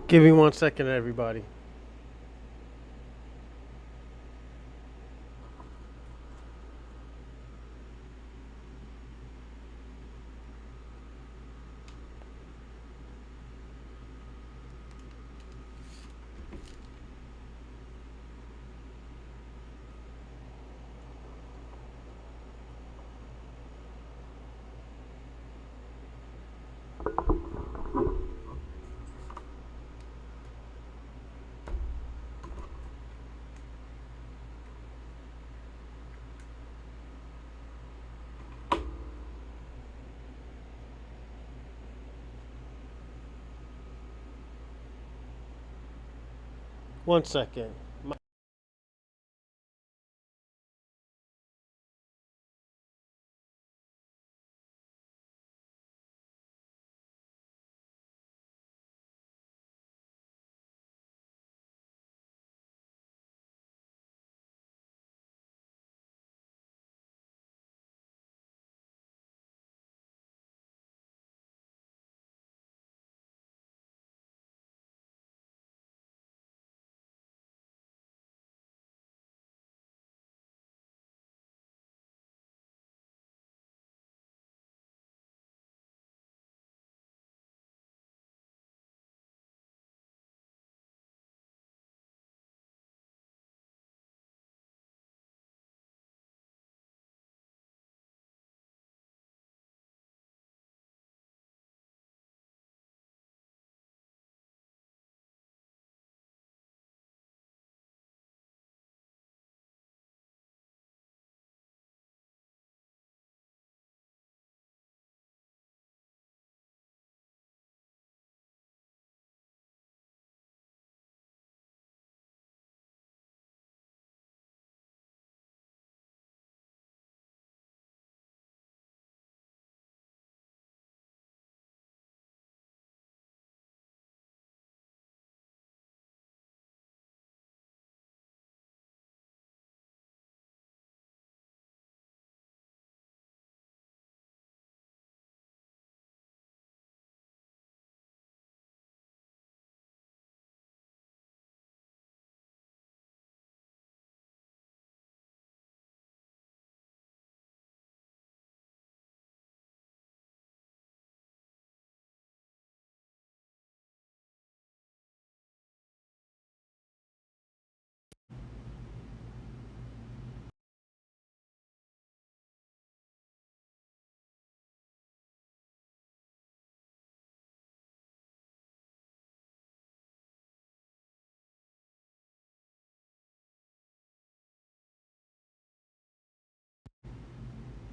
Give me 1 second, everybody. One second.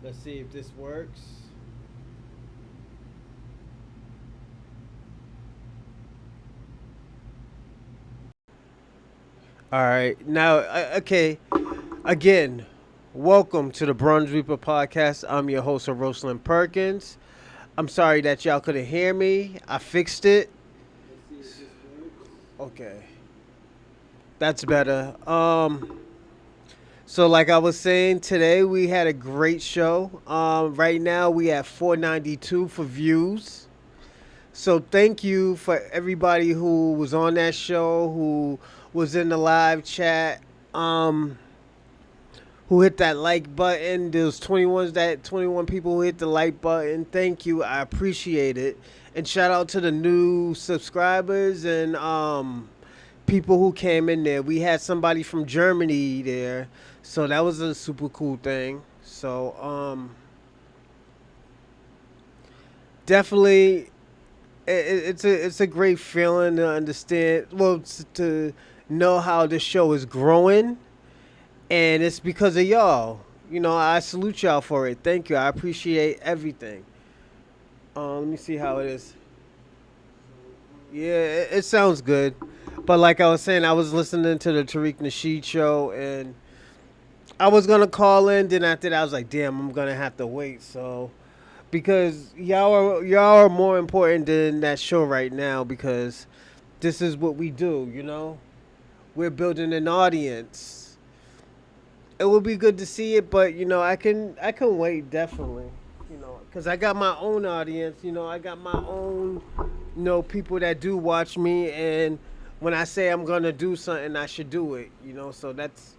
Let's see if this works. All right. Now, okay. Again, welcome to the Bronze Reaper podcast. I'm your host, Rosalind Perkins. I'm sorry that y'all couldn't hear me. I fixed it. Okay. That's better. So like I was saying, today we had a great show. Right now we have 492 for views. So thank you for everybody who was on that show, who was in the live chat, who hit that like button. There's 21 people who hit the like button. Thank you. I appreciate it. And shout out to the new subscribers and people who came in there. We had somebody from Germany there. So that was a super cool thing. So definitely it's a great feeling to understand. Well, to know how the show is growing, and it's because of y'all. I salute y'all for it. Thank you. I appreciate everything. Let me see how it is. Yeah, it sounds good. But like I was saying, I was listening to the Tariq Nasheed show, and I was gonna call in. Then after that, I was like, "Damn, I'm gonna have to wait." So because y'all are more important than that show right now, because this is what we do. We're building an audience. It would be good to see it, but I can wait definitely. Because I got my own audience. I got my own people that do watch me, and when I say I'm gonna do something, I should do it. So that's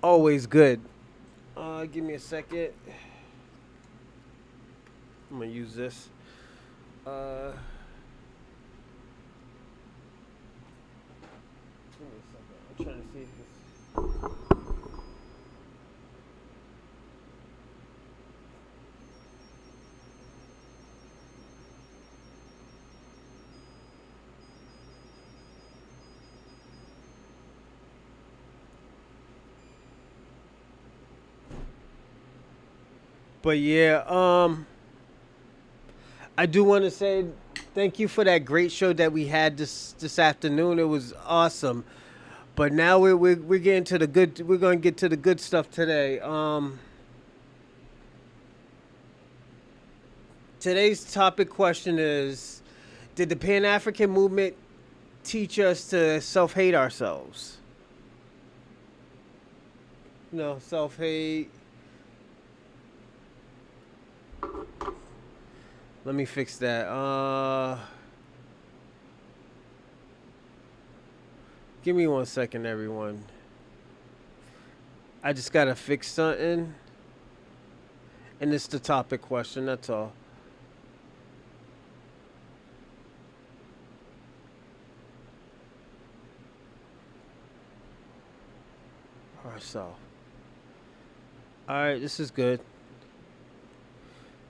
always good. Give me a second. I'm gonna use this. Uh, Give me a second. I'm trying to see if this. But yeah, I do want to say thank you for that great show that we had this afternoon. It was awesome. But now we're getting to the good. We're going to get to the good stuff today. Today's topic question is: did the Pan African movement teach us to self hate ourselves? Self hate. Let me fix that. Give me 1 second, everyone. I just gotta fix something, and it's the topic question. That's all. Ourself. All right, this is good.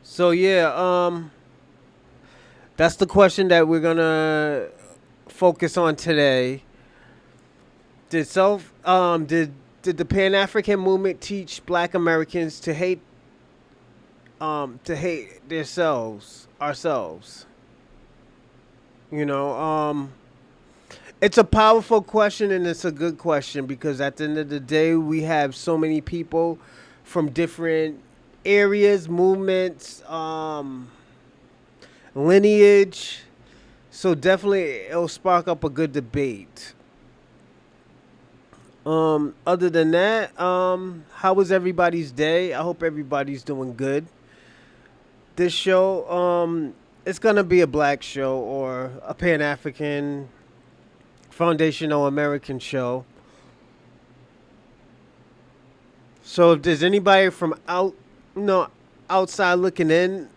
So yeah, that's the question that we're gonna focus on today. Did the Pan African movement teach Black Americans to hate ourselves? You know, it's a powerful question, and it's a good question because at the end of the day, we have so many people from different areas, movements, lineage. So definitely, it'll spark up a good debate. Other than that, how was everybody's day? I hope everybody's doing good. This show, it's gonna be a black show or a Pan African foundational American show. So if there's anybody from outside looking in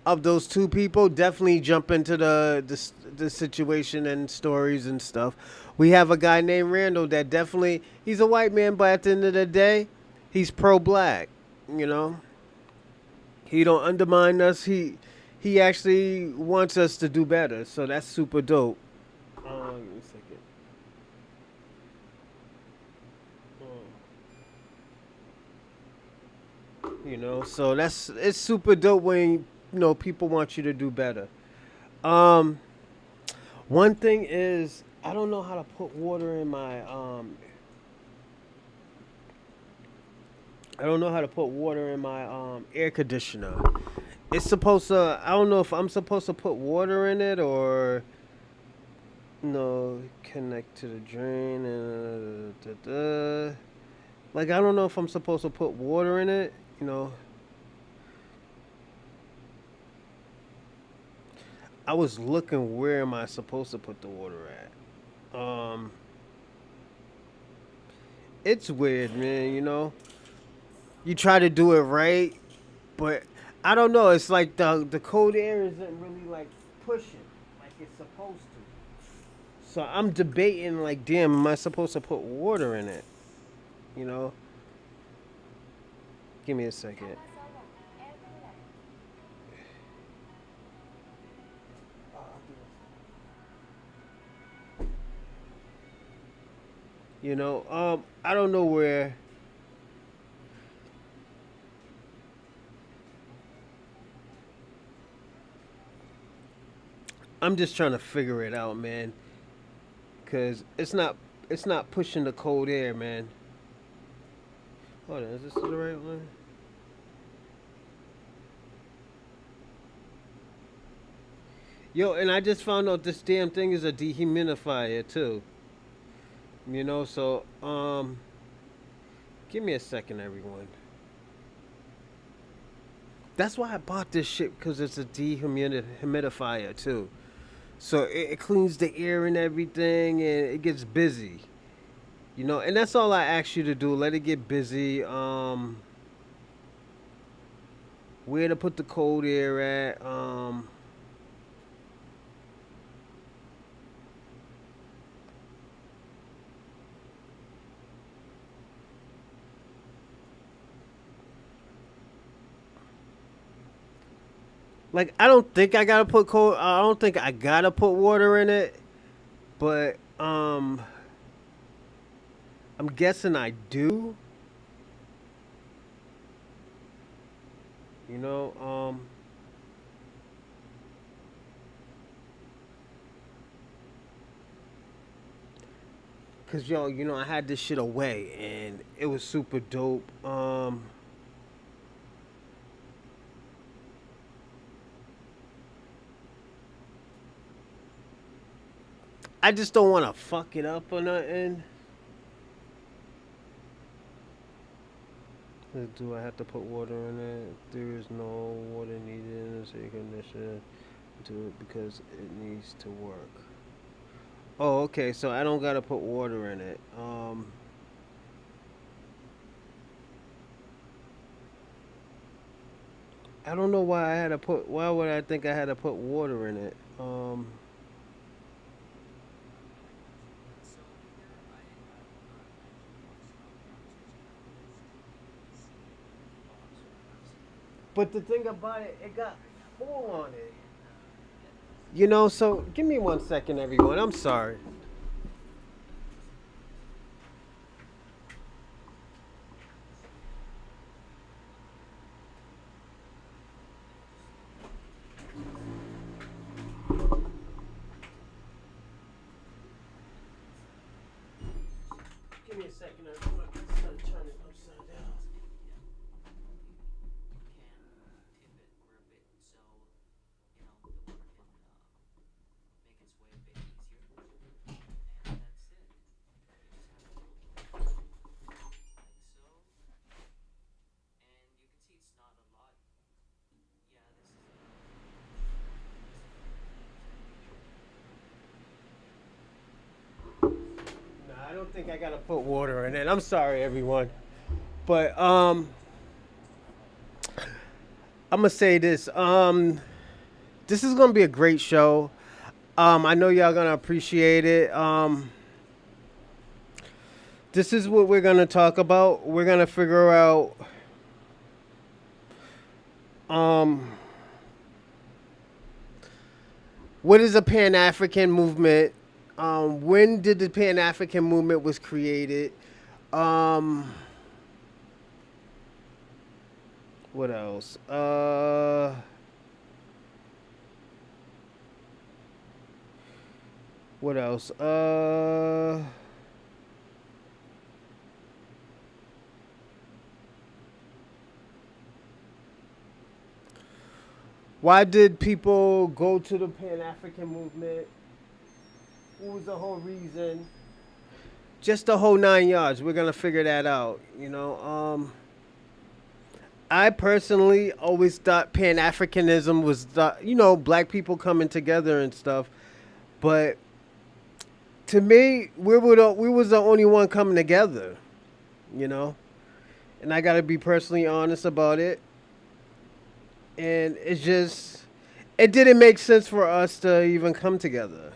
of those two people, definitely jump into the situation and stories and stuff. We have a guy named Randall that definitely he's a white man, but at the end of the day, he's pro black. You know, he don't undermine us. He actually wants us to do better. So that's super dope. Give me a second. So it's super dope when people want you to do better. Um, One thing is I don't know how to put water in my I don't know how to put water in my air conditioner. It's supposed to. I don't know if I'm supposed to put water in it or connect to the drain and like I don't know if I'm supposed to put water in it. I was looking where am I supposed to put the water at. It's weird, man. You try to do it right, but I don't know. It's like the cold air isn't really like pushing like it's supposed to. So I'm debating like, damn, am I supposed to put water in it? You know? Give me a second. I don't know where. I'm just trying to figure it out, man. Cause it's not pushing the cold air, man. Hold on, is this the right one? Yo, and I just found out this damn thing is a dehumidifier too. So give me a second, everyone. That's why I bought this shit, because it's a dehumidifier too. So it cleans the air and everything, and it gets busy. You know, and that's all I ask you to do. Let it get busy. Where to put the cold air at. Like I don't think I gotta put cold. I don't think I gotta put water in it, but I'm guessing I do. You know, cause yo, you know, I had this shit away and it was super dope. I just don't want to fuck it up or nothing. Do I have to put water in it? There is no water needed in this air conditioner. Do it because it needs to work. Oh, okay. So I don't gotta put water in it. I don't know why I had to put. Why would I think I had to put water in it? But the thing about it, it got full on it. You know. So give me 1 second, everyone. I'm sorry. Give me a second, everyone. I'm turn it upside down. Nah, I don't think I gotta put water in it. I'm sorry, everyone. But I'm gonna say this. This is gonna be a great show. I know y'all gonna appreciate it. This is what we're gonna talk about. We're gonna figure out um what is a Pan African movement. When did the Pan African movement was created? Um, what else? What else? Why did people go to the Pan African movement? What was the whole reason? Just the whole 9 yards. We're gonna figure that out. You know. I personally always thought Pan Africanism was the, you know, black people coming together and stuff. But to me, we was the only one coming together. You know, and I gotta be personally honest about it. And it's just, it didn't make sense for us to even come together.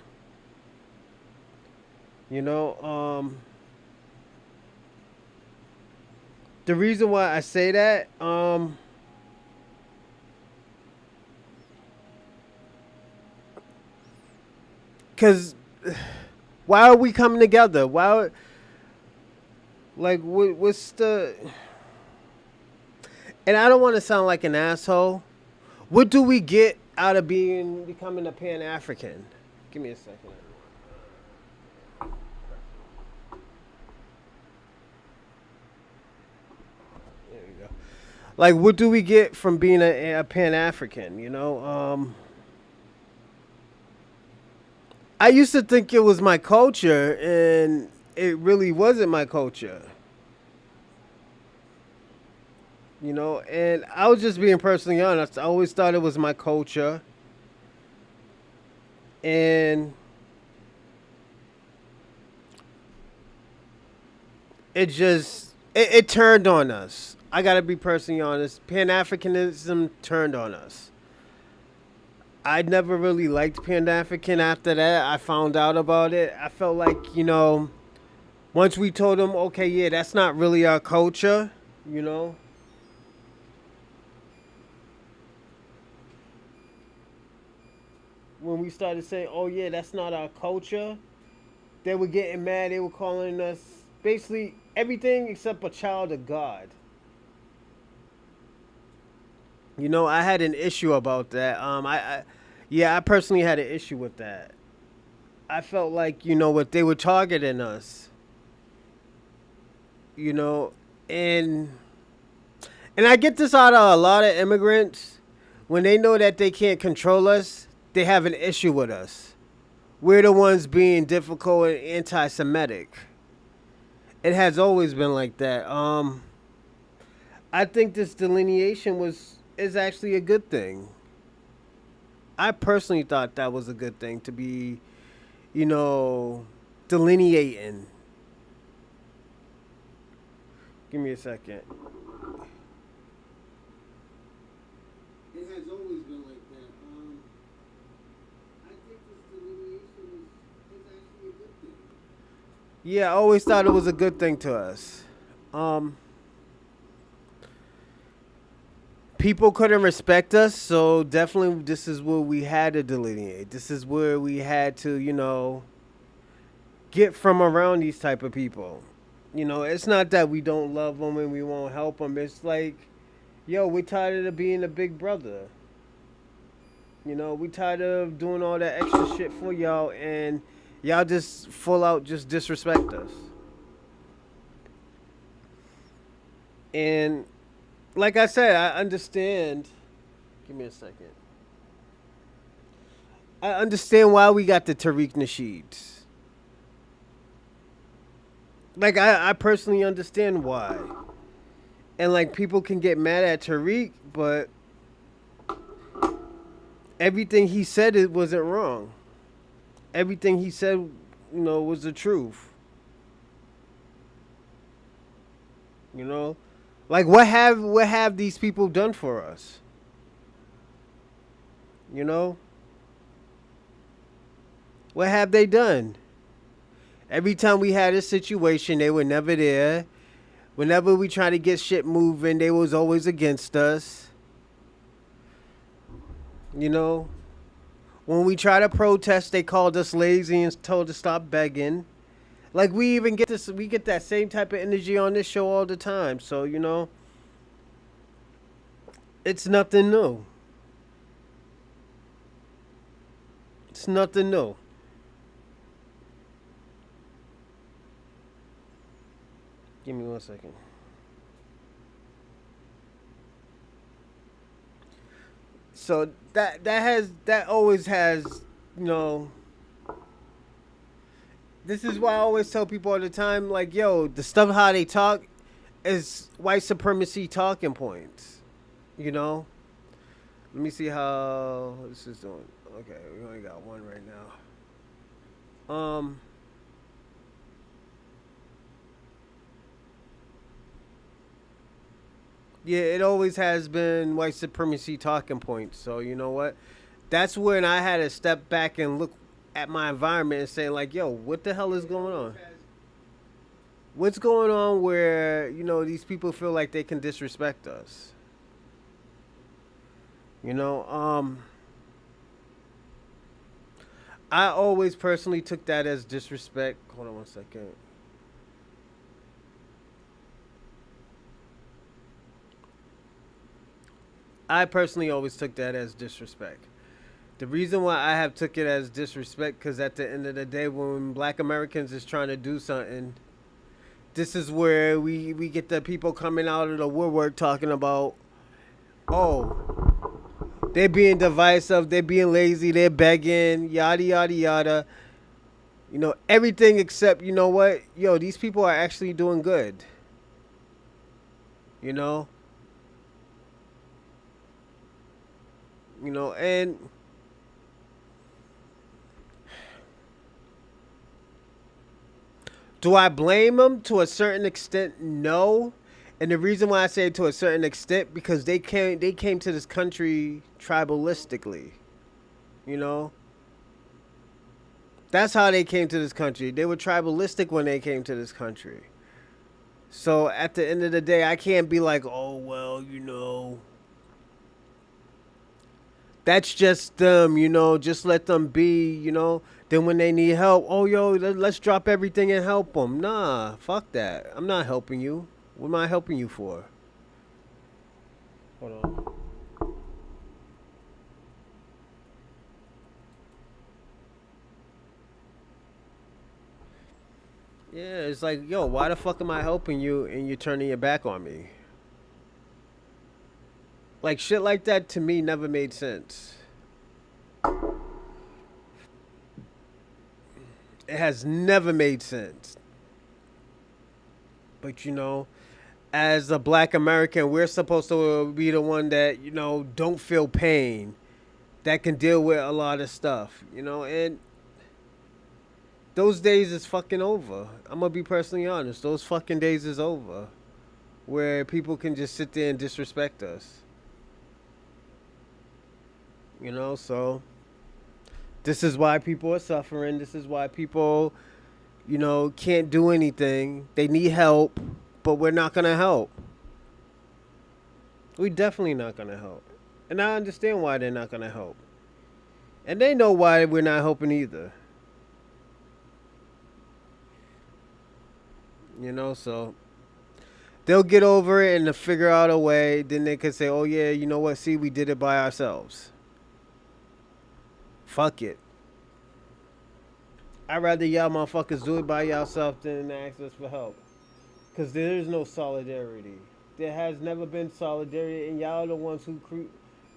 You know, the reason why I say that, cause why are we coming together? Why, like, what's the? And I don't want to sound like an asshole. What do we get out of becoming a Pan African? Give me a second. There you go. Like, what do we get from being a Pan African? You know, I used to think it was my culture, and it really wasn't my culture. And I was just being personally honest. I always thought it was my culture, and it turned on us. I gotta be personally honest. Pan Africanism turned on us. I never really liked Pan African after that. I found out about it. I felt like, once we told them, okay, yeah, that's not really our culture, you know, when we started saying, oh, yeah, that's not our culture, they were getting mad. They were calling us basically everything except a child of God. I had an issue about that. Yeah, I personally had an issue with that. I felt like, what they were targeting us, you know, and I get this out of a lot of immigrants. When they know that they can't control us, they have an issue with us. We're the ones being difficult and anti-Semitic. It has always been like that. I think this delineation is actually a good thing. I personally thought that was a good thing to be, you know, delineating. Give me a second. It has always been like that. I think this delineation is actually a good thing. Yeah, I always thought it was a good thing to us. Um, People couldn't respect us, so definitely this is where we had to delineate. This is where we had to, get from around these type of people. It's not that we don't love them and we won't help them. It's like, yo, we're tired of being a big brother. We tired of doing all that extra shit for y'all, and y'all just full out just disrespect us. And like I said, I understand. Give me a second. I understand why we got the Tariq Nasheeds. Like I personally understand why. And like people can get mad at Tariq, but everything he said it wasn't wrong. Everything he said, was the truth. You know? Like what have these people done for us? You know? What have they done? Every time we had a situation, they were never there. Whenever we try to get shit moving, they was always against us. You know? When we try to protest, they called us lazy and told us to stop begging. Like we even get this, we get that same type of energy on this show all the time. So it's nothing new. It's nothing new. Give me 1 second. So that always has, you know. This is why I always tell people all the time, like, yo, the stuff how they talk is white supremacy talking points. You know. Let me see how this is doing. Okay, we only got one right now. Yeah, it always has been white supremacy talking points. So you know what? That's when I had to step back and look at my environment and say, like, yo, what the hell is going on? What's going on where these people feel like they can disrespect us? You know, I always personally took that as disrespect. Hold on 1 second. I personally always took that as disrespect. The reason why I have took it as disrespect, because at the end of the day, when Black Americans is trying to do something, this is where we get the people coming out of the woodwork talking about, oh, they're being divisive, they're being lazy, they're begging, yada yada yada. Everything except, you know what, yo, these people are actually doing good. You know, You know, and do I blame them to a certain extent? No. And the reason why I say to a certain extent because they came to this country tribalistically. You know, that's how they came to this country. They were tribalistic when they came to this country. So at the end of the day, I can't be like, oh well, that's just them. Just let them be. Then when they need help, oh yo, let's drop everything and help them. Nah, fuck that. I'm not helping you. What am I helping you for? Hold on. Yeah, it's like, yo, why the fuck am I helping you and you're turning your back on me? Like shit like that to me never made sense. It has never made sense. But as a black American, we're supposed to be the one that, don't feel pain, that can deal with a lot of stuff, and those days is fucking over. I'm gonna be personally honest. Those fucking days is over. Where people can just sit there and disrespect us. So this is why people are suffering. This is why people, can't do anything. They need help, but we're not gonna help. We definitely not gonna help. And I understand why they're not gonna help. And they know why we're not helping either. So they'll get over it and they'll figure out a way. Then they can say, oh yeah, you know what? See, we did it by ourselves. Fuck it. I'd rather y'all motherfuckers do it by yourself than ask us for help. Because there is no solidarity. There has never been solidarity, and y'all are the ones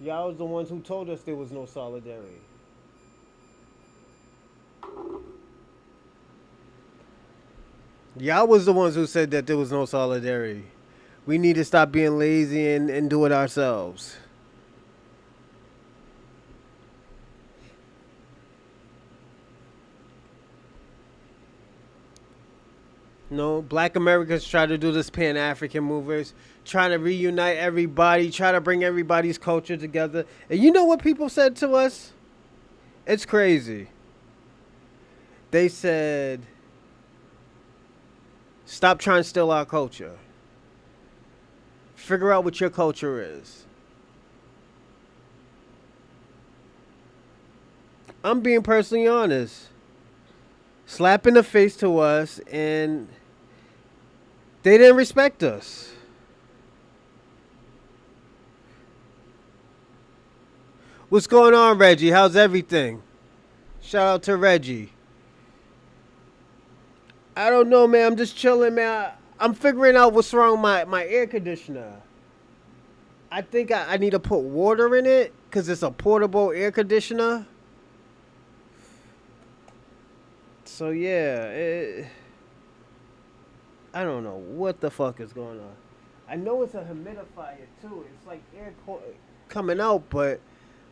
y'all was the ones who told us there was no solidarity. Y'all was the ones who said that there was no solidarity. We need to stop being lazy and do it ourselves. No, black Americans try to do this Pan-African movers, trying to reunite everybody, try to bring everybody's culture together. And you know what people said to us? It's crazy. They said, stop trying to steal our culture. Figure out what your culture is. I'm being personally honest. Slap in the face to us, and they didn't respect us. What's going on, Reggie? How's everything? Shout out to Reggie. I don't know, man. I'm just chilling, man. I'm figuring out what's wrong with my air conditioner. I think I need to put water in it because it's a portable air conditioner. So, yeah. I don't know what the fuck is going on. I know it's a humidifier, too. It's like coming out, but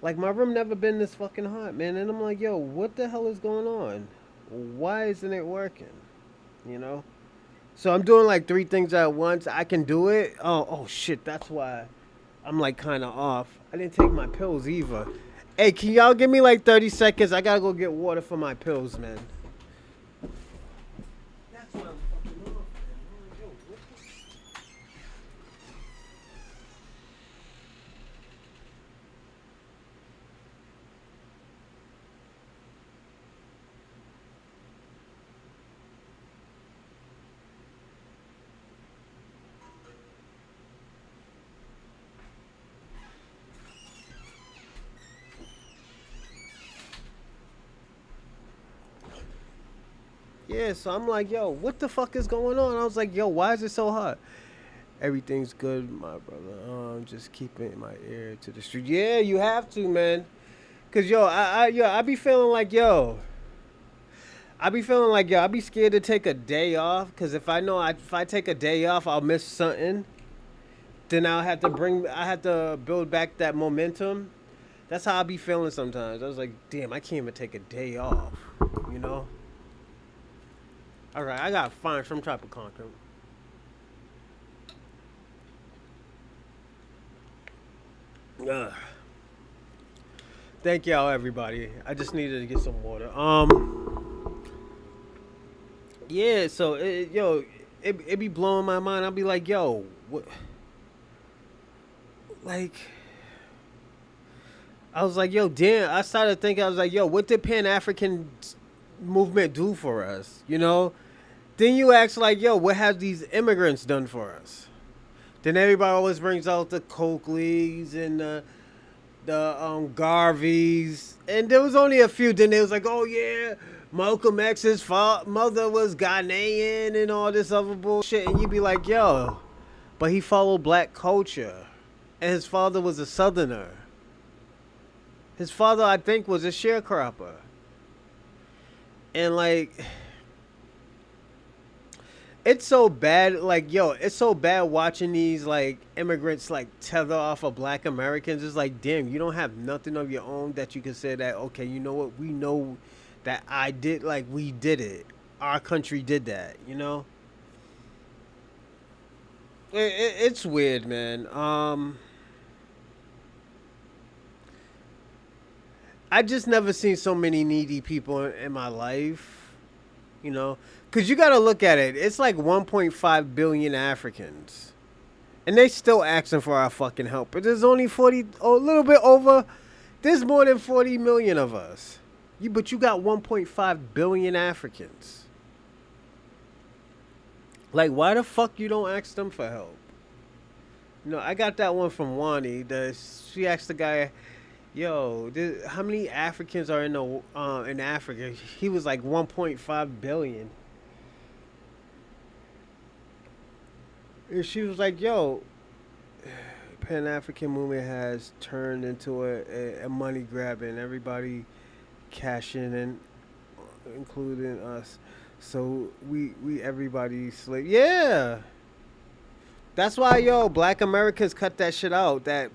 like my room never been this fucking hot, man. And I'm like, yo, what the hell is going on? Why isn't it working? So I'm doing like 3 things at once. I can do it. Oh shit, that's why I'm like kind of off. I didn't take my pills either. Hey, can y'all give me like 30 seconds? I gotta go get water for my pills, man. That's what I'm fucking off, man. Yo, what the- Yeah, so I'm like, yo, what the fuck is going on? I was like, yo, why is it so hot? Everything's good, my brother. I'm just keeping my ear to the street. Yeah, you have to, man. Cause yo, I be feeling like I be scared to take a day off. Cause if I know if I take a day off, I'll miss something. Then I have to build back that momentum. That's how I be feeling sometimes. I was like, damn, I can't even take a day off. You know. All right, I gotta find some type of content. Ugh. Thank y'all, everybody. I just needed to get some water. Yeah. So, it be blowing my mind. I'll be like, yo, what? Like, I was like, yo, damn. I started thinking. I was like, yo, what did Pan-African movement do for us? You know. Then you ask like, yo, what have these immigrants done for us? Then everybody always brings out the Coakleys and the Garveys, and there was only a few. Then they was like, oh yeah, Malcolm X's mother was Ghanaian and all this other bullshit, and you'd be like, yo, but he followed black culture, and his father was a Southerner. His father, I think, was a sharecropper, and like. It's so bad, like, yo, it's so bad watching these, like, immigrants, like, tether off of black Americans. It's like, damn, you don't have nothing of your own that you can say that, okay, you know what, we know that we did it. Our country did that, you know? It's weird, man. I just never seen so many needy people in my life, you know? Because you got to look at it. It's like 1.5 billion Africans. And they still asking for our fucking help. But there's only a little bit over, there's more than 40 million of us. But you got 1.5 billion Africans. Like, why the fuck you don't ask them for help? You know, I got that one from Wani. She asked the guy, yo, how many Africans are in Africa? He was like 1.5 billion. And she was like, yo, Pan-African Movement has turned into a money grab and everybody cashing in, including us. So we everybody slave. Yeah. That's why, yo, black Americans cut that shit out. That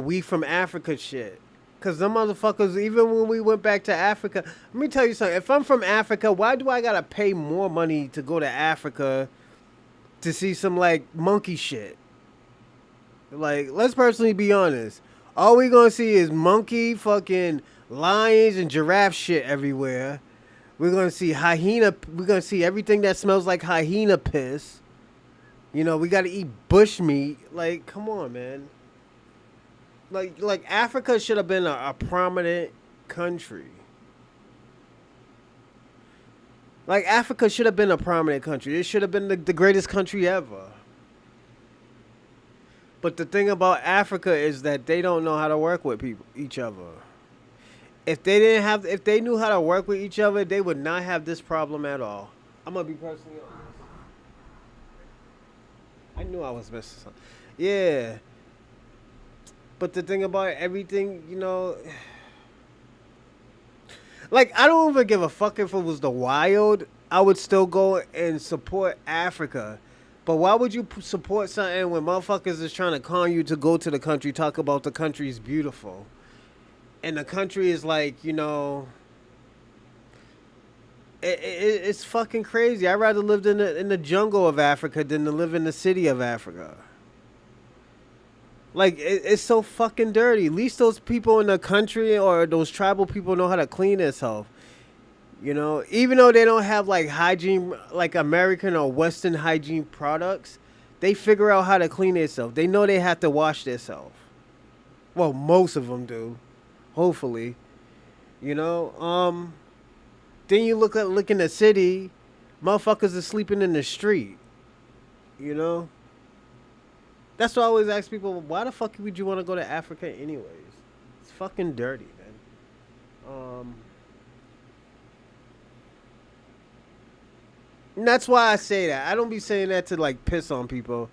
we from Africa shit. Because them motherfuckers, even when we went back to Africa, let me tell you something. If I'm from Africa, why do I got to pay more money to go to Africa to see some, like, monkey shit? Like, let's personally be honest. All we gonna see is monkey, fucking lions, and giraffe shit everywhere. We're gonna see hyena. We're gonna see everything that smells like hyena piss. You know, we gotta eat bush meat. Like, come on, man. Like Africa should have been a prominent country. Like, Africa should have been a prominent country. It should have been the greatest country ever. But the thing about Africa is that they don't know how to work with each other. If they knew how to work with each other, they would not have this problem at all. I'm gonna be personally honest. I knew I was missing something. Yeah. But the thing about everything, you know, like, I don't even give a fuck if it was the wild. I would still go and support Africa. But why would you support something when motherfuckers is trying to con you to go to the country, talk about the country's beautiful? And the country is like, you know, it's fucking crazy. I'd rather live in the jungle of Africa than to live in the city of Africa. Like, it's so fucking dirty. At least those people in the country or those tribal people know how to clean themselves. You know, even though they don't have, like, hygiene, like American or Western hygiene products, they figure out how to clean themselves. They know they have to wash themselves. Well, most of them do. Hopefully. You know, then you look in the city, motherfuckers are sleeping in the street. You know? That's why I always ask people, why the fuck would you want to go to Africa anyways? It's fucking dirty, man. And that's why I say that. I don't be saying that to, like, piss on people.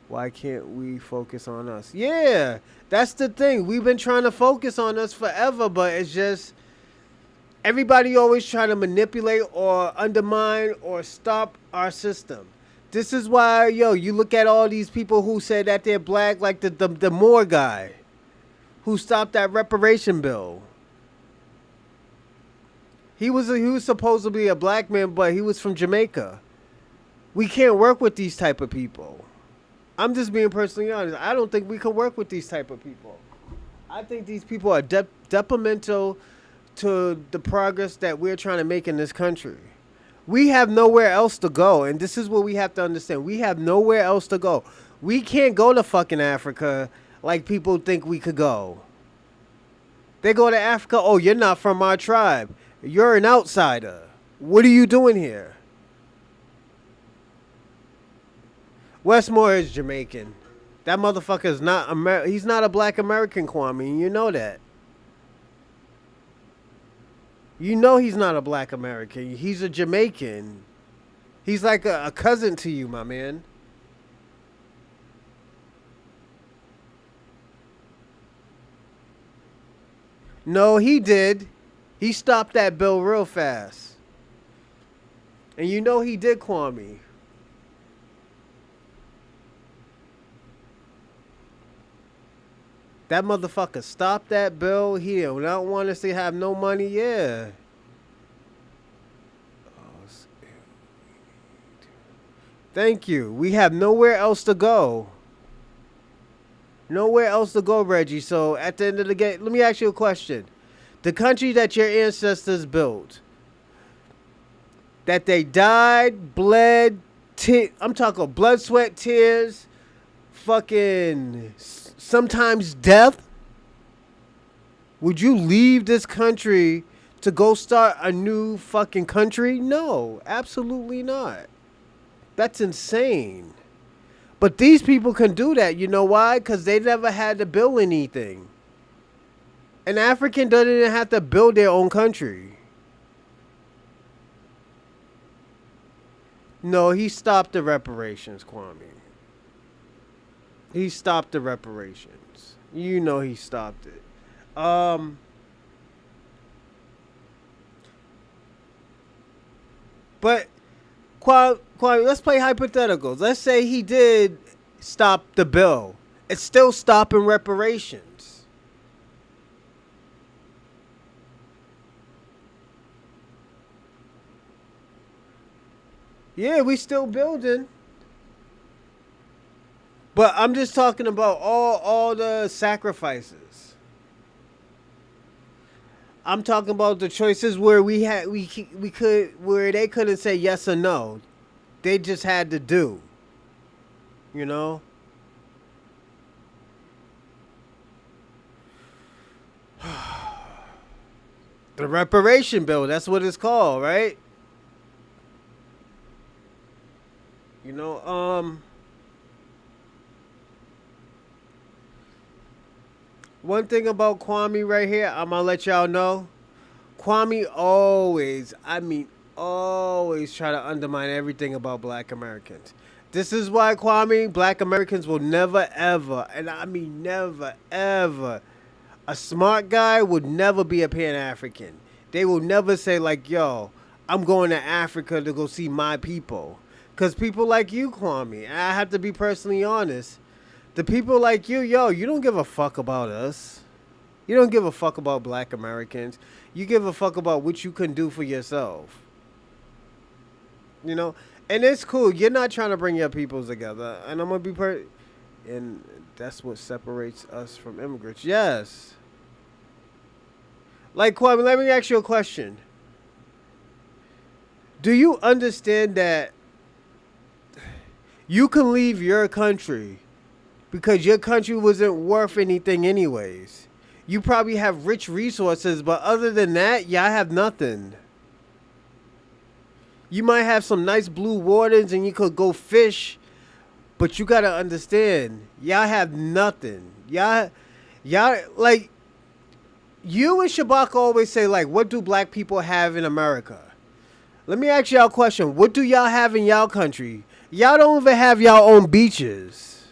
Why can't we focus on us? Yeah, that's the thing. We've been trying to focus on us forever, but it's just everybody always trying to manipulate or undermine or stop our system. This is why, yo, you look at all these people who say that they're black, like the Moore guy, who stopped that reparation bill. He was supposed to be a black man, but he was from Jamaica. We can't work with these type of people. I'm just being personally honest. I don't think we can work with these type of people. I think these people are detrimental to the progress that we're trying to make in this country. We have nowhere else to go, and this is what we have to understand. We have nowhere else to go. We can't go to fucking Africa like people think we could go. They go to Africa, oh, you're not from our tribe. You're an outsider. What are you doing here? Westmore is Jamaican. That motherfucker is not he's not a black American, Kwame. You know that. You know he's not a black American. He's a Jamaican. He's like a cousin to you, my man. No, he did. He stopped that bill real fast. And you know he did, Kwame. That motherfucker stopped that bill. He did not want us to have no money. Yeah. Thank you. We have nowhere else to go. Nowhere else to go, Reggie. So at the end of the day, let me ask you a question. The country that your ancestors built, that they died, bled, I'm talking blood, sweat, tears, fucking sometimes death. Would you leave this country to go start a new fucking country? No, absolutely not. That's insane. But these people can do that. You know why? Because they never had to build anything. An African doesn't have to build their own country. No, he stopped the reparations, Kwame. He stopped the reparations. You know he stopped it. But Kwame, let's play hypotheticals. Let's say he did stop the bill. It's still stopping reparations. Yeah, we still building. But I'm just talking about all the sacrifices. I'm talking about the choices where we could where they couldn't say yes or no. They just had to do. You know? The reparation bill, that's what it's called, right? You know, one thing about Kwame right here, I'm gonna let y'all know. Kwame always try to undermine everything about black Americans. This is why, Kwame, black Americans will never ever, and I mean never ever, a smart guy would never be a Pan-African. They will never say like, yo, I'm going to Africa to go see my people. Because people like you, Kwame, and I have to be personally honest, the people like you, yo, you don't give a fuck about us. You don't give a fuck about black Americans. You give a fuck about what you can do for yourself. You know? And it's cool. You're not trying to bring your peoples together. And I'm going to be and that's what separates us from immigrants. Yes. Like, Kwame, let me ask you a question. Do you understand that you can leave your country because your country wasn't worth anything anyways? You probably have rich resources, but other than that, y'all have nothing. You might have some nice blue waters and you could go fish, but you gotta understand, y'all have nothing. Y'all, like, you and Shabaka always say, like, what do black people have in America? Let me ask y'all a question. What do y'all have in y'all country? Y'all don't even have y'all own beaches.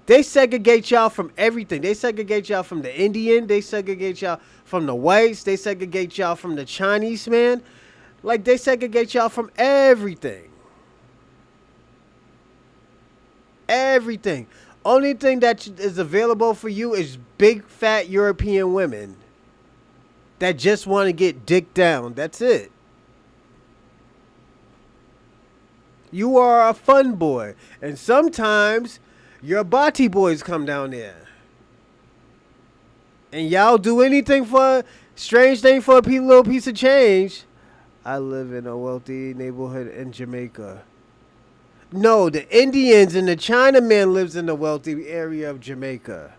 They segregate y'all from everything. They segregate y'all from the Indian. They segregate y'all from the whites. They segregate y'all from the Chinese, man. Like, they segregate y'all from everything. Everything. Only thing that is available for you is big fat European women that just want to get dick down. That's it. You are a fun boy. And sometimes your body boys come down there. And y'all do anything for strange thing for a little piece of change. I live in a wealthy neighborhood in Jamaica. No, the Indians and the Chinaman lives in the wealthy area of Jamaica.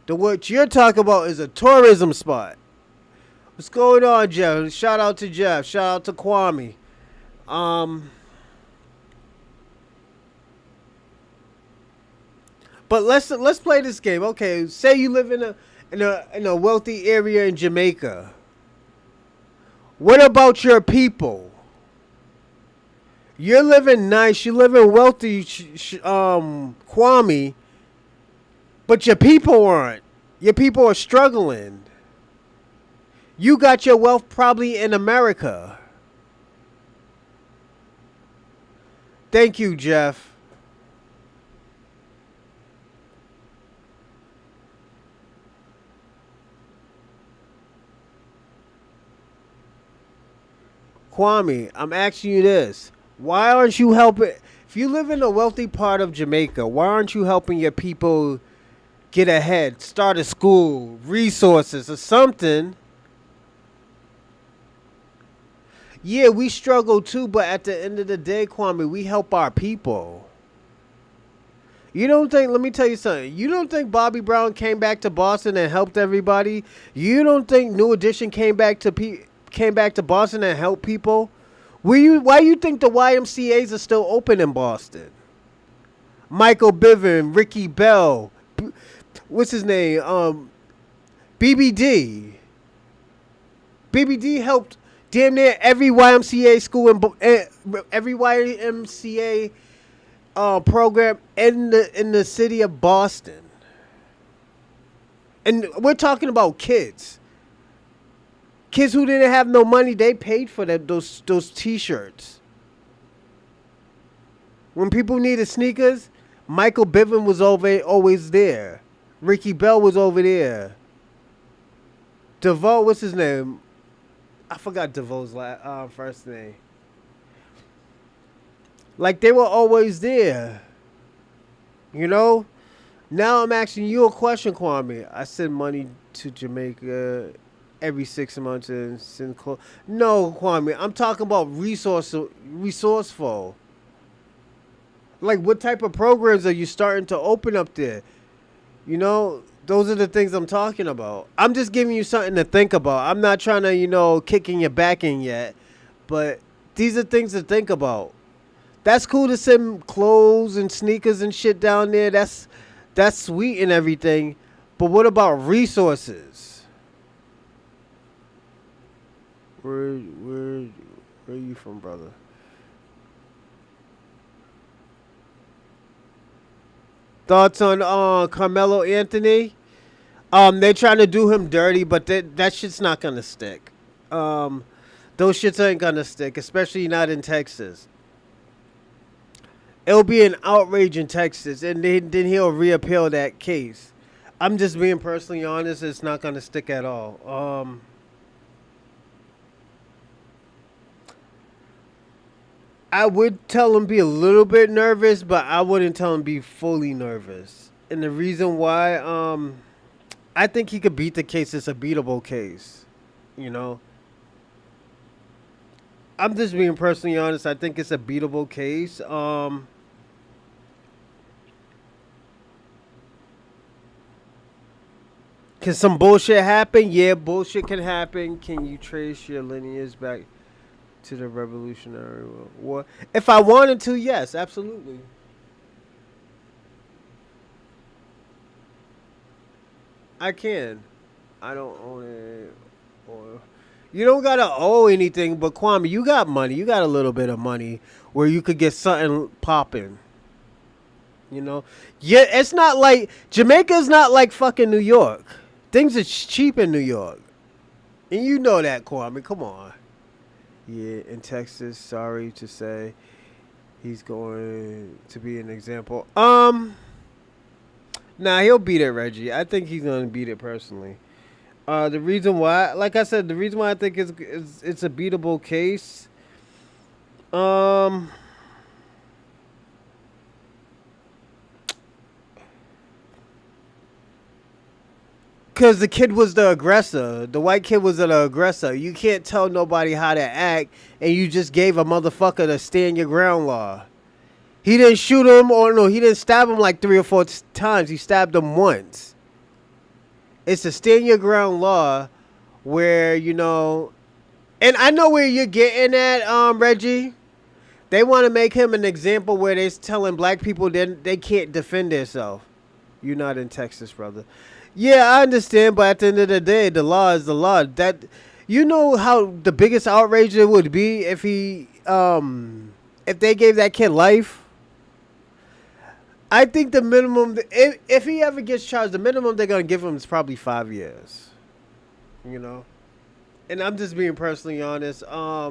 The what you're talking about is a tourism spot. What's going on, Jeff? Shout out to Jeff. Shout out to Kwame. But let's play this game. Okay, say you live in a wealthy area in Jamaica. What about your people? You're living nice. You're living wealthy, Kwame. But your people aren't. Your people are struggling. You got your wealth probably in America. Thank you, Jeff. Kwame, I'm asking you this. Why aren't you helping? If you live in a wealthy part of Jamaica, why aren't you helping your people get ahead, start a school, resources, or something? Yeah, we struggle too, but at the end of the day, Kwame, we help our people. You don't think, let me tell you something. You don't think Bobby Brown came back to Boston and helped everybody? You don't think New Edition came back to Boston and helped people? Why you think the YMCA's are still open in Boston? Michael Bivin, Ricky Bell, what's his name? BBD. BBD helped damn near every YMCA school and every YMCA program in the city of Boston. And we're talking about kids. Kids who didn't have no money, they paid for those T-shirts. When people needed sneakers, Michael Bivin was always there. Ricky Bell was over there. DeVoe, what's his name? I forgot DeVoe's first name. Like, they were always there. You know? Now I'm asking you a question, Kwame. I send money to Jamaica every 6 months and send clothes. No, Kwame, I'm talking about resourceful. Like, what type of programs are you starting to open up there? You know, those are the things I'm talking about. I'm just giving you something to think about. I'm not trying to, kicking your back in yet. But these are things to think about. That's cool to send clothes and sneakers and shit down there. That's sweet and everything. But what about resources? Where are you from, brother? Thoughts on Carmelo Anthony? They're trying to do him dirty, but that shit's not gonna stick. Those shits ain't gonna stick, especially not in Texas. It'll be an outrage in Texas, and then he'll reappeal that case. I'm just being personally honest. It's not gonna stick at all. I would tell him be a little bit nervous, but I wouldn't tell him be fully nervous. And the reason why, I think he could beat the case. It's a beatable case, you know. I'm just being personally honest. I think it's a beatable case. Can some bullshit happen? Yeah, bullshit can happen. Can you trace your lineage back to the Revolutionary War? If I wanted to, yes, absolutely. I can. I don't own it. Or you don't gotta owe anything, but Kwame, you got money. You got a little bit of money where you could get something popping. You know, yeah. It's not like Jamaica's not like fucking New York. Things are cheap in New York, and you know that, Kwame. Come on. Yeah, in Texas, sorry to say, he's going to be an example. Nah, he'll beat it, Reggie. I think he's gonna beat it personally. The reason why, like I said, the reason why I think it's a beatable case. Um, Cause the kid was the aggressor. The white kid was the aggressor. You can't tell nobody how to act, and you just gave a motherfucker the stand your ground law. He didn't shoot him, or no, he didn't stab him like 3 or 4 times. He stabbed him once. It's a stand your ground law, where and I know where you're getting at, Reggie. They want to make him an example where they're telling black people they can't defend themselves. You're not in Texas, brother. Yeah, I understand, but at the end of the day, the law is the law. That you know how the biggest outrage it would be if if they gave that kid life. I think the minimum, if he ever gets charged, the minimum they're gonna give him is probably 5 years. You know, and I'm just being personally honest. I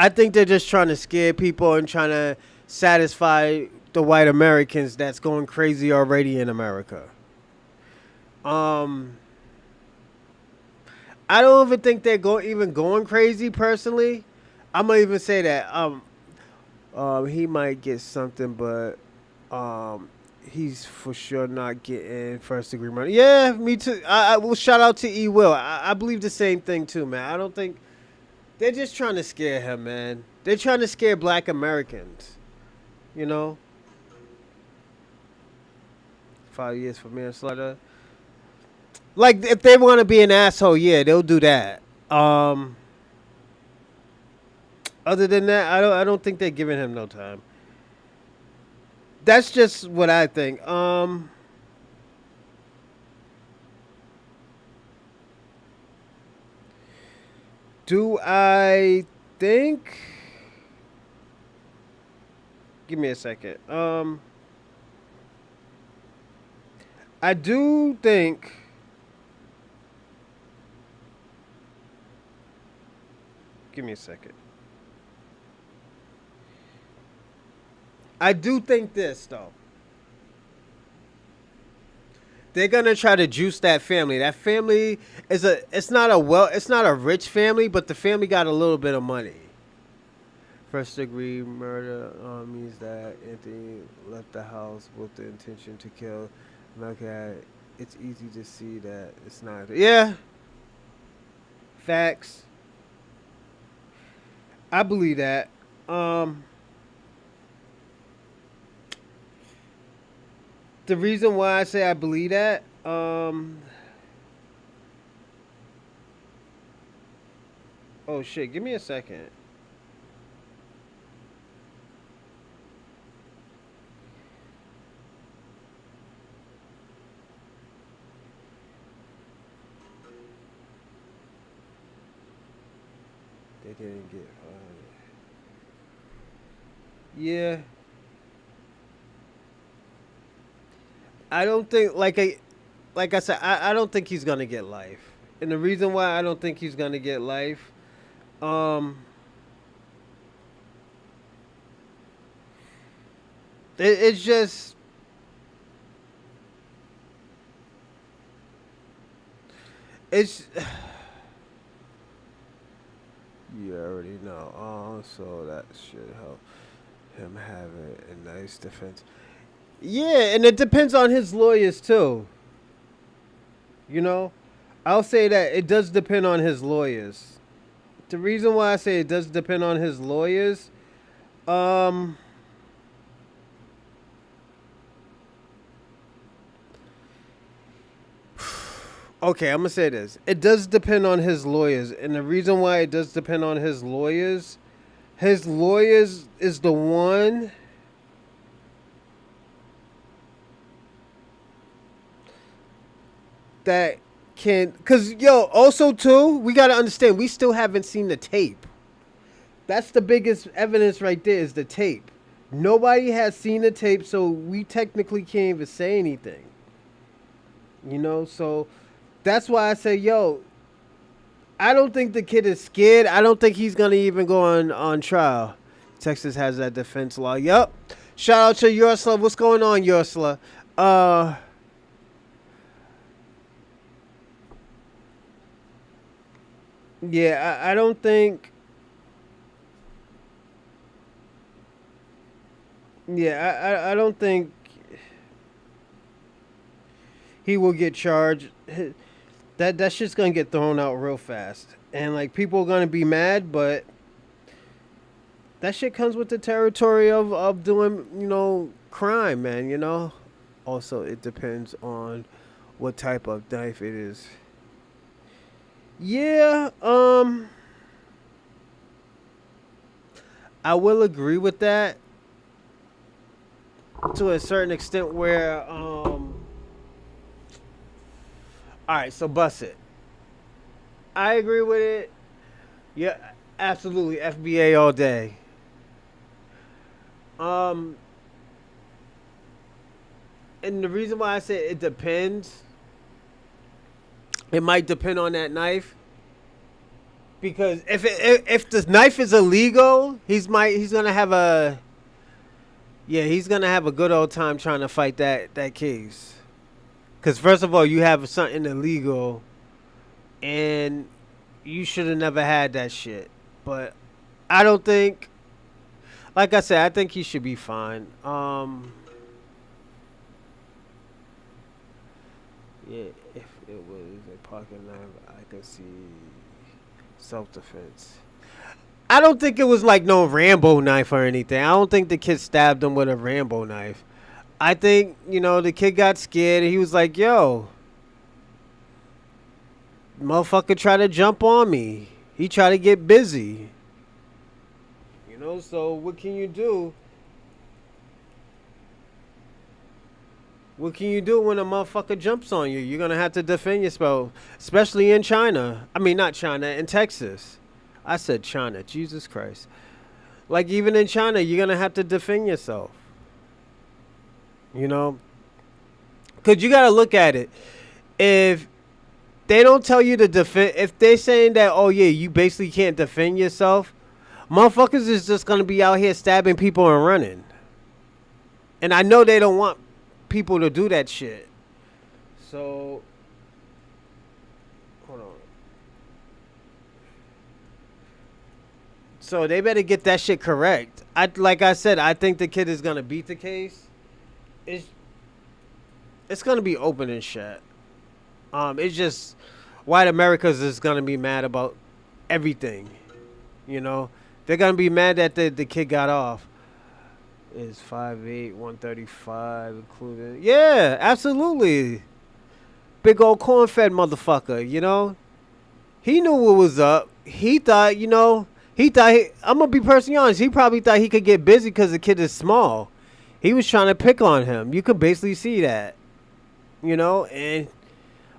think they're just trying to scare people and trying to satisfy the white Americans that's going crazy already in America. Um, I don't even think they're even going crazy personally. I'm gonna even say that he might get something, but he's for sure not getting first degree murder. Yeah, me too. I will shout out to E. Will. I believe the same thing too, man. I don't think they're just trying to scare him, man. They're trying to scare black Americans. You know, 5 years for manslaughter. Like if they want to be an asshole, yeah, they'll do that. Other than that, I don't think they're giving him no time. That's just what I think. Do I think? Give me a second. I do think. Give me a second. I do think this though. They're gonna try to juice that family. That family is it's not a rich family, but the family got a little bit of money. First degree murder means that Anthony left the house with the intention to kill. Okay, it's easy to see that it's not. Yeah, facts. I believe that. The reason why I say I believe that, oh shit, give me a second. They didn't get Yeah, I don't think like I said, I don't think he's gonna get life. And the reason why I don't think he's gonna get life, um, it's just it's you already know. So that should help him have a nice defense. Yeah, and it depends on his lawyers too. You know, I'll say that it does depend on his lawyers. The reason why I say it does depend on his lawyers, um, okay, I'm gonna say this. It does depend on his lawyers, and the reason why it does depend on his lawyers is the one that can, cause yo, also too, we gotta understand, we still haven't seen the tape. That's the biggest evidence right there is the tape. Nobody has seen the tape, so we technically can't even say anything. So that's why I say, yo, I don't think the kid is scared. I don't think he's gonna even go on trial. Texas has that defense law. Yup. Shout out to Ursula. What's going on, Ursula? Uh, yeah, I don't think. Yeah, I don't think he will get charged. That shit's gonna get thrown out real fast, and like people are gonna be mad, but that shit comes with the territory of doing crime, man. Also, it depends on what type of knife it is. Yeah, I will agree with that to a certain extent. Where all right, so bust it. I agree with it. Yeah, absolutely. FBA all day. Um, and the reason why I say it depends, it might depend on that knife. Because if the knife is illegal, he's gonna have a he's gonna have a good old time trying to fight that case. Because first of all, you have something illegal, and you should have never had that shit. But I don't think, like I said, I think he should be fine. Yeah, if it was a pocket knife, I could see self defense. I don't think it was like no Rambo knife or anything. I don't think the kid stabbed him with a Rambo knife. I think, the kid got scared and he was like, yo, motherfucker tried to jump on me. He tried to get busy. So what can you do? What can you do when a motherfucker jumps on you? You're going to have to defend yourself, especially in China. I mean, not China, in Texas. I said China. Jesus Christ. Like, even in China, you're going to have to defend yourself. You know? Because you got to look at it. If they don't tell you to defend, if they're saying that, oh, yeah, you basically can't defend yourself, motherfuckers is just going to be out here stabbing people and running. And I know they don't want people to do that shit. So, hold on. So they better get that shit correct. Like I said, I think the kid is gonna beat the case. It's it's gonna be open and shut. It's just white Americans is gonna be mad about everything. You know, they're gonna be mad that the kid got off. Is 5'8", 135 included? Yeah, absolutely. Big old corn-fed motherfucker. He knew what was up. He thought, I'm gonna be personally honest. He probably thought he could get busy because the kid is small. He was trying to pick on him. You could basically see that, and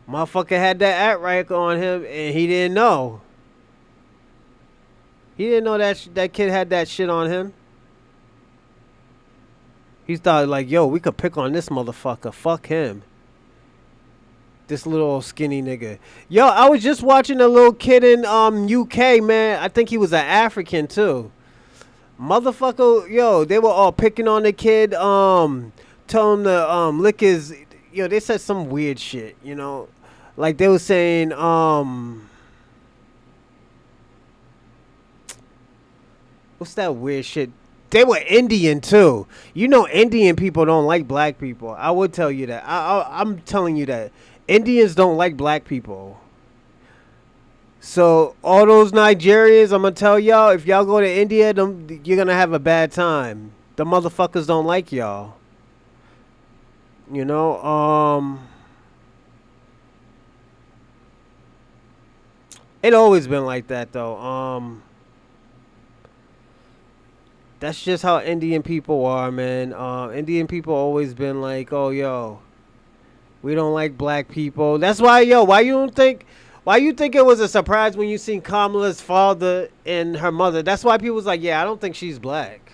motherfucker had that act right on him, and he didn't know. He didn't know that kid had that shit on him. He thought like, yo, we could pick on this motherfucker. Fuck him. This little old skinny nigga. Yo, I was just watching a little kid in UK, man. I think he was an African too. Motherfucker, yo, they were all picking on the kid, telling him to lick his, they said some weird shit, Like they were saying, what's that weird shit? They were Indian too. Indian people don't like black people. I would tell you that. I'm telling you that. Indians don't like black people. So all those Nigerians, I'm gonna tell y'all, if y'all go to India, you're gonna have a bad time. The motherfuckers don't like y'all. You know, it always been like that though. That's just how Indian people are, man. Indian people always been like, oh, yo, we don't like black people. That's why, yo, why you think it was a surprise when you seen Kamala's father and her mother? That's why people was like, yeah, I don't think she's black.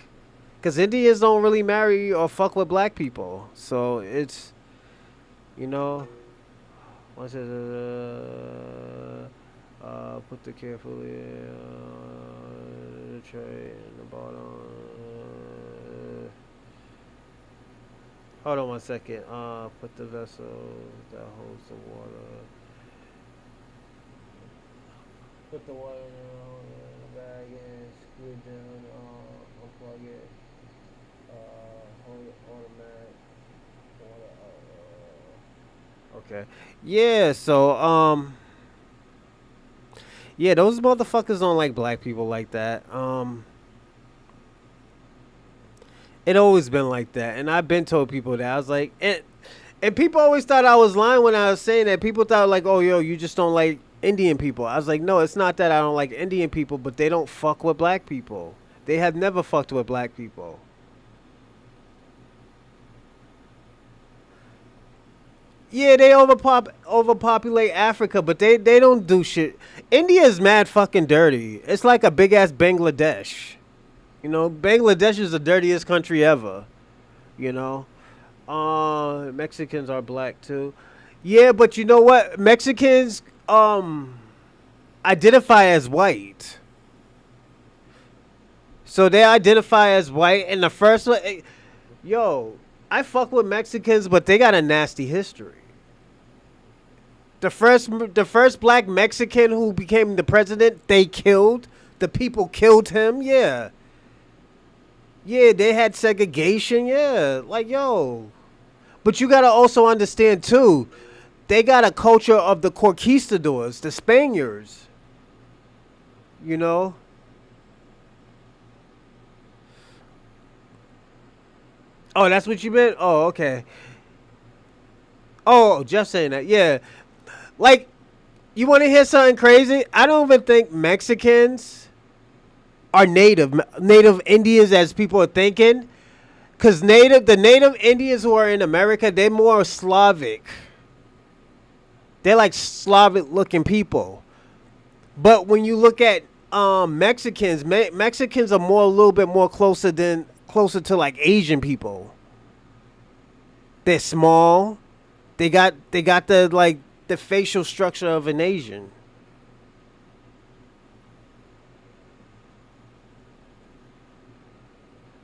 Because Indians don't really marry or fuck with black people. So it's, what's it, put the carefully the tray in the bottom. Hold on 1 second. Put the vessel that holds the water. Put the water in the bag and screw it down. Unplug it. Hold it automatic. Okay. Yeah. So yeah, those motherfuckers don't like black people like that. It always been like that, and I've been told people that. I was like, and people always thought I was lying when I was saying that. People thought like, oh, yo, you just don't like Indian people. I was like, no, it's not that I don't like Indian people, but they don't fuck with black people. They have never fucked with black people. Yeah, they overpopulate Africa, but they don't do shit. India is mad fucking dirty. It's like a big ass Bangladesh. You know, Bangladesh is the dirtiest country ever. You know, Mexicans are black too. Yeah, but you know what? Mexicans identify as white. So they identify as white, and the first one, yo, I fuck with Mexicans, but they got a nasty history. The first black Mexican who became the president, they killed. The people killed him. Yeah, yeah, they had segregation. Yeah, like yo, but you gotta also understand too, they got a culture of the conquistadors, the Spaniards. You know. Oh, that's what you meant. Oh, okay. Oh, Jeff saying that. Yeah, like you want to hear something crazy? I don't even think Mexicans are native Indians as people are thinking. Cause the native Indians who are in America, they're more Slavic. They're like Slavic looking people. But when you look at Mexicans, Mexicans are more a little bit more closer to like Asian people. They're small. They got the like the facial structure of an Asian.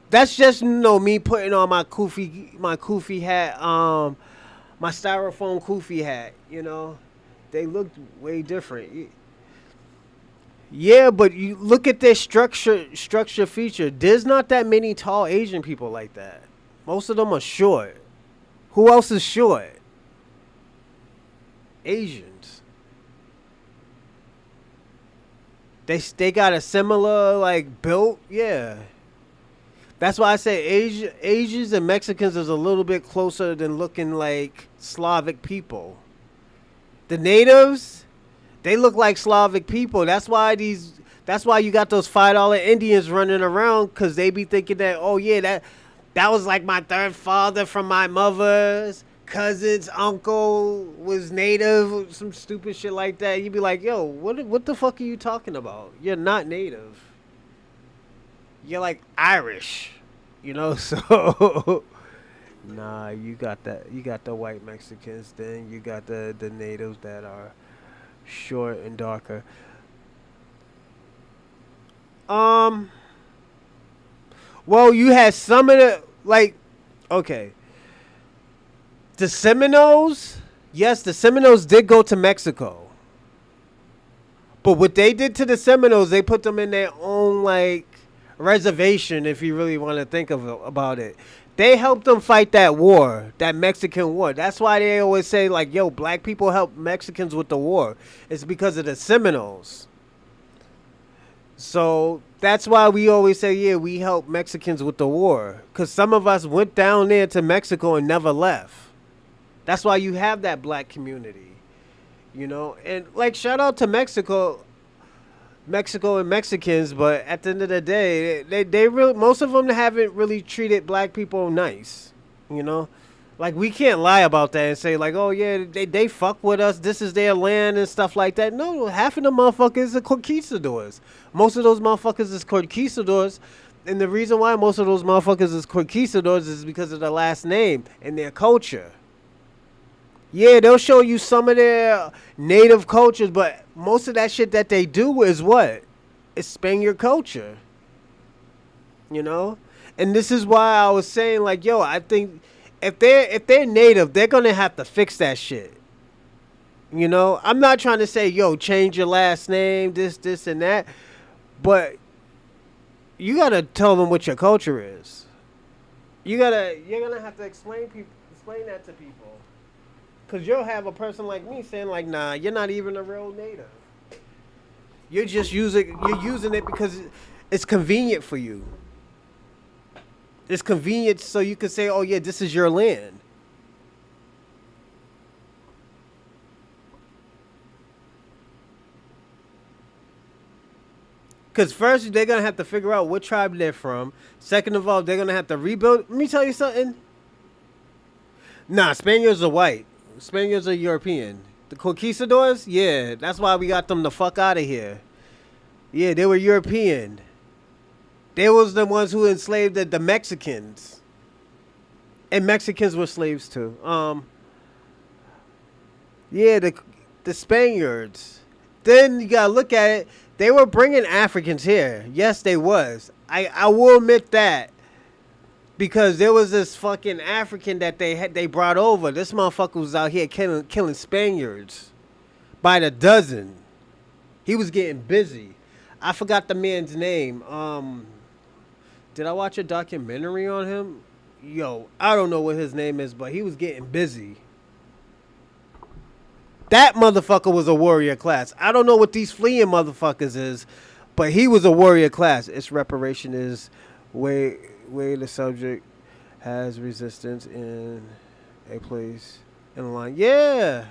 That's just me putting on my kufi hat, my styrofoam kufi hat. They looked way different. Yeah, but you look at their structure feature. There's not that many tall Asian people like that. Most of them are short. Who else is short? Asians. They got a similar like built. Yeah. That's why I say Asians and Mexicans is a little bit closer than looking like Slavic people. The natives, they look like Slavic people. That's why you got those $5 Indians running around, cause they be thinking that, oh yeah, that was like my third father from my mother's cousin's uncle was native, some stupid shit like that. You'd be like, yo, what the fuck are you talking about? You're not native. You're like Irish, so nah, you got that. You got the white Mexicans, then you got the natives that are short and darker. Um, well, you had some of the like, okay, the Seminoles. Yes, the Seminoles did go to Mexico, but what they did to the Seminoles, they put them in their own like reservation. If you really want to think about it, they helped them fight that war, that Mexican war. That's why they always say like, yo, black people help Mexicans with the war. It's because of the Seminoles. So that's why we always say, yeah, we help Mexicans with the war. Because some of us went down there to Mexico and never left. That's why you have that black community, And like, shout out to Mexico and Mexicans, but at the end of the day, they really, most of them haven't really treated black people nice, you know. Like, we can't lie about that and say like, oh yeah, they fuck with us. This is their land and stuff like that. No, half of the motherfuckers are conquistadors. Most of those motherfuckers is conquistadors, and the reason why most of those motherfuckers is conquistadors is because of their last name and their culture. Yeah, they'll show you some of their native cultures, but most of that shit that they do is what? It's Spaniard culture, you know? And this is why I was saying, like, yo, I think if they're native, they're gonna have to fix that shit. You know, I'm not trying to say, yo, change your last name, this, and that, but you gotta tell them what your culture is. You're gonna have to explain that to people, cause you'll have a person like me saying like, nah, you're not even a real native. You're using it because it's convenient for you. It's convenient so you can say, oh yeah, this is your land. Because first, they're going to have to figure out what tribe they're from. Second of all, they're going to have to rebuild. Let me tell you something. Nah, Spaniards are white. Spaniards are European. The conquistadors, yeah, that's why we got them the fuck out of here. Yeah, they were European. They was the ones who enslaved the Mexicans. And Mexicans were slaves too. Yeah, the Spaniards. Then you gotta look at it. They were bringing Africans here. Yes, they was. I will admit that, because there was this fucking African that they brought over. This motherfucker was out here killing Spaniards by the dozen. He was getting busy. I forgot the man's name. Did I watch a documentary on him? Yo, I don't know what his name is, but he was getting busy. That motherfucker was a warrior class. I don't know what these fleeing motherfuckers is, but he was a warrior class. Its reparation is way the subject has resistance in a place in the line. Yeah.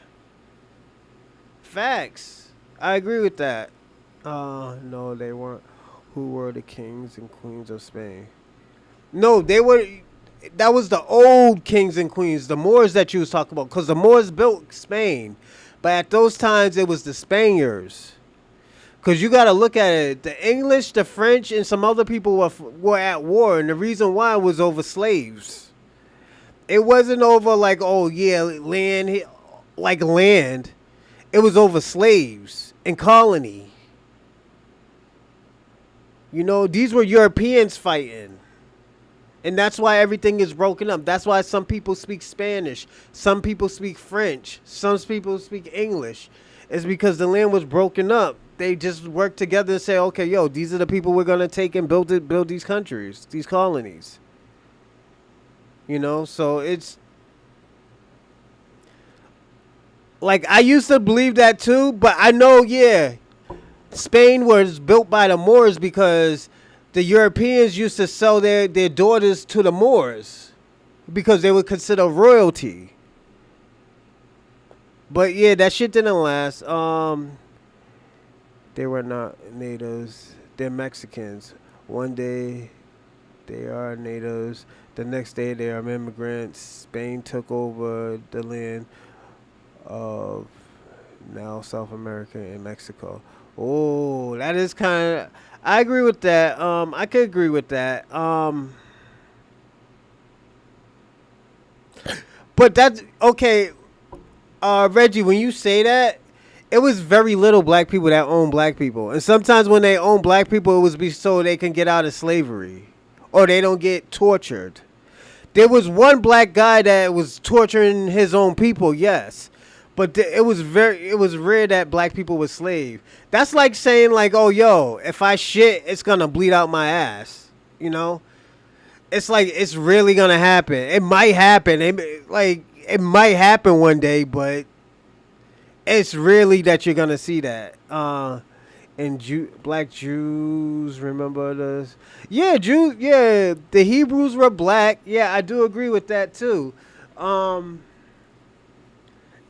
Facts. I agree with that. No, they weren't. Who were the kings and queens of Spain? No, they were. That was the old kings and queens, the Moors that you was talking about, because the Moors built Spain. But at those times, it was the Spaniards. Because you got to look at it. The English, the French, and some other people were at war. And the reason why was over slaves. It wasn't over like, oh, yeah, land. Like land. It was over slaves and colony. You know, these were Europeans fighting. And that's why everything is broken up. That's why some people speak Spanish. Some people speak French. Some people speak English. It's because the land was broken up. They just worked together and say, okay, yo, these are the people we're going to take and build these countries, these colonies. You know, so it's like, I used to believe that too, but I know, yeah, Spain was built by the Moors because the Europeans used to sell their daughters to the Moors because they would consider royalty. But yeah, that shit didn't last. They were not natives. They're Mexicans. One day they are natives. The next day they are immigrants. Spain took over the land of now South America and Mexico. Oh, that is kind of. I agree with that. I could agree with that. But that's okay. Reggie, when you say that, it was very little black people that own black people, and sometimes when they own black people, it was be so they can get out of slavery, or they don't get tortured. There was one black guy that was torturing his own people, yes. But it was rare that black people were slaves. That's like saying like, oh, yo, if I shit, it's going to bleed out my ass. You know? It's like, it's really going to happen. It might happen. It might happen one day, but it's really that you're going to see that. And black Jews, remember this? Yeah, Jews, yeah. The Hebrews were black. Yeah, I do agree with that too.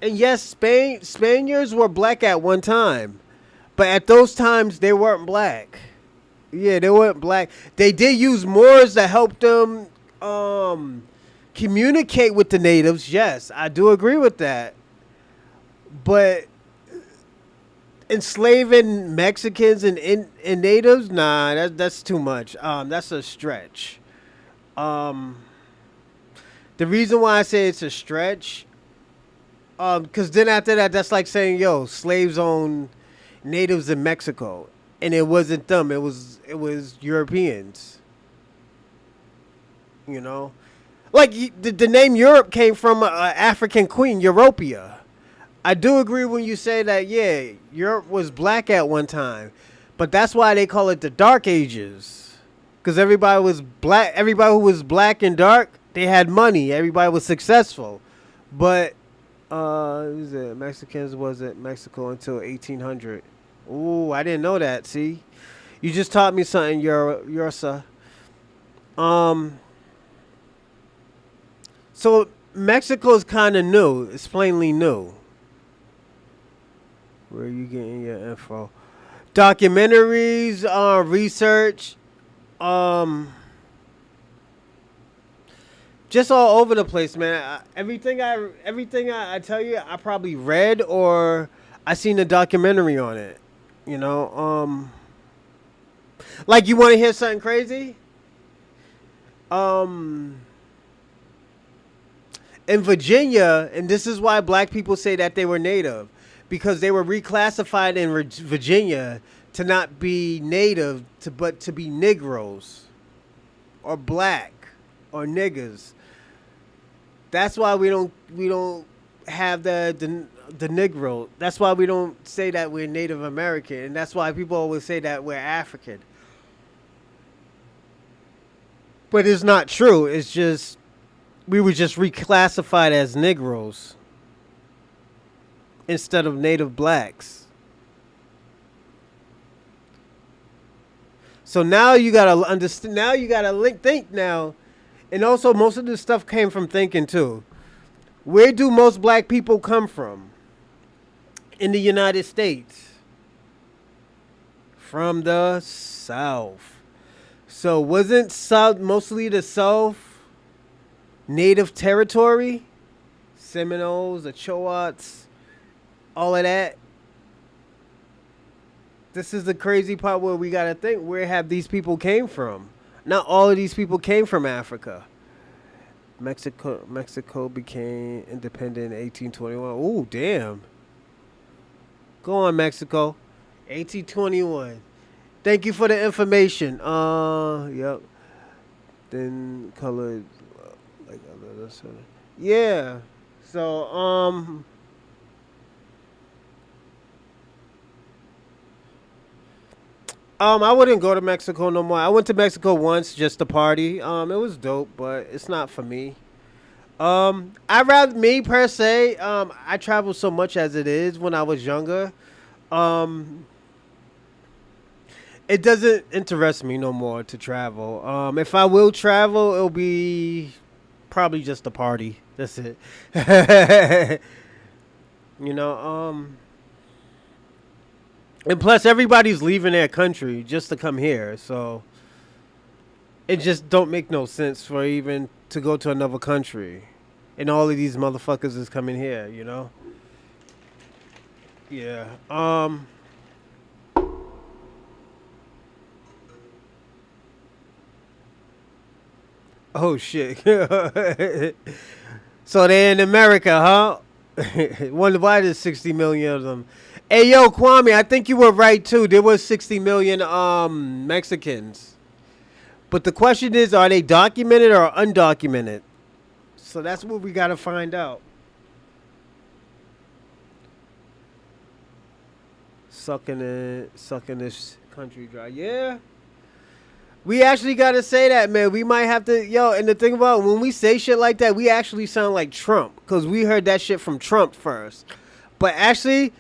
And yes, Spaniards were black at one time. But at those times, they weren't black. Yeah, they weren't black. They did use Moors to help them communicate with the natives. Yes, I do agree with that. But enslaving Mexicans and natives, nah, that's too much. That's a stretch. The reason why I say it's a stretch, because then after that, that's like saying, yo, slaves own natives in Mexico, and it wasn't them. It was Europeans. You know, Like the name Europe came from an African queen, Europia. I do agree when you say that. Yeah, Europe was black at one time, but that's why they call it the Dark Ages, because everybody was black. Everybody who was black and dark, they had money. Everybody was successful, but was it Mexicans wasn't Mexico until 1800. Ooh, I didn't know that. See, you just taught me something, Ursa. Um, so Mexico's kind of new. It's plainly new. Where are you getting your info? Documentaries, research, um, just all over the place, man. Everything I tell you, I probably read or I seen a documentary on it. You know, like you want to hear something crazy? Um, in Virginia, and this is why black people say that they were native, because they were reclassified in Virginia to not be native, but to be Negroes or black or niggas. That's why we don't have the Negro. That's why we don't say that we're Native American, and that's why people always say that we're African. But it's not true. It's just we were just reclassified as Negroes instead of Native blacks. So now you gotta understand. Now you gotta think now, and also most of this stuff came from thinking too. Where do most black people come from in the United States? From the South. So wasn't South mostly the South native territory? Seminoles, the Chowats, all of that. This is the crazy part where we gotta think, where have these people came from? Not all of these people came from Africa. Mexico became independent in 1821. Ooh, damn. Go on, Mexico. 1821. Thank you for the information. Yep. Then colored like other. Yeah. So I wouldn't go to Mexico no more. I went to Mexico once just to party. It was dope, but it's not for me. I rather me per se. I traveled so much as it is when I was younger. Um, it doesn't interest me no more to travel. If I will travel, it'll be probably just a party. That's it. you know. And plus, everybody's leaving their country just to come here, so it just don't make no sense for even to go to another country, and all of these motherfuckers is coming here. Yeah. Oh shit. So they're in America, huh? Wonder why there's 60 million of them. Hey yo, Kwame, I think you were right too. There was 60 million Mexicans. But the question is, are they documented or undocumented? So that's what we gotta find out. Sucking this country dry. Yeah. We actually gotta say that, man. We might have to, yo. And the thing about when we say shit like that, we actually sound like Trump because we heard that shit from Trump first. But actually,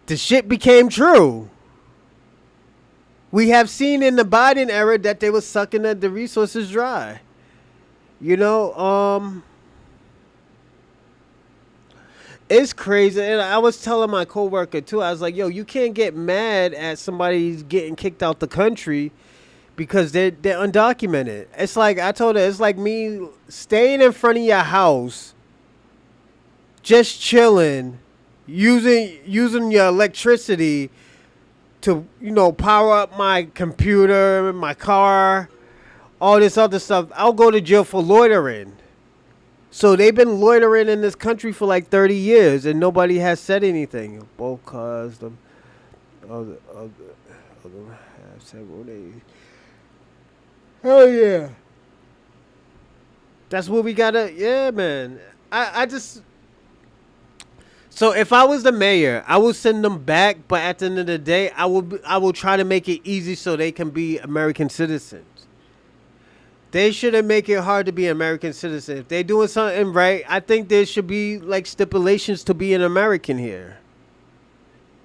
the shit became true. We have seen in the Biden era that they were sucking the resources dry. You know, it's crazy. And I was telling my coworker too. I was like, yo, you can't get mad at somebody getting kicked out the country because they're undocumented. It's like I told her, it's like me staying in front of your house, just chilling, using your electricity to power up my computer, my car, all this other stuff. I'll go to jail for loitering. So they've been loitering in this country for like 30 years and nobody has said anything. Both cars, the other have several days. Hell yeah. That's what we gotta. Yeah, man. I just. So if I was the mayor, I would send them back. But at the end of the day, I will try to make it easy so they can be American citizens. They shouldn't make it hard to be an American citizen. If they're doing something right, I think there should be like stipulations to be an American here.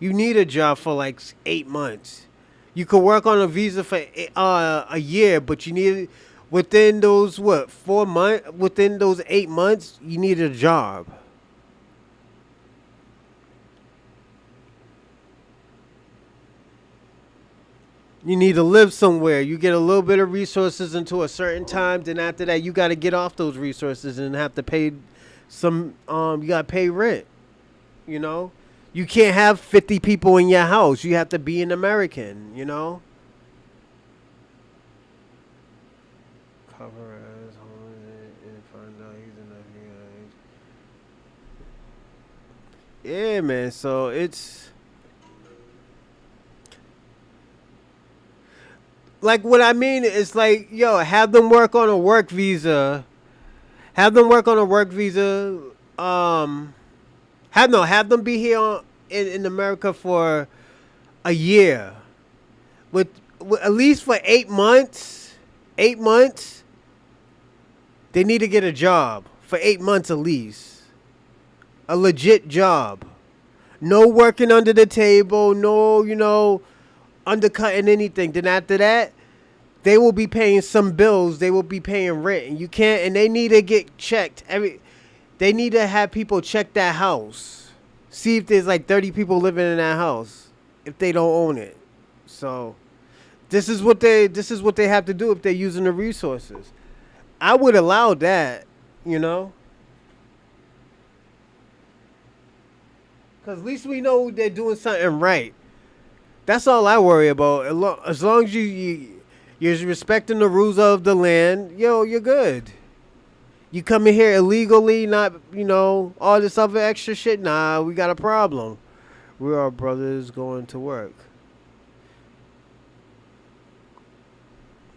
You need a job for like 8 months. You could work on a visa for a year, but you need within those what 4 months, within those 8 months, you need a job. You need to live somewhere. You get a little bit of resources until a certain time. Then after that, you got to get off those resources and have to pay some. You got to pay rent. You know, you can't have 50 people in your house. You have to be an American. You know. Cover as homeless and find out he's enough. Yeah, man. So it's like what I mean is like, yo, have them work on a work visa. Have them work on a work visa. Um, have them be here in America for a year, with at least for 8 months. 8 months, they need to get a job for 8 months at least, a legit job. No working under the table. No, undercutting anything. Then after that, they will be paying some bills. They will be paying rent, and you can't. And they need to get checked. They need to have people check that house, see if there's like 30 people living in that house, if they don't own it. So this is what they have to do if they're using the resources. I would allow that, you know, because at least we know they're doing something right. That's all I worry about. As long as you're respecting the rules of the land, yo, you're good. You come in here illegally, not all this other extra shit. Nah, we got a problem. We are brothers going to work.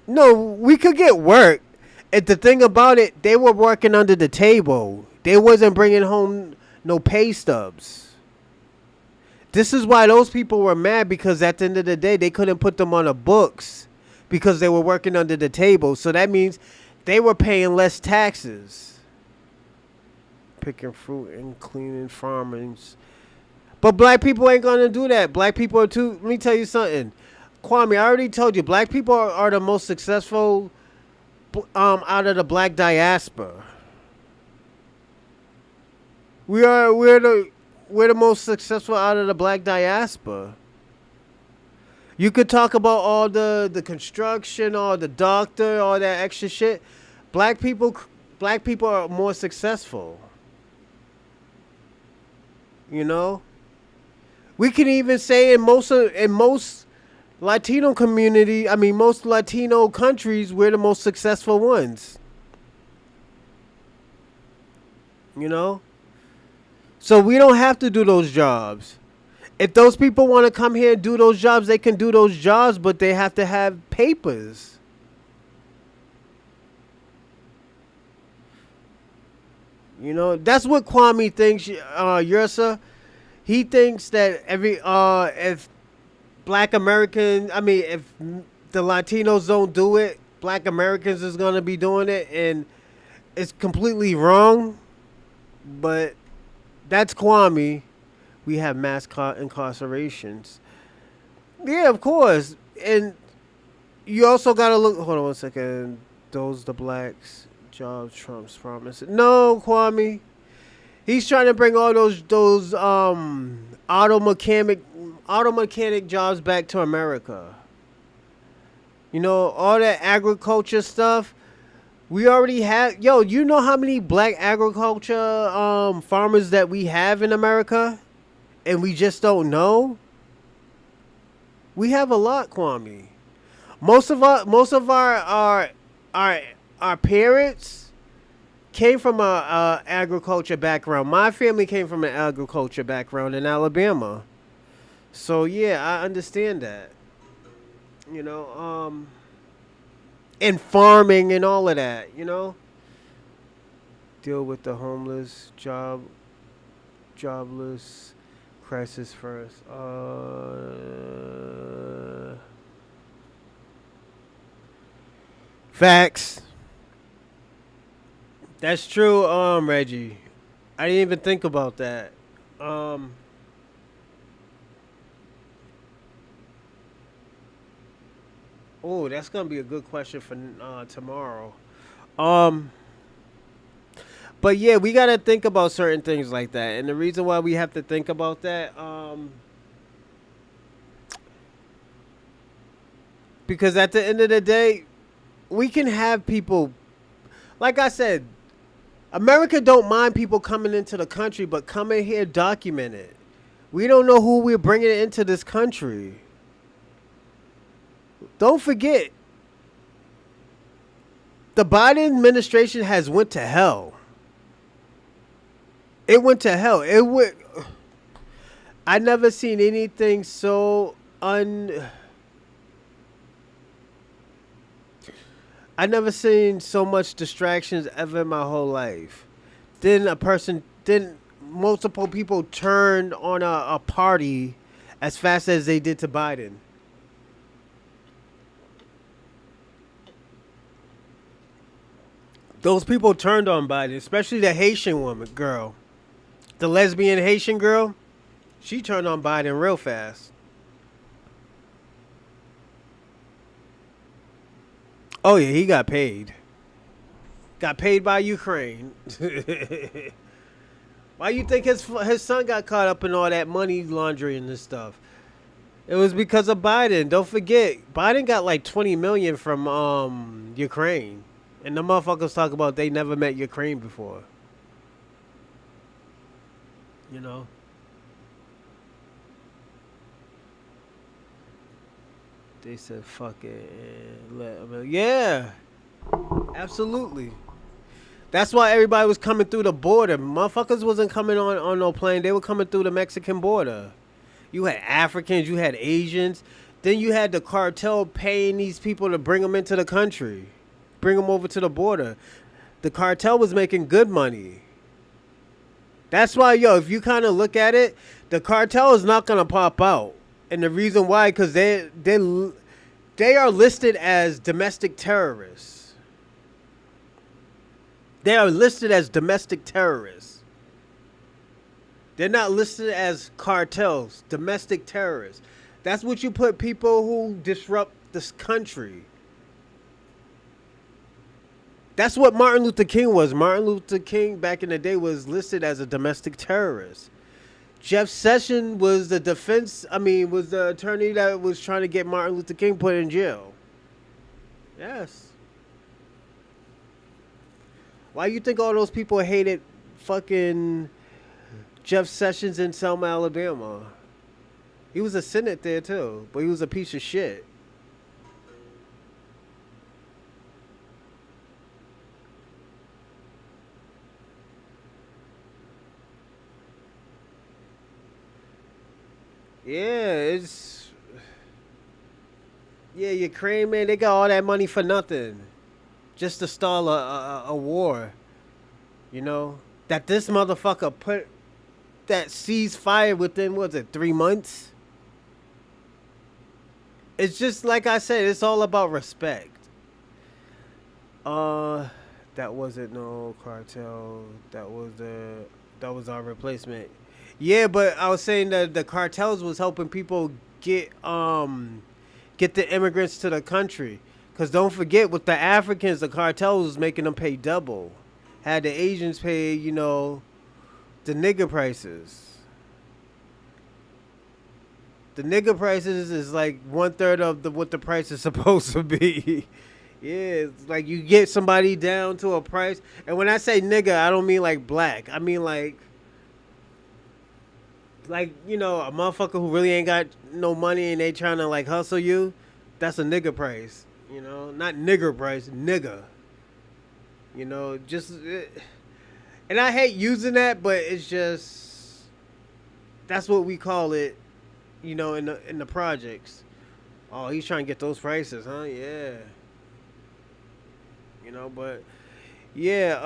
No, we could get work. And the thing about it, they were working under the table. They wasn't bringing home no pay stubs. This is why those people were mad, because at the end of the day, they couldn't put them on the books because they were working under the table. So that means they were paying less taxes. Picking fruit and cleaning farmers. But black people ain't going to do that. Black people are too. Let me tell you something. Kwame, I already told you, black people are the most successful out of the black diaspora. We're the most successful out of the black diaspora. You could talk about all the construction, all the doctor, all that extra shit. Black people are more successful. You know? We can even say in most Latino community, I mean most Latino countries, we're the most successful ones. You know? So we don't have to do those jobs. If those people want to come here and do those jobs, they can do those jobs, but they have to have papers. You know, that's what Kwame thinks, Yursa. He thinks that if black American, I mean, if the Latinos don't do it, black Americans is going to be doing it, and it's completely wrong. But that's Kwame. We have mass incarcerations. Yeah, of course. And you also got to look. Hold on one second. Those the blacks jobs Trump's promises. No, Kwame. He's trying to bring all those auto mechanic jobs back to America. You know, all that agriculture stuff. We already have. Yo, you know how many black agriculture farmers that we have in America, and we just don't know. We have a lot, Kwame. Most of our parents came from a agriculture background. My family came from an agriculture background in Alabama. So yeah, I understand that. You know, and farming and all of that. You know, Deal with the homeless, jobless crisis first. Facts. That's true, Reggie. I didn't even think about that. Um, oh, that's gonna be a good question for tomorrow. Um, but yeah, we gotta think about certain things like that, and the reason why we have to think about that, because at the end of the day, we can have people. Like I said, America don't mind people coming into the country, but coming here document it. We don't know who we're bringing into this country. Don't forget, the Biden administration has went to hell. It went to hell. It went. I never seen anything so un. I never seen so much distractions ever in my whole life. Then multiple people turned on a party as fast as they did to Biden. Those people turned on Biden, especially the Haitian woman girl, the lesbian Haitian girl. She turned on Biden real fast. Oh yeah, he got paid. Got paid by Ukraine. Why you think his son got caught up in all that money laundering and stuff? It was because of Biden. Don't forget, Biden got like 20 million from Ukraine, and the motherfuckers talk about they never met Ukraine before. You know, they said fuck it. Yeah, absolutely. That's why everybody was coming through the border. Motherfuckers wasn't coming on no plane. They were coming through the Mexican border. You had Africans, you had Asians. Then you had the cartel paying these people to bring them into the country, bring them over to the border. The cartel was making good money. That's why, yo, if you kind of look at it, the cartel is not gonna pop out, and the reason why, because they are listed as domestic terrorists. They are listed as domestic terrorists. They're not listed as cartels, domestic terrorists. That's what you put people who disrupt this country. That's what Martin Luther King was. Martin Luther King back in the day was listed as a domestic terrorist. Jeff Sessions was was the attorney that was trying to get Martin Luther King put in jail. Yes. Why you think all those people hated fucking Jeff Sessions in Selma, Alabama? He was a Senate there too, but he was a piece of shit. Yeah, Ukraine, man, they got all that money for nothing, just to stall a war. You know that this motherfucker put that ceasefire within, was it 3 months? It's just like I said, it's all about respect. Uh, that wasn't no cartel. That was our replacement. Yeah, but I was saying that the cartels was helping people get the immigrants to the country. Cause don't forget, with the Africans, the cartels was making them pay double. Had the Asians pay, the nigger prices. The nigger prices is like 1/3 of what the price is supposed to be. Yeah, it's like you get somebody down to a price, and when I say nigga, I don't mean like black. I mean a motherfucker who really ain't got no money and they trying to like hustle you. That's a nigga price. Not nigger price, nigga. Just and I hate using that, but it's just that's what we call it. In the projects. Oh, he's trying to get those prices, huh? Yeah. But yeah.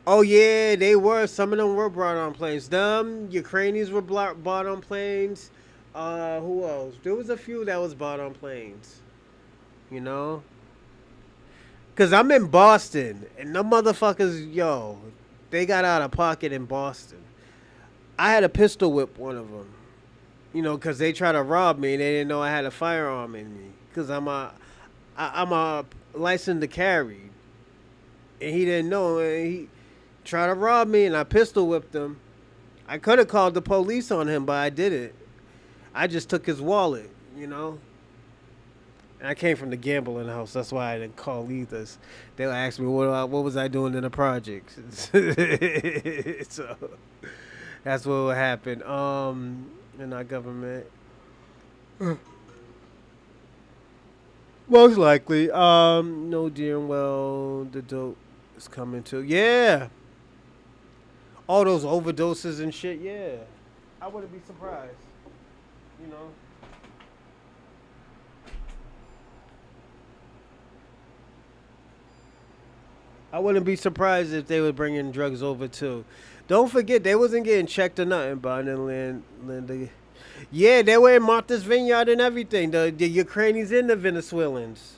Oh yeah, they were. Some of them were brought on planes. Them Ukrainians were brought on planes. Who else? There was a few that was brought on planes. You know, cause I'm in Boston, and them motherfuckers, yo, they got out of pocket in Boston. I had a pistol whip one of them. You know, cause they tried to rob me, and they didn't know I had a firearm in me. Cause I'm a licensed to carry, and he didn't know, and he tried to rob me, and I pistol whipped him. I could have called the police on him, but I didn't. I just took his wallet, you know. And I came from the gambling house. That's why I didn't call either. They would ask me what was I doing in the projects. So that's what would happen. In our government, most likely. No, dear and well, the dope is coming too. Yeah, all those overdoses and shit. Yeah, I wouldn't be surprised. You know. I wouldn't be surprised if they were bringing drugs over too. Don't forget, they wasn't getting checked or nothing, Bond and Linda. Yeah, they were in Martha's Vineyard and everything. The Ukrainians and the Venezuelans.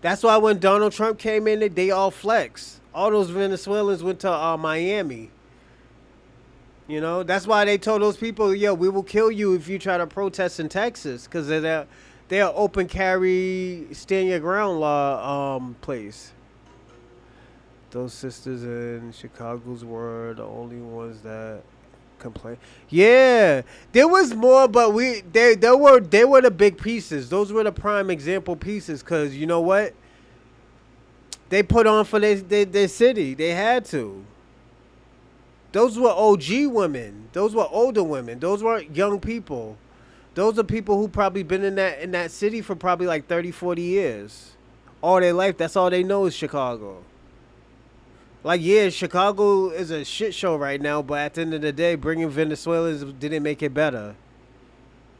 That's why when Donald Trump came in, they all flexed. All those Venezuelans went to Miami. You know, that's why they told those people, yo, we will kill you if you try to protest in Texas, because they're open carry, stand your ground law place. Those sisters in Chicago's were the only ones that complained. Yeah, there was more, but they were the big pieces. Those were the prime example pieces, because you know what? They put on for their city. They had to. Those were OG women. Those were older women. Those weren't young people. Those are people who probably been in that city for probably like 30, 40 years. All their life, that's all they know is Chicago. Like, yeah, Chicago is a shit show right now, but at the end of the day, bringing Venezuelans didn't make it better.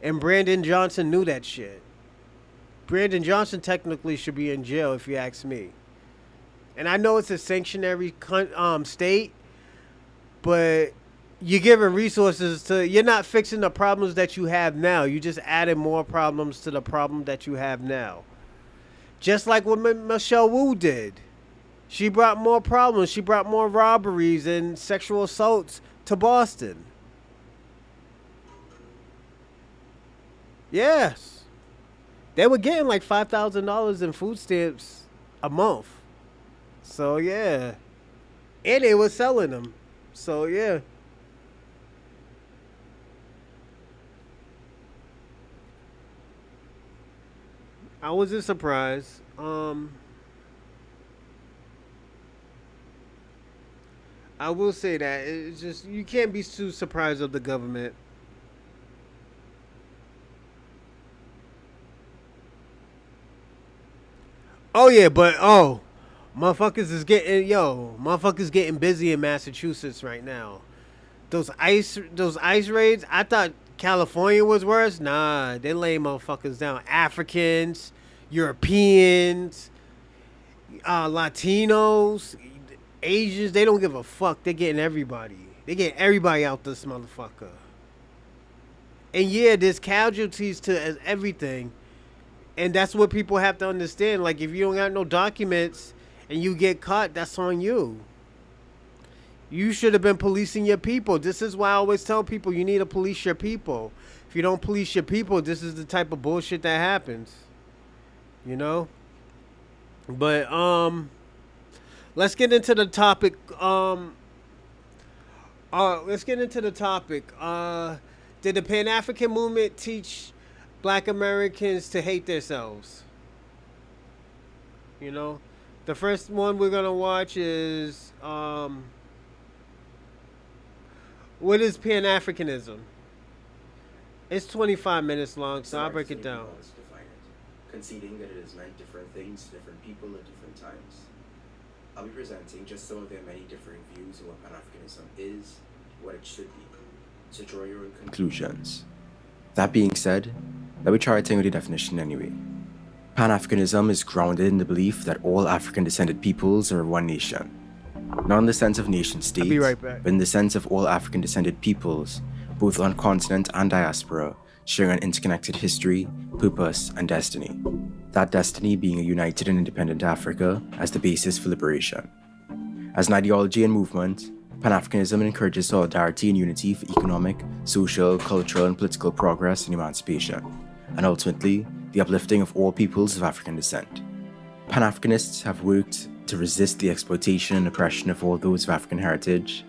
And Brandon Johnson knew that shit. Brandon Johnson technically should be in jail, if you ask me. And I know it's a sanctuary state, but you're giving resources to... You're not fixing the problems that you have now. You just added more problems to the problem that you have now. Just like what Michelle Wu did. She brought more problems. She brought more robberies and sexual assaults to Boston. Yes. They were getting like $5,000 in food stamps a month. So, yeah. And they were selling them. So, yeah. I wasn't surprised. I will say that it's just you can't be too surprised of the government. Oh yeah, but motherfuckers getting busy in Massachusetts right now. Those ice raids. I thought California was worse. Nah, they laying motherfuckers down. Africans, Europeans, Latinos, Asians. They don't give a fuck. They're getting everybody. They get everybody out this motherfucker. And yeah, there's casualties to everything. And that's what people have to understand. Like, if you don't got no documents and you get caught, that's on you. You should have been policing your people. This is why I always tell people you need to police your people. If you don't police your people, this is the type of bullshit that happens. You know? But, let's get into the topic. Let's get into the topic. Did the Pan-African Movement teach Black Americans to hate themselves? You know, the first one we're gonna watch is what is Pan-Africanism? It's 25 minutes long, so I'll break it down. Conceding that it has meant different things to different people at different times. I'll be presenting just some of their many differing views of what Pan-Africanism is, what it should be. So draw your own conclusions. That being said, let me try to with the definition anyway. Pan-Africanism is grounded in the belief that all African-descended peoples are one nation. not in the sense of nation I'll states, be right back. but in the sense of all African descended peoples, both on continent and diaspora, sharing an interconnected history, purpose, and destiny. That destiny being a united and independent Africa as the basis for liberation. As an ideology and movement, Pan-Africanism encourages solidarity and unity for economic, social, cultural, and political progress and emancipation, and ultimately, the uplifting of all peoples of African descent. Pan-Africanists have worked to resist the exploitation and oppression of all those of African heritage,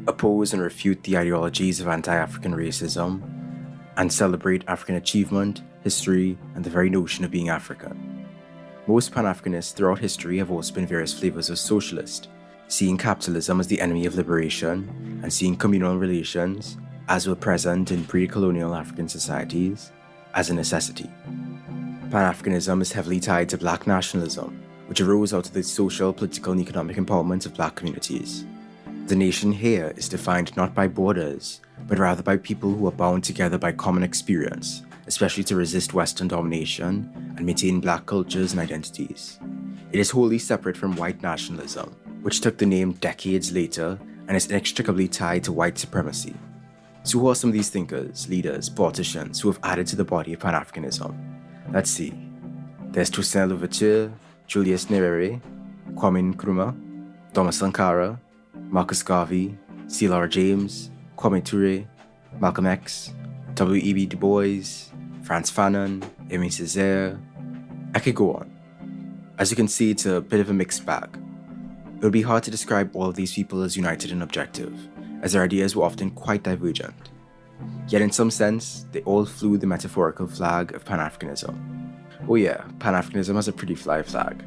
oppose and refute the ideologies of anti-African racism, and celebrate African achievement, history, and the very notion of being African. Most Pan-Africanists throughout history have also been various flavors of socialist, seeing capitalism as the enemy of liberation, and seeing communal relations, as were present in pre-colonial African societies, as a necessity. Pan-Africanism is heavily tied to black nationalism, which arose out of the social, political, and economic empowerment of black communities. The nation here is defined not by borders, but rather by people who are bound together by common experience, especially to resist Western domination and maintain black cultures and identities. It is wholly separate from white nationalism, which took the name decades later and is inextricably tied to white supremacy. So who are some of these thinkers, leaders, politicians who have added to the body of Pan-Africanism? Let's see. There's Toussaint Louverture, Julius Nyerere, Kwame Nkrumah, Thomas Sankara, Marcus Garvey, C.L.R. James, Kwame Ture, Malcolm X, W.E.B. Du Bois, Frantz Fanon, Aimé Césaire. I could go on. As you can see, it's a bit of a mixed bag. It would be hard to describe all of these people as united and objective, as their ideas were often quite divergent. Yet in some sense, they all flew the metaphorical flag of Pan-Africanism. Oh yeah, Pan-Africanism has a pretty fly flag.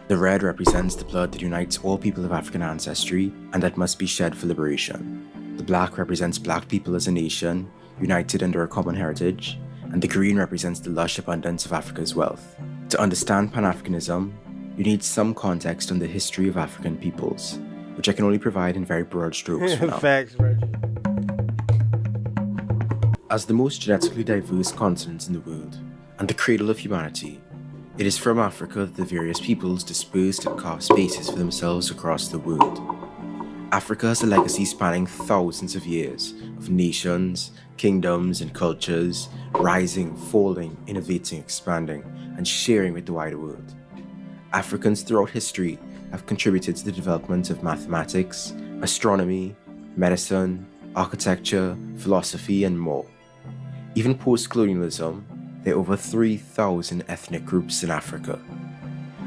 The red represents the blood that unites all people of African ancestry and that must be shed for liberation. The black represents black people as a nation, united under a common heritage, and the green represents the lush abundance of Africa's wealth. To understand Pan-Africanism, you need some context on the history of African peoples, which I can only provide in very broad strokes for now. Facts, Reggie. As the most genetically diverse continent in the world, and the cradle of humanity, it is from Africa that the various peoples dispersed and carved spaces for themselves across the world. Africa has a legacy spanning thousands of years of nations, kingdoms, and cultures, rising, falling, innovating, expanding, and sharing with the wider world. Africans throughout history have contributed to the development of mathematics, astronomy, medicine, architecture, philosophy, and more. Even post-colonialism, there are over 3,000 ethnic groups in Africa.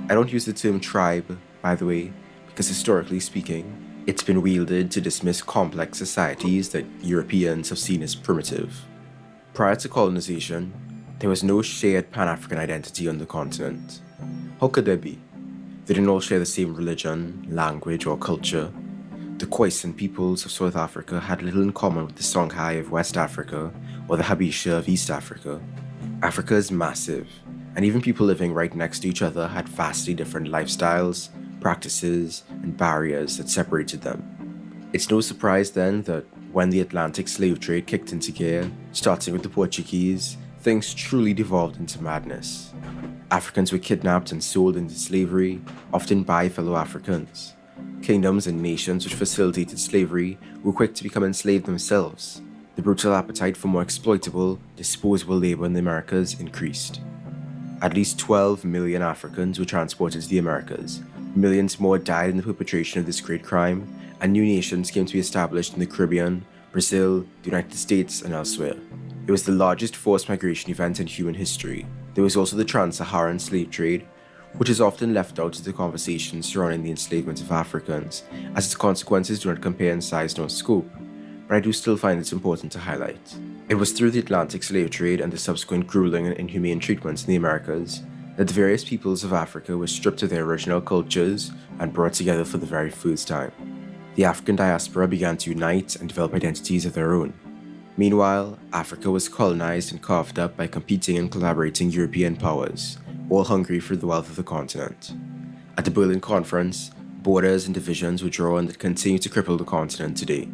I don't use the term tribe, by the way, because historically speaking, it's been wielded to dismiss complex societies that Europeans have seen as primitive. Prior to colonization, there was no shared Pan-African identity on the continent. How could there be? They didn't all share the same religion, language, or culture. The Khoisan peoples of South Africa had little in common with the Songhai of West Africa or the Habesha of East Africa. Africa is massive, and even people living right next to each other had vastly different lifestyles, practices, and barriers that separated them. It's no surprise then that when the Atlantic slave trade kicked into gear, starting with the Portuguese, things truly devolved into madness. Africans were kidnapped and sold into slavery, often by fellow Africans. Kingdoms and nations which facilitated slavery were quick to become enslaved themselves. The brutal appetite for more exploitable, disposable labor in the Americas increased. At least 12 million Africans were transported to the Americas. Millions more died in the perpetration of this great crime, and new nations came to be established in the Caribbean, Brazil, the United States, and elsewhere. It was the largest forced migration event in human history. There was also the trans-Saharan slave trade, which is often left out of the conversation surrounding the enslavement of Africans, as its consequences do not compare in size nor scope, but I do still find it important to highlight. It was through the Atlantic slave trade and the subsequent grueling and inhumane treatments in the Americas that the various peoples of Africa were stripped of their original cultures and brought together for the very first time. The African diaspora began to unite and develop identities of their own. Meanwhile, Africa was colonized and carved up by competing and collaborating European powers, all hungry for the wealth of the continent. At the Berlin Conference, borders and divisions were drawn that continue to cripple the continent today.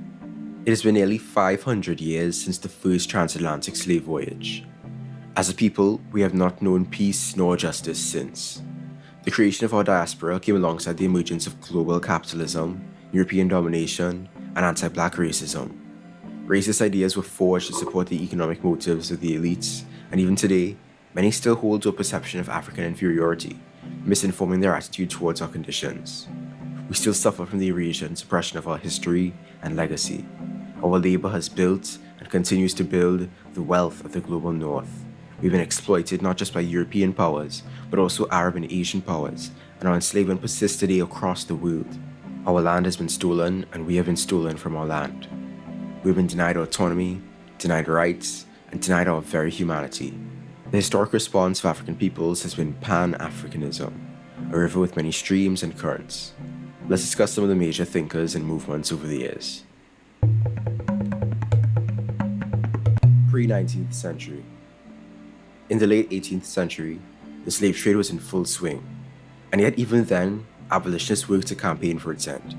It has been nearly 500 years since the first transatlantic slave voyage. As a people, we have not known peace nor justice since. The creation of our diaspora came alongside the emergence of global capitalism, European domination, and anti-black racism. Racist ideas were forged to support the economic motives of the elites, and even today, many still hold to a perception of African inferiority, misinforming their attitude towards our conditions. We still suffer from the erasure and suppression of our history and legacy. Our labor has built and continues to build the wealth of the global north. We've been exploited not just by European powers, but also Arab and Asian powers, and our enslavement persists today across the world. Our land has been stolen, and we have been stolen from our land. We've been denied autonomy, denied rights, and denied our very humanity. The historic response of African peoples has been Pan-Africanism, a river with many streams and currents. Let's discuss some of the major thinkers and movements over the years. Pre-19th century. In the late 18th century, the slave trade was in full swing, and yet even then, abolitionists worked to campaign for its end.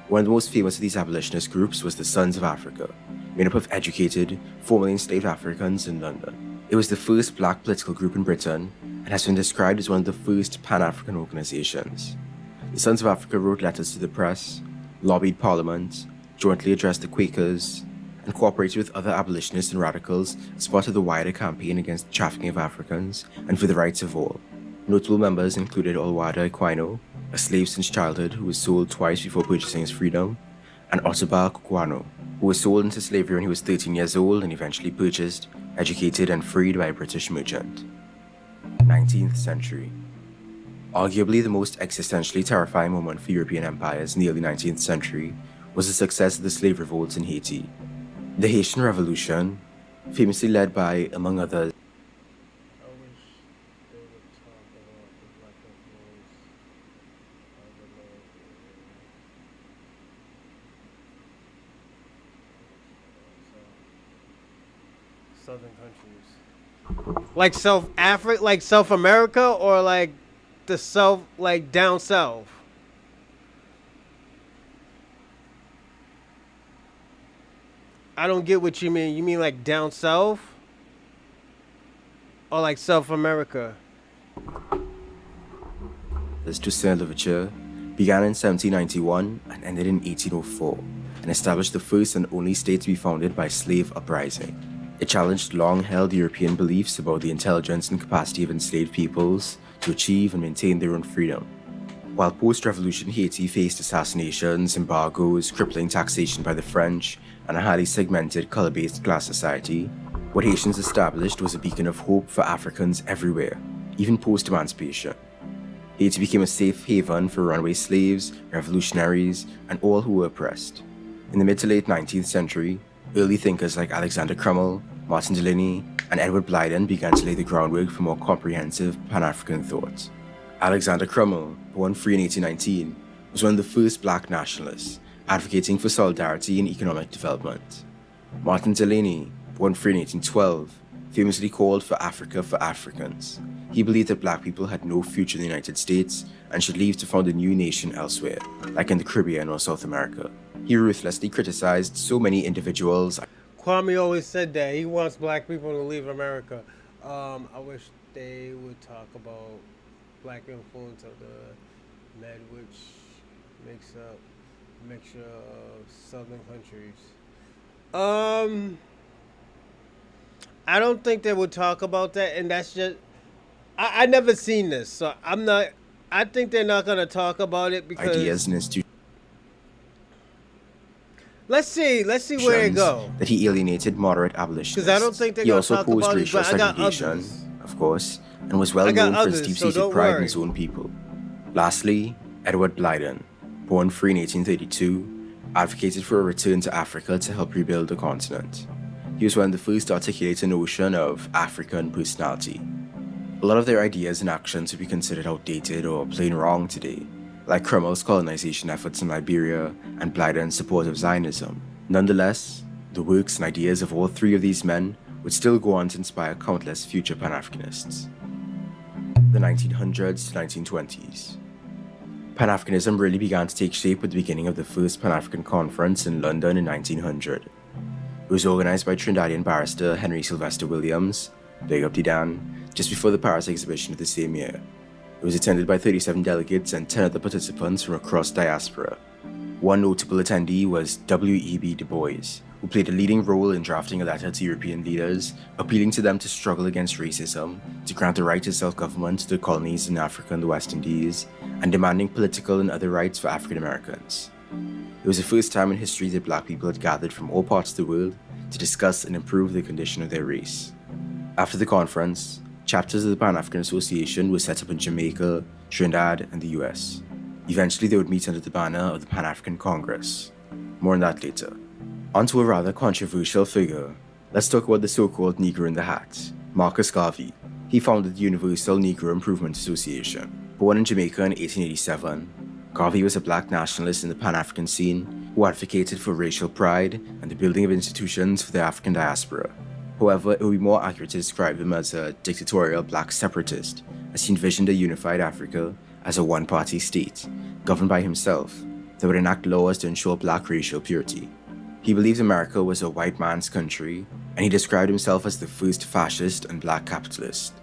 One of the most famous of these abolitionist groups was the Sons of Africa, made up of educated, formerly enslaved Africans in London. It was the first black political group in Britain and has been described as one of the first Pan-African organizations. The Sons of Africa wrote letters to the press, lobbied Parliament, jointly addressed the Quakers, and cooperated with other abolitionists and radicals as part of the wider campaign against the trafficking of Africans and for the rights of all. Notable members included Oluwada Ekwino, a slave since childhood who was sold twice before purchasing his freedom, and Ottobah Kukwano, who was sold into slavery when he was 13 years old and eventually purchased, educated, and freed by a British merchant. 19th century. Arguably the most existentially terrifying moment for European empires in the early 19th century was the success of the slave revolts in Haiti. The Haitian Revolution, famously led by, among others, Southern countries. Like South America, or like the South, like down south? I don't get what you mean. You mean like down south? Or like South America? This Toussaint Louverture began in 1791 and ended in 1804, and established the first and only state to be founded by slave uprising. It challenged long-held European beliefs about the intelligence and capacity of enslaved peoples to achieve and maintain their own freedom. While post-revolution Haiti faced assassinations, embargoes, crippling taxation by the French, and a highly segmented color-based class society, what Haitians established was a beacon of hope for Africans everywhere, even post-emancipation. Haiti became a safe haven for runaway slaves, revolutionaries, and all who were oppressed. In the mid to late 19th century, early thinkers like Alexander Crummell, Martin Delany, and Edward Blyden began to lay the groundwork for more comprehensive Pan-African thought. Alexander Crummell, born free in 1819, was one of the first black nationalists, advocating for solidarity and economic development. Martin Delany, born free in 1812, famously called for Africa for Africans. He believed that black people had no future in the United States and should leave to found a new nation elsewhere, like in the Caribbean or South America. He ruthlessly criticized so many individuals. Kwame always said that. He wants black people to leave America. I wish they would talk about black influence of the Med, which makes up a mixture of southern countries. I don't think they would talk about that, and that's just I never seen this, so I'm not. I think they're not gonna talk about it because ideas and institutions. Let's see where it go. That he alienated moderate abolitionists. Because I don't think they're gonna talk about it, but I got others. Of course, and was well known for his deep-seated pride in his own people. Lastly, Edward Blyden, born free in 1832, advocated for a return to Africa to help rebuild the continent. He was one of the first to articulate a notion of African personality. A lot of their ideas and actions would be considered outdated or plain wrong today, like Crummell's colonization efforts in Liberia and Blyden's support of Zionism. Nonetheless, the works and ideas of all three of these men would still go on to inspire countless future Pan-Africanists. The 1900s to 1920s. Pan-Africanism really began to take shape at the beginning of the first Pan-African Conference in London in 1900. It was organized by Trinidadian barrister Henry Sylvester Williams, big up the Dan, just before the Paris exhibition of the same year. It was attended by 37 delegates and 10 other participants from across diaspora. One notable attendee was W.E.B. Du Bois, who played a leading role in drafting a letter to European leaders, appealing to them to struggle against racism, to grant the right to self-government to the colonies in Africa and the West Indies, and demanding political and other rights for African Americans. It was the first time in history that black people had gathered from all parts of the world to discuss and improve the condition of their race. After the conference, chapters of the Pan-African Association were set up in Jamaica, Trinidad, and the US. Eventually, they would meet under the banner of the Pan-African Congress. More on that later. On to a rather controversial figure. Let's talk about the so-called Negro in the Hat, Marcus Garvey. He founded the Universal Negro Improvement Association. Born in Jamaica in 1887, Garvey was a black nationalist in the Pan-African scene who advocated for racial pride and the building of institutions for the African diaspora. However, it would be more accurate to describe him as a dictatorial black separatist, as he envisioned a unified Africa as a one-party state, governed by himself, that would enact laws to ensure black racial purity. He believed America was a white man's country, and he described himself as the first fascist and black capitalist.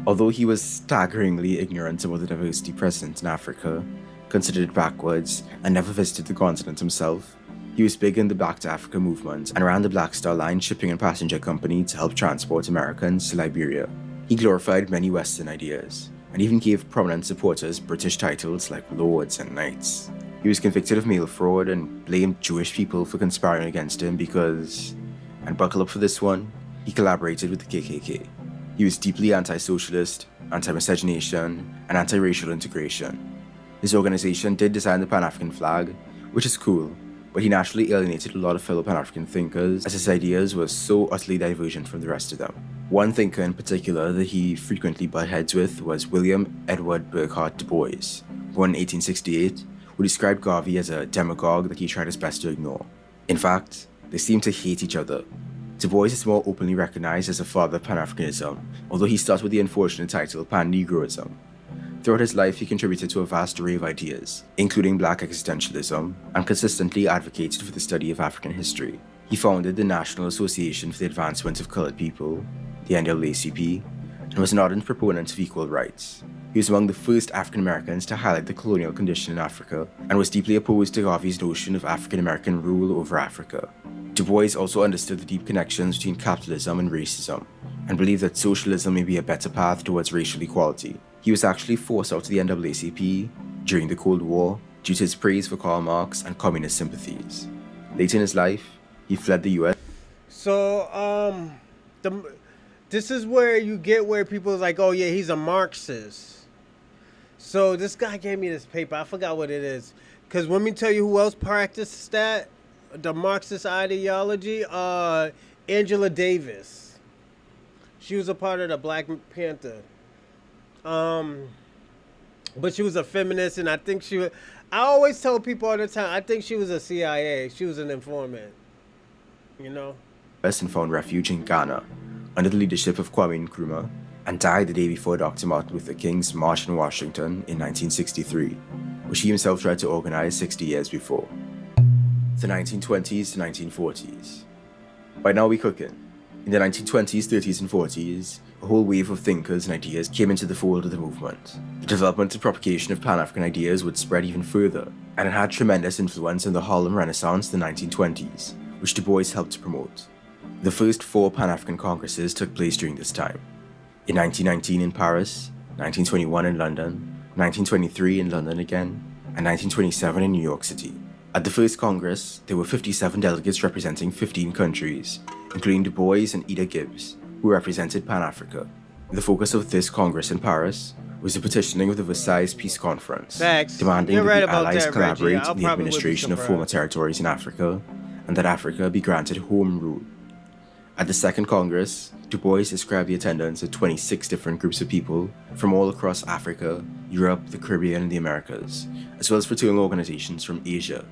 Although he was staggeringly ignorant about the diversity present in Africa, considered it backwards, and never visited the continent himself, he was big in the Back to Africa movement and ran the Black Star Line shipping and passenger company to help transport Americans to Liberia. He glorified many Western ideas, and even gave prominent supporters British titles like lords and knights. He was convicted of mail fraud and blamed Jewish people for conspiring against him because, and buckle up for this one, he collaborated with the KKK. He was deeply anti-socialist, anti-miscegenation, and anti-racial integration. His organization did design the Pan-African flag, which is cool, but he naturally alienated a lot of fellow Pan-African thinkers as his ideas were so utterly divergent from the rest of them. One thinker in particular that he frequently butt heads with was William Edward Burghardt Du Bois, born in 1868, who described Garvey as a demagogue that he tried his best to ignore. In fact, they seemed to hate each other. Du Bois is more openly recognized as a father of Pan-Africanism, although he starts with the unfortunate title Pan-Negroism. Throughout his life, he contributed to a vast array of ideas, including black existentialism, and consistently advocated for the study of African history. He founded the National Association for the Advancement of Colored People, the NAACP, and was an ardent proponent of equal rights. He was among the first African Americans to highlight the colonial condition in Africa, and was deeply opposed to Garvey's notion of African American rule over Africa. Du Bois also understood the deep connections between capitalism and racism, and believed that socialism may be a better path towards racial equality. He was actually forced out of the NAACP during the Cold War due to his praise for Karl Marx and communist sympathies. Later in his life, he fled the US. So, this is where you get where people are like, oh yeah, he's a Marxist. So this guy gave me this paper. I forgot what it is. Because let me tell you who else practiced that, the Marxist ideology. Angela Davis. She was a part of the Black Panther. But she was a feminist, and I think she was. I always tell people all the time, I think she was a CIA. She was an informant. You know? And found refuge in Ghana under the leadership of Kwame Nkrumah, and died the day before Dr. Martin Luther King's March on Washington in 1963, which he himself tried to organize 60 years before. The 1920s to 1940s. By now we cooking. In the 1920s, 30s, and 40s, a whole wave of thinkers and ideas came into the fold of the movement. The development and propagation of Pan-African ideas would spread even further, and it had tremendous influence in the Harlem Renaissance in the 1920s, which Du Bois helped to promote. The first 4 Pan-African Congresses took place during this time. In 1919 in Paris, 1921 in London, 1923 in London again, and 1927 in New York City. At the first Congress, there were 57 delegates representing 15 countries, including Du Bois and Ida Gibbs, who represented Pan-Africa. The focus of this Congress in Paris was the petitioning of the Versailles Peace Conference, demanding that the Allies collaborate in the administration of former territories in Africa, and that Africa be granted home rule. At the Second Congress, Du Bois described the attendance of 26 different groups of people from all across Africa, Europe, the Caribbean, and the Americas, as well as fraternal organizations from Asia.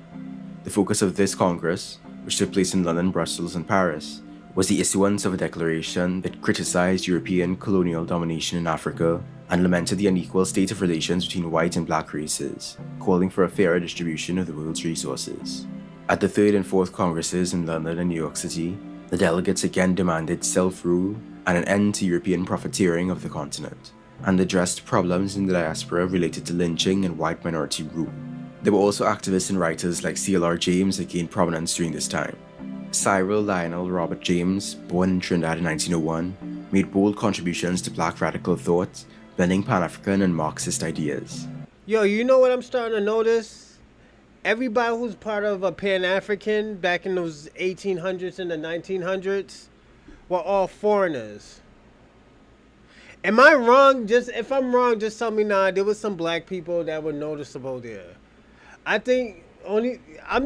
The focus of this Congress, which took place in London, Brussels, and Paris, was the issuance of a declaration that criticized European colonial domination in Africa and lamented the unequal state of relations between white and black races, calling for a fairer distribution of the world's resources. At the Third and Fourth Congresses in London and New York City, the delegates again demanded self-rule and an end to European profiteering of the continent, and addressed problems in the diaspora related to lynching and white minority rule. There were also activists and writers like C.L.R. James that gained prominence during this time. Cyril Lionel Robert James, born in Trinidad in 1901, made bold contributions to black radical thought, blending Pan-African and Marxist ideas. Yo, you know what I'm starting to notice? Everybody who's part of a Pan-African back in those 1800s and the 1900s were all foreigners. Am I wrong? If I'm wrong, just tell me. Nah, there was some black people that were noticeable there. I'm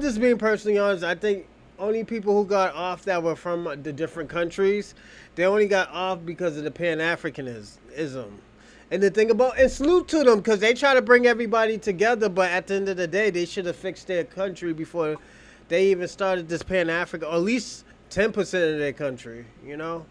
just being personally honest. I think only people who got off that were from the different countries, they only got off because of the Pan-Africanism. And the thing about, and salute to them, because they try to bring everybody together, but at the end of the day, they should have fixed their country before they even started this Pan-Africa, or at least 10% of their country, you know?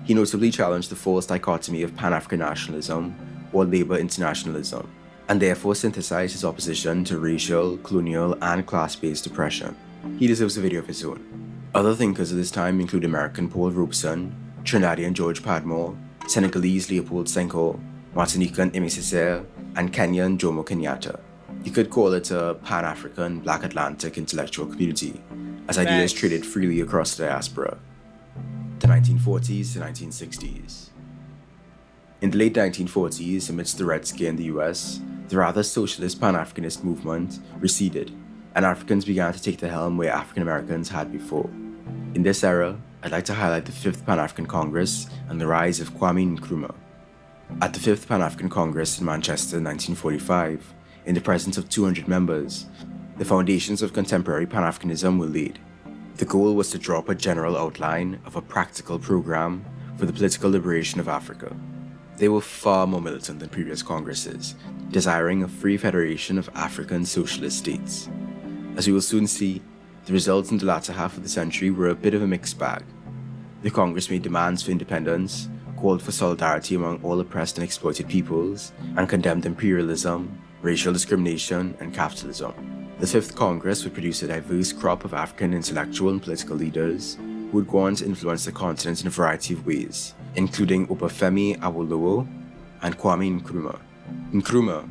He notably challenged the false dichotomy of Pan-African nationalism or labor internationalism, and therefore synthesized his opposition to racial, colonial, and class-based oppression. He deserves a video of his own. Other thinkers of this time include American Paul Robeson, Trinidadian George Padmore, Senegalese Leopold Senghor, Martinican Aimé Césaire, and Kenyan Jomo Kenyatta. You could call it a Pan-African Black Atlantic intellectual community, as ideas traded freely across the diaspora. The 1940s to 1960s. In the late 1940s, amidst the Red Scare in the US, the rather socialist Pan-Africanist movement receded, and Africans began to take the helm where African Americans had before. In this era, I'd like to highlight the 5th Pan-African Congress and the rise of Kwame Nkrumah. At the 5th Pan-African Congress in Manchester in 1945, in the presence of 200 members, the foundations of contemporary Pan-Africanism were laid. The goal was to draw up a general outline of a practical program for the political liberation of Africa. They were far more militant than previous congresses, desiring a free federation of African socialist states. As we will soon see, the results in the latter half of the century were a bit of a mixed bag. The Congress made demands for independence, called for solidarity among all oppressed and exploited peoples, and condemned imperialism, racial discrimination, and capitalism. The 5th Congress would produce a diverse crop of African intellectual and political leaders who would go on to influence the continent in a variety of ways, including Obafemi Awolowo and Kwame Nkrumah. Nkrumah,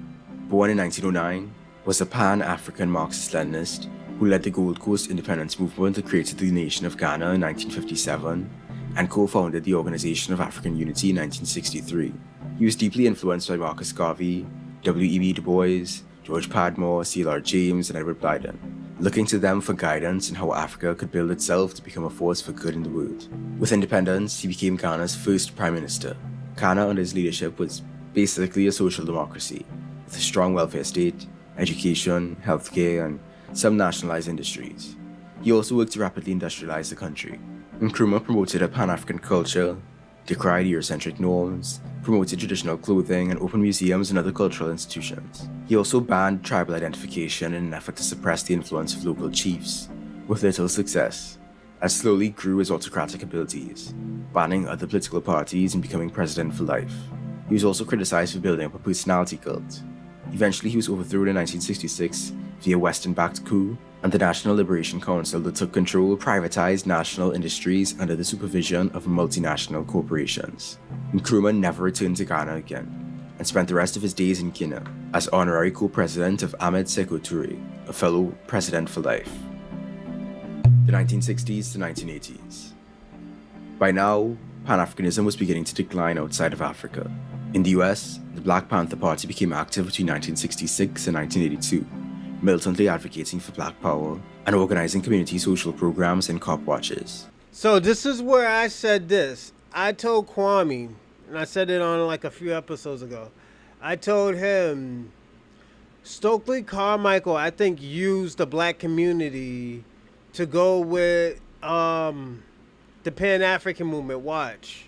born in 1909, was a Pan-African Marxist-Leninist who led the Gold Coast independence movement that created the nation of Ghana in 1957 and co-founded the Organization of African Unity in 1963. He was deeply influenced by Marcus Garvey, W.E.B. Du Bois, George Padmore, C.L.R. James, and Edward Blyden, looking to them for guidance in how Africa could build itself to become a force for good in the world. With independence, he became Ghana's first prime minister. Ghana, under his leadership, was basically a social democracy, with a strong welfare state, education, healthcare, and some nationalized industries. He also worked to rapidly industrialize the country. Nkrumah promoted a Pan-African culture, decried Eurocentric norms, promoted traditional clothing, and opened museums and other cultural institutions. He also banned tribal identification in an effort to suppress the influence of local chiefs, with little success, and slowly grew his autocratic abilities, banning other political parties and becoming president for life. He was also criticized for building up a personality cult. Eventually, he was overthrown in 1966 via Western-backed coup, and the National Liberation Council that took control privatized national industries under the supervision of multinational corporations. Nkrumah never returned to Ghana again, and spent the rest of his days in Guinea as honorary co-president of Ahmed Sékou Touré, a fellow president for life. The 1960s to 1980s. By now, Pan-Africanism was beginning to decline outside of Africa. In the US, the Black Panther Party became active between 1966 and 1982, militantly advocating for Black power and organizing community social programs and cop watches. So this is where I said this. I told Kwame, and I said it on like a few episodes ago, I told him, Stokely Carmichael, I think, used the black community to go with the Pan-African Movement. Watch.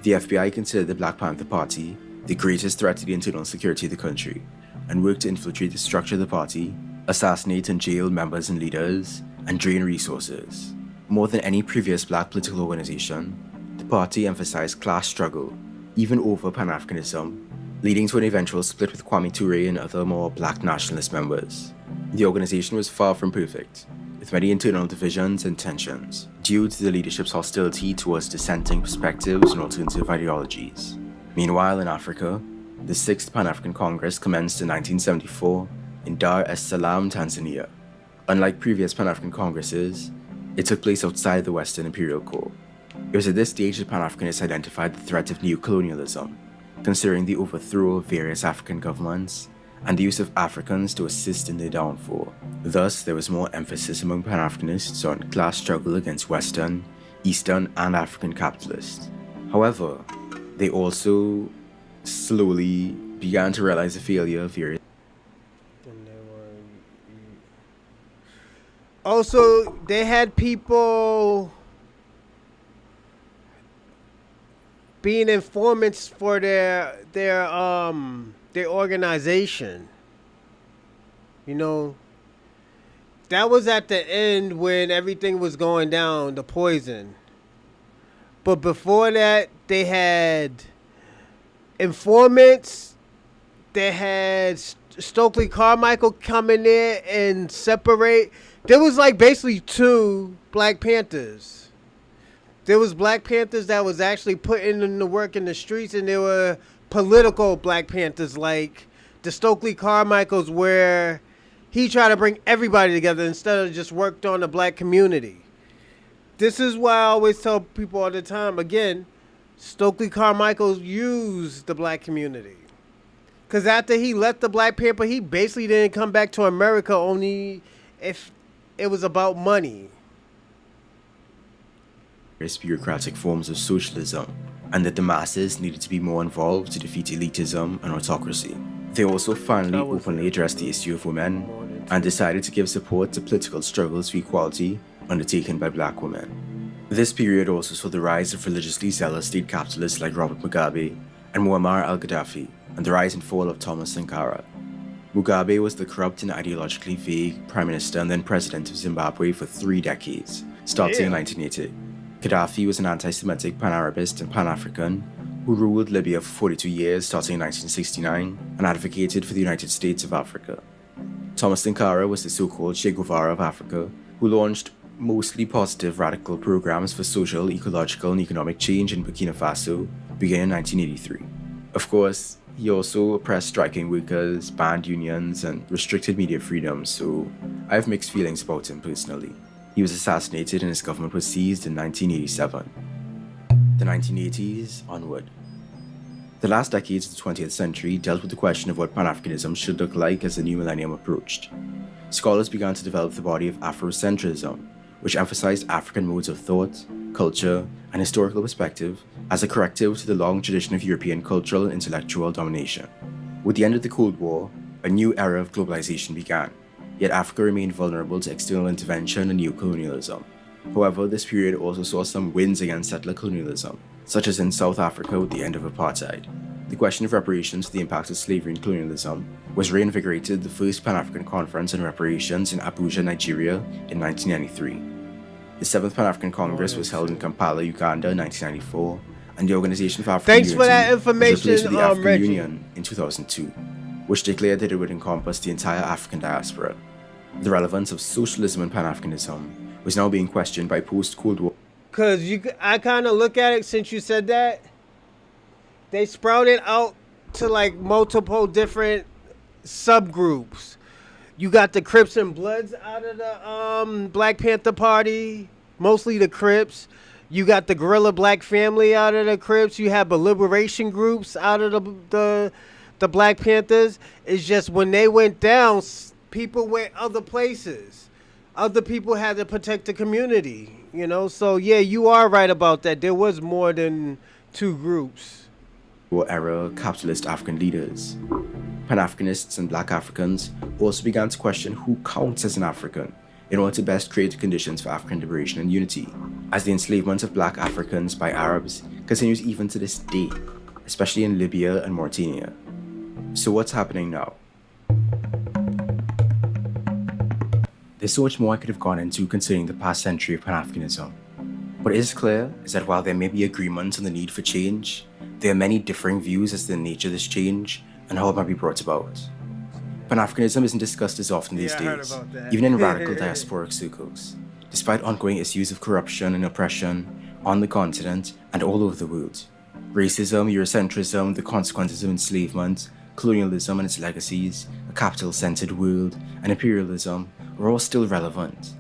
The FBI considered the Black Panther Party the greatest threat to the internal security of the country, and worked to infiltrate the structure of the party, assassinate and jail members and leaders, and drain resources. More than any previous black political organization, the party emphasized class struggle, even over Pan-Africanism, leading to an eventual split with Kwame Touré and other more black nationalist members. The organization was far from perfect, with many internal divisions and tensions, due to the leadership's hostility towards dissenting perspectives and alternative ideologies. Meanwhile, in Africa, The 6th Pan-African Congress commenced in 1974 in Dar es Salaam, Tanzania. Unlike previous Pan-African Congresses, it took place outside the Western Imperial Core. It was at this stage that Pan-Africanists identified the threat of neo-colonialism, considering the overthrow of various African governments and the use of Africans to assist in their downfall. Thus, there was more emphasis among Pan-Africanists on class struggle against Western, Eastern, and African capitalists. However, they also slowly began to realize the failure of various. Also, they had people being informants for their organization. You know, that was at the end when everything was going down, the poison. But before that, they had informants. They had Stokely Carmichael come in there and separate. There was like basically two Black Panthers. There was Black Panthers that was actually putting in the work in the streets, and there were political Black Panthers like the Stokely Carmichaels, where he tried to bring everybody together instead of just worked on the Black community. This is why I always tell people all the time, again, Stokely Carmichael used the Black community. Because after he left the Black Panther, he basically didn't come back to America only if it was about money. Bureaucratic forms of socialism, and that the masses needed to be more involved to defeat elitism and autocracy. They also finally openly addressed the issue of women and decided to give support to political struggles for equality undertaken by Black women. This period also saw the rise of religiously zealous state capitalists like Robert Mugabe and Muammar al-Gaddafi, and the rise and fall of Thomas Sankara. Mugabe was the corrupt and ideologically vague Prime Minister and then President of Zimbabwe for 3 decades, starting in 1980. Gaddafi was an anti-Semitic pan-Arabist and pan-African who ruled Libya for 42 years starting in 1969 and advocated for the United States of Africa. Thomas Sankara was the so-called Che Guevara of Africa, who launched mostly positive radical programs for social, ecological, and economic change in Burkina Faso beginning in 1983. Of course, he also oppressed striking workers, banned unions, and restricted media freedom, so I have mixed feelings about him personally. He was assassinated and his government was seized in 1987. The 1980s onward. The last decades of the 20th century dealt with the question of what Pan-Africanism should look like as the new millennium approached. Scholars began to develop the body of Afrocentrism, which emphasized African modes of thought, culture, and historical perspective as a corrective to the long tradition of European cultural and intellectual domination. With the end of the Cold War, a new era of globalization began, yet Africa remained vulnerable to external intervention and neo-colonialism. However, this period also saw some wins against settler colonialism, such as in South Africa with the end of apartheid. The question of reparations for the impact of slavery and colonialism was reinvigorated at the first Pan-African Conference on Reparations in Abuja, Nigeria in 1993. The 7th Pan-African Congress was held in Kampala, Uganda in 1994, and the Organization for African Thanks Unity for that was replaced information, with the African Reggie. Union in 2002, which declared that it would encompass the entire African diaspora. The relevance of socialism and Pan-Africanism was now being questioned by post-Cold War. Because I kind of look at it, since you said that, they sprouted out to like multiple different subgroups. You got the Crips and Bloods out of the Black Panther Party, mostly the Crips. You got the Guerrilla Black Family out of the Crips. You have the liberation groups out of the Black Panthers. It's just when they went down, people went other places. Other people had to protect the community, you know? So, yeah, you are right about that. There was more than 2 groups. Era capitalist African leaders. Pan-Africanists and Black Africans also began to question who counts as an African in order to best create the conditions for African liberation and unity, as the enslavement of Black Africans by Arabs continues even to this day, especially in Libya and Mauritania. So what's happening now? There's so much more I could have gone into concerning the past century of Pan-Africanism. What is clear is that while there may be agreement on the need for change, there are many differing views as to the nature of this change and how it might be brought about. Pan-Africanism isn't discussed as often these days, even in radical diasporic circles, despite ongoing issues of corruption and oppression on the continent and all over the world. Racism, Eurocentrism, the consequences of enslavement, colonialism and its legacies, a capital-centered world, and imperialism are all still relevant.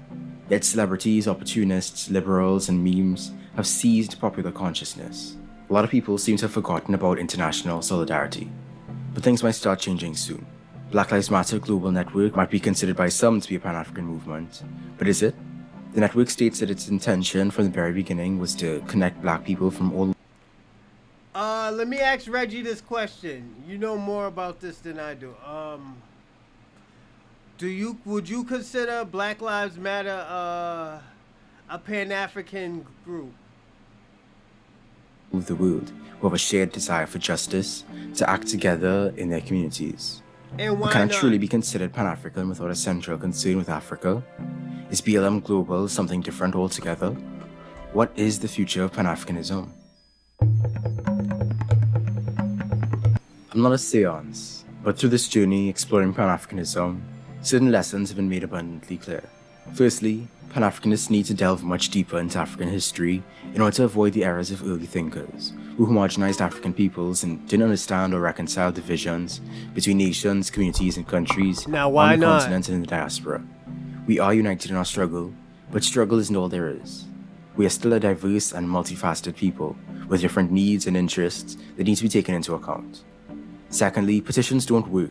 Yet celebrities, opportunists, liberals, and memes have seized popular consciousness. A lot of people seem to have forgotten about international solidarity. But things might start changing soon. Black Lives Matter Global Network might be considered by some to be a Pan-African movement, but is it? The network states that its intention from the very beginning was to connect black people from all. Let me ask Reggie this question. You know more about this than I do. Would you consider Black Lives Matter a Pan-African group? Of the world who have a shared desire for justice to act together in their communities. And why Can it not? truly be considered Pan-African without a central concern with Africa? Is BLM global something different altogether? What is the future of Pan-Africanism? I'm not a seance, but through this journey exploring Pan-Africanism, certain lessons have been made abundantly clear. Firstly, Pan-Africanists need to delve much deeper into African history in order to avoid the errors of early thinkers who homogenized African peoples and didn't understand or reconcile divisions between nations, communities, and countries Now, why on the not? continent and in the diaspora. We are united in our struggle, but struggle isn't all there is. We are still a diverse and multifaceted people with different needs and interests that need to be taken into account. Secondly, petitions don't work.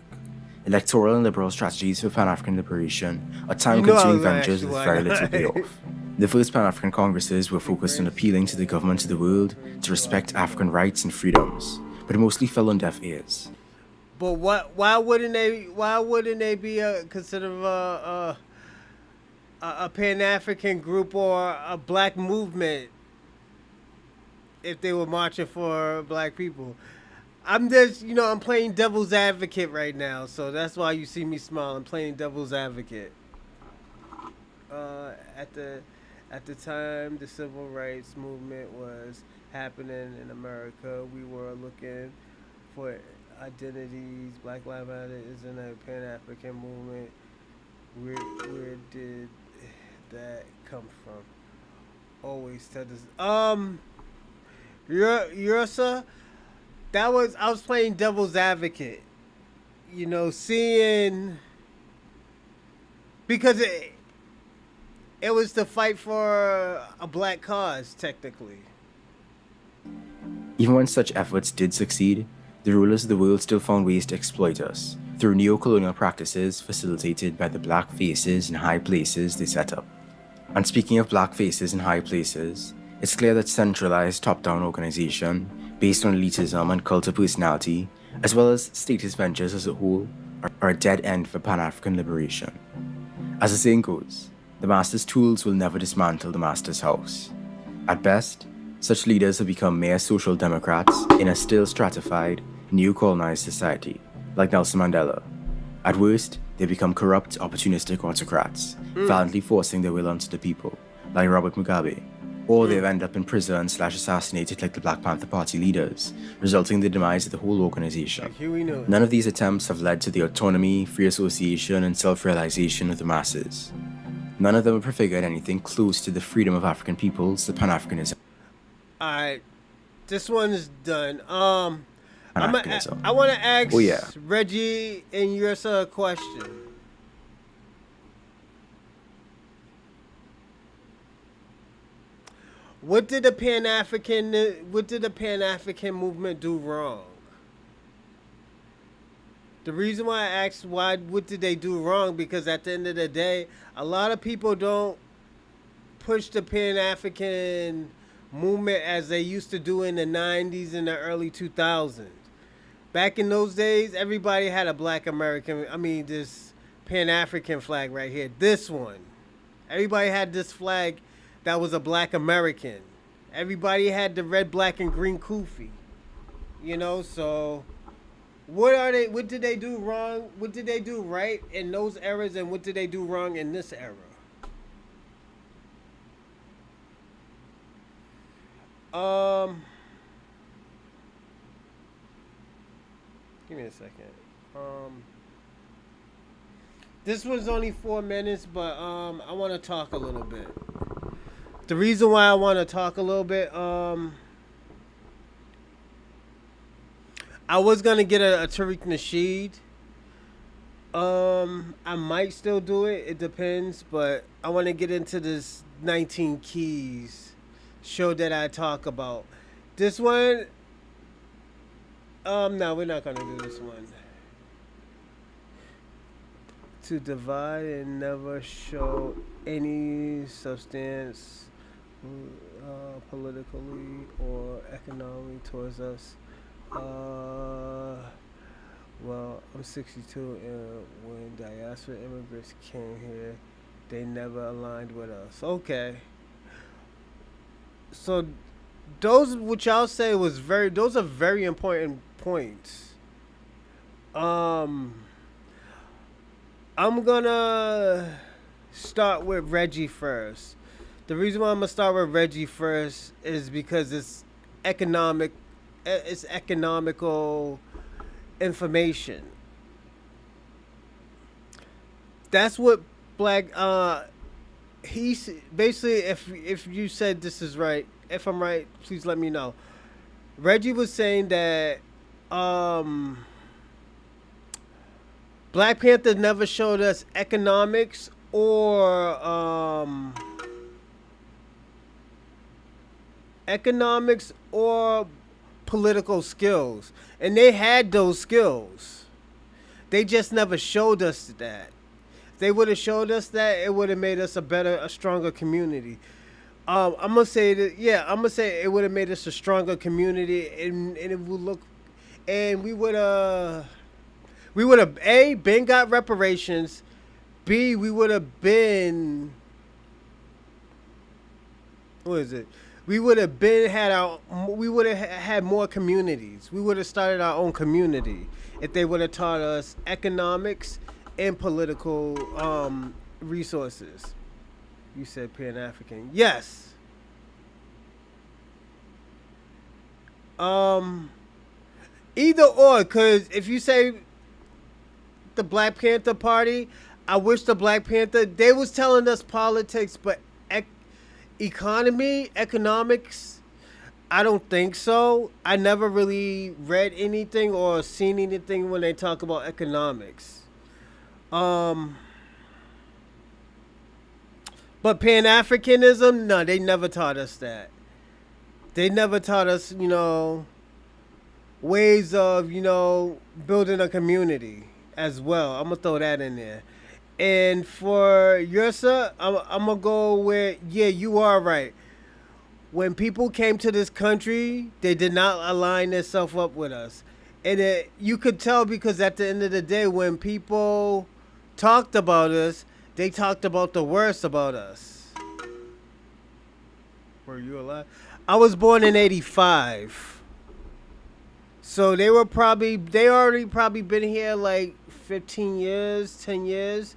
Electoral and liberal strategies for Pan-African liberation are time-consuming ventures with very little payoff. The first Pan-African Congresses were focused on appealing to the governments of the world to respect African rights and freedoms, but it mostly fell on deaf ears. But why wouldn't they be considered a Pan-African group or a black movement if they were marching for black people? I'm just, I'm playing devil's advocate right now, so that's why you see me smile. I'm playing devil's advocate. At the time the civil rights movement was happening in America, we were looking for identities. Black Lives Matter isn't a Pan-African movement. Where did that come from? Always tell this. You're sir. I was playing devil's advocate, seeing, because it was to fight for a black cause, technically. Even when such efforts did succeed, the rulers of the world still found ways to exploit us through neo-colonial practices facilitated by the black faces in high places they set up. And speaking of black faces in high places, it's clear that centralized top-down organization based on elitism and cult of personality, as well as statist ventures as a whole, are a dead end for Pan-African liberation. As the saying goes, the master's tools will never dismantle the master's house. At best, such leaders have become mere social democrats in a still stratified, neo-colonized society, like Nelson Mandela. At worst, they become corrupt, opportunistic autocrats, violently forcing their will onto the people, like Robert Mugabe. Or they've ended up in prison / assassinated like the Black Panther Party leaders, resulting in the demise of the whole organization. None of these attempts have led to the autonomy, free association, and self-realization of the masses. None of them have prefigured anything close to the freedom of African peoples, the Pan-Africanism. Alright, this one is done. I Pan-Africanism. want to ask Oh, yeah. Reggie and yours a question. What did the Pan-African movement do wrong? The reason why I asked what did they do wrong, because at the end of the day, a lot of people don't push the Pan-African movement as they used to do in the 90s and the early 2000s. Back in those days, everybody had a this Pan-African flag right here. This one. Everybody had this flag that was a black American. Everybody had the red, black, and green kufi. So what did they do wrong? What did they do right in those eras, and what did they do wrong in this era? Give me a second. This was only 4 minutes, but I want to talk a little bit. The reason why I want to talk a little bit, I was gonna get a Tariq Nasheed. I might still do it. It depends, but I want to get into this 19 Keys show that I talk about. This one, no, we're not gonna do this one. To divide and never show any substance, politically or economically towards us. Uh, Well, I'm 62, and when diaspora immigrants came here, they never aligned with us. Okay, so those which I'll say was very, those are very important points. Um, I'm gonna start with Reggie first. The reason why I'm gonna start with Reggie first is because economic, it's economical information. That's what black he's basically, if you said this is right, if I'm right, please let me know. Reggie was saying that um Black Panther never showed us economics or political skills, and they had those skills. They just never showed us that. If they would have showed us that, it would have made us a stronger community. I'm gonna say that, yeah, I'm gonna say it would have made us a stronger community, and it would look, and we would have a been got reparations, b we would have been, what is it? We would have been had our we would have had more communities. We would have started our own community if they would have taught us economics and political resources. You said Pan African. Yes. Um Either or, cuz if you say the Black Panther Party, I wish the Black Panther, they was telling us politics, but economics, I don't think so. I never really read anything or seen anything when they talk about economics. Um, but Pan Africanism, no, they never taught us that. They never taught us, ways of, building a community as well. I'm gonna throw that in there. And for Yursa, I'm gonna go with, yeah, you are right. When people came to this country, they did not align themselves up with us. And you could tell because at the end of the day, when people talked about us, they talked about the worst about us. Were you alive? I was born in '85. So they already probably been here like 15 years, 10 years,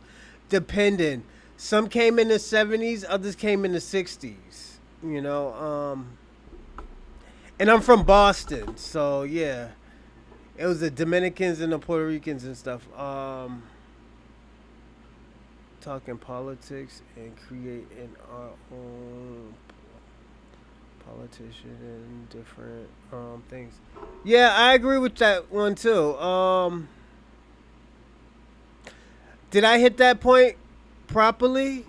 depending. Some came in the 70s, others came in the 60s, and I'm from Boston, so yeah. It was the Dominicans and the Puerto Ricans and stuff. Talking politics and creating our own politician and different things. Yeah, I agree with that one too. Did I hit that point properly?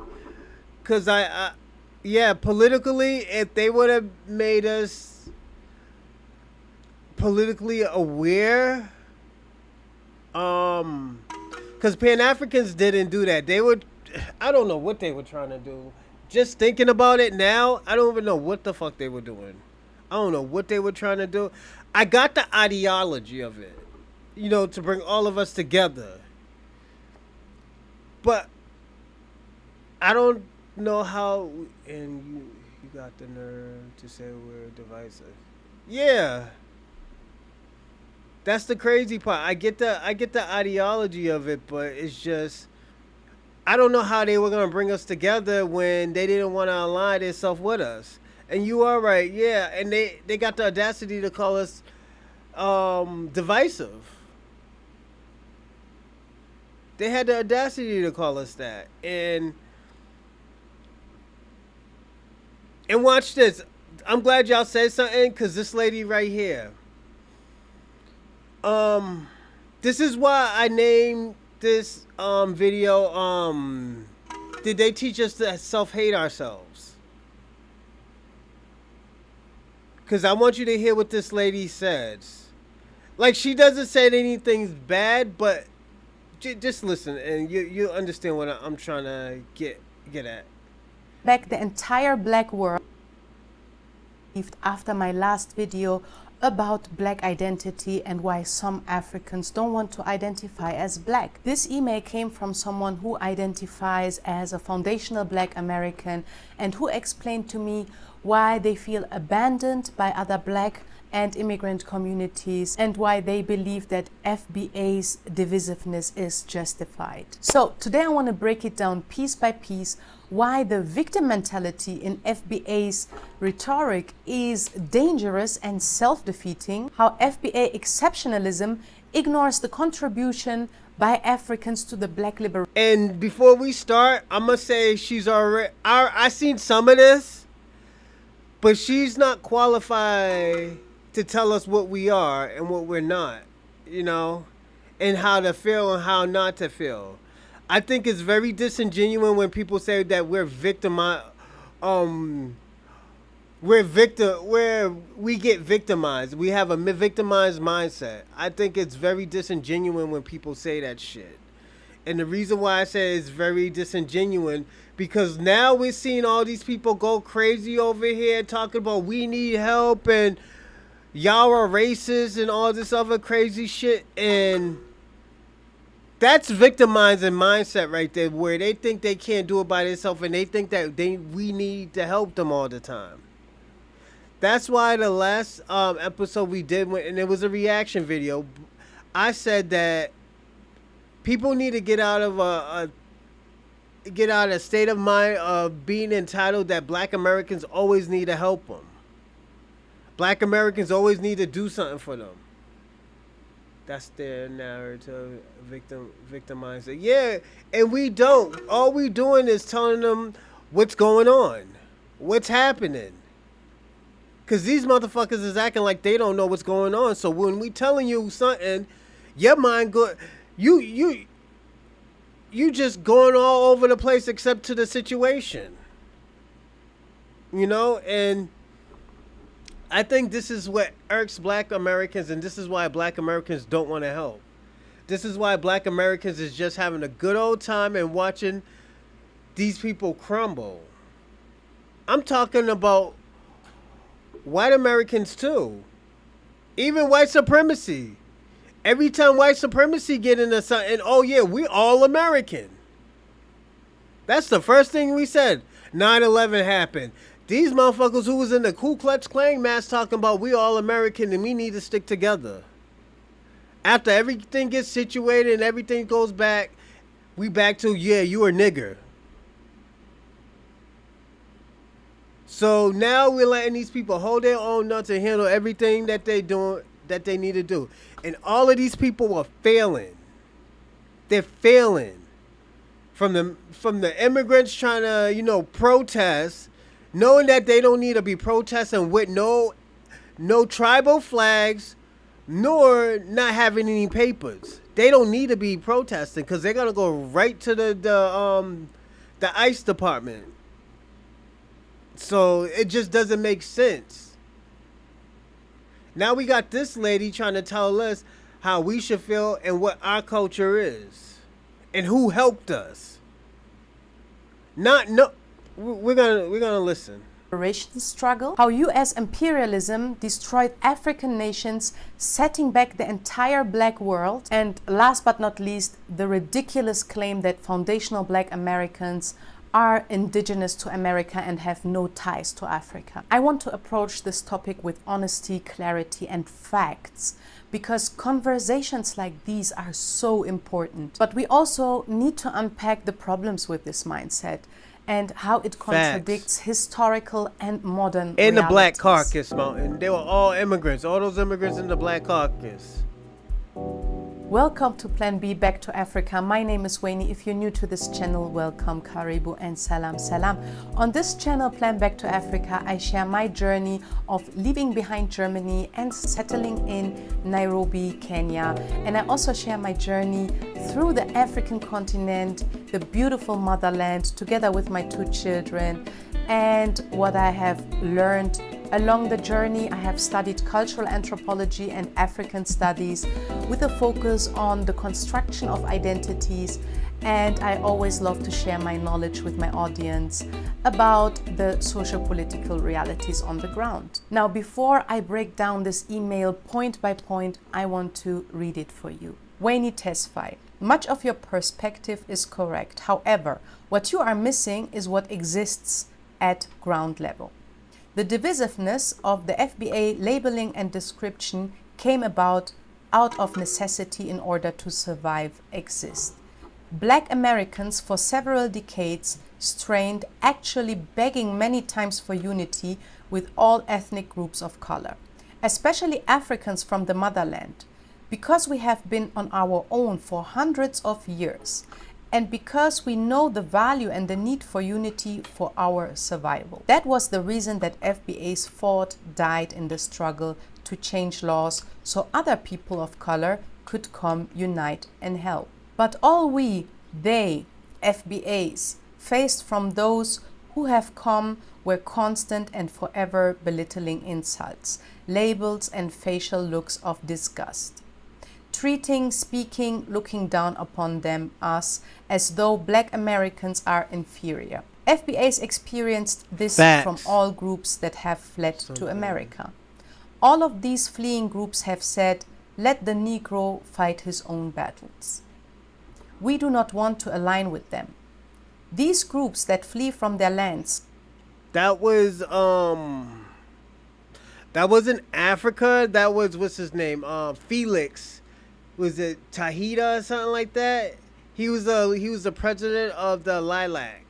Cause yeah, politically, if they would have made us politically aware, cause Pan Africans didn't do that. They would, I don't know what they were trying to do. Just thinking about it now, I don't even know what the fuck they were doing. I don't know what they were trying to do. I got the ideology of it, to bring all of us together. But I don't know how. And you got the nerve to say we're divisive. Yeah, that's the crazy part. I get the ideology of it, but it's just, I don't know how they were gonna bring us together when they didn't want to align themselves with us. And you are right, yeah. And they got the audacity to call us divisive. They had the audacity to call us that. And watch this. I'm glad y'all said something, because this lady right here, This is why I named this video did they teach us to self-hate ourselves? Because I want you to hear what this lady says. Like, she doesn't say anything's bad, but just listen and you'll understand what I'm trying to get at. Back the entire black world after my last video about black identity and why some Africans don't want to identify as black. This email came from someone who identifies as a foundational black American and who explained to me why they feel abandoned by other black and immigrant communities and why they believe that FBA's divisiveness is justified. So today I want to break it down piece by piece why the victim mentality in FBA's rhetoric is dangerous and self-defeating, how FBA exceptionalism ignores the contribution by Africans to the black liberation. And before we start, I'm gonna say she's already I seen some of this, but she's not qualified to tell us what we are and what we're not, you know, and how to feel and how not to feel. I think it's very disingenuous when people say that where we get victimized. We have a victimized mindset. I think it's very disingenuous when people say that shit. And the reason why I say it's very disingenuous because now we're seeing all these people go crazy over here talking about we need help and y'all are racist and all this other crazy shit, and that's victimizing mindset right there, where they think they can't do it by themselves and they think that we need to help them all the time. That's why the last episode we did, and it was a reaction video, I said that people need to get out of a state of mind of being entitled that black Americans always need to help them. Black Americans always need to do something for them. That's their narrative, victimizing. Yeah, and we don't. All we doing is telling them what's going on, what's happening. Because these motherfuckers is acting like they don't know what's going on. So when we telling you something, your mind go, you just going all over the place except to the situation. You know, and I think this is what irks black Americans, and this is why black Americans don't want to help. This is why black Americans is just having a good old time and watching these people crumble. I'm talking about white Americans too. Even white supremacy. Every time white supremacy get into something, oh yeah, we all American. That's the first thing we said. 9/11 happened. These motherfuckers who was in the Ku Klux Klan mask talking about we all American and we need to stick together. After everything gets situated and everything goes back, we back to, yeah, you a nigger. So now we're letting these people hold their own nuts and handle everything that they doing, that they need to do. And all of these people are failing. They're failing. From the immigrants trying to, you know, protest, knowing that they don't need to be protesting with no tribal flags, nor not having any papers. They don't need to be protesting because they're gonna go right to the ICE department. So it just doesn't make sense. Now we got this lady trying to tell us how we should feel and what our culture is, and who helped us. We're gonna listen. Struggle, how US imperialism destroyed African nations, setting back the entire black world, and last but not least, the ridiculous claim that foundational black Americans are indigenous to America and have no ties to Africa. I want to approach this topic with honesty, clarity, and facts, because conversations like these are so important. But we also need to unpack the problems with this mindset and how it contradicts historical and modern in the Black realities. Caucus Mountain. They were all immigrants. All those immigrants in the Black Caucus. Welcome to Plan B Back to Africa. My name is Wayne. If you're new to this channel, welcome, Karibu, and Salam Salam. On this channel, Plan Back to Africa, I share my journey of leaving behind Germany and settling in Nairobi, Kenya. And I also share my journey through the African continent, the beautiful motherland, together with my 2 children, and what I have learned along the journey. I have studied cultural anthropology and African studies with a focus on the construction of identities, and I always love to share my knowledge with my audience about the socio-political realities on the ground. Now, before I break down this email point by point, I want to read it for you. Wayne Tesfaye, much of your perspective is correct. However, what you are missing is what exists at ground level. The divisiveness of the FBA labeling and description came about out of necessity in order to survive, exist. Black Americans for several decades strained, actually begging many times for unity with all ethnic groups of color, especially Africans from the motherland, because we have been on our own for hundreds of years, and because we know the value and the need for unity for our survival. That was the reason that FBAs fought, died in the struggle to change laws so other people of color could come, unite, and help. But all we, they, FBAs, faced from those who have come were constant and forever belittling insults, labels, and facial looks of disgust. Treating, speaking, looking down upon them, us, as though Black Americans are inferior. FBAs experienced this from all groups that have fled to America. All of these fleeing groups have said, let the Negro fight his own battles. We do not want to align with them. These groups that flee from their lands. That wasn't Africa. That was, what's his name? Felix. Was it Tahita or something like that? He was the president of the Lilac.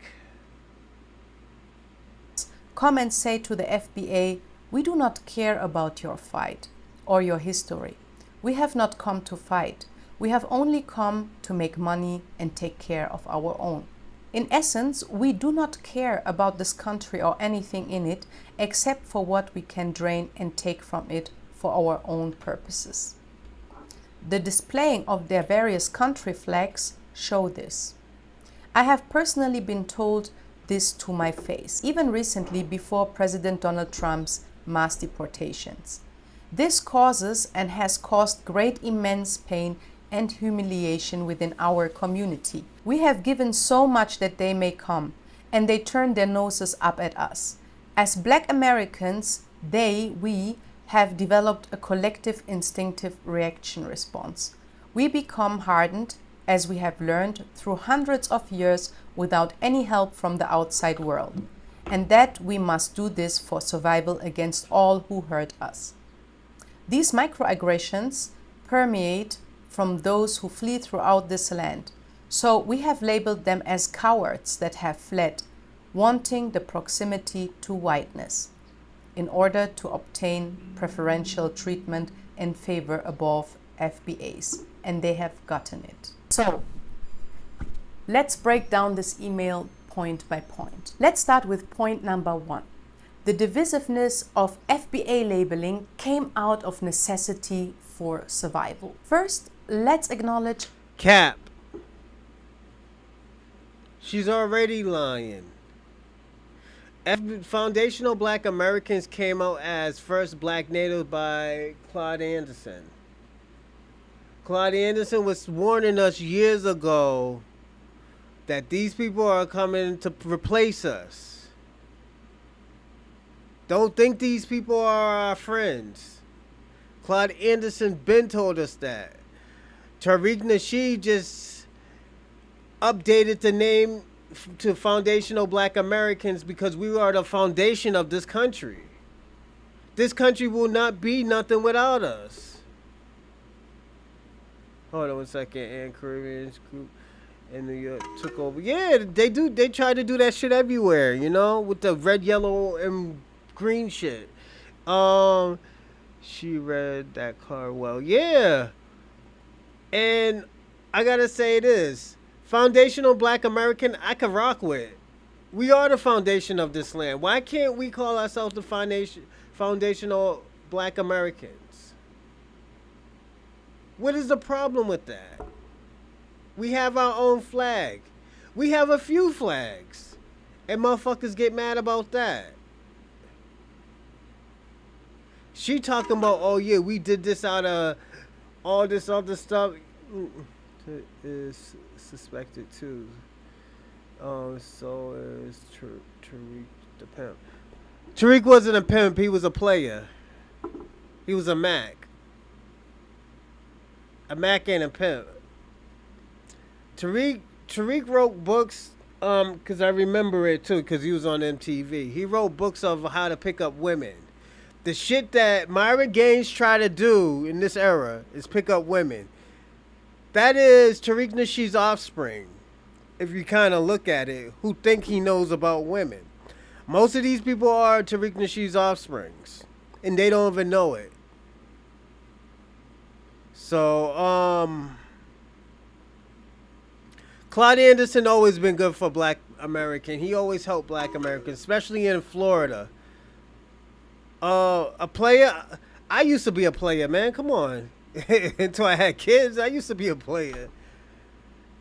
Come and say to the FBA, we do not care about your fight or your history. We have not come to fight. We have only come to make money and take care of our own. In essence, we do not care about this country or anything in it except for what we can drain and take from it for our own purposes. The displaying of their various country flags show this. I have personally been told this to my face, even recently before President Donald Trump's mass deportations. This causes and has caused great immense pain and humiliation within our community. We have given so much that they may come, and they turn their noses up at us. As Black Americans, we have developed a collective instinctive reaction response. We become hardened, as we have learned, through hundreds of years without any help from the outside world, and that we must do this for survival against all who hurt us. These microaggressions permeate from those who flee throughout this land, so we have labeled them as cowards that have fled, wanting the proximity to whiteness, in order to obtain preferential treatment and favor above FBAs, and they have gotten it. So, let's break down this email point by point. Let's start with point number 1. The divisiveness of FBA labeling came out of necessity for survival. First, let's acknowledge Cap. She's already lying. Foundational Black Americans came out as first Black natives by Claude Anderson. Claude Anderson was warning us years ago that these people are coming to replace us. Don't think these people are our friends. Claude Anderson been told us that. Tariq Nasheed just updated the name to Foundational Black Americans because we are the foundation of this country. This country will not be nothing without us. Hold on 1 second. And Caribbean group in New York took over. Yeah, they do. They try to do that shit everywhere, you know, with the red, yellow, and green shit. She read that card well. Yeah. And I gotta say this: foundational Black American, I can rock with. We are the foundation of this land. Why can't we call ourselves the foundational Black Americans? What is the problem with that? We have our own flag. We have a few flags. And motherfuckers get mad about that. She talking about, oh yeah, we did this out of all this other stuff. Is suspected too. So is Tariq the pimp. Tariq wasn't a pimp, he was a player. He was a Mac. A Mac ain't a pimp. Tariq wrote books, cause I remember it too, cause he was on MTV. He wrote books of how to pick up women. The shit that Myra Gaines try to do in this era is pick up women. That is Tariq Nasheed's offspring, if you kind of look at it, who think he knows about women. Most of these people are Tariq Nasheed's offsprings, and they don't even know it. So, Claude Anderson always been good for Black American. He always helped Black Americans, especially in Florida. A player. I used to be a player, man. Come on. Until I had kids, I used to be a player.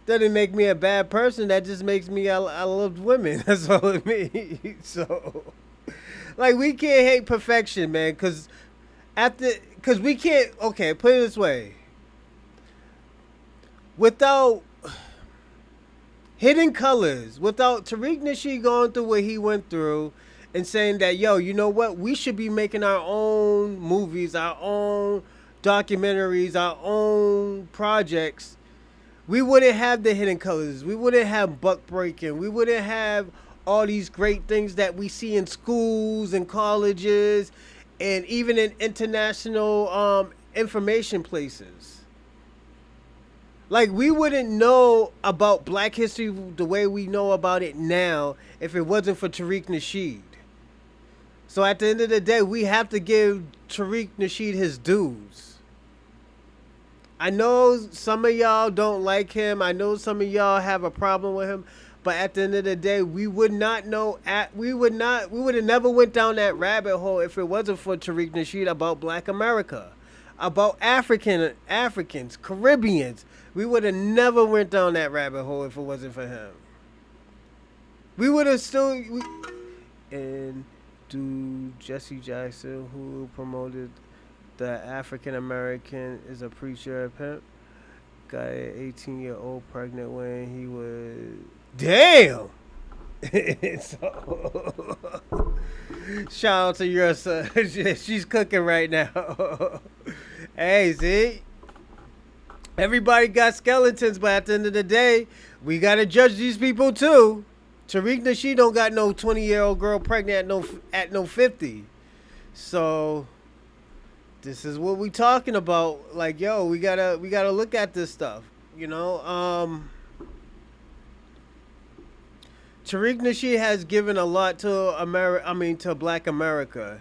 That didn't make me a bad person. That just makes me I loved women. That's all it means. So, like, we can't hate perfection, man. Cause we can't. Okay, put it this way. Without Hidden Colors, without Tariq Nasheed going through what he went through, and saying that, yo, you know what? We should be making our own movies, our own documentaries, our own projects. We wouldn't have the Hidden Colors. We wouldn't have buck breaking. We wouldn't have all these great things that we see in schools and colleges and even in international information places. Like, we wouldn't know about Black history the way we know about it now if it wasn't for Tariq Nasheed. So at the end of the day, we have to give Tariq Nasheed his dues. I know some of y'all don't like him. I know some of y'all have a problem with him. But at the end of the day, we would not know. We would have never went down that rabbit hole if it wasn't for Tariq Nasheed about Black America, about Africans, Caribbeans. We would have never went down that rabbit hole if it wasn't for him. We would have still. And do Jesse Jackson, who promoted the African American is a preacher, a pimp, got an 18-year-old pregnant when he was. Damn! So, shout out to your son. She's cooking right now. Hey, see? Everybody got skeletons, but at the end of the day, we got to judge these people too. Tariq Nasheed don't got no 20-year-old girl pregnant at no 50. So this is what we talking about. Like, yo, we gotta look at this stuff. You know, Tariq Nasheed has given a lot to to Black America.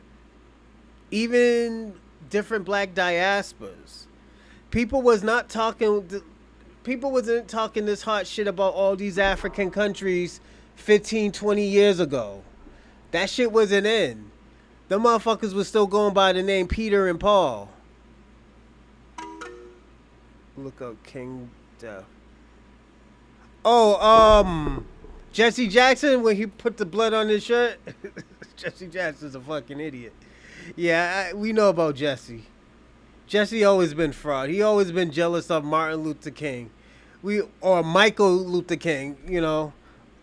Even different Black diasporas. People wasn't talking this hot shit about all these African countries 15, 20 years ago. That shit wasn't in. The motherfuckers was still going by the name Peter and Paul. Look up King Death. Oh, Jesse Jackson, when he put the blood on his shirt. Jesse Jackson's a fucking idiot. Yeah, we know about Jesse. Jesse always been fraud. He always been jealous of Martin Luther King. Or Michael Luther King, you know.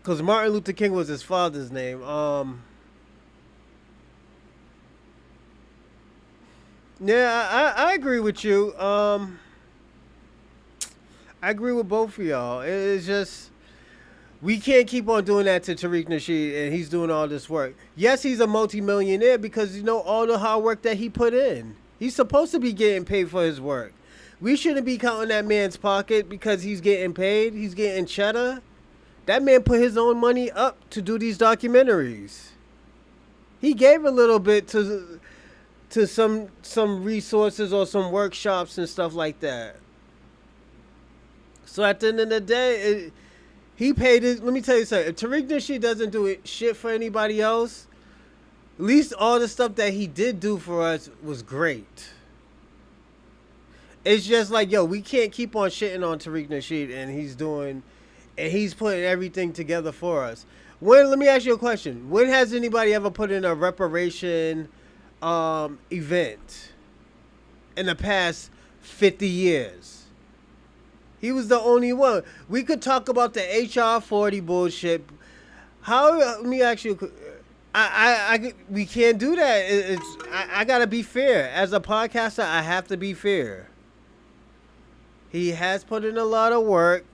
Because Martin Luther King was his father's name. Yeah, I agree with you. I agree with both of y'all. It's just, we can't keep on doing that to Tariq Nasheed, and he's doing all this work. Yes, he's a multimillionaire because, you know, all the hard work that he put in. He's supposed to be getting paid for his work. We shouldn't be counting that man's pocket because he's getting paid. He's getting cheddar. That man put his own money up to do these documentaries. He gave a little bit to some resources or some workshops and stuff like that. So at the end of the day, he paid his. Let me tell you something. If Tariq Nasheed doesn't do it shit for anybody else, at least all the stuff that he did do for us was great. It's just like, yo, we can't keep on shitting on Tariq Nasheed, and he's putting everything together for us. Let me ask you a question. When has anybody ever put in a reparation event in the past 50 years? He was the only one. We could talk about the HR 40 bullshit. Let me ask you, we can't do that. I gotta be fair. As a podcaster, I have to be fair. He has put in a lot of work,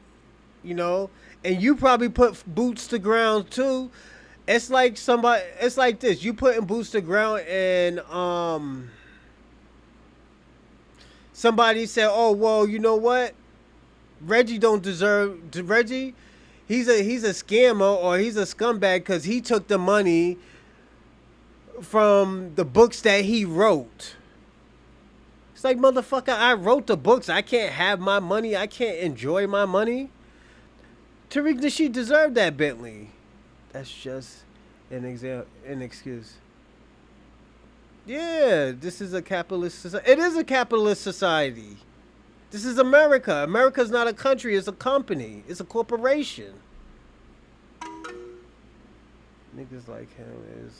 and you probably put boots to ground too. It's like this. You putting boots to ground, and somebody said, "Oh, well, you know what? Reggie don't deserve Reggie. He's a scammer, or he's a scumbag because he took the money from the books that he wrote." It's like, motherfucker, I wrote the books. I can't have my money. I can't enjoy my money. Tariq Nasheed deserved that Bentley. That's just an excuse. Yeah, this is a capitalist society. It is a capitalist society. This is America. America's not a country. It's a company. It's a corporation. Niggas like him is,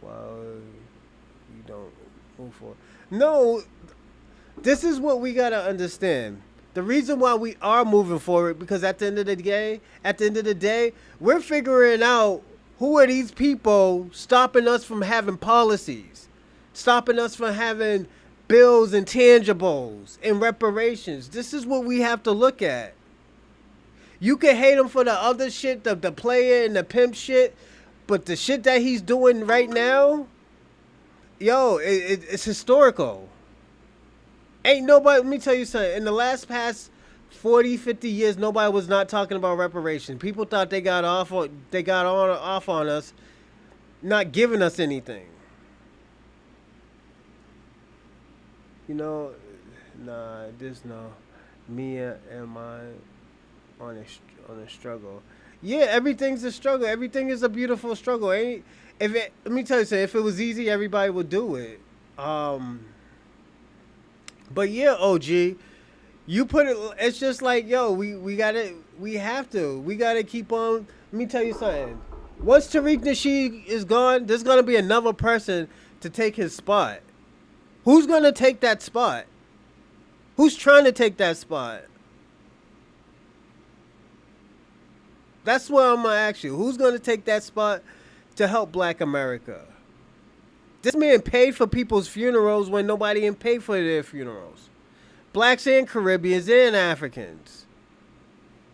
well, you don't move forward. No, this is what we gotta understand. The reason why we are moving forward, because at the end of the day, we're figuring out who are these people stopping us from having policies, stopping us from having bills and tangibles and reparations. This is what we have to look at. You can hate him for the other shit, the player and the pimp shit, but the shit that he's doing right now, yo, it's historical. Ain't nobody, let me tell you something, in the past 40, 50 years, nobody was not talking about reparations. People thought they got off on us, not giving us anything. No. Mia and I on a struggle. Yeah, everything's a struggle. Everything is a beautiful struggle. Let me tell you something, if it was easy, everybody would do it. But yeah, OG, you put it. It's just like, yo, we gotta keep on. Let me tell you something. Once Tariq Nasheed is gone, there's gonna be another person to take his spot. Who's gonna take that spot? Who's trying to take that spot? That's what I'm gonna ask you. Who's gonna take that spot to help Black America? This man paid for people's funerals when nobody didn't pay for their funerals. Blacks and Caribbeans and Africans.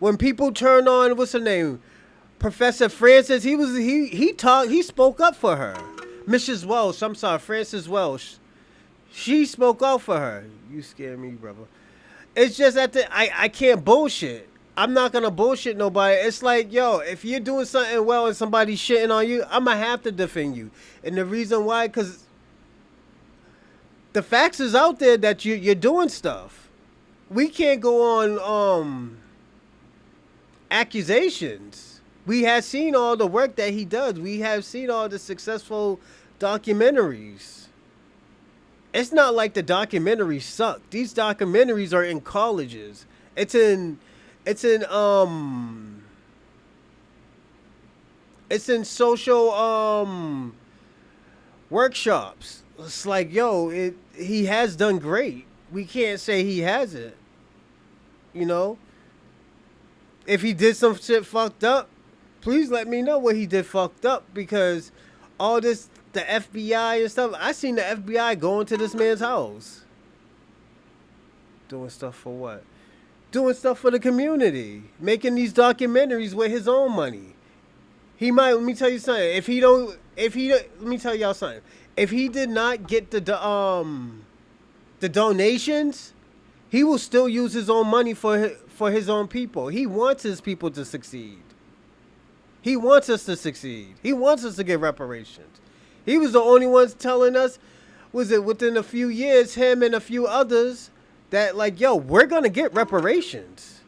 When people turned on, what's her name? Professor Francis, he spoke up for her. Mrs. Welsh, I'm sorry, Francis Welsh. She spoke out for her. You scare me, brother. It's just I can't bullshit. I'm not gonna bullshit nobody. It's like, yo, if you're doing something well and somebody's shitting on you, I'm gonna have to defend you. And the reason why, because the facts is out there that you're doing stuff. We can't go on accusations. We have seen all the work that he does. We have seen all the successful documentaries. It's not like the documentaries suck. These documentaries are in colleges. It's in social workshops. It's like, yo, he has done great. We can't say he hasn't. If he did some shit fucked up, please let me know what he did fucked up, because all this, the FBI and stuff, I seen the FBI go into this man's house. Doing stuff for what? Doing stuff for the community. Making these documentaries with his own money. He might, let me tell you something, let me tell y'all something. If he did not get the donations, he will still use his own money for his own people. He wants his people to succeed. He wants us to succeed. He wants us to get reparations. He was the only ones telling us, was it within a few years, him and a few others, that like, yo, we're gonna get reparations.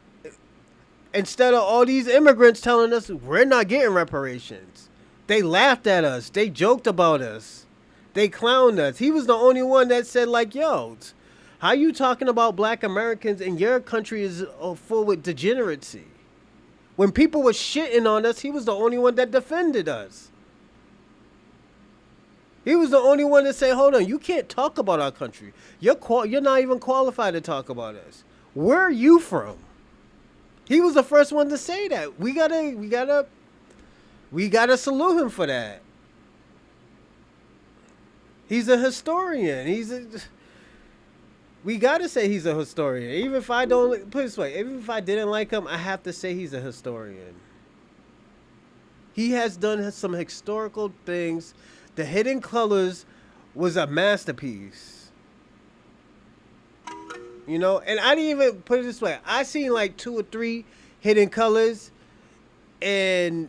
Instead of all these immigrants telling us we're not getting reparations. They laughed at us. They joked about us. They clowned us. He was the only one that said, like, yo, how you talking about black Americans and your country is full with degeneracy? When people were shitting on us, he was the only one that defended us. He was the only one to say, hold on, you can't talk about our country. You're not even qualified to talk about us. Where are you from? He was the first one to say that. We gotta salute him for that. He's a historian. We gotta say he's a historian. Even if I don't, put it this way, even if I didn't like him, I have to say he's a historian. He has done some historical things. The Hidden Colors was a masterpiece. You know, and I didn't even, put it this way, I seen like 2 or 3 Hidden Colors, and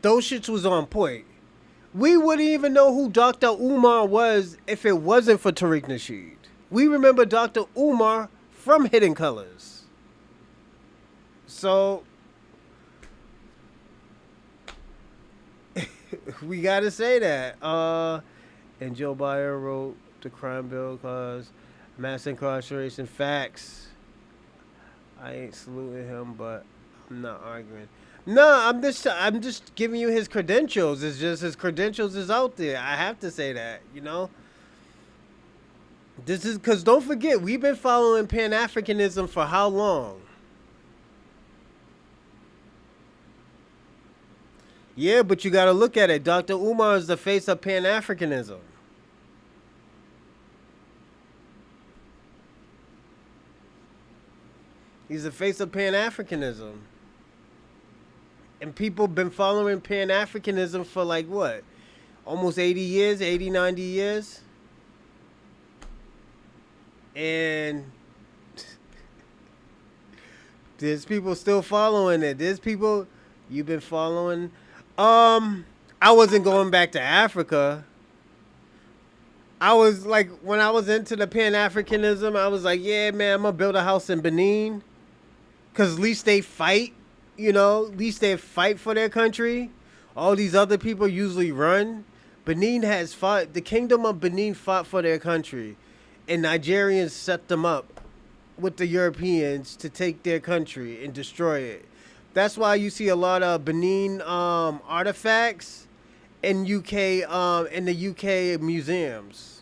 those shits was on point. We wouldn't even know who Dr. Umar was if it wasn't for Tariq Nasheed. We remember Dr. Umar from Hidden Colors. So, we gotta say that. And Joe Biden wrote the crime bill cause mass incarceration. Facts. I ain't saluting him, but I'm not arguing. No, I'm just giving you his credentials. It's just his credentials is out there. I have to say that, you know. This is because don't forget, we've been following Pan-Africanism for how long? Yeah, but you got to look at it. Dr. Umar is the face of Pan-Africanism. He's the face of Pan-Africanism. And people been following Pan-Africanism for like what? Almost 80 years, 80, 90 years. And there's people still following it. There's people you've been following. I wasn't going back to Africa. I was like, when I was into the Pan-Africanism, I was like, yeah, man, I'm going to build a house in Benin. Because at least they fight, you know, at least they fight for their country. All these other people usually run. Benin has fought, the kingdom of Benin fought for their country. And Nigerians set them up with the Europeans to take their country and destroy it. That's why you see a lot of Benin artifacts in the UK museums.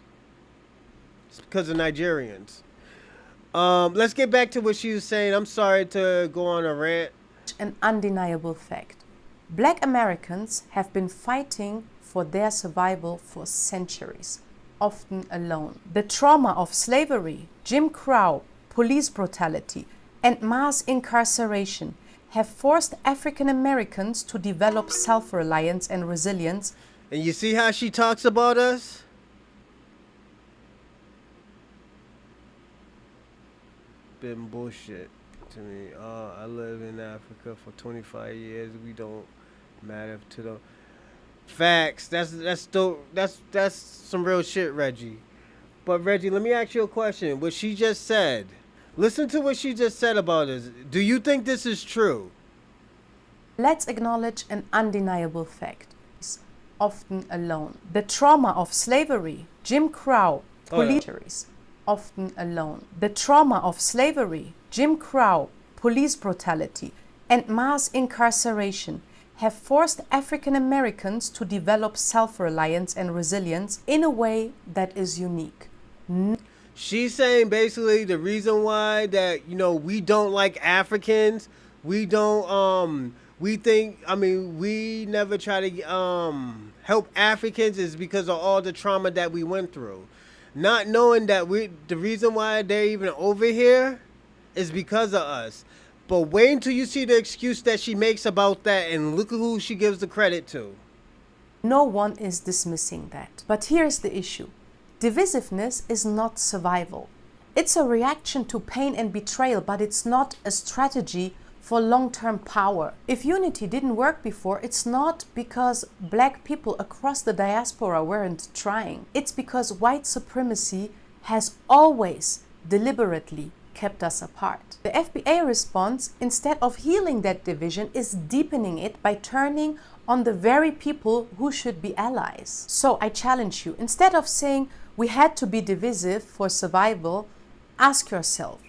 It's because of Nigerians. Let's get back to what she was saying. I'm sorry to go on a rant. An undeniable fact. Black Americans have been fighting for their survival for centuries, often alone. The trauma of slavery, Jim Crow, police brutality, and mass incarceration have forced African Americans to develop self-reliance and resilience. And you see how she talks about us? Been bullshit to me. I live in Africa for 25 years. We don't matter to them. Facts. That's some real shit, Reggie. But Reggie, let me ask you a question. What she just said. Listen to what she just said about us. Do you think this is true? Let's acknowledge an undeniable fact. It's often alone. The trauma of slavery, Jim Crow, police, often alone. The trauma of slavery, Jim Crow, police brutality, and mass incarceration have forced African Americans to develop self-reliance and resilience in a way that is unique. She's saying basically the reason why that, you know, we don't like Africans, we don't, we think, I mean, we never try to help Africans is because of all the trauma that we went through. Not knowing that the reason why they're even over here is because of us. But wait until you see the excuse that she makes about that and look at who she gives the credit to. No one is dismissing that. But here's the issue. Divisiveness is not survival. It's a reaction to pain and betrayal, but it's not a strategy for long-term power. If unity didn't work before, it's not because black people across the diaspora weren't trying. It's because white supremacy has always deliberately kept us apart. The FBA response, instead of healing that division, is deepening it by turning on the very people who should be allies. So I challenge you, instead of saying we had to be divisive for survival, ask yourself,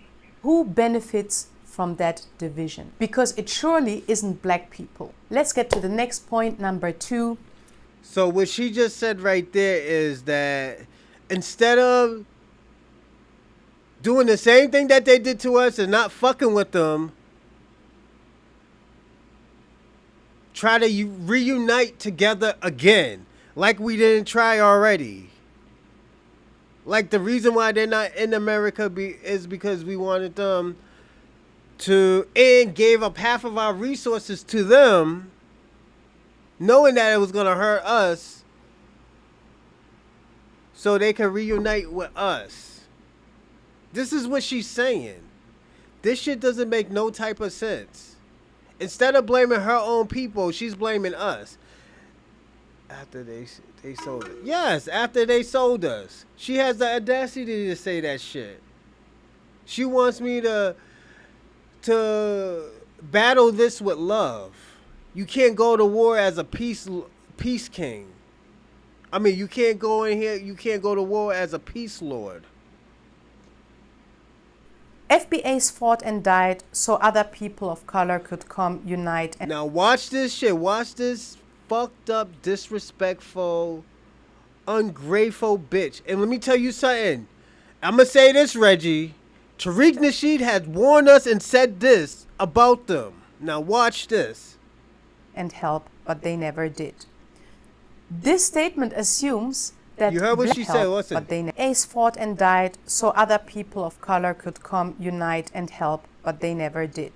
who benefits from that division? Because it surely isn't black people. Let's get to the next point, number 2. So what she just said right there is that instead of doing the same thing that they did to us and not fucking with them, try to reunite together again, like we didn't try already. Like the reason why they're not in America is because we wanted them to, and gave up half of our resources to them, knowing that it was going to hurt us, so they can reunite with us. This is what she's saying. This shit doesn't make no type of sense. Instead of blaming her own people, she's blaming us. After they sold us. Yes, after they sold us. She has the audacity to say that shit. She wants me to battle this with love. You can't go to war as a peace king. I mean, you can't go in here, you can't go to war as a peace lord. FBAs fought and died so other people of color could come, unite, and now watch this shit. Watch this fucked up, disrespectful, ungrateful bitch. And let me tell you something. I'm going to say this, Reggie. Tariq Nasheed had warned us and said this about them. Now watch this. and help, but they never did. This statement assumes that You heard what she said, what's it? but they Ace fought and died so other people of color could come, unite, and help, but they never did.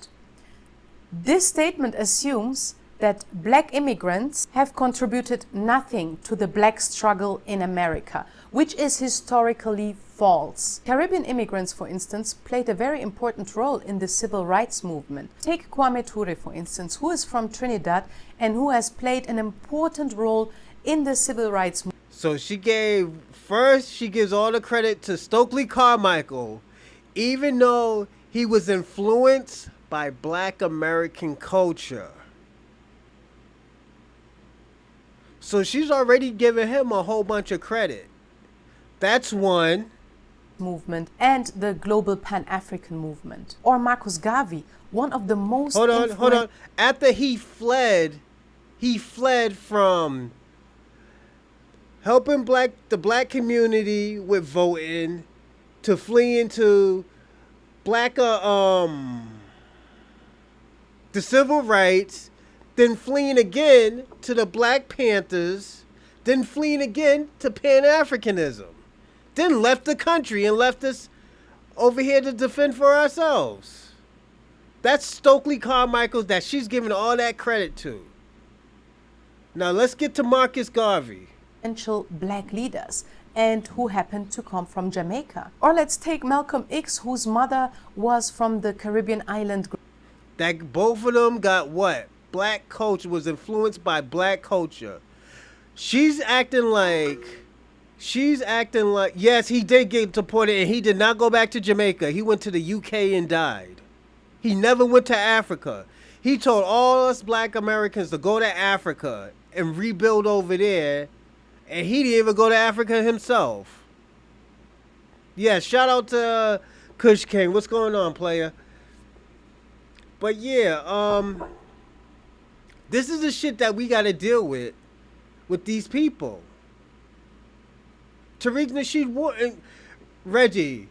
This statement assumes that black immigrants have contributed nothing to the black struggle in America, which is historically false. Caribbean immigrants, for instance, played a very important role in the civil rights movement. Take Kwame Ture, for instance, who is from Trinidad and who has played an important role in the civil rights movement. So she gives all the credit to Stokely Carmichael, even though he was influenced by black American culture. So she's already given him a whole bunch of credit. That's one. Movement and the global Pan-African movement. Or Marcus Garvey, one of the most Hold on. After he fled from helping the black community with voting to fleeing to the civil rights, then fleeing again to the Black Panthers, then fleeing again to Pan-Africanism, then left the country and left us over here to defend for ourselves. That's Stokely Carmichael that she's giving all that credit to. Now let's get to Marcus Garvey. Influential black leaders and who happened to come from Jamaica. Or let's take Malcolm X, whose mother was from the Caribbean island group. That both of them got what? Black culture, was influenced by black culture. She's acting like, yes, he did get deported and he did not go back to Jamaica. He went to the UK and died. He never went to Africa. He told all us black Americans to go to Africa and rebuild over there. And he didn't even go to Africa himself. Yeah, shout out to Kush King. What's going on, player? But yeah, this is the shit that we got to deal with these people. Tariq Nasheed, Reggie,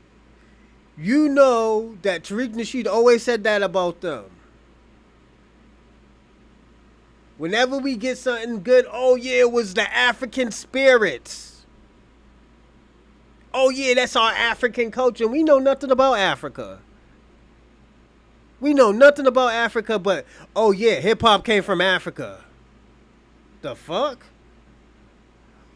you know that Tariq Nasheed always said that about them. Whenever we get something good, oh yeah, it was the African spirits. Oh yeah, that's our African culture. We know nothing about Africa. We know nothing about Africa, but oh yeah, hip hop came from Africa. The fuck?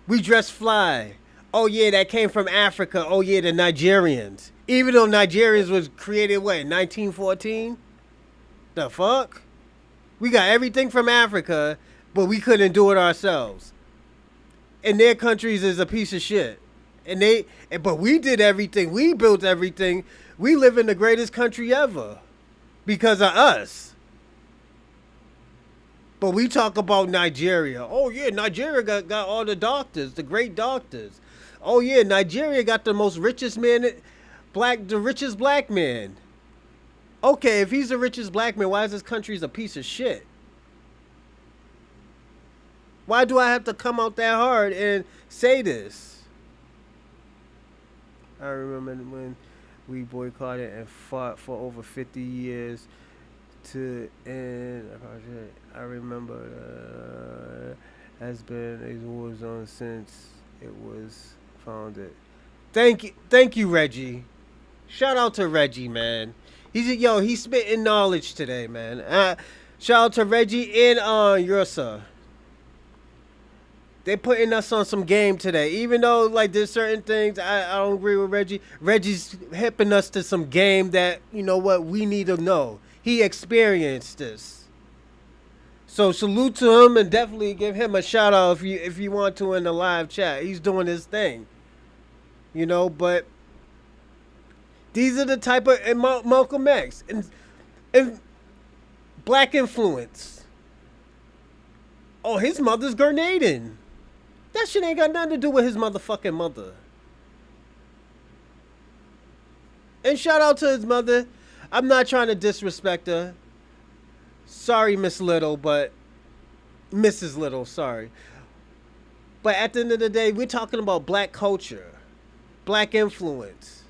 We dress fly. Oh yeah, that came from Africa. Oh yeah, the Nigerians. Even though Nigerians was created what, 1914? The fuck? We got everything from Africa, but we couldn't do it ourselves. And their countries is a piece of shit. But we did everything. We built everything. We live in the greatest country ever because of us. But we talk about Nigeria. Oh yeah, Nigeria got all the doctors, the great doctors. Oh yeah, Nigeria got the most richest man, the richest black man. Okay, if he's the richest black man, why is this country's a piece of shit? Why do I have to come out that hard and say this? I remember when we boycotted and fought for over 50 years to end a project. I remember has been a war zone since it was founded. Thank you, Reggie. Shout out to Reggie, man. He's spitting knowledge today, man. Shout out to Reggie and Ursa. They putting us on some game today. Even though like there's certain things I don't agree with Reggie. Reggie's hipping us to some game that, you know what, we need to know. He experienced this. So salute to him and definitely give him a shout out if you want to in the live chat. He's doing his thing. You know, but these are the type of and Malcolm X and black influence. Oh, his mother's Grenadian. That shit ain't got nothing to do with his motherfucking mother. And shout out to his mother. I'm not trying to disrespect her. Sorry, Miss Little, but Mrs. Little, sorry. But at the end of the day, we're talking about black culture, black influence.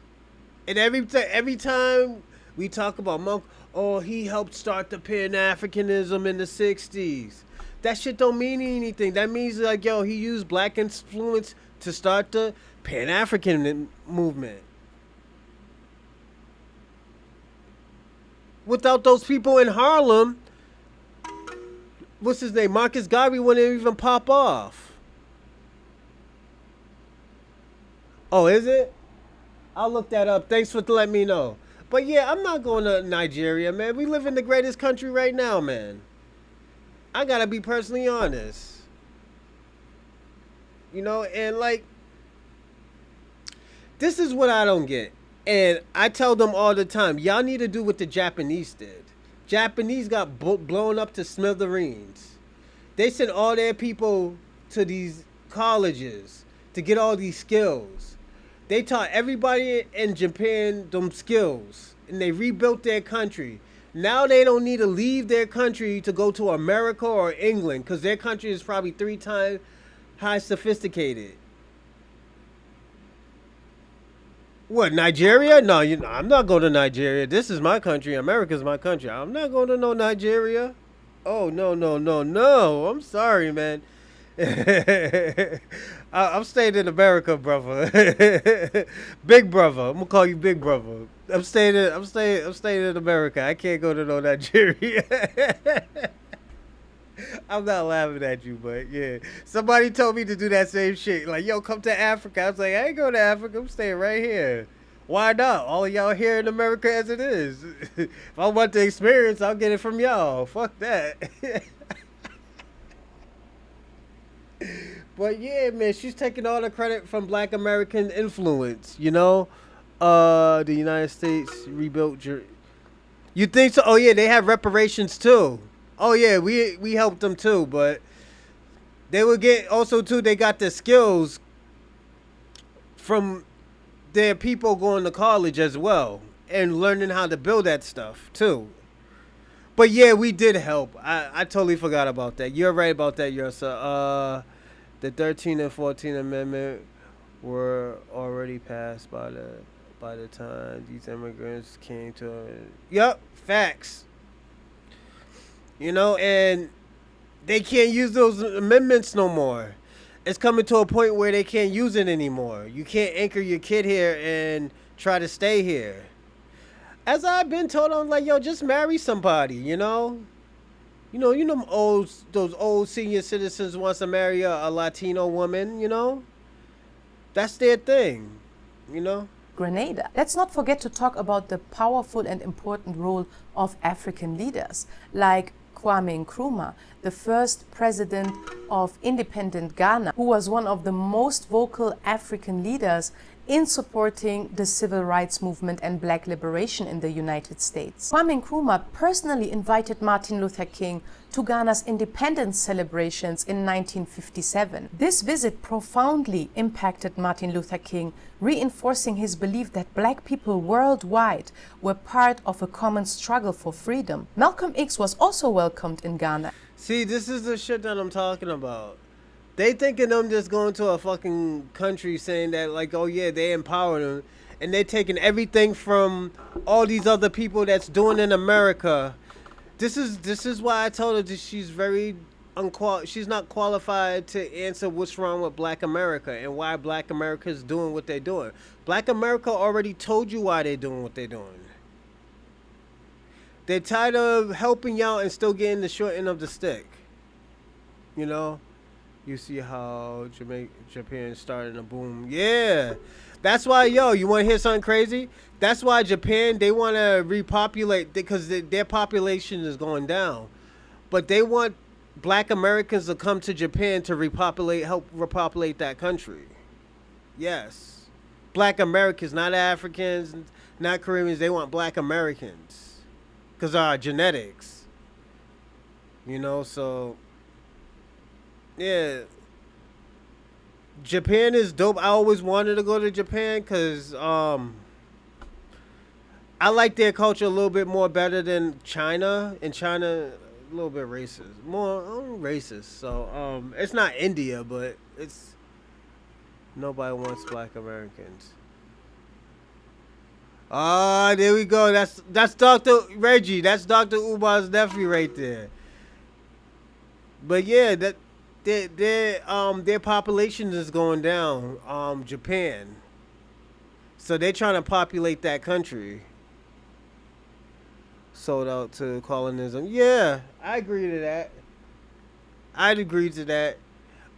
And every time we talk about Monk, oh, he helped start the Pan-Africanism in the 60s. That shit don't mean anything. That means like, yo, he used black influence to start the Pan-African movement. Without those people in Harlem, what's his name? Marcus Garvey wouldn't even pop off. Oh, is it? I'll look that up. Thanks for letting me know. But yeah, I'm not going to Nigeria, man. We live in the greatest country right now, man. I gotta be personally honest. You know, and like, this is what I don't get. And I tell them all the time, y'all need to do what the Japanese did. Japanese got blown up to smithereens. They sent all their people to these colleges to get all these skills. They taught everybody in Japan them skills. And they rebuilt their country. Now they don't need to leave their country to go to America or England because their country is probably 3 times high sophisticated. What, Nigeria? No, I'm not going to Nigeria. This is my country. America's my country. I'm not going to no Nigeria. Oh, no. I'm sorry, man. I'm staying in America, brother. Big brother. I'm gonna call you Big brother. I'm staying in America. I can't go to no Nigeria. I'm not laughing at you, but yeah. Somebody told me to do that same shit. Like, yo, come to Africa. I was like, I ain't going to Africa. I'm staying right here. Why not? All of y'all here in America as it is. If I want the experience, I'll get it from y'all. Fuck that. But yeah, man, she's taking all the credit from black American influence, you know? The United States rebuilt you think so? Oh yeah, they have reparations too. Oh yeah, we helped them too, but they would get also too, they got the skills from their people going to college as well and learning how to build that stuff too. But yeah, we did help. I totally forgot about that. You're right about that, Yursa. The 13th and 14th Amendment were already passed by the time these immigrants came to. Yup, facts. You know, and they can't use those amendments no more. It's coming to a point where they can't use it anymore. You can't anchor your kid here and try to stay here. As I've been told, I'm like, yo, just marry somebody, you know? Those old senior citizens wants to marry a Latino woman, you know? That's their thing, you know? Grenada. Let's not forget to talk about the powerful and important role of African leaders, like Kwame Nkrumah, the first president of independent Ghana, who was one of the most vocal African leaders in supporting the civil rights movement and black liberation in the United States. Kwame Nkrumah personally invited Martin Luther King to Ghana's independence celebrations in 1957. This visit profoundly impacted Martin Luther King, reinforcing his belief that black people worldwide were part of a common struggle for freedom. Malcolm X was also welcomed in Ghana. See, this is the shit that I'm talking about. They thinking I'm just going to a fucking country saying that, like, oh yeah, they empower them, and they taking everything from all these other people that's doing in America. This is why I told her that she's very she's not qualified to answer what's wrong with Black America and why Black America is doing what they're doing. Black America already told you why they're doing what they're doing. They're tired of helping y'all and still getting the short end of the stick. You know? You see how Japan started to boom. Yeah. That's why, you want to hear something crazy? That's why Japan, they want to repopulate because their population is going down. But they want Black Americans to come to Japan to help repopulate that country. Yes. Black Americans, not Africans, not Caribbeans. They want Black Americans because of our genetics. You know, so... yeah, Japan is dope. I always wanted to go to Japan because I like their culture a little bit more better than China. And China, a little bit racist, more racist. So it's not India, but it's nobody wants Black Americans. Ah, there we go. That's Dr. Reggie. That's Dr. Umar's nephew right there. But yeah, that. Their population is going down, Japan. So they're trying to populate that country. Sold out to colonism. Yeah, I agree to that. I'd agree to that.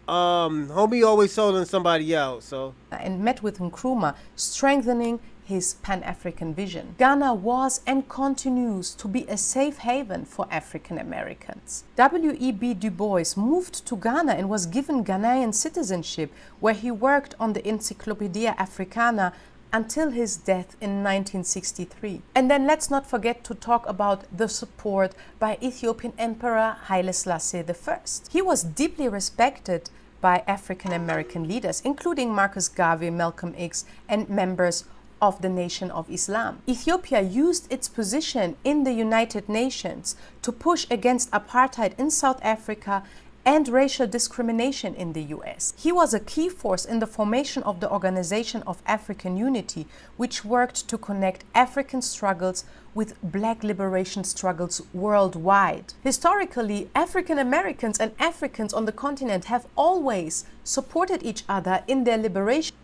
Homie always sold somebody out, so. And met with Nkrumah, strengthening his Pan-African vision. Ghana was and continues to be a safe haven for African Americans. W.E.B. Du Bois moved to Ghana and was given Ghanaian citizenship, where he worked on the Encyclopedia Africana until his death in 1963. And then let's not forget to talk about the support by Ethiopian Emperor Haile Selassie I. He was deeply respected by African American leaders, including Marcus Garvey, Malcolm X, and members of the Nation of Islam. Ethiopia used its position in the United Nations to push against apartheid in South Africa and racial discrimination in the US. He was a key force in the formation of the Organization of African Unity, which worked to connect African struggles with Black liberation struggles worldwide. Historically, African Americans and Africans on the continent have always supported each other in their liberation.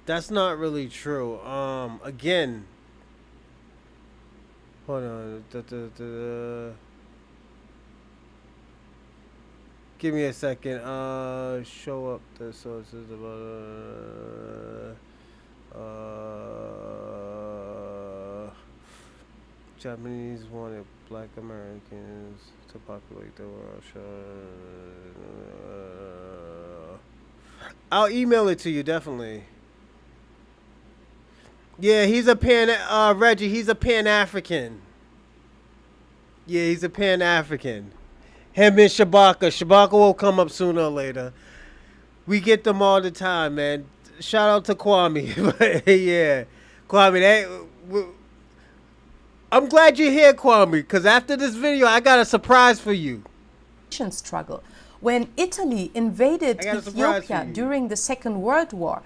That's not really true. Again, hold on. Give me a second. Show up the sources about Japanese wanted Black Americans to populate the world. I'll email it to you, definitely. Yeah, he's a Reggie, he's a Pan-African. Yeah, he's a Pan-African. Him and Shabaka. Shabaka will come up sooner or later. We get them all the time, man. Shout out to Kwame. Yeah. Kwame, I'm glad you're here, Kwame, because after this video, I got a surprise for you. Struggle. When Italy invaded Ethiopia during the Second World War,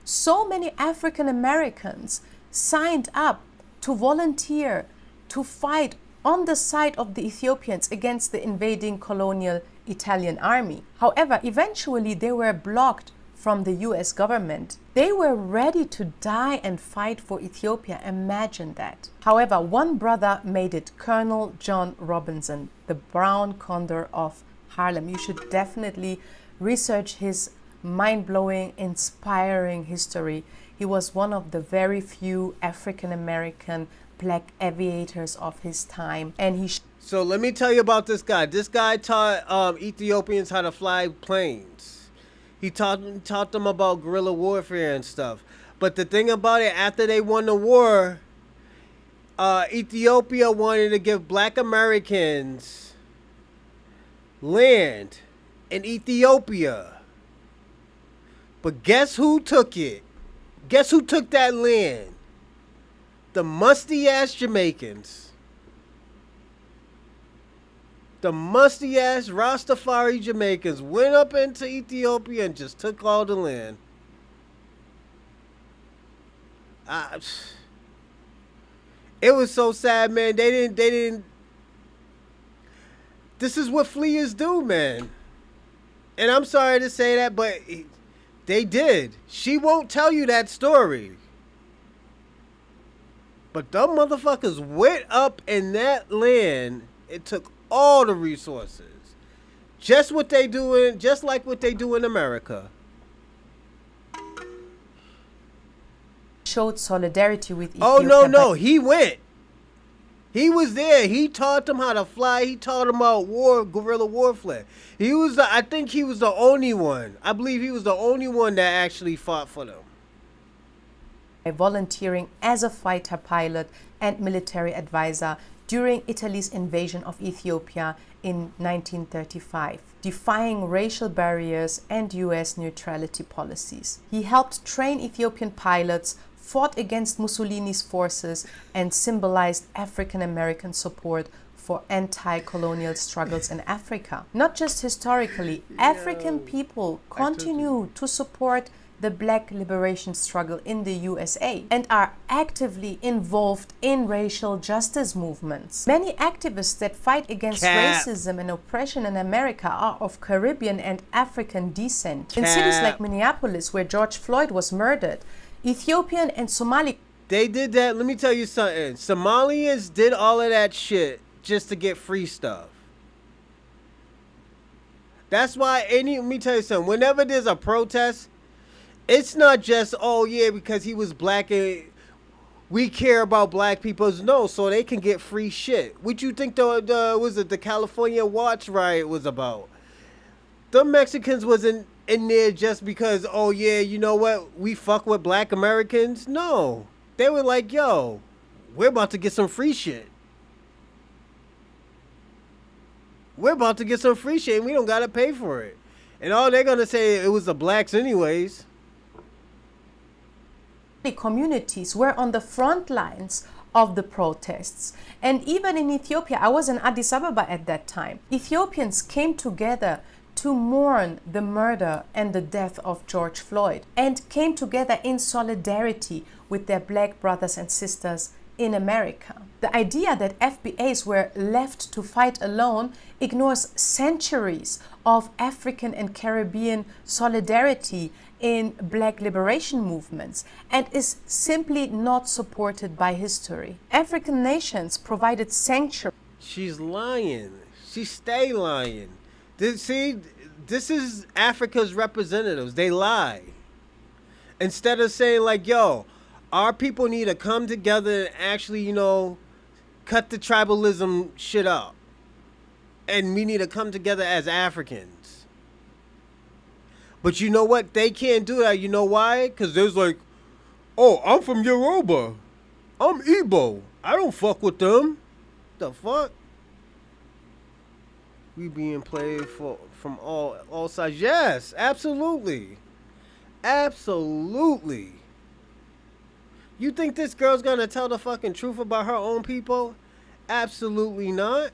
so many African Americans signed up to volunteer to fight on the side of the Ethiopians against the invading colonial Italian army. However, eventually they were blocked from the US government. They were ready to die and fight for Ethiopia. Imagine that. However, one brother made it, Colonel John Robinson, the Brown Condor of Harlem. You should definitely research his mind-blowing, inspiring history. He was one of the very few African-American Black aviators of his time, and he so let me tell you about this guy. This guy taught Ethiopians how to fly planes. He taught them about guerrilla warfare and stuff. But the thing about it, after they won the war, Ethiopia wanted to give black Americans land in Ethiopia. But guess who took it? Guess who took that land? The musty ass Jamaicans. The musty ass Rastafari Jamaicans went up into Ethiopia and just took all the land. It was so sad, man. They didn't. This is what fleers do, man. And I'm sorry to say that, but they did. She won't tell you that story. But them motherfuckers went up in that land and took all the resources. Just like what they do in America. Showed solidarity with Ethiopia. Oh, no. He went. He was there. He taught them how to fly. He taught them about guerrilla warfare. I think he was the only one. I believe he was the only one that actually fought for them. By volunteering as a fighter pilot and military advisor during Italy's invasion of Ethiopia in 1935, defying racial barriers and US neutrality policies. He helped train Ethiopian pilots, fought against Mussolini's forces, and symbolized African American support for anti-colonial struggles in Africa. Not just historically, African people continue to support the black liberation struggle in the USA and are actively involved in racial justice movements. Many activists that fight against racism and oppression in America are of Caribbean and African descent. In cities like Minneapolis, where George Floyd was murdered, Ethiopian and Somali. They did that. Let me tell you something. Somalians did all of that shit just to get free stuff. That's why let me tell you something. Whenever there's a protest, it's not just, oh yeah, because he was black and we care about black people. No, so they can get free shit. What you think the California Watch riot was about? The Mexicans wasn't in there just because, oh yeah, you know what, we fuck with black Americans. No, they were like, yo, we're about to get some free shit. We're about to get some free shit and we don't gotta pay for it. And all they're gonna say, it was the blacks anyways. Communities were on the front lines of the protests. And even in Ethiopia, I was in Addis Ababa at that time, Ethiopians came together to mourn the murder and the death of George Floyd and came together in solidarity with their black brothers and sisters in America. The idea that FBAs were left to fight alone ignores centuries of African and Caribbean solidarity in black liberation movements and is simply not supported by history. African nations provided sanctuary. She's lying. She stay lying. This is Africa's representatives. They lie. Instead of saying like, yo, our people need to come together and actually, cut the tribalism shit up. And we need to come together as Africans. But you know what? They can't do that. You know why? Because there's like, oh, I'm from Yoruba. I'm Igbo. I don't fuck with them. The fuck? We being played from all sides. Yes, absolutely. Absolutely. You think this girl's gonna tell the fucking truth about her own people? Absolutely not.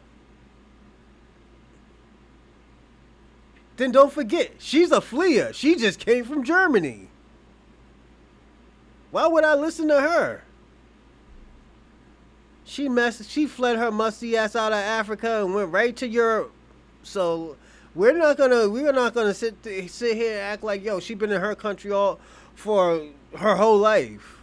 Then don't forget, she's a fleer. She just came from Germany. Why would I listen to her? She fled her musty ass out of Africa and went right to Europe. So we're not gonna sit here and act like, yo, she been in her country all for her whole life.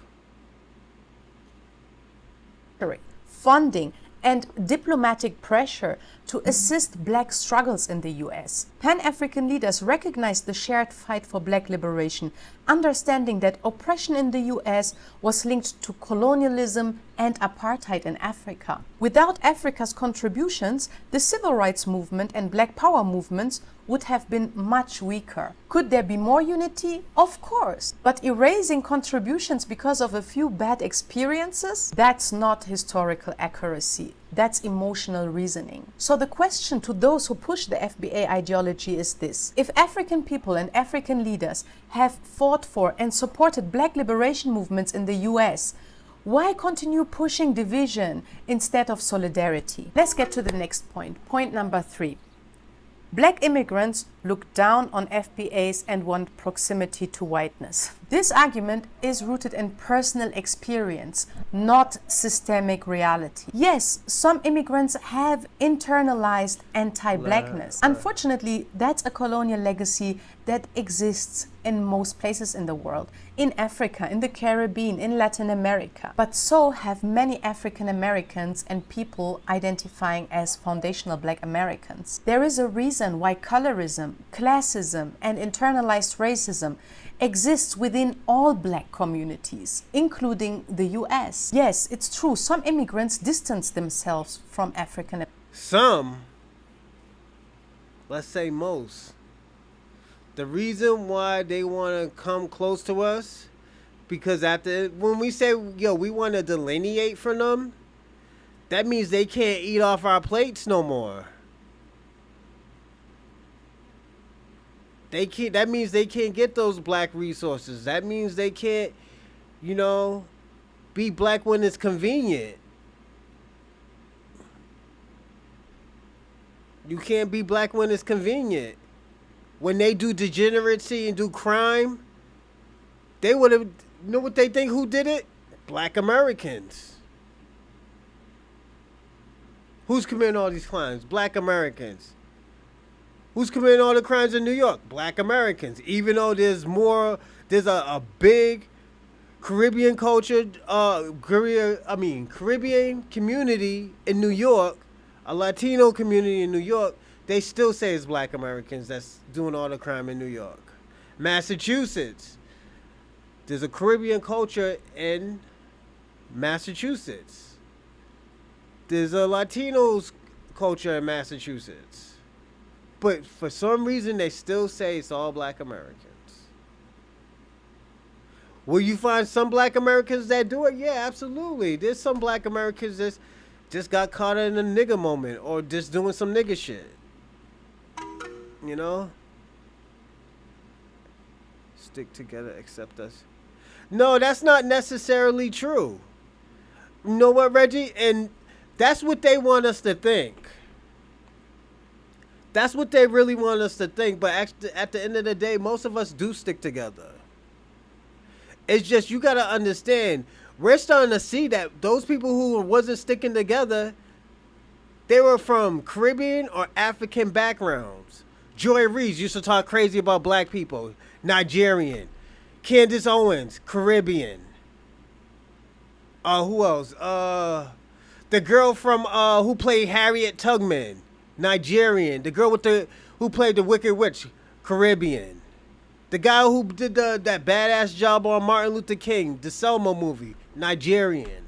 Funding and diplomatic pressure to assist black struggles in the US. Pan-African leaders recognized the shared fight for black liberation, understanding that oppression in the US was linked to colonialism and apartheid in Africa. Without Africa's contributions, the civil rights movement and Black Power movements would have been much weaker. Could there be more unity? Of course. But erasing contributions because of a few bad experiences? That's not historical accuracy. That's emotional reasoning. So the question to those who push the FBA ideology is this: if African people and African leaders have fought for and supported Black liberation movements in the US, why continue pushing division instead of solidarity? Let's get to the next point. Point number 3. Black immigrants look down on FBAs and want proximity to whiteness. This argument is rooted in personal experience, not systemic reality. Yes, some immigrants have internalized anti-blackness. Unfortunately, that's a colonial legacy that exists in most places in the world, in Africa, in the Caribbean, in Latin America. But so have many African Americans and people identifying as foundational Black Americans. There is a reason why colorism, classism, and internalized racism exists within all Black communities, including the US. Yes, it's true, some immigrants distance themselves from African. Some, let's say most. The reason why they want to come close to us, because when we say, yo, we want to delineate from them, that means they can't eat off our plates no more. That means they can't get those Black resources. That means they can't, be Black when it's convenient. You can't be Black when it's convenient. When they do degeneracy and do crime, they would have, what they think who did it? Black Americans. Who's committing all these crimes? Black Americans. Who's committing all the crimes in New York? Black Americans. Even though there's a big Caribbean culture, Caribbean community in New York, a Latino community in New York, they still say it's Black Americans that's doing all the crime in New York. Massachusetts. There's a Caribbean culture in Massachusetts. There's a Latinos culture in Massachusetts. But for some reason, they still say it's all Black Americans. Will you find some Black Americans that do it? Yeah, absolutely. There's some Black Americans that just got caught in a nigga moment or just doing some nigga shit. Stick together, accept us. No, that's not necessarily true. You know what, Reggie? And that's what they want us to think. That's what they really want us to think. But actually, at the end of the day, most of us do stick together. It's just, you got to understand, we're starting to see that those people who wasn't sticking together, they were from Caribbean or African backgrounds. Joy Reid used to talk crazy about Black people. Nigerian. Candace Owens, Caribbean. Who else? The girl from who played Harriet Tubman, Nigerian. The girl who played the Wicked Witch, Caribbean. The guy who did that badass job on Martin Luther King, the Selma movie, Nigerian.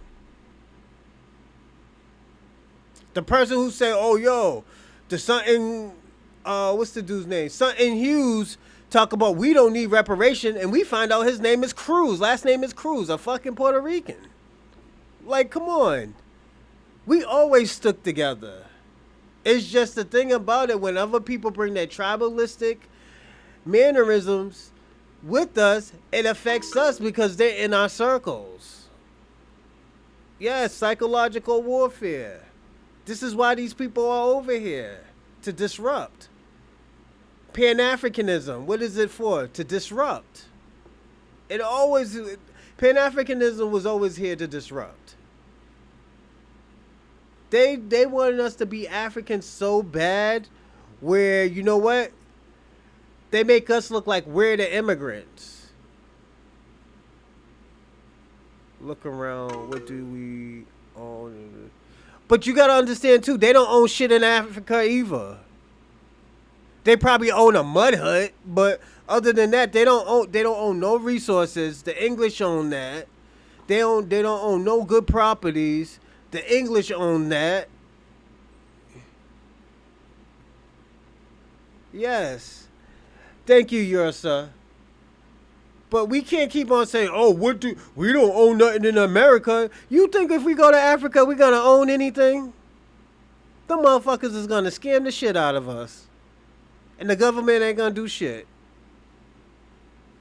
The person who said, "Oh yo, the something." What's the dude's name? Something Hughes talk about we don't need reparation, and we find out his name is Cruz. Last name is Cruz, a fucking Puerto Rican. Like, come on. We always stuck together. It's just the thing about it, when other people bring their tribalistic mannerisms with us, it affects us because they're in our circles. Yes, psychological warfare. This is why these people are over here, to disrupt. Pan-Africanism, what is it for? To disrupt. Pan-Africanism was always here to disrupt. They wanted us to be African so bad where, you know what? They make us look like we're the immigrants. Look around, what do we own? But you gotta understand too, they don't own shit in Africa either. They probably own a mud hut, but other than that, they don't own no resources. The English own that. They don't own no good properties. The English own that. Yes. Thank you, Yursa. But we can't keep on saying, "Oh, we don't own nothing in America." You think if we go to Africa, we're gonna own anything? The motherfuckers is gonna scam the shit out of us, and the government ain't gonna do shit.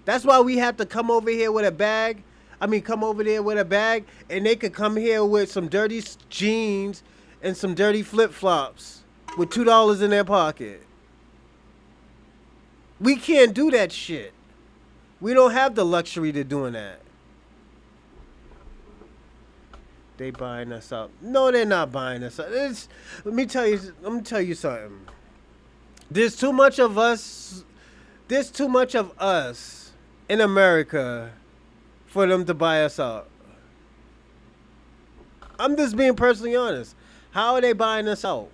That's why we have to come over here with a bag. Come over there with a bag, and they could come here with some dirty jeans and some dirty flip flops with $2 in their pocket. We can't do that shit. We don't have the luxury to doing that. They buying us up. No, they're not buying us up. Let me tell you something. There's too much of us. There's too much of us in America for them to buy us up. I'm just being personally honest. How are they buying us out?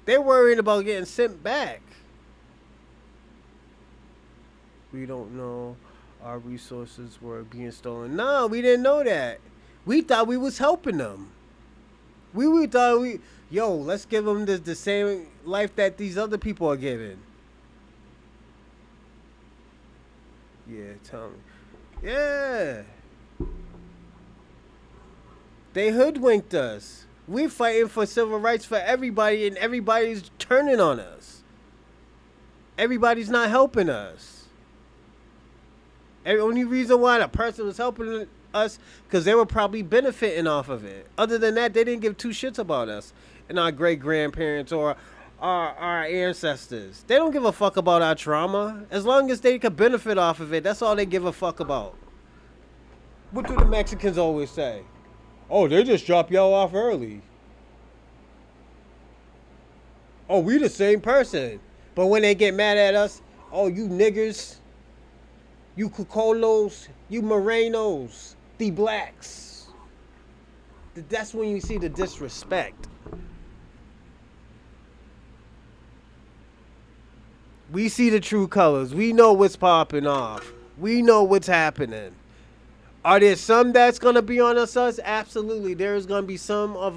They're worried about getting sent back. We don't know our resources were being stolen. No, we didn't know that. We thought we was helping them. We thought let's give them the same life that these other people are giving. Yeah, tell me. Yeah. They hoodwinked us. We're fighting for civil rights for everybody, and everybody's turning on us. Everybody's not helping us. The only reason why the person was helping us because they were probably benefiting off of it. Other than that, they didn't give two shits about us and our great-grandparents or our ancestors. They don't give a fuck about our trauma. As long as they could benefit off of it, that's all they give a fuck about. What do the Mexicans always say? Oh, they just drop y'all off early. Oh, we the same person. But when they get mad at us, oh, you niggers, you Cocolos, you Morenos, the blacks. That's when you see the disrespect. We see the true colors. We know what's popping off. We know what's happening. Are there some that's gonna be on us? Absolutely. There's gonna be some of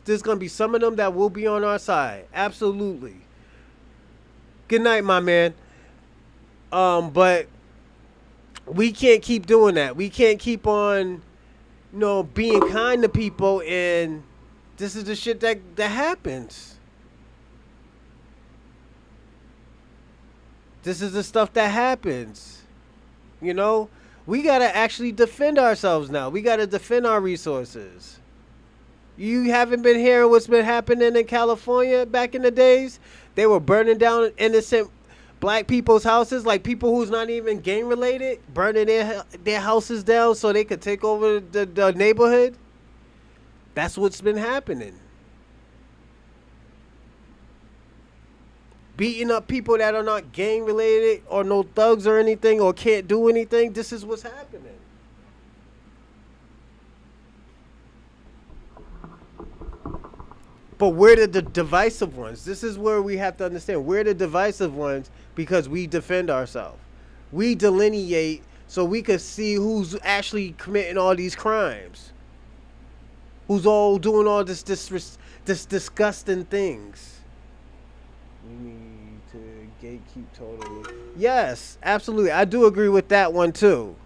them that will be on our side. Absolutely. Good night, my man. But we can't keep doing that. We can't keep on, being kind to people, and this is the shit that happens. This is the stuff that happens. We gotta actually defend ourselves now. We gotta defend our resources. You haven't been hearing what's been happening in California back in the days? They were burning down innocent black people's houses, like people who's not even gang related, burning their houses down so they could take over the neighborhood. That's what's been happening. Beating up people that are not gang related or no thugs or anything or can't do anything. This is what's happening. But we're the divisive ones. This is where we have to understand. We're the divisive ones because we defend ourselves. We delineate so we can see who's actually committing all these crimes. Who's all doing all this disgusting things. We need to gatekeep totally. Yes, absolutely. I do agree with that one too.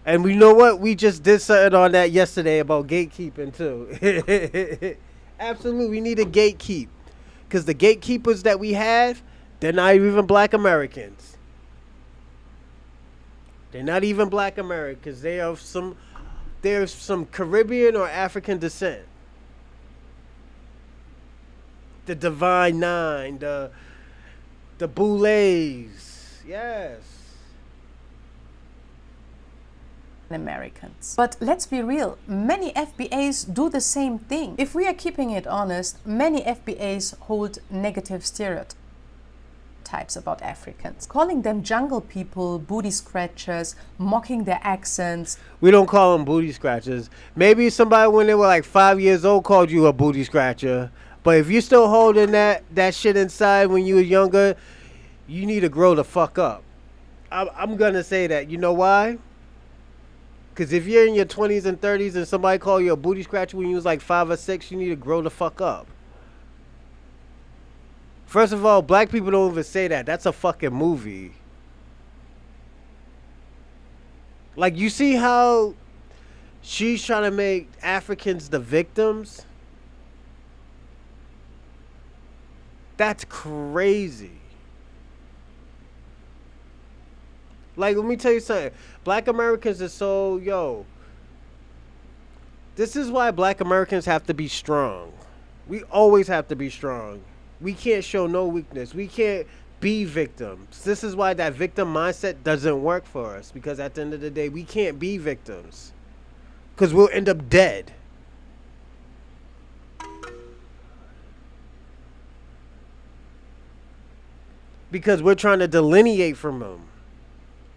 And we know what? We just did something on that yesterday about gatekeeping too. Absolutely, we need to gatekeep. Because the gatekeepers that we have, they're not even black Americans. They're not even black Americans. They're some Caribbean or African descent. The Divine Nine, the Boulets. Yes. Americans. But let's be real, many FBAs do the same thing. If we are keeping it honest, many FBAs hold negative stereotypes about Africans, calling them jungle people, booty scratchers, mocking their accents. We don't call them booty scratchers. Maybe somebody when they were like 5 years old called you a booty scratcher. But if you're still holding that shit inside when you were younger, you need to grow the fuck up. I'm gonna say that. You know why? Because if you're in your 20s and 30s and somebody call you a booty scratcher when you was like 5 or 6, you need to grow the fuck up. First of all, black people don't even say that. That's a fucking movie. Like, you see how she's trying to make Africans the victims? That's crazy. Like, let me tell you something. Black Americans are so, this is why black Americans have to be strong. We always have to be strong. We can't show no weakness. We can't be victims. This is why that victim mindset doesn't work for us. Because at the end of the day, we can't be victims. Because we'll end up dead. Because we're trying to delineate from them.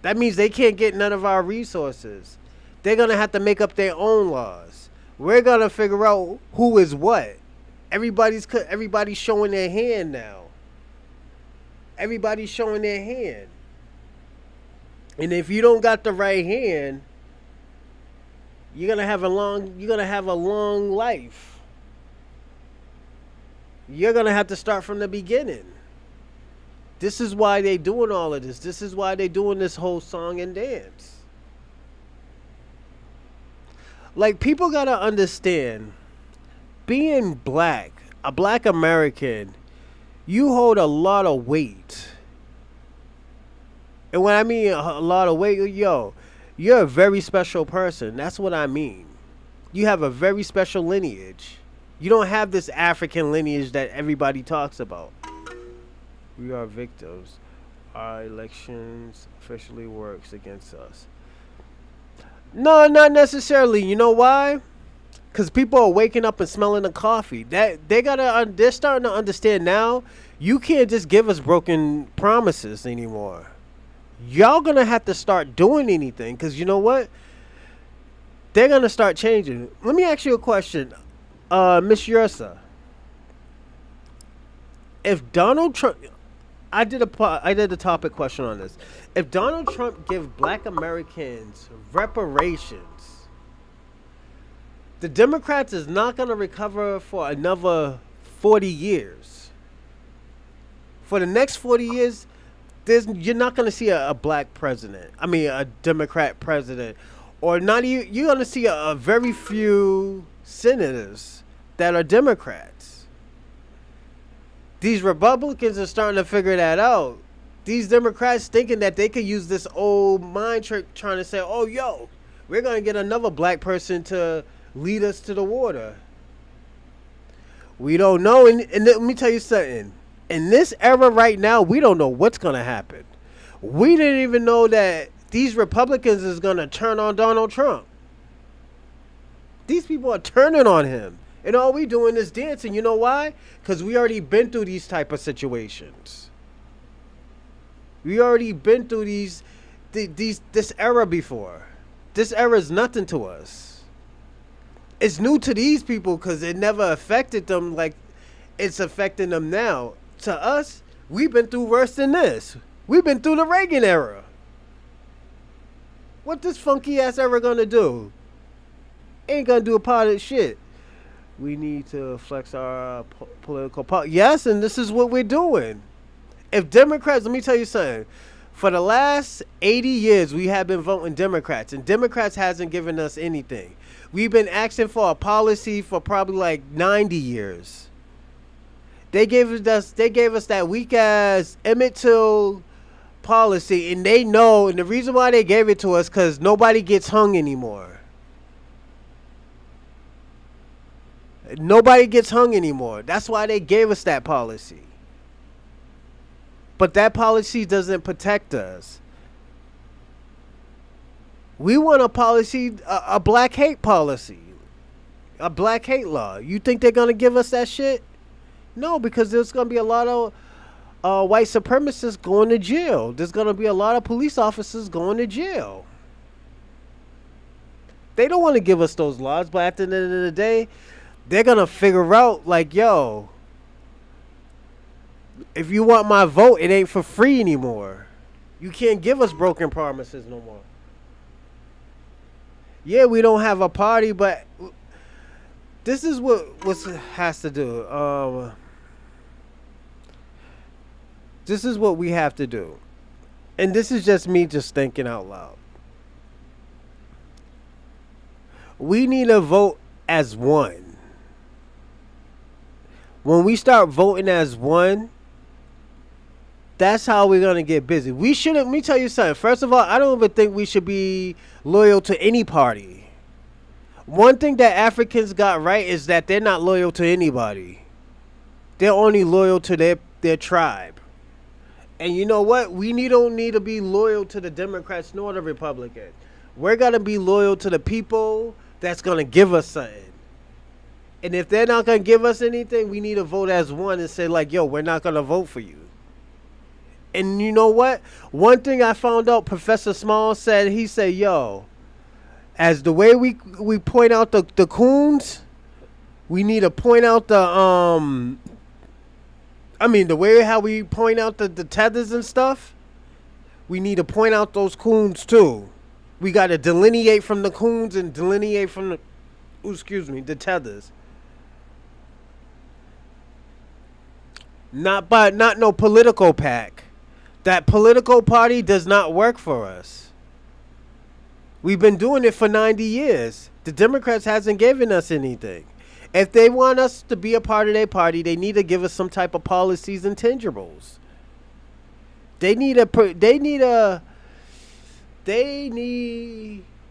That means they can't get none of our resources. They're going to have to make up their own laws. We're going to figure out who is what. Everybody's showing their hand now. Everybody's showing their hand. And if you don't got the right hand, you're going to have a long life. You're going to have to start from the beginning. This is why they doing all of this. This is why they doing this whole song and dance. Like, people gotta understand, being black, a black American, you hold a lot of weight. And when I mean a lot of weight, you're a very special person. That's what I mean. You have a very special lineage. You don't have this African lineage that everybody talks about. We are victims. Our elections officially works against us. No, not necessarily. You know why? Because people are waking up and smelling the coffee. They're starting to understand now. You can't just give us broken promises anymore. Y'all gonna have to start doing anything. Because you know what? They're gonna start changing. Let me ask you a question, Miss Yursa. If Donald Trump, I did a topic question on this. If Donald Trump give black Americans reparations, the Democrats is not going to recover for another 40 years. For the next 40 years, you're not going to see a black president. I mean, a Democrat president. Or not even, you're going to see a very few senators that are Democrats. These Republicans are starting to figure that out. These Democrats thinking that they could use this old mind trick trying to say, oh, we're going to get another black person to lead us to the water. We don't know. And let me tell you something. In this era right now, we don't know what's going to happen. We didn't even know that these Republicans is going to turn on Donald Trump. These people are turning on him. And all we doing is dancing. You know why? Because we already been through these type of situations. We already been through this era before. This era is nothing to us. It's new to these people because it never affected them like it's affecting them now. To us, we've been through worse than this. We've been through the Reagan era. What this funky ass era gonna do? Ain't gonna do a part of shit. We need to flex our political power. Yes, and this is what we're doing. If Democrats, let me tell you something. For the last 80 years, we have been voting Democrats, and Democrats hasn't given us anything. We've been asking for a policy for probably like 90 years. They gave us that weak ass Emmett Till policy, and they know, and the reason why they gave it to us because nobody gets hung anymore. Nobody gets hung anymore. That's why they gave us that policy. But that policy doesn't protect us. We want a policy, a black hate policy. A black hate law. You think they're going to give us that shit? No, because there's going to be a lot of white supremacists going to jail. There's going to be a lot of police officers going to jail. They don't want to give us those laws, but at the end of the day, they're going to figure out, like, If you want my vote, it ain't for free anymore. You can't give us broken promises no more. Yeah, we don't have a party, but this is what has to do. This is what we have to do. And this is just me just thinking out loud. We need to vote as one. When we start voting as one, that's how we're going to get busy. We shouldn't, let me tell you something. First of all, I don't even think we should be loyal to any party. One thing that Africans got right is that they're not loyal to anybody. They're only loyal to their tribe. And you know what? Don't need to be loyal to the Democrats nor the Republicans. We're going to be loyal to the people that's going to give us something. And if they're not going to give us anything, we need to vote as one and say like, yo, we're not going to vote for you. And you know what? One thing I found out, Professor Small said, he said, yo, as the way we point out the coons, we need to point out the way how we point out the tethers and stuff, we need to point out those coons too. We got to delineate from the coons and delineate from the tethers. Not no political pack. That political party does not work for us. We've been doing it for 90 years. The Democrats hasn't given us anything. If they want us to be a part of their party, they need to give us some type of policies and tangibles. They need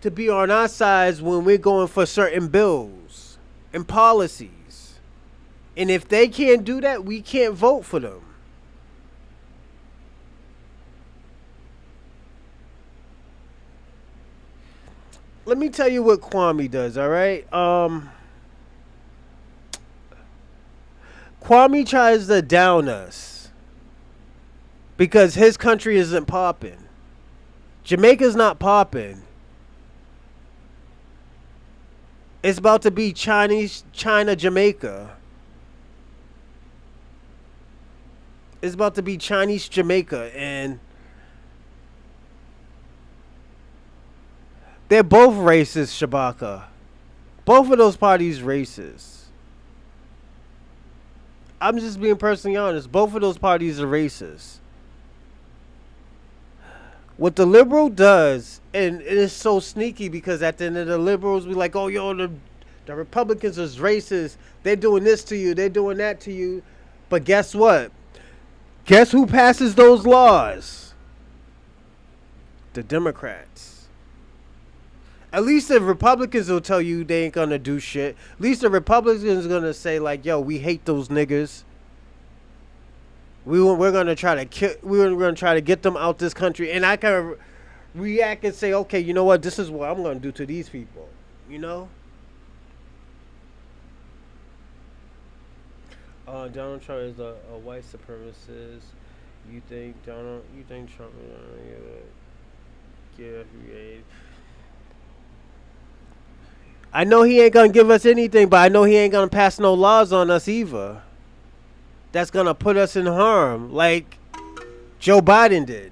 to be on our sides when we're going for certain bills and policies. And if they can't do that, we can't vote for them. Let me tell you what Kwame does, all right? Kwame tries to down us because his country isn't popping. Jamaica's not popping. It's about to be China, Jamaica. It's about to be Chinese Jamaica, and they're both racist, Shabaka. Both of those parties racist. I'm just being personally honest. Both of those parties are racist. What the liberal does, and it is so sneaky because at the end of the liberals, we like, oh, yo, the Republicans is racist. They're doing this to you. They're doing that to you. But guess what? Guess who passes those laws? The Democrats. At least the Republicans will tell you they ain't gonna do shit. At least the Republicans are gonna say like, yo, we hate those niggas. We're gonna try to get them out this country. And I can react and say, okay, you know what? This is what I'm gonna do to these people. You know? Donald Trump is a white supremacist. You think Trump? Yeah. I know he ain't gonna give us anything, but I know he ain't gonna pass no laws on us either. That's gonna put us in harm, like Joe Biden did.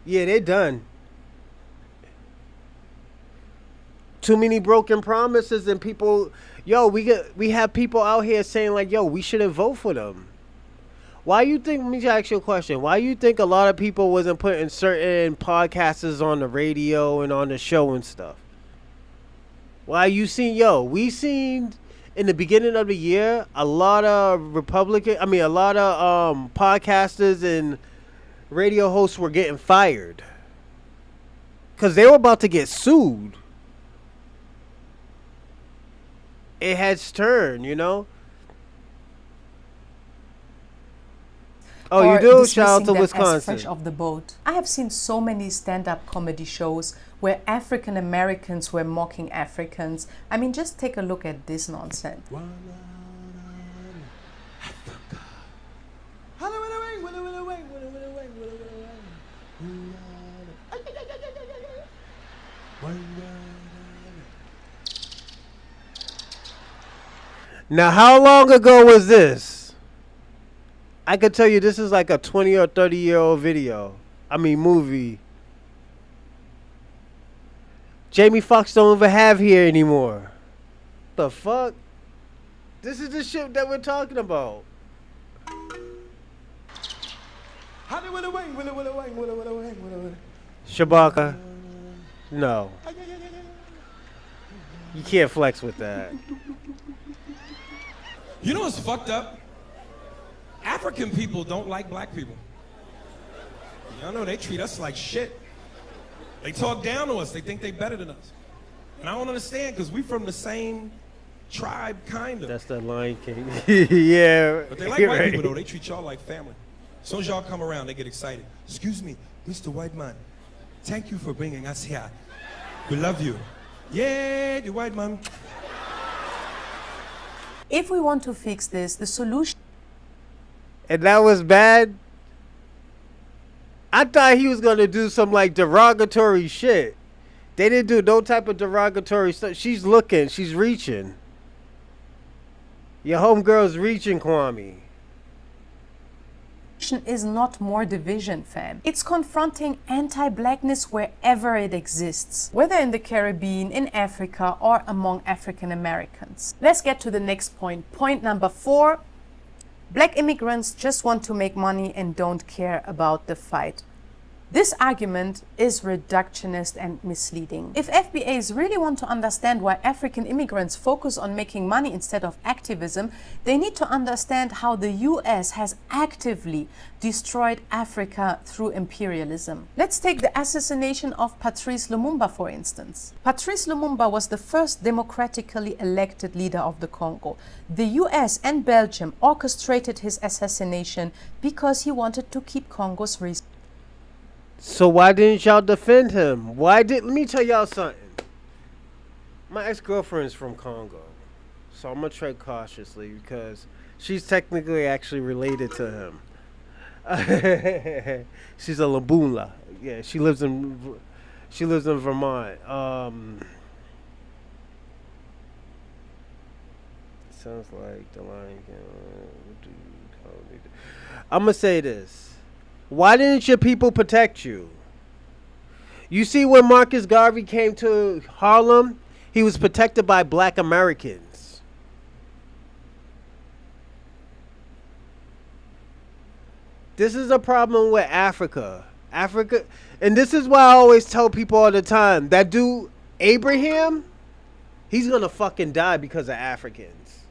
Yeah, they're done. Too many broken promises and people. Yo, we have people out here saying like, yo, we shouldn't vote for them. Why you think? Let me ask you a question. Why you think a lot of people wasn't putting certain podcasters on the radio and on the show and stuff? Why we seen in the beginning of the year a lot of podcasters and radio hosts were getting fired because they were about to get sued. It has turned, you know. Oh, or you do? Shout out to dismissing them Wisconsin. as fresh off the boat. I have seen so many stand-up comedy shows where African Americans were mocking Africans. I mean, just take a look at this nonsense. Now, how long ago was this? I could tell you this is like a 20 or 30-year-old video. I mean, movie. Jamie Foxx don't even have hair anymore. The fuck? This is the shit that we're talking about. Shabaka. No. You can't flex with that. You know what's fucked up? African people don't like black people. Y'all know they treat us like shit. They talk down to us. They think they better than us. And I don't understand because we from the same tribe, kind of. That's the Lion King. Yeah. But they like white people, though. They treat y'all like family. As soon as y'all come around, they get excited. Excuse me, Mr. White Man. Thank you for bringing us here. We love you. Yeah, the white man. If we want to fix this, the solution And that was bad. I thought he was gonna do some like derogatory shit. They didn't do no type of derogatory stuff. She's looking. She's reaching. Your homegirl's reaching, Kwame. is not more division, fam. It's confronting anti-blackness wherever it exists, whether in the Caribbean, in Africa, or among African Americans. Let's get to the next point. Point number 4. Black immigrants just want to make money and don't care about the fight. This argument is reductionist and misleading. If FBAs really want to understand why African immigrants focus on making money instead of activism, they need to understand how the US has actively destroyed Africa through imperialism. Let's take the assassination of Patrice Lumumba, for instance. Patrice Lumumba was the first democratically elected leader of the Congo. The US and Belgium orchestrated his assassination because he wanted to keep Congo's resources. So why didn't y'all defend him? Let me tell y'all something. My ex-girlfriend's from Congo. So I'm gonna tread cautiously because she's technically actually related to him. She's a Labula. Yeah, she lives in Vermont. Sounds like the Lion King. I'm gonna say this. Why didn't your people protect you? You see, when Marcus Garvey came to Harlem, he was protected by black Americans. This is a problem with Africa. And this is why I always tell people all the time, that dude, Abraham, he's gonna fucking die because of Africans.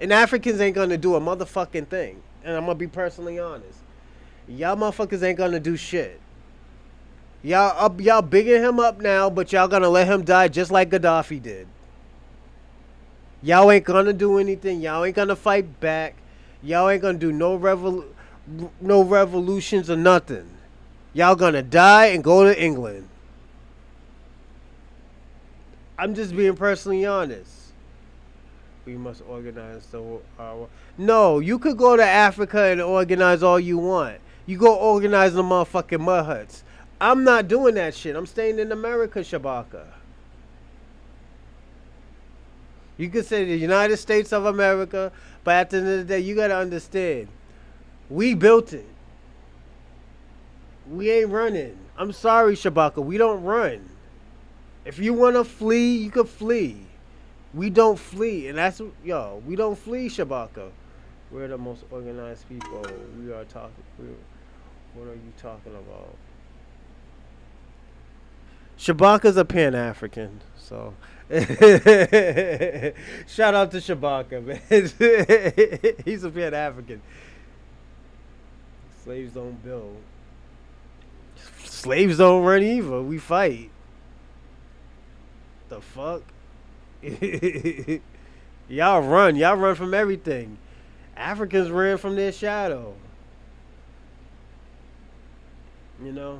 And Africans ain't gonna do a motherfucking thing. And I'm gonna be personally honest. Y'all motherfuckers ain't gonna do shit. Y'all bigging him up now, but y'all gonna let him die just like Gaddafi did. Y'all ain't gonna do anything. Y'all ain't gonna fight back. Y'all ain't gonna do no revolutions or nothing. Y'all gonna die and go to England. I'm just being personally honest. We must organize No, you could go to Africa and organize all you want. You go organize the motherfucking mud huts. I'm not doing that shit. I'm staying in America, Shabaka. You could say the United States of America, but at the end of the day, you gotta understand, we built it. We ain't running. I'm sorry, Shabaka. We don't run. If you wanna flee, you could flee. We don't flee, and that's we don't flee, Shabaka. We're the most organized people. We are talking. What are you talking about? Shabaka's a Pan-African, so shout out to Shabaka, man. He's a Pan-African. Slaves don't build. Slaves don't run either. We fight. The fuck? Y'all run from everything. Africans ran from their shadow. You know?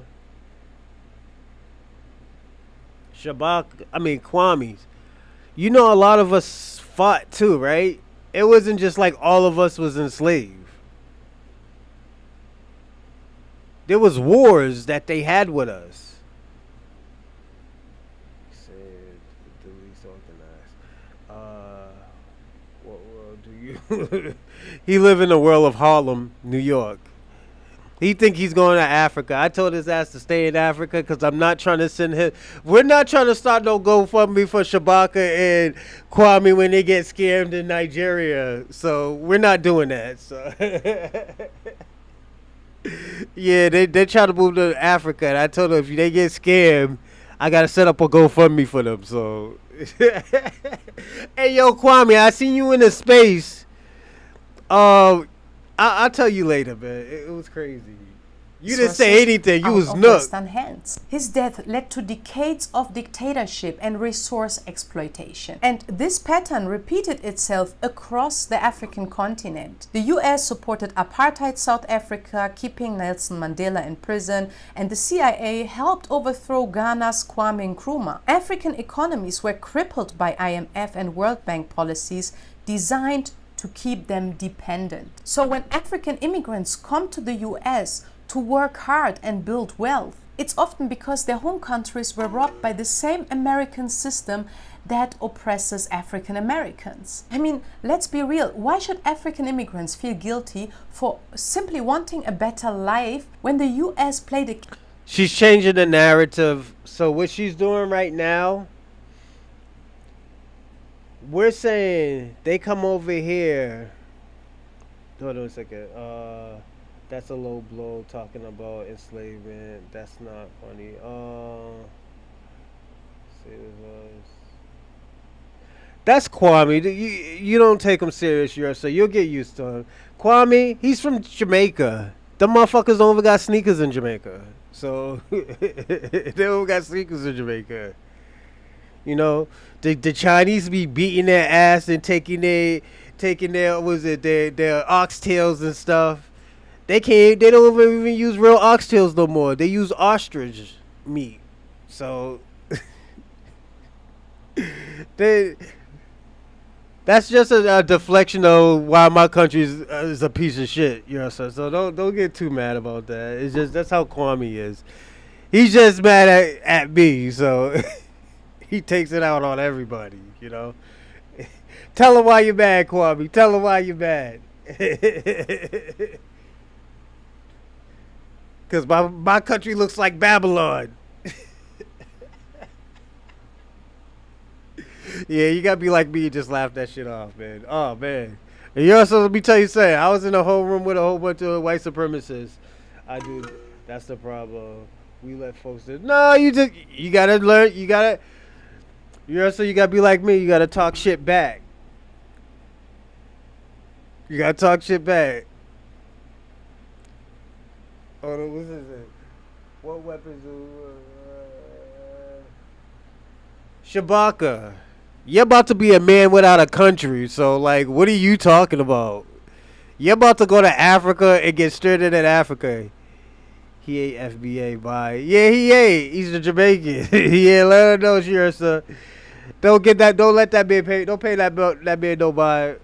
Kwame's. You know, a lot of us fought too, right? It wasn't just like all of us was enslaved. There was wars that they had with us. What world do you? He live in the world of Harlem, New York. He think he's going to Africa. I told his ass to stay in Africa because I'm not trying to send him. We're not trying to start no GoFundMe for Shabaka and Kwame when they get scammed in Nigeria. So we're not doing that. So yeah, they try to move to Africa, and I told them if they get scammed, I gotta set up a GoFundMe for them. So hey yo, Kwame, I seen you in the space. I'll tell you later, man. It was crazy. You didn't say anything. You was nooked. Western hands. His death led to decades of dictatorship and resource exploitation. And this pattern repeated itself across the African continent. The US supported apartheid South Africa, keeping Nelson Mandela in prison, and the CIA helped overthrow Ghana's Kwame Nkrumah. African economies were crippled by IMF and World Bank policies designed to keep them dependent. So when African immigrants come to the US to work hard and build wealth, it's often because their home countries were robbed by the same American system that oppresses African Americans. I mean, let's be real. Why should African immigrants feel guilty for simply wanting a better life when the US played a... She's changing the narrative. So what she's doing right now, we're saying they come over here. Hold on a second. That's a low blow talking about enslavement. That's not funny. That's Kwame. You don't take him serious, so you'll get used to him. Kwame, he's from Jamaica. Them motherfuckers don't even got sneakers in Jamaica. So they don't got sneakers in Jamaica. You know, the Chinese be beating their ass and taking their their oxtails and stuff. They don't even use real oxtails no more. They use ostrich meat. So that's just a deflection of why my country is a piece of shit. You know, so don't get too mad about that. It's just that's how Kwame is. He's just mad at me, so he takes it out on everybody. You know, tell him why you're mad, Kwame. Tell him why you're mad. Because my country looks like Babylon. Yeah, you gotta be like me and just laugh that shit off, man. Oh, man. And you also, let me tell you something. I was in a whole room with a whole bunch of white supremacists. That's the problem. We let folks do. No, you gotta learn. You gotta be like me. You gotta talk shit back. You gotta talk shit back. Oh, no, what is it? What weapons Shabaka. You're about to be a man without a country, so, like, what are you talking about? You're about to go to Africa and get stranded in Africa. He ain't FBA, bye. Yeah, he ain't. He's a Jamaican. Yeah, let her know, sir. Don't let that man pay. Don't pay that man no buy.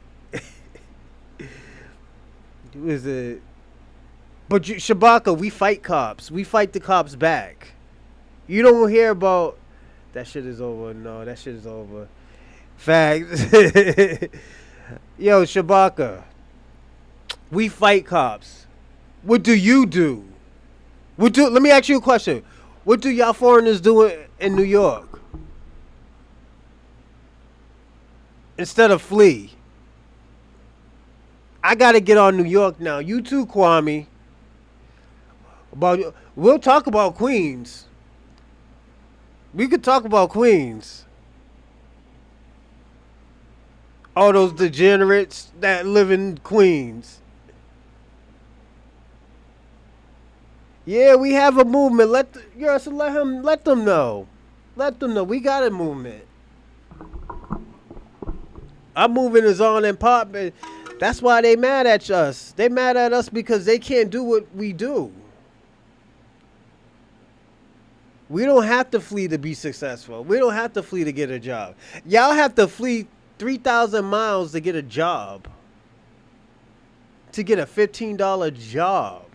Who is it? But Shabaka, we fight cops. We fight the cops back. You don't hear about that shit is over. No, that shit is over. Facts. Yo, Shabaka, we fight cops. What do you do? Let me ask you a question. What do y'all foreigners do in New York? Instead of flee. I gotta get on New York now. You too, Kwame. We'll talk about Queens. We could talk about Queens. All those degenerates that live in Queens. Yeah, we have a movement. Let them know. Let them know we got a movement. Our movement is on and popping. That's why they mad at us. They mad at us because they can't do what we do. We don't have to flee to be successful. We don't have to flee to get a job. Y'all have to flee 3,000 miles to get a job. To get a $15 job.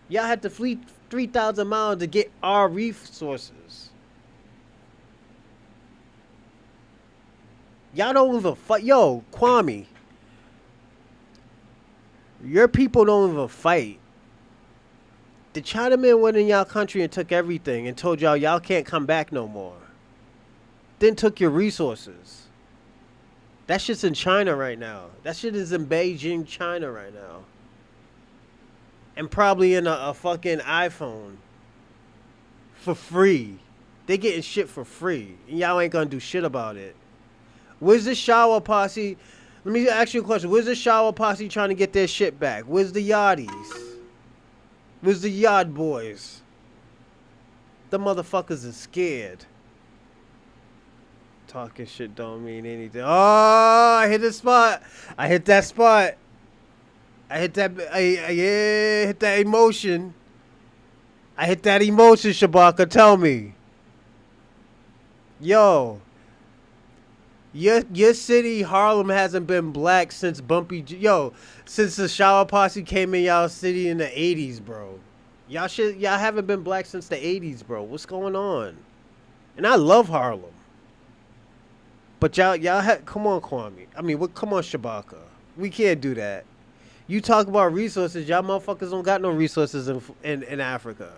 Y'all have to flee 3,000 miles to get our resources. Y'all don't even fight. Yo, Kwame, your people don't even fight. The Chinamen went in y'all country and took everything and told y'all can't come back no more. Then took your resources. That shit's in China right now. That shit is in Beijing, China right now. And probably in a fucking iPhone. For free. They getting shit for free. And y'all ain't gonna do shit about it. Where's the shower posse? Let me ask you a question. Where's the shower posse trying to get their shit back? Where's the yardis? Where's the yard boys? The motherfuckers are scared. Talking shit don't mean anything. Oh, I hit the spot. I hit that spot. I hit that. Yeah, hit that emotion. I hit that emotion, Shabaka. Tell me. Yo. Your city, Harlem, hasn't been black since since the shower posse came in y'all city in the 80s, bro. Y'all haven't been black since the 80s, bro. What's going on? And I love Harlem. But come on, Kwame. I mean, come on, Shabaka. We can't do that. You talk about resources, y'all motherfuckers don't got no resources in Africa.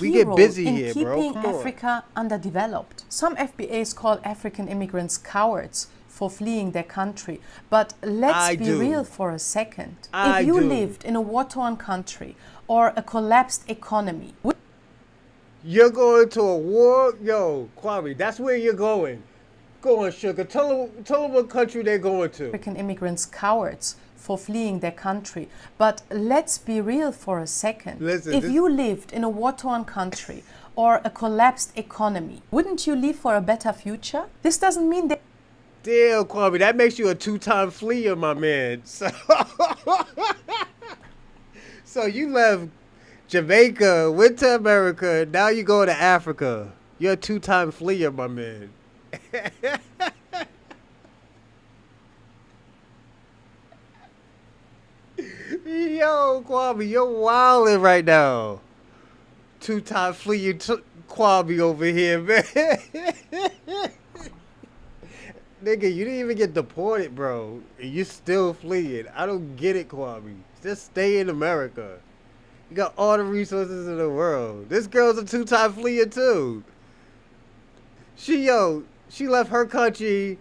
We get busy here, bro. Keeping Africa underdeveloped. Some FBAs call African immigrants cowards for fleeing their country. But let's be real for a second. If you lived in a war-torn country or a collapsed economy... You're going to a war? Yo, Kwame, that's where you're going. Go on, Sugar. Tell them what country they're going to. African immigrants cowards for fleeing their country. But let's be real for a second. If you lived in a war-torn country or a collapsed economy, wouldn't you leave for a better future? This doesn't mean that... Damn, Kwame, that makes you a two-time fleer, my man. So you left Jamaica, went to America, now you go to Africa. You're a two-time fleer, my man. Yo, Kwame, you're wildin' right now. Two-time fleer Kwame over here, man. Nigga, you didn't even get deported, bro. And you still fleeing. I don't get it, Kwame. Just stay in America. You got all the resources in the world. This girl's a two-time fleer, too. She left her country,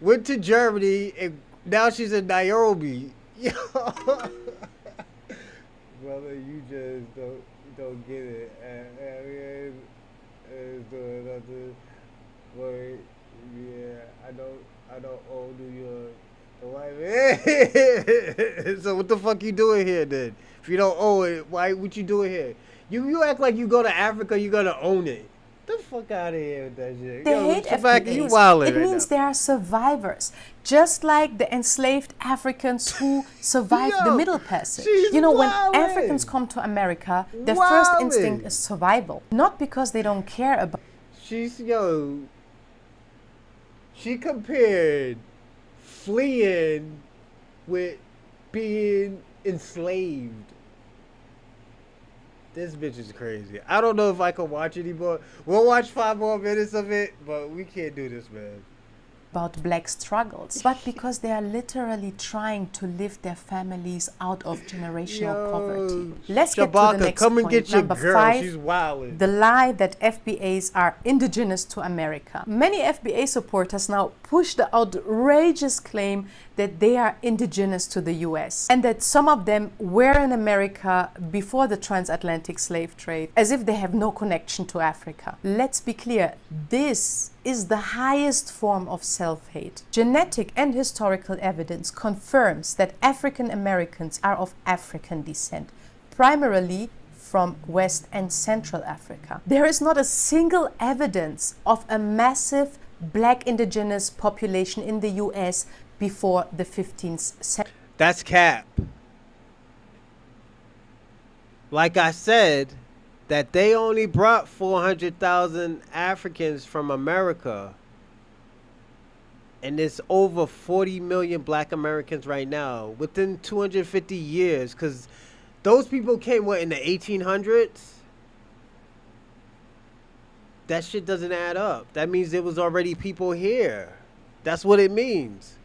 went to Germany, and now she's in Nairobi. Yo. Brother, you just don't get it. Yeah, I don't own New York. The white man. So what the fuck you doing here then? If you don't own it, what you doing here? You act like you go to Africa, you gonna own it. Get the fuck out of here with that shit. They hate FBAs. It means they are survivors. Just like the enslaved Africans who survived the Middle Passage. You know, when Africans come to America, their first instinct is survival. Not because they don't care about... She compared fleeing with being enslaved. This bitch is crazy. I don't know if I can watch anymore. We'll watch 5 more minutes of it, but we can't do this, man. About black struggles, but because they are literally trying to lift their families out of generational poverty. Let's get to the next come and point. get your Number girl. 5, she's wildin'. the lie that FBAs are indigenous to America. Many FBA supporters now push the outrageous claim that they are indigenous to the US and that some of them were in America before the transatlantic slave trade, as if they have no connection to Africa. Let's be clear, this is the highest form of self-hate. Genetic and historical evidence confirms that African Americans are of African descent, primarily from West and Central Africa. There is not a single evidence of a massive black indigenous population in the US before the 15th century. That's cap. Like I said, that they only brought 400,000 Africans from America. And there's over 40 million black Americans right now within 250 years. Because those people came, in the 1800s? That shit doesn't add up. That means there was already people here. That's what it means.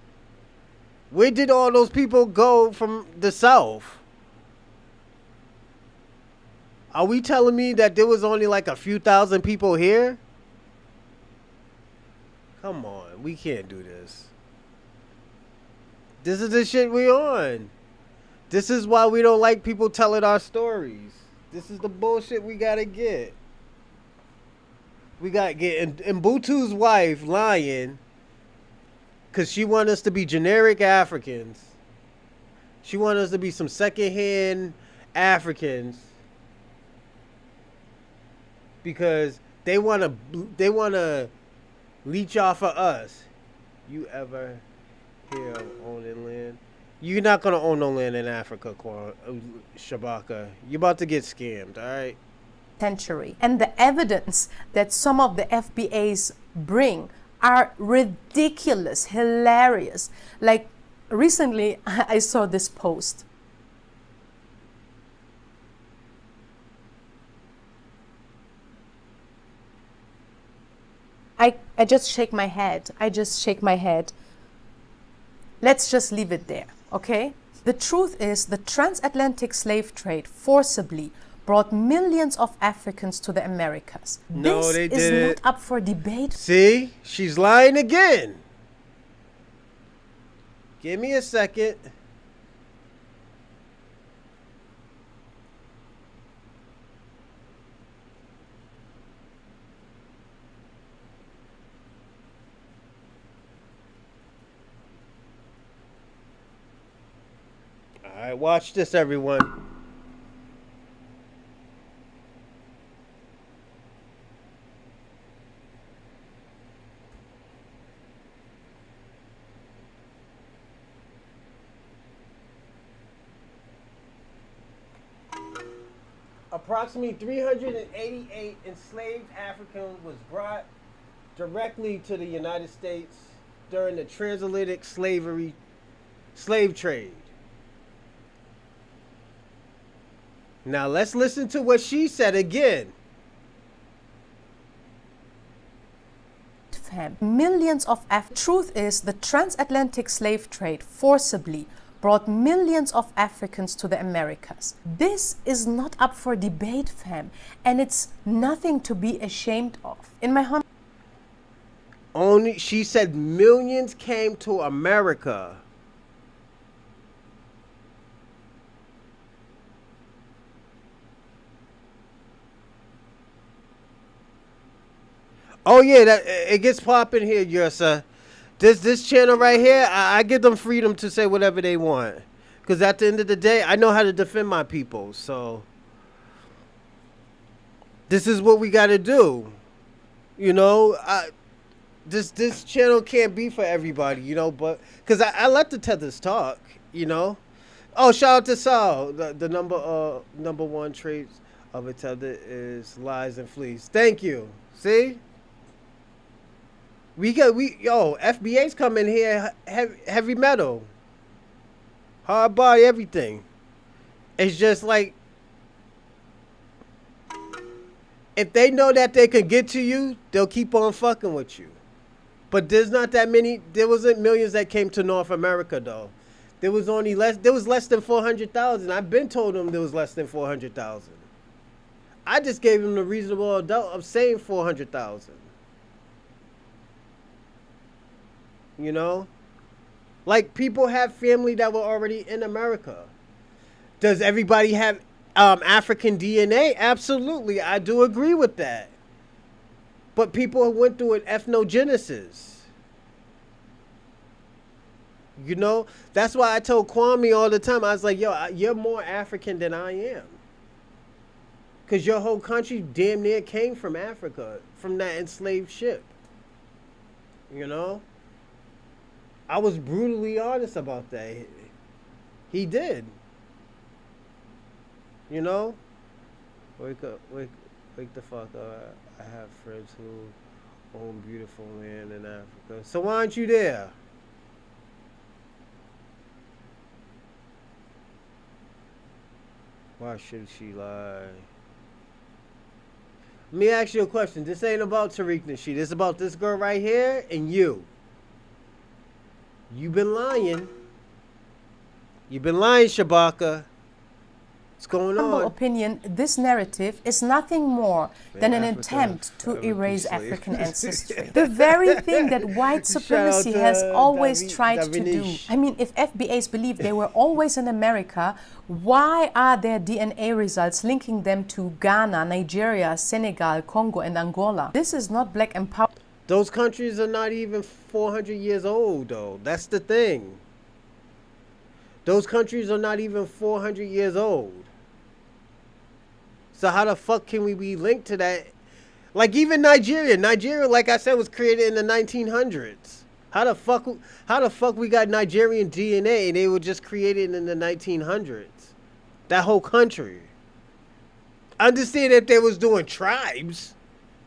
Where did all those people go from the South? Are we telling me that there was only like a few thousand people here? Come on, we can't do this. This is the shit we on. This is why we don't like people telling our stories. This is the bullshit we gotta get. We gotta get Mbutu's wife lying because she want us to be generic Africans. She want us to be some secondhand Africans because they wanna leech off of us. You ever hear of owning land? You're not gonna own no land in Africa, Shabaka. You're about to get scammed, all right? Century. And the evidence that some of the FBAs bring are ridiculous, hilarious. Like recently, I saw this post. I just shake my head. I just shake my head. Let's just leave it there, okay? The truth is, the transatlantic slave trade forcibly brought millions of Africans to the Americas. No, This they is didn't. not up for debate. See? She's lying again. Give me a second. All right, watch this, everyone. Approximately 388 enslaved Africans was brought directly to the United States during the transatlantic slave trade. Now let's listen to what she said again. Millions of Truth is, the transatlantic slave trade forcibly brought millions of Africans to the Americas. This is not up for debate, fam, and it's nothing to be ashamed of. In my home, She said millions came to America. Oh yeah, that it gets popping here, Yursa. This channel right here, I give them freedom to say whatever they want, because at the end of the day, I know how to defend my people. So this is what we got to do. You know, this channel can't be for everybody. You know, but because I let the tethers talk. You know. Oh, shout out to Sal. The number one traits of a tether is lies and fleas. Thank you. See. FBA's coming here heavy metal, hard body, everything. It's just like if they know that they could get to you, they'll keep on fucking with you. But there's not that many. There wasn't millions that came to North America though. There was less than 400,000. I've been told them there was less than 400,000. I just gave them the reasonable adult of saying 400,000. You know, like people have family that were already in America. Does everybody have African DNA? Absolutely, I do agree with that. But people went through an ethnogenesis. You know, that's why I told Kwame all the time. I was like, yo, you're more African than I am. Because your whole country damn near came from Africa, from that enslaved ship. You know? I was brutally honest about that. He did. You know? Wake up, wake the fuck up. I have friends who own beautiful land in Africa. So why aren't you there? Why should she lie? Let me ask you a question. This ain't about Tariq Nasheed. It's about this girl right here and you. You've been lying. You've been lying, Shabaka. What's going humble on? opinion, this narrative is nothing more than an Africa attempt to forever be erase slave. African ancestry. The very thing that white Shout out supremacy to has always tried to do. Davinish. I mean, if FBAs believe they were always in America, why are there DNA results linking them to Ghana, Nigeria, Senegal, Congo, and Angola? This is not black empowerment. Those countries are not even 400 years old, though. That's the thing. Those countries are not even 400 years old. So how the fuck can we be linked to that? Like even Nigeria. Nigeria, like I said, was created in the 1900s. How the fuck we got Nigerian DNA and they were just created in the 1900s? That whole country. I understand if they was doing tribes.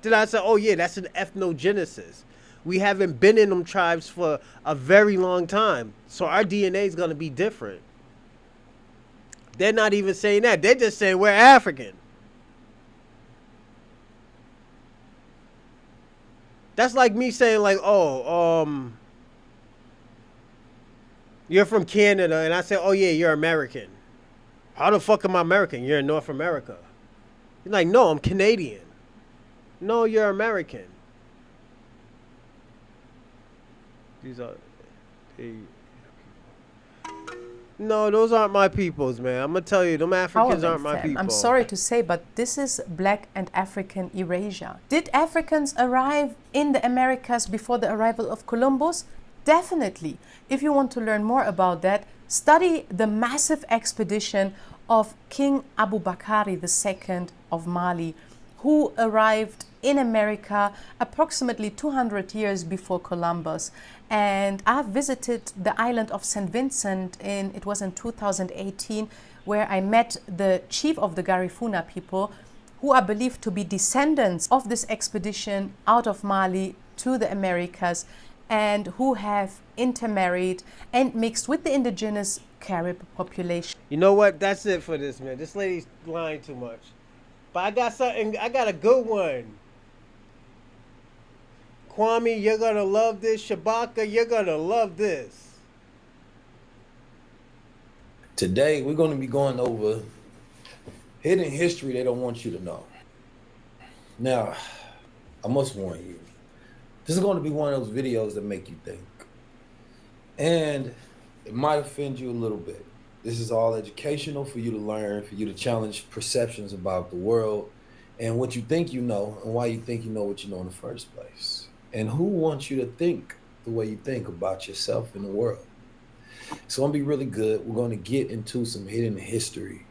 Then I said, oh yeah, that's an ethnogenesis. We haven't been in them tribes for a very long time. So our DNA is going to be different. They're not even saying that. They're just saying we're African. That's like me saying like, oh, you're from Canada. And I say, oh yeah, you're American. How the fuck am I American? You're in North America. You're like, no, I'm Canadian. No, you're American. These are... No, those aren't my peoples, man. I'm going to tell you, them Africans aren't my people. I'm sorry to say, but this is black and African erasure. Did Africans arrive in the Americas before the arrival of Columbus? Definitely. If you want to learn more about that, study the massive expedition of King Abu Bakr II of Mali, who arrived in America approximately 200 years before Columbus. And I've visited the island of St. Vincent it was in 2018, where I met the chief of the Garifuna people, who are believed to be descendants of this expedition out of Mali to the Americas, and who have intermarried and mixed with the indigenous Carib population. You know what? That's it for this, man. This lady's lying too much. But I got a good one. Kwame, you're going to love this. Shabaka, you're going to love this. Today, we're going to be going over hidden history they don't want you to know. Now, I must warn you, this is going to be one of those videos that make you think. And it might offend you a little bit. This is all educational for you to learn, for you to challenge perceptions about the world and what you think you know and why you think you know what you know in the first place. And who wants you to think the way you think about yourself in the world. It's going to be really good. We're going to get into some hidden history.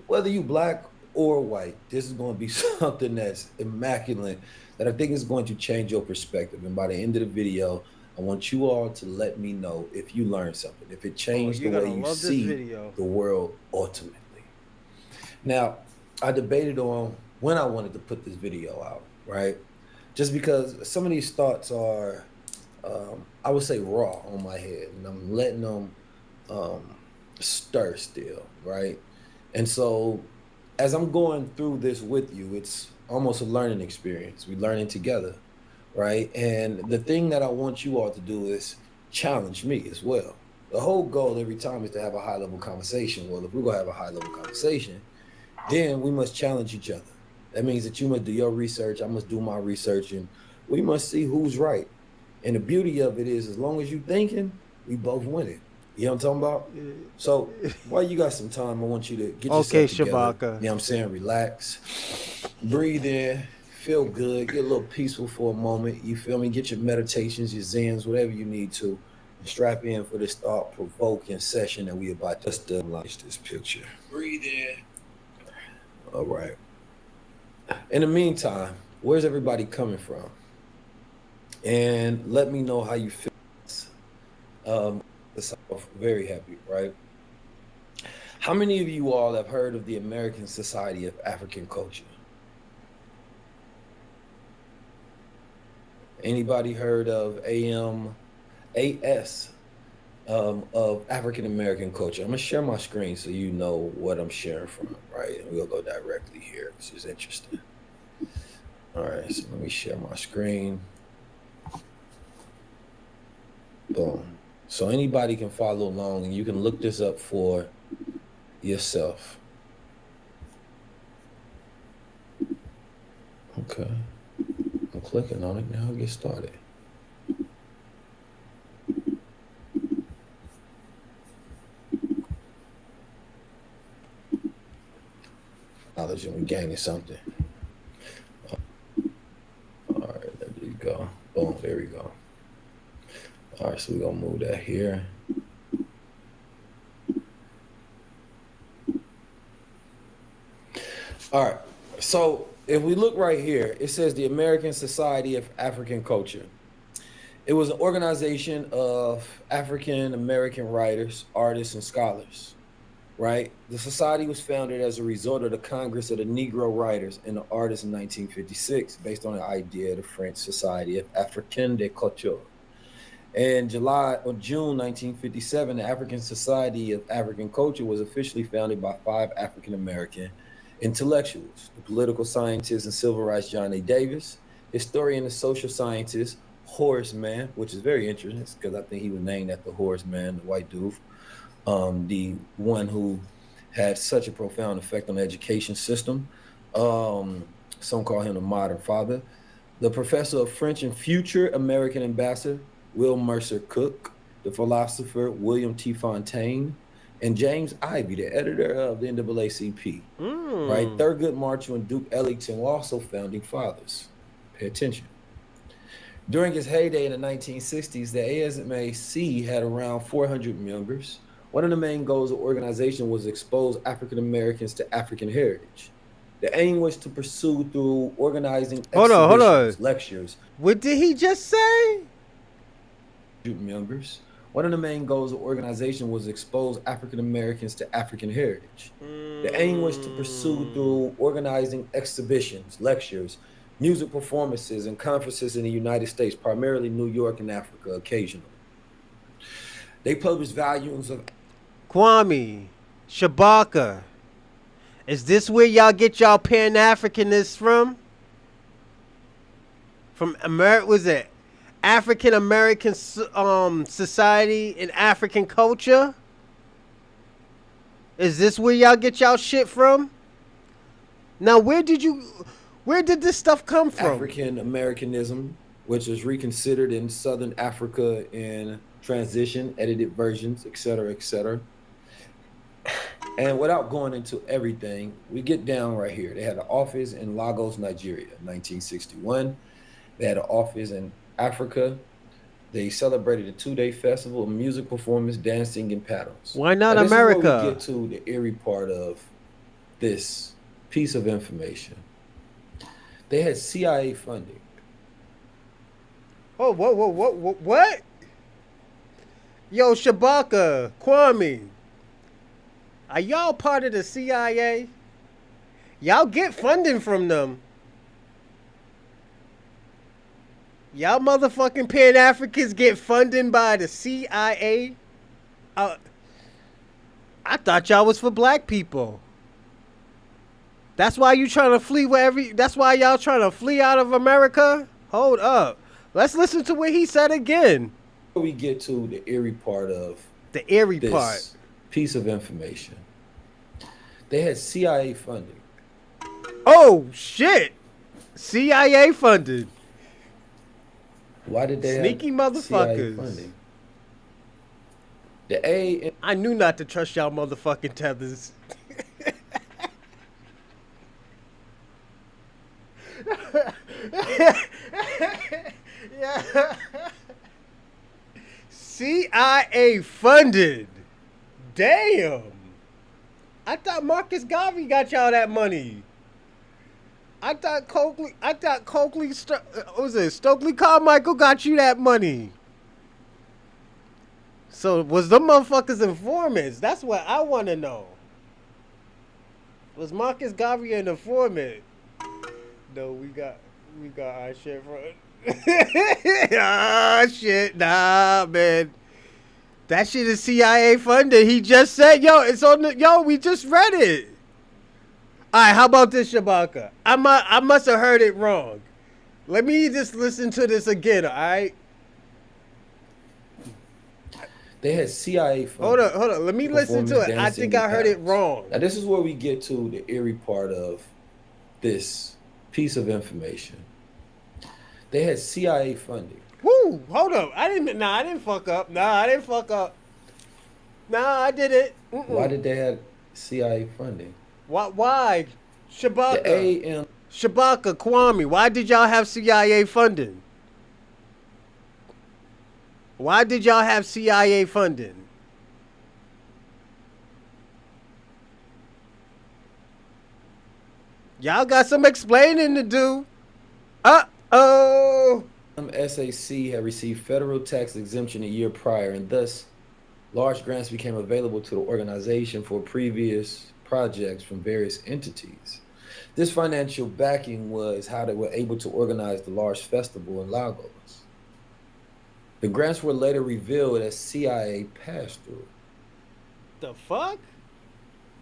Whether you black or white, this is going to be something that's immaculate that I think is going to change your perspective. And by the end of the video, I want you all to let me know if you learned something, if it changed the way you see the world ultimately. Now, I debated on when I wanted to put this video out, right? Just because some of these thoughts are, I would say, raw on my head, and I'm letting them stir still, right? And so as I'm going through this with you, it's almost a learning experience. We're learning together, right? And the thing that I want you all to do is challenge me as well. The whole goal every time is to have a high-level conversation. Well, if we're going to have a high-level conversation, then we must challenge each other. That means that you must do your research, I must do my research, and we must see who's right. And the beauty of it is, as long as you're thinking, we both win it. You know what I'm talking about? So while you got some time, I want you to get yourself together. Shabaka. You know what I'm saying? Relax, breathe in, feel good, get a little peaceful for a moment. You feel me? Get your meditations, your zens, whatever you need to. And strap in for this thought-provoking session that we about to launch this picture. Breathe in. All right. In the meantime, where's everybody coming from? And let me know how you feel. Very happy, right? How many of you all have heard of the American Society of African Culture? Anybody heard of AS of African American Culture? I'm gonna share my screen so you know what I'm sharing from, right? And we'll go directly here. This is interesting. All right, so let me share my screen. Boom. So anybody can follow along, and you can look this up for yourself. Okay. I'm clicking on it now. I'll get started. Knowledge, and we're gaining something. All right, there you go. Boom, there we go. All right, so we're gonna move that here. All right, so if we look right here, it says the American Society of African Culture. It was an organization of African American writers, artists, and scholars, right? The society was founded as a result of the Congress of the Negro Writers and the Artists in 1956, based on the idea of the French Society of Africaine de Culture. In June 1957, the African Society of African Culture was officially founded by 5 African American intellectuals: the political scientist and civil rights John A. Davis, historian and social scientist Horace Mann, which is very interesting because I think he was named after Horace Mann, the white dude, the one who had such a profound effect on the education system. Some call him the modern father. The professor of French and future American ambassador Will Mercer Cook, the philosopher William T. Fontaine, and James Ivey, the editor of the NAACP. Right, Thurgood Marshall and Duke Ellington were also founding fathers. Pay attention. During its heyday in the 1960s, the ASMAC had around 400 members. One of the main goals of the organization was to expose African Americans to African heritage. The aim was to pursue through organizing exhibitions, lectures. What did he just say? Members. One of the main goals of the organization was to expose African Americans to African heritage. The aim was to pursue through organizing exhibitions, lectures, music performances, and conferences in the United States, primarily New York and Africa occasionally. They published volumes of... Kwame, Shabaka, is this where y'all get y'all Pan-Africanists from? From America, was it African American Society and African Culture? Is this where y'all get y'all shit from? Now, where did this stuff come from? African Americanism, which is reconsidered in Southern Africa in transition, edited versions, etc., etc. And without going into everything, we get down right here. They had an office in Lagos, Nigeria, 1961. They had an office in Africa. They celebrated a 2-day festival of music performance, dancing, and paddles. Why not and America? This is where we get to the eerie part of this piece of information. They had CIA funding. Oh, whoa, what? Yo, Shabaka, Kwame, are y'all part of the CIA? Y'all get funding from them. Y'all motherfucking Pan-Africans get funding by the CIA? I thought y'all was for black people. That's why you trying to flee that's why y'all trying to flee out of America? Hold up. Let's listen to what he said again. We get to the eerie part of this piece of information. They had CIA funding. Oh shit. CIA funded. Why did they sneaky have motherfuckers? CIA funding? The A. I knew not to trust y'all motherfucking tethers. Yeah. CIA funded. Damn. I thought Marcus Garvey got y'all that money. I thought Stokely Carmichael got you that money. So was them motherfuckers informants? That's what I want to know. Was Marcus Garvey an informant? No, we got our shit from. Ah, shit, nah, man. That shit is CIA funded. He just said, it's on the, we just read it. All right, how about this, Shabaka? I must have heard it wrong. Let me just listen to this again, all right? They had CIA Hold funding. on. Let me listen Performance, to it. I dancing, think and I heard it panels. wrong. Now, this is where we get to the eerie part of this piece of information. They had CIA funding. Woo! Hold up. I didn't fuck up. I didn't fuck up. I didn't. Why did they have CIA funding? Why? The Shabaka. AM. Shabaka, Kwame, why did y'all have CIA funding? Why did y'all have CIA funding? Y'all got some explaining to do. Uh-oh. SAC had received federal tax exemption a year prior, and thus large grants became available to the organization for previous projects from various entities. This financial backing was how they were able to organize the large festival in Lagos. The grants were later revealed as CIA pass-through. The fuck?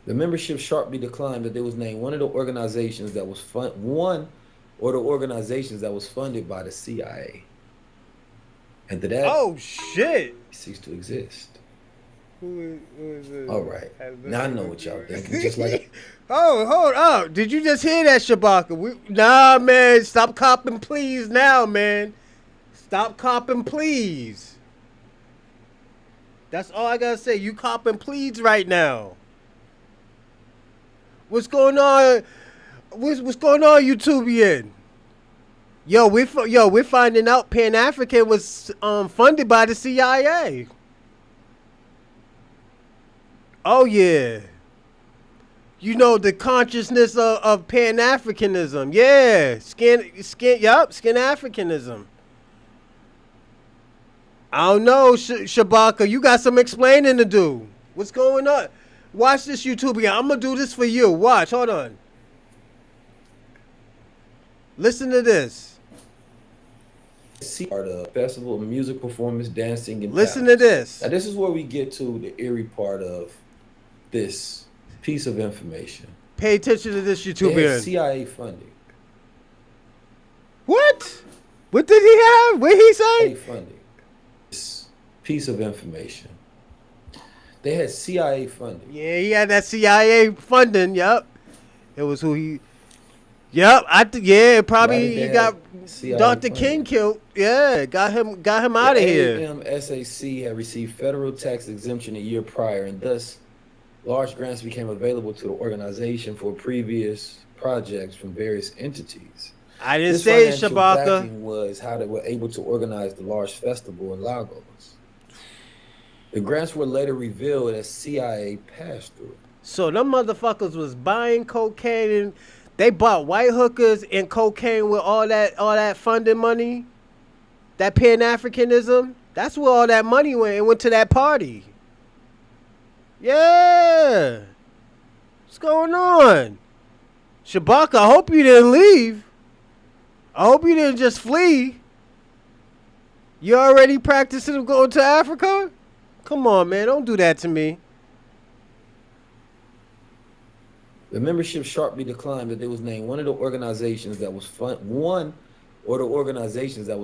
The membership sharply declined that they was named one of the organizations that was funded by the CIA. And to that, Oh shit. ceased to exist. Who is it? All right. Now I know what y'all thinking. Just like Hold up. Did you just hear that, Shabaka? Nah, man. Stop copping, please, now, man. Stop copping, please. That's all I gotta say. You copping, please, right now. What's going on? What's going on, YouTubian? We're finding out Pan-African was funded by the CIA. Oh yeah. You know the consciousness of Pan-Africanism. Yeah. Skin Africanism. I don't know, Shabaka. You got some explaining to do. What's going on? Watch this, YouTube again. I'm going to do this for you. Watch. Hold on. Listen to this. part of festival, music performance, dancing, and Listen battles. to this. Now, this is where we get to the eerie part of this piece of information. Pay attention to this, They had YouTuber. CIA funding. What? What did he have? What did he CIA say? funding. This piece of information. They had CIA funding. Yeah, he had that CIA funding. Yup. It was who he. Yup. Why Probably did he they got have CIA Dr. funding? King killed. Yeah, got him out of here. AMSAC had received federal tax exemption a year prior, and thus large grants became available to the organization for previous projects from various entities. I didn't This say it, financial Shabaka. backing was how they were able to organize the large festival in Lagos. The grants were later revealed as CIA pass-through. So them motherfuckers was buying cocaine and they bought white hookers and cocaine with all that funding money. That Pan-Africanism. That's where all that money went. It went to that party. Yeah. What's going on? Shabaka, I hope you didn't leave. I hope you didn't just flee. You already practicing going to Africa? Come on, man. Don't do that to me. The membership sharply declined that they was named one of the organizations that was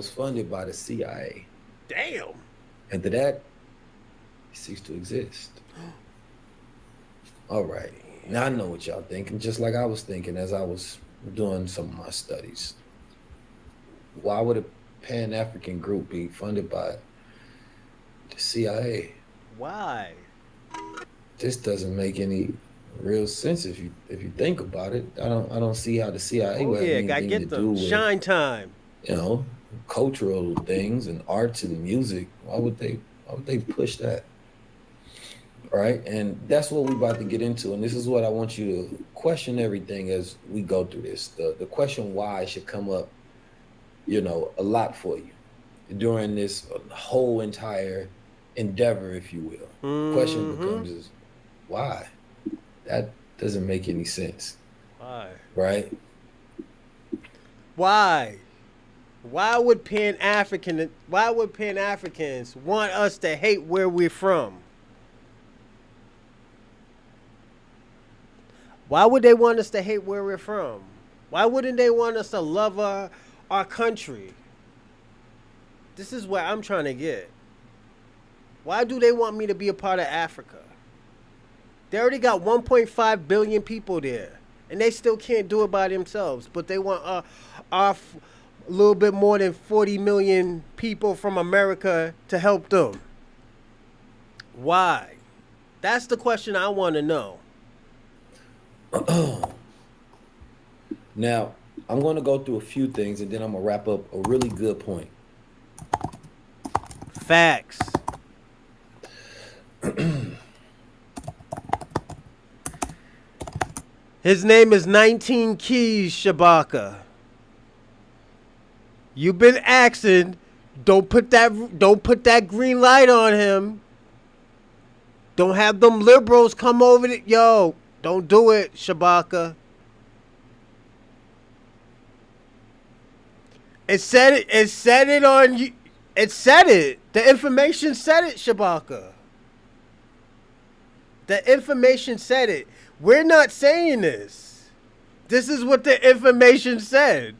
funded by the CIA. Damn. And to that, it ceased to exist. All right. Now I know what y'all thinking, just like I was thinking as I was doing some of my studies. Why would a Pan-African group be funded by the CIA? Why? This doesn't make any real sense if you think about it. I don't see how the CIA would have gotta anything get to do them. with Shine time. Cultural things and arts and music. Why would they push that? Right? And that's what we're about to get into. And this is what I want you to question everything as we go through this. The question why should come up, a lot for you during this whole entire endeavor, if you will. The question becomes is why? That doesn't make any sense. Why? Right? Why? Why would Pan-Africans want us to hate where we're from? Why would they want us to hate where we're from? Why wouldn't they want us to love our country? This is where I'm trying to get. Why do they want me to be a part of Africa? They already got 1.5 billion people there, and they still can't do it by themselves. But they want a little bit more than 40 million people from America to help them. Why? That's the question I want to know. Now, I'm going to go through a few things, and then I'm going to wrap up a really good point. Facts. His name is 19 Keys, Shabaka. You've been asking, don't put that green light on him. Don't have them liberals come over it. Yo, don't do it, Shabaka. It said it on you. It said it. The information said it, Shabaka. The information said it. We're not saying this. This is what the information said.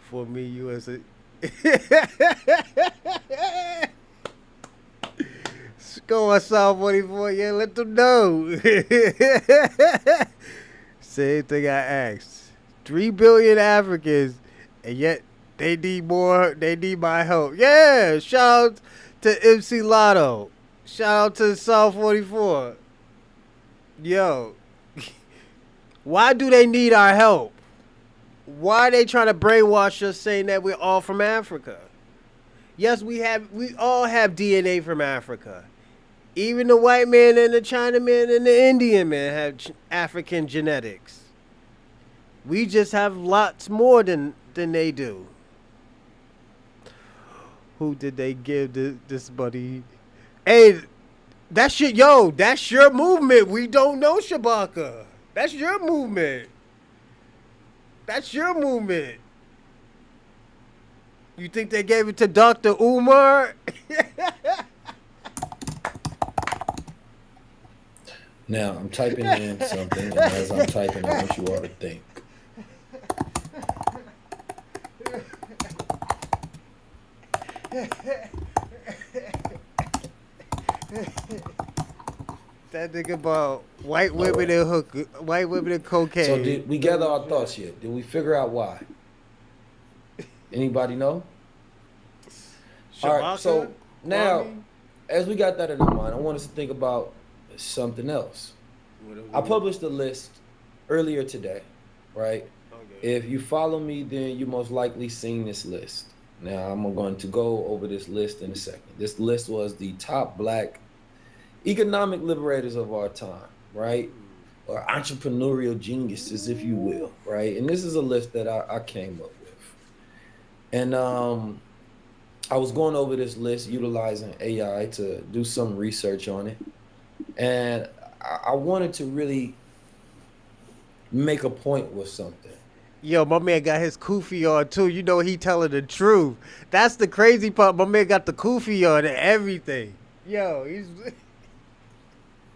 For me, you as a... Go on, South 44. Yeah, let them know. Same thing I asked. 3 billion Africans, and yet they need more. They need my help. Yeah, shout out to MC Lotto. Shout out to South 44. Yo, why do they need our help? Why are they trying to brainwash us saying that we're all from Africa? Yes, we all have DNA from Africa. Even the white man and the Chinaman and the Indian man have African genetics. We just have lots more than they do. Who did they give this money? Hey, that's your movement. We don't know, Shabaka. That's your movement. That's your movement. You think they gave it to Dr. Umar? Now, I'm typing in something, and as I'm typing, I want you all to think. That nigga about white women and white women and cocaine. So did we gather our thoughts yet? Did we figure out why? Anybody know? All right, so now, as we got that in our mind, I want us to think about something else. I published a list earlier today, right? Okay. If you follow me, then you most likely seen this list. Now, I'm going to go over this list in a second. This list was the top black economic liberators of our time, right? Or entrepreneurial geniuses, if you will, right? And this is a list that I came up with. And I was going over this list utilizing AI to do some research on it. And I wanted to really make a point with something. Yo, my man got his kufi on too. You know he telling the truth. That's the crazy part. My man got the kufi on and everything. Yo, he's...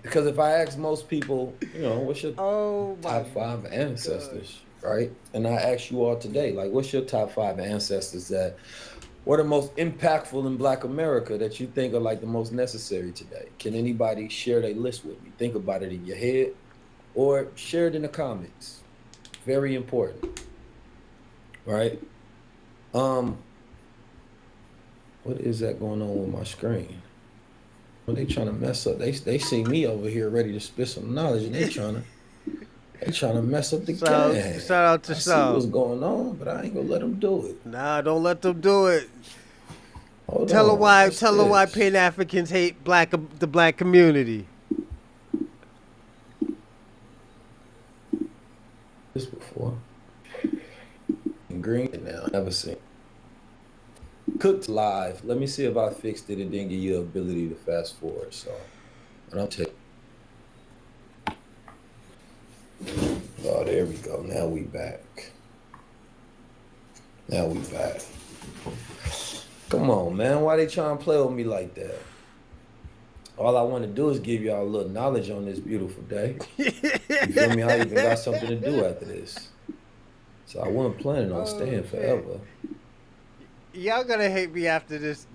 Because if I ask most people, you know, what's your top 5 ancestors, right? And I ask you all today, like, what's your top 5 ancestors that were the most impactful in Black America that you think are like the most necessary today? Can anybody share their list with me? Think about it in your head or share it in the comments. Very important, right? What is that going on with my screen? Well, they trying to mess up. They see me over here ready to spit some knowledge, and they trying to mess up the game. Shout out to South. I see what's going on, but I ain't gonna let them do it. Nah, don't let them do it. Tell them why Pan-Africans hate the black community. This before. In green now, never seen. Cooked live. Let me see if I fixed it and then give you the ability to fast forward. So, and I'll take. Oh, there we go. Now we back. Come on, man. Why they trying to play with me like that? All I want to do is give y'all a little knowledge on this beautiful day. You feel me? I even got something to do after this. So I wasn't planning on staying shit. forever. Y'all gonna hate me after this.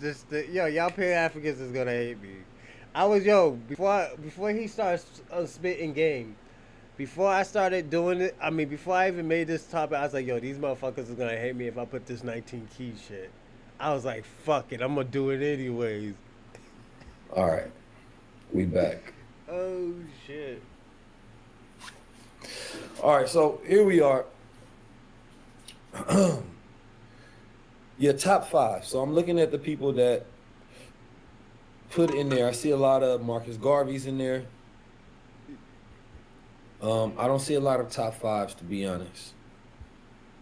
Y'all Pan Africans is gonna hate me. Before he starts spitting game. Before I started doing it, I mean, before I even made this topic, I was like, yo, these motherfuckers is gonna hate me if I put this 19 key shit. I was like, fuck it, I'm gonna do it anyways. All right, we back. Oh shit. All right, so here we are. Your top 5. So I'm looking at the people that put in there. I see a lot of Marcus Garvey's in there. I don't see a lot of top 5s, to be honest.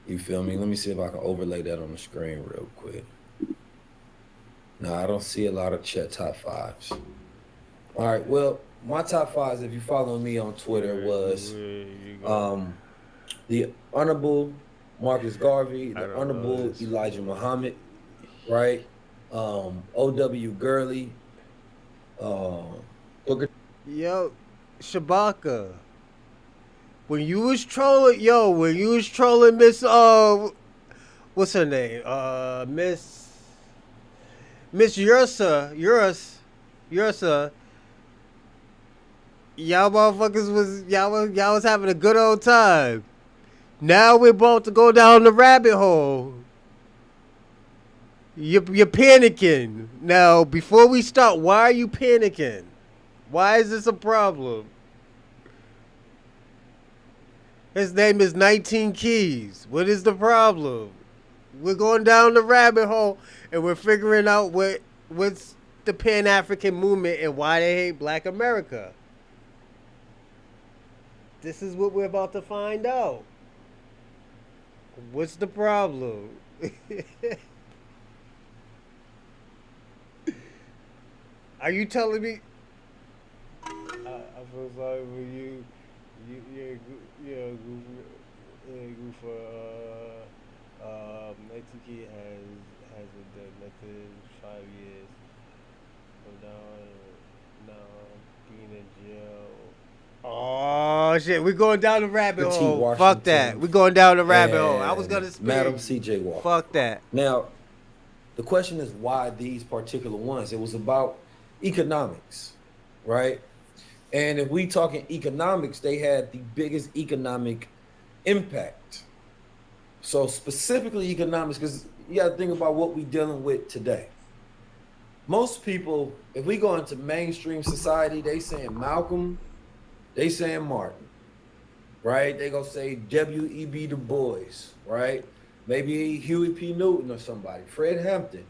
You feel me? Let me see if I can overlay that on the screen real quick. No, I don't see a lot of top 5s. All right, well, my top 5s, if you follow me on Twitter, was the Honorable Marcus Garvey, the Honorable Elijah Muhammad, right? O.W. Gurley, Booker. Yo, Shabaka. When you was trolling Miss what's her name? Miss Ursa. Y'all motherfuckers y'all was having a good old time. Now we're about to go down the rabbit hole. You're panicking. Now, before we start, why are you panicking? Why is this a problem? His name is 19 Keys. What is the problem? We're going down the rabbit hole and we're figuring out what's the Pan-African Movement and why they hate Black America. This is what we're about to find out. What's the problem? Are you telling me? I feel sorry for you. Goof for 19 has done nothing 5 years. So now being in jail. Oh shit, we're going down the rabbit hole. Washington, fuck that. We're going down the rabbit hole. I was gonna speak. Madam C.J. Walker. Fuck that. Now, the question is why these particular ones? It was about economics, right? And if we talking economics, they had the biggest economic impact. So specifically economics, because you got to think about what we're dealing with today. Most people, if we go into mainstream society, they saying Malcolm, they saying Martin, right? They gonna say W.E.B. Du Bois, right? Maybe Huey P. Newton or somebody, Fred Hampton,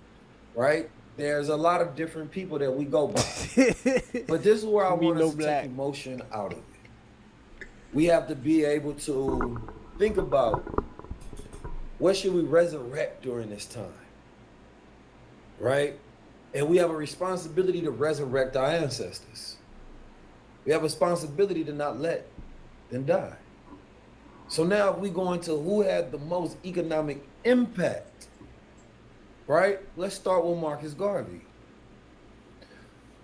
right? There's a lot of different people that we go by. But this is where I want us to take emotion out of it. We have to be able to think about what should we resurrect during this time, right? And we have a responsibility to resurrect our ancestors. We have a responsibility to not let them die. So now if we go into who had the most economic impact, right? Let's start with Marcus Garvey.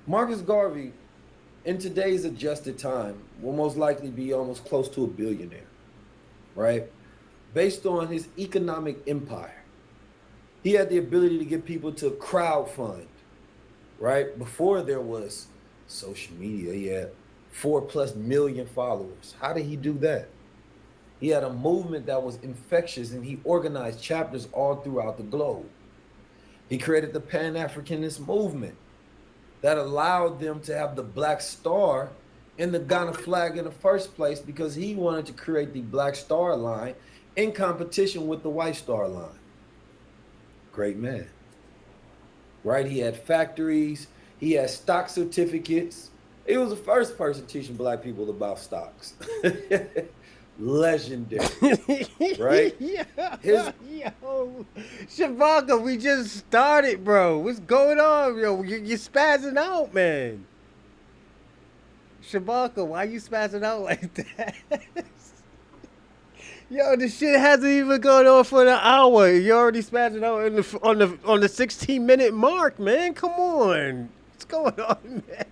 Marcus Garvey, in today's adjusted time, will most likely be almost close to a billionaire, right? Based on his economic empire. He had the ability to get people to crowdfund, right? Before there was social media, he had 4+ million followers. How did he do that? He had a movement that was infectious and he organized chapters all throughout the globe. He created the Pan-Africanist movement that allowed them to have the Black Star in the Ghana flag in the first place because he wanted to create the Black Star line in competition with the White Star line. Great man, right? He had factories, he had stock certificates. He was the first person teaching Black people about stocks. Legendary, right? Yo, Shabaka, we just started, bro. What's going on, yo? You're spazzing out, man. Shabaka, why you spazzing out like that? Yo, this shit hasn't even gone on for an hour. You're already spazzing out on the 16-minute mark, man. Come on, what's going on, man?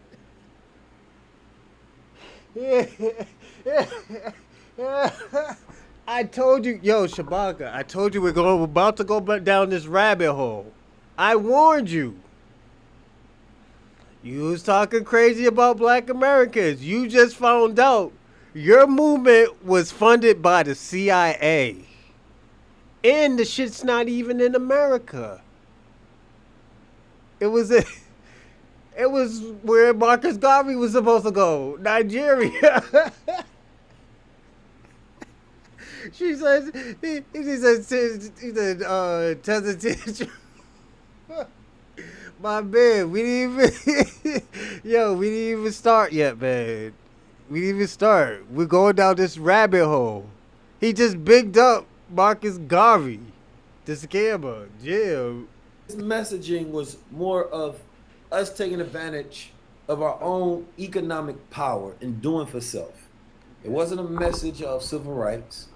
I told you, yo, Shabaka, I told you we're about to go down this rabbit hole. I warned you. You was talking crazy about black Americans. You just found out your movement was funded by the CIA. And the shit's not even in America. It was where Marcus Garvey was supposed to go, Nigeria. She says, he said, tell the teacher. My man, we didn't even start yet, man. We didn't even start. We're going down this rabbit hole. He just bigged up Marcus Garvey, the scammer, Jim. His messaging was more of us taking advantage of our own economic power and doing for self. It wasn't a message of civil rights.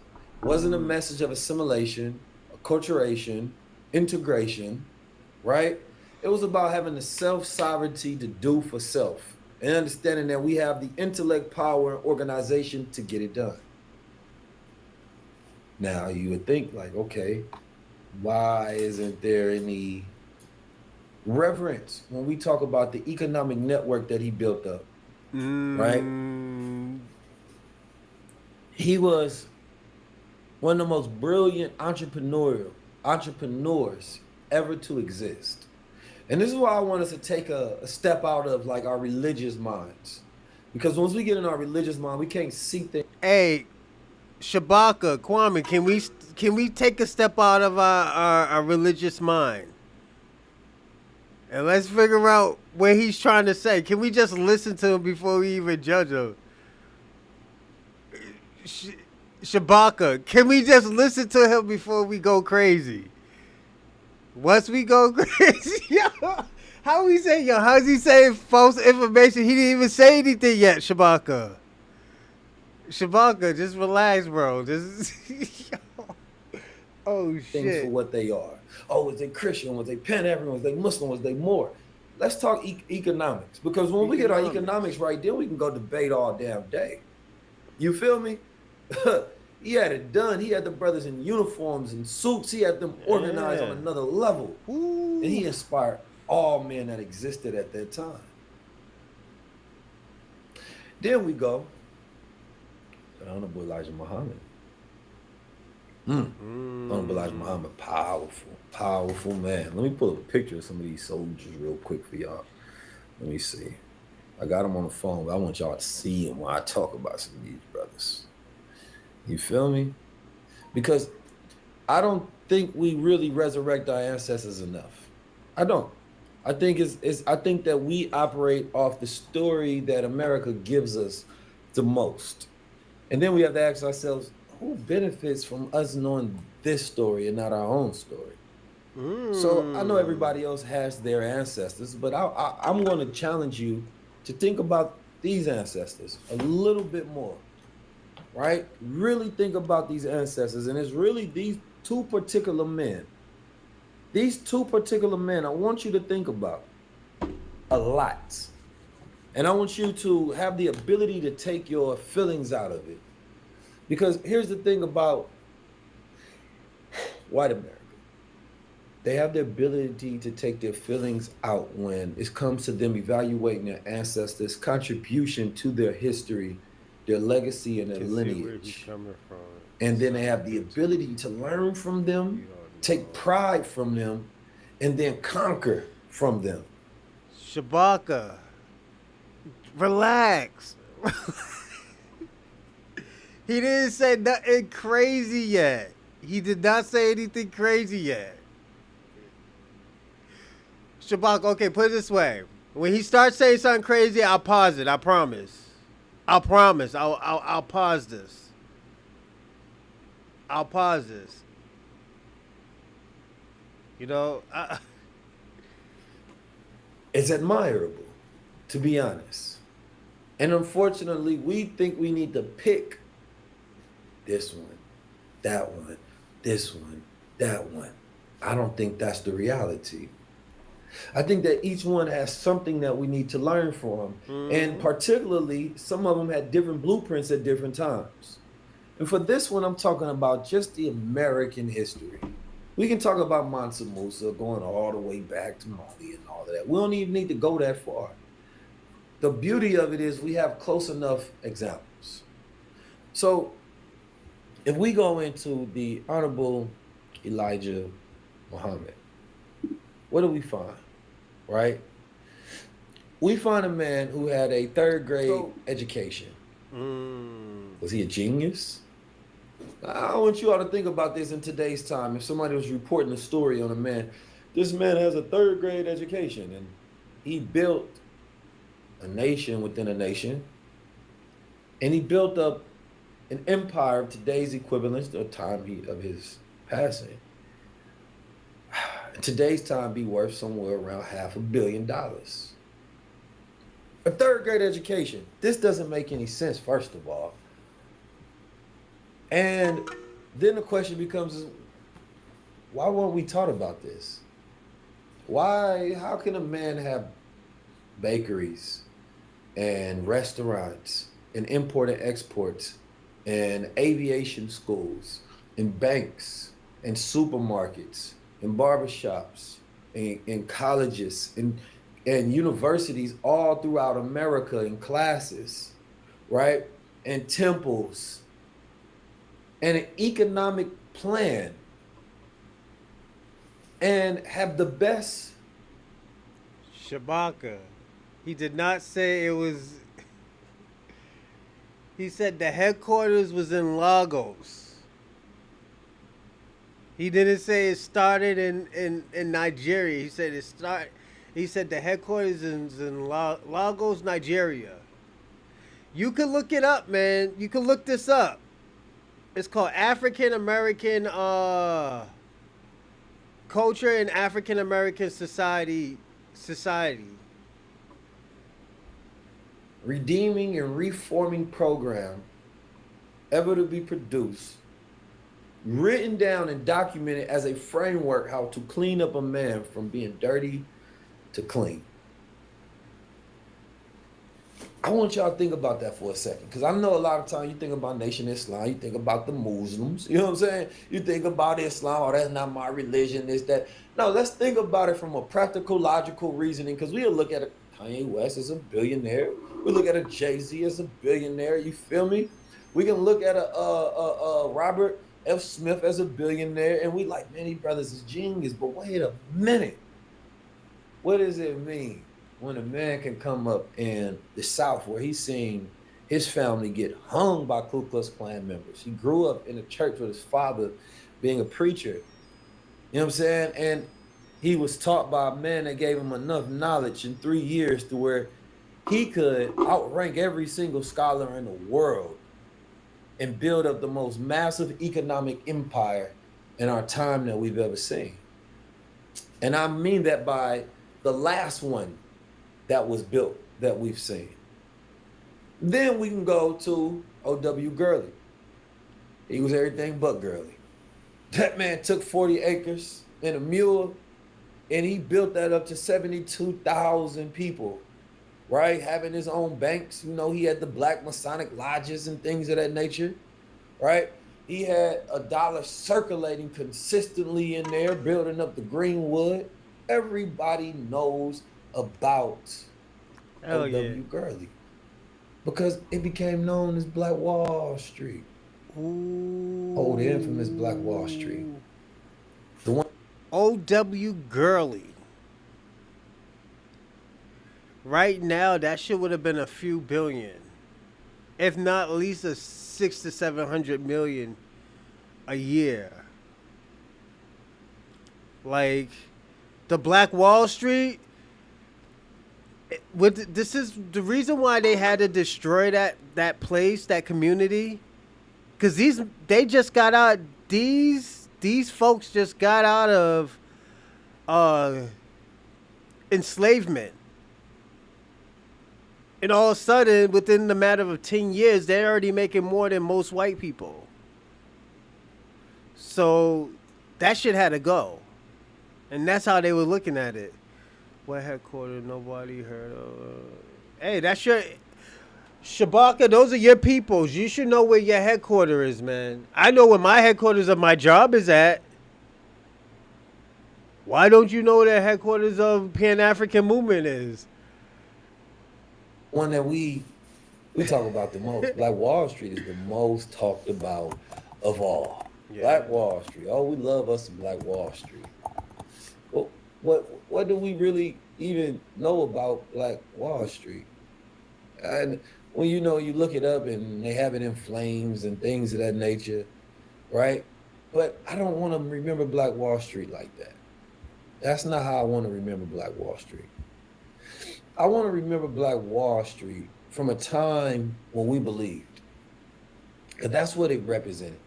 It wasn't a message of assimilation, acculturation, integration, right? It was about having the self-sovereignty to do for self and understanding that we have the intellect, power, and organization to get it done. Now, you would think like, okay, why isn't there any reverence when we talk about the economic network that he built up, right? He was one of the most brilliant entrepreneurs ever to exist. And this is why I want us to take a step out of like our religious minds. Because once we get in our religious mind, we can't see things. Hey, Shabaka, Kwame, can we take a step out of our religious mind? And let's figure out what he's trying to say. Can we just listen to him before we even judge him? Shabaka, can we just listen to him before we go crazy? Once we go crazy, yo, how's he saying false information? He didn't even say anything yet, Shabaka. Shabaka, just relax, bro. Oh, shit. Things for what they are. Oh, was they Christian? Was they Pan-African? Was they Muslim? Was they Moor? Let's talk economics. Because when we get our economics right, then we can go debate all damn day. You feel me? He had it done. He had the brothers in uniforms and suits. He had them organized on another level. Ooh. And he inspired all men that existed at that time. Then we go. Honorable Elijah Muhammad. Honorable Elijah Muhammad, powerful man. Let me pull up a picture of some of these soldiers real quick for y'all. Let me see. I got them on the phone, but I want y'all to see them when I talk about some of these brothers. You feel me? Because I don't think we really resurrect our ancestors enough. I don't. I think I think that we operate off the story that America gives us the most. And then we have to ask ourselves, who benefits from us knowing this story and not our own story? So I know everybody else has their ancestors, but I'm going to challenge you to think about these ancestors a little bit more, right? Really think about these ancestors. And it's really these two particular men. These two particular men, I want you to think about a lot. And I want you to have the ability to take your feelings out of it. Because here's the thing about white America. They have the ability to take their feelings out when it comes to them evaluating their ancestors' contribution to their history, their legacy, and their lineage. And then they have the ability to learn from them, take pride from them, and then conquer from them. Shabaka, relax. He didn't say nothing crazy yet. He did not say anything crazy yet. Shabaka, okay, put it this way. When he starts saying something crazy, I'll pause it. I promise. I'll promise. I'll pause this. I'll pause this. You know, it's admirable, to be honest. And unfortunately, we think we need to pick this one, that one, this one, that one. I don't think that's the reality. I think that each one has something that we need to learn from. And particularly, some of them had different blueprints at different times. And for this one, I'm talking about just the American history. We can talk about Mansa Musa going all the way back to Mali and all of that. We don't even need to go that far. The beauty of it is we have close enough examples. So if we go into the Honorable Elijah Muhammad, what do we find, right? We find a man who had a third grade education. Was he a genius? I want you all to think about this in today's time. If somebody was reporting a story on a man, this man has a third grade education and he built a nation within a nation, and he built up an empire of today's equivalence to the time of his passing. In today's time, be worth somewhere around $500 million. A third grade education. This doesn't make any sense, first of all. And then the question becomes, why weren't we taught about this? How can a man have bakeries and restaurants and import and exports and aviation schools and banks and supermarkets and barbershops and colleges and universities all throughout America and classes, right? And temples and an economic plan and have the best? Shabaka. He did not say it was. He said the headquarters was in Lagos. He didn't say it started in Nigeria. He said He said the headquarters is in Lagos, Nigeria. You can look it up, man. You can look this up. It's called African American Culture and African American Society. Redeeming and reforming program ever to be produced, written down and documented as a framework how to clean up a man from being dirty to clean. I want y'all to think about that for a second, because I know a lot of times you think about Nation Islam, you think about the Muslims, you know what I'm saying? You think about Islam, oh, that's not my religion, this, that. No, let's think about it from a practical, logical reasoning, because we'll look at a Kanye West as a billionaire. We look at a Jay-Z as a billionaire, you feel me? We can look at a Robert F. Smith as a billionaire, and we like, man, these brothers is genius, but wait a minute. What does it mean when a man can come up in the South where he's seen his family get hung by Ku Klux Klan members? He grew up in a church with his father being a preacher. You know what I'm saying? And he was taught by a man that gave him enough knowledge in 3 years to where he could outrank every single scholar in the world and build up the most massive economic empire in our time that we've ever seen. And I mean that by the last one that was built that we've seen. Then we can go to O.W. Gurley. He was everything but Gurley. That man took 40 acres and a mule, and he built that up to 72,000 people, right? Having his own banks. You know, he had the Black Masonic lodges and things of that nature, right? He had a dollar circulating consistently in there, building up the Greenwood. Everybody knows about O.W. Gurley because it became known as Black Wall Street. Ooh. Oh, the infamous Black Wall Street. The one. O.W. Gurley. Right now, that shit would have been a few billion, if not at least a 600 to 700 million a year. Like the Black Wall Street. This is the reason why they had to destroy that place, that community, because they just got out. These folks just got out of enslavement, and all of a sudden, within the matter of 10 years, they're already making more than most white people. So that shit had to go, and that's how they were looking at it. What headquarters nobody heard of? Hey, that's your. Shabaka, those are your peoples. You should know where your headquarters is, man. I know where my headquarters of my job is at. Why don't you know where the headquarters of Pan-African Movement is? One that we talk about the most. Black Wall Street is the most talked about of all. Yeah. Black Wall Street. Oh, we love us some Black Wall Street. Well, what do we really even know about Black Wall Street? And when you look it up and they have it in flames and things of that nature, right? But I don't want to remember Black Wall Street like that. That's not how I want to remember Black Wall Street. I want to remember Black Wall Street from a time when we believed. Because that's what it represented.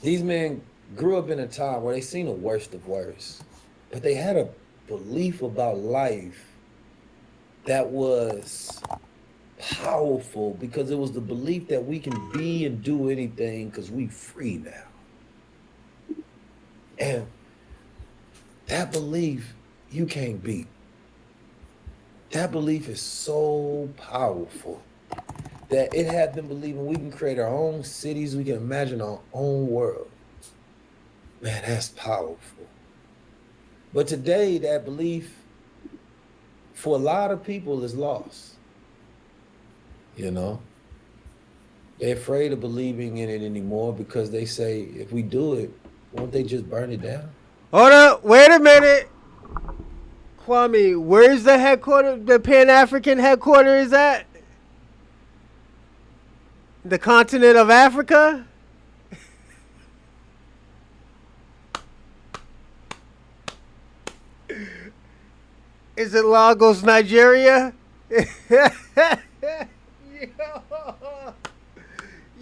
These men grew up in a time where they seen the worst of worst. But they had a belief about life that was powerful because it was the belief that we can be and do anything because we free now. And that belief you can't beat. That belief is so powerful that it had them believing we can create our own cities, we can imagine our own world. Man, that's powerful. But today, that belief for a lot of people is lost. They're afraid of believing in it anymore because they say, if we do it, won't they just burn it down? Hold up, wait a minute. Kwame, where's the headquarters, the Pan-African headquarters at? The continent of Africa? Is it Lagos, Nigeria?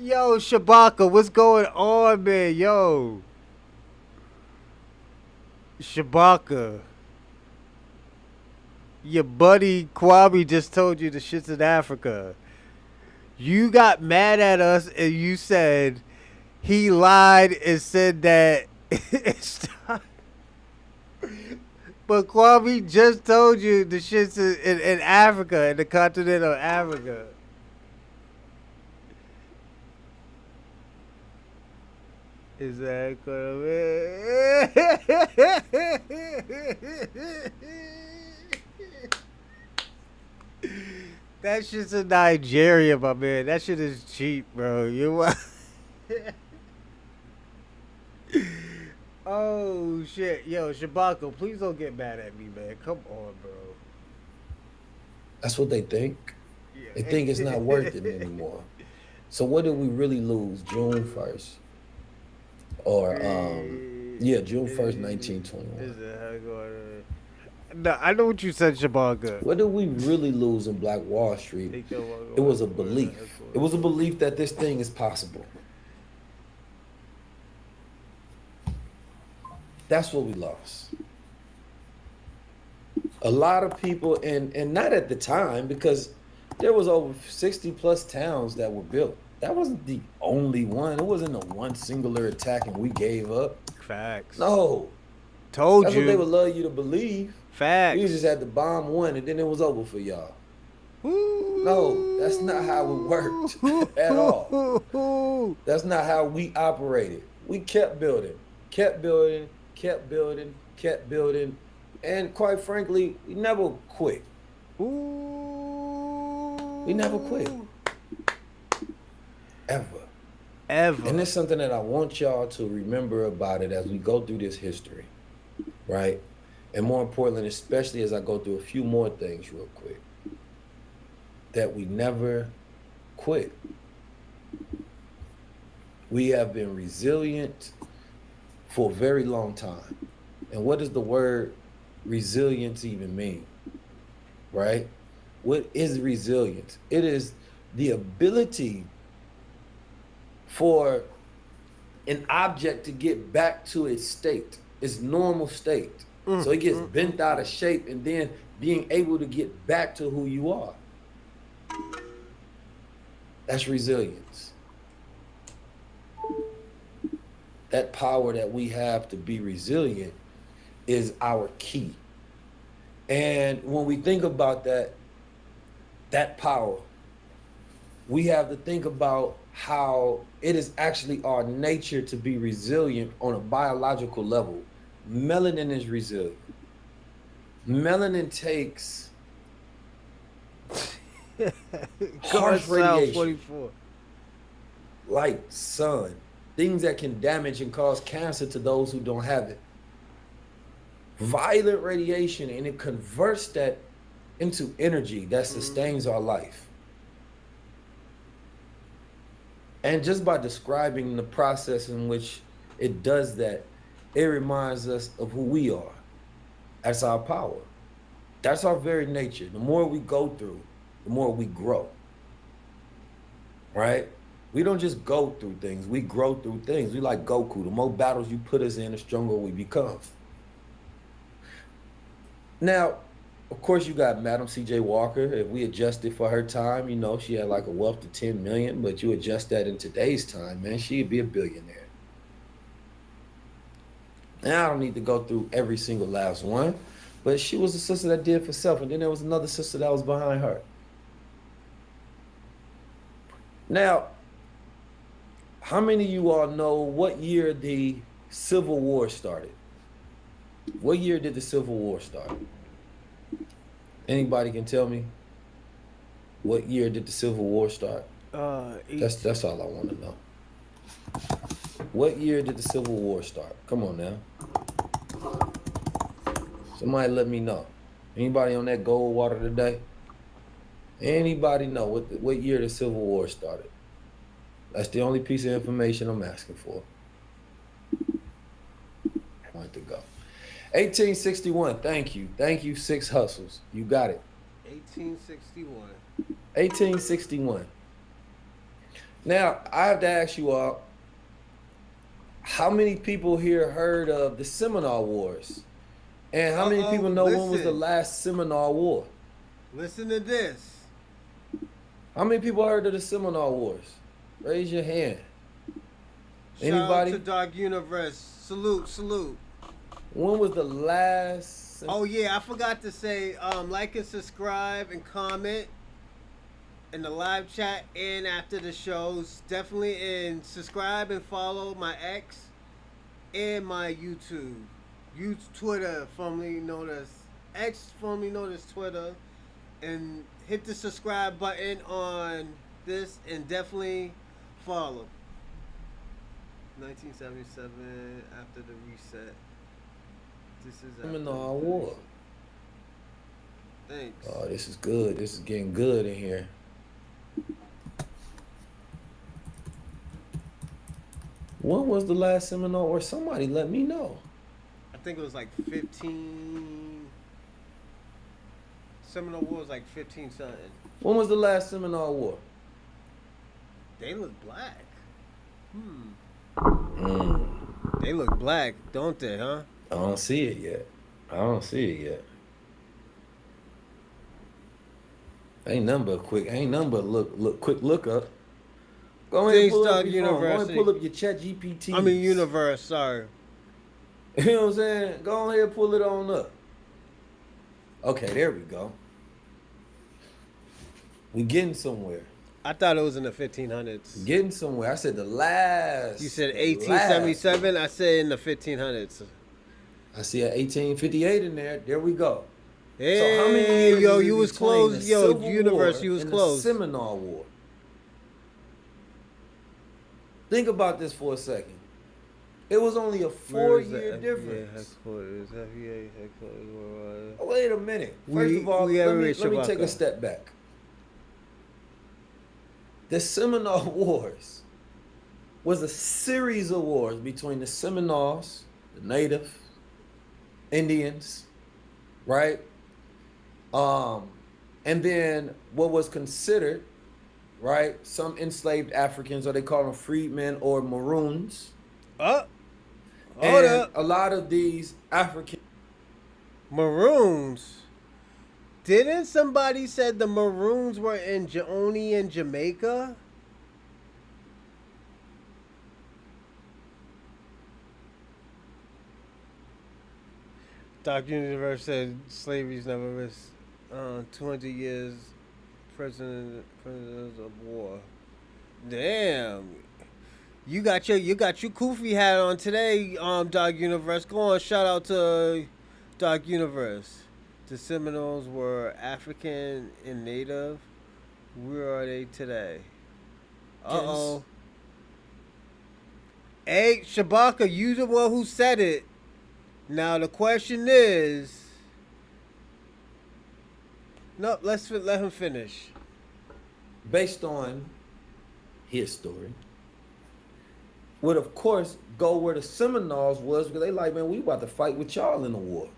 Yo, Shabaka, what's going on, man? Yo. Shabaka. Your buddy Kwame just told you the shit's in Africa. You got mad at us and you said he lied and said that it's not. But Kwame just told you the shit's in Africa, in the continent of Africa. Is that That shit's in Nigeria, my man. That shit is cheap, bro. Oh shit, yo, Shabako, please don't get mad at me, man. Come on, bro. That's what they think. Yeah. They think it's not worth it anymore. So what did we really lose? June 1st. Or June 1st, 1921. No, I know what you said, Shabaka. What did we really lose in Black Wall Street? It was a belief. It was a belief that this thing is possible. That's what we lost. A lot of people, and not at the time, because there was over 60 plus towns that were built. That wasn't the only one. It wasn't a one singular attack and we gave up. Facts. No. Told That's you. what they would love you to believe. Facts. We just had to bomb one and then it was over for y'all. Ooh. No, that's not how it worked at all. That's not how we operated. We kept building, and quite frankly, we never quit. Ooh. We never quit. Ever. And it's something that I want y'all to remember about it as we go through this history, right? And more importantly, especially as I go through a few more things real quick, that we never quit. We have been resilient for a very long time. And what does the word resilience even mean, right? What is resilience? It is the ability for an object to get back to its state, its normal state. So it gets bent out of shape and then being able to get back to who you are. That's resilience. That power that we have to be resilient is our key. And when we think about that power, we have to think about how it is actually our nature to be resilient on a biological level. Melanin is resilient. Melanin takes Guard harsh South radiation, 44. light, sun, things that can damage and cause cancer to those who don't have it. Violent radiation, and it converts that into energy that sustains our life. And just by describing the process in which it does that, it reminds us of who we are. That's our power. That's our very nature. The more we go through, the more we grow. Right? We don't just go through things, we grow through things. We like Goku. The more battles you put us in, the stronger we become. Now, of course, you got Madam C.J. Walker. If we adjusted for her time, you know, she had like a wealth of 10 million, but you adjust that in today's time, man, she'd be a billionaire. Now, I don't need to go through every single last one, but she was a sister that did for self, and then there was another sister that was behind her. Now, how many of you all know what year the Civil War started? What year did the Civil War start? Anybody can tell me? What year did the Civil War start? That's all I want to know. What year did the Civil War start? Come on now. Somebody let me know. Anybody on that gold water today? Anybody know what year the Civil War started? That's the only piece of information I'm asking for. I want to go. 1861. Thank you. Thank you, Six Hustles. You got it. 1861. 1861. Now, I have to ask you all, how many people here heard of the Seminole Wars? And how many people know when was the last Seminole War? Listen to this. How many people heard of the Seminole Wars? Raise your hand. Anybody? Shout out to Dark Universe. Salute. When was the last? Oh yeah, I forgot to say, like and subscribe and comment in the live chat and after the shows. Definitely, and subscribe and follow my X and my YouTube. Twitter, formerly known as X, formerly known as Twitter, and hit the subscribe button on this and definitely follow. 1977 after the reset. This is Seminole War. Thanks. Oh, this is good. This is getting good in here. When was the last Seminole War? Somebody let me know. I think it was like 15. Seminole War was like 15 something. When was the last Seminole War? They look black. They look black, don't they, huh? I don't see it yet. Ain't nothing but quick look up. Go ahead and pull up your phone. Go ahead and pull up your Chat GPT. I mean Universe, sorry. You know what I'm saying? Go ahead and pull it on up. Okay, there we go. We getting somewhere. I thought it was in the 1500s. Getting somewhere. I said the last. You said 1877. I said in the 1500s. I see an 1858 in there. There we go. Hey, so how many years yo, you was close. Yo, Universe, you was close. The Seminole War. Think about this for a second. It was only a 4-year difference. Wait a minute. First of all, let me take a step back. The Seminole Wars was a series of wars between the Seminoles, the Native Indians, right? And then what was considered, right, some enslaved Africans, or they call them freedmen or maroons. Hold up. A lot of these African Maroons. Didn't somebody said the Maroons were only in Jamaica? Dr. Universe said slavery's never risked 200 years prisoners of war. Damn. You got your Kufi hat on today, Dark Universe. Go on, shout out to Dark Universe. The Seminoles were African and Native. Where are they today? Uh-oh. Hey, Shabaka, you the one who said it. Now the question is... No, let him finish. Based on his story, would of course go where the Seminoles was, because they like, man, we about to fight with y'all in the war.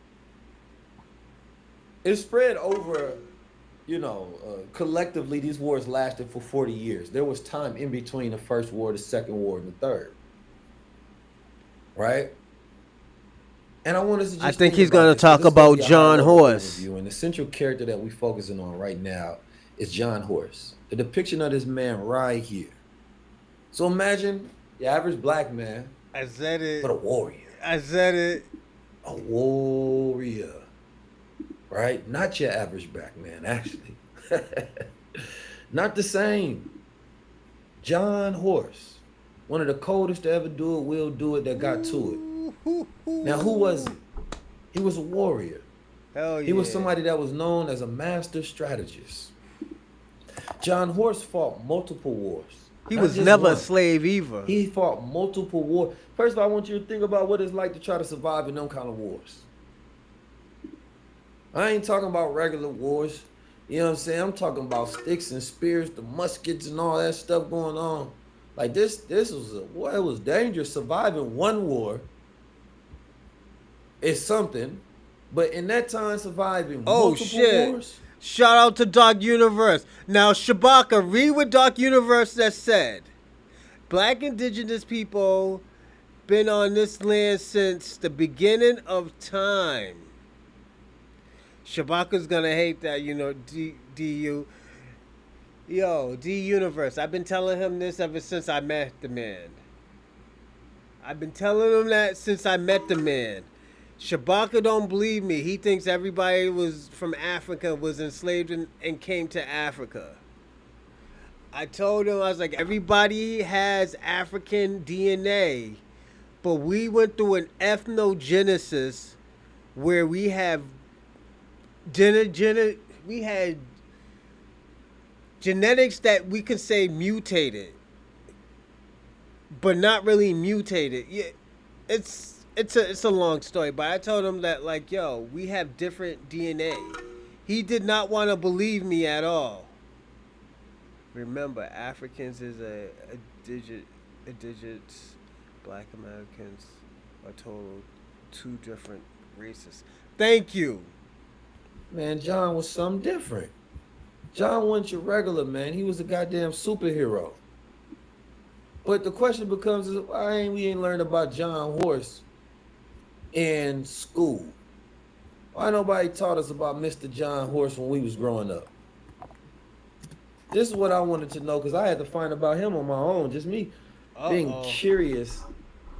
It spread over, collectively these wars lasted for 40 years. There was time in between the first war, the second war, and the third. Right? And I want us to just I think he's going to talk about John Horse. And the central character that we're focusing on right now is John Horse. The depiction of this man right here. So imagine the average black man. I said it. But a warrior. I said it. A warrior. Right? Not your average black man, actually. Not the same. John Horse. One of the coldest to ever do it, will do it, that got to it. Now, who was he? He was a warrior. Hell yeah. He was somebody that was known as a master strategist. John Horse fought multiple wars. He was never a slave either. He fought multiple wars. First of all, I want you to think about what it's like to try to survive in them kind of wars. I ain't talking about regular wars. You know what I'm saying? I'm talking about sticks and spears, the muskets and all that stuff going on. Like this was it was dangerous. Surviving one war is something, but in that time surviving multiple wars. Shout out to Dark Universe. Now, Shabaka, read what Dark Universe has said. Black indigenous people been on this land since the beginning of time. Shabaka's gonna hate that, D Universe. I've been telling him this ever since I met the man. I've been telling him that since I met the man. Shabaka don't believe me. He thinks everybody was from Africa, was enslaved and came to Africa. I told him, I was like, everybody has African DNA, but we went through an ethnogenesis where we have we had genetics that we could say mutated, but not really mutated. Yeah, it's a long story, but I told him that, like, yo, we have different DNA. He did not want to believe me at all. Remember, Africans is a digit. Black Americans are total two different races. Thank you. Man, John was something different. John wasn't your regular man. He was a goddamn superhero. But the question becomes, is why we ain't learned about John Horse in school? Why nobody taught us about Mr. John Horse when we was growing up? This is what I wanted to know, because I had to find about him on my own. Just me being curious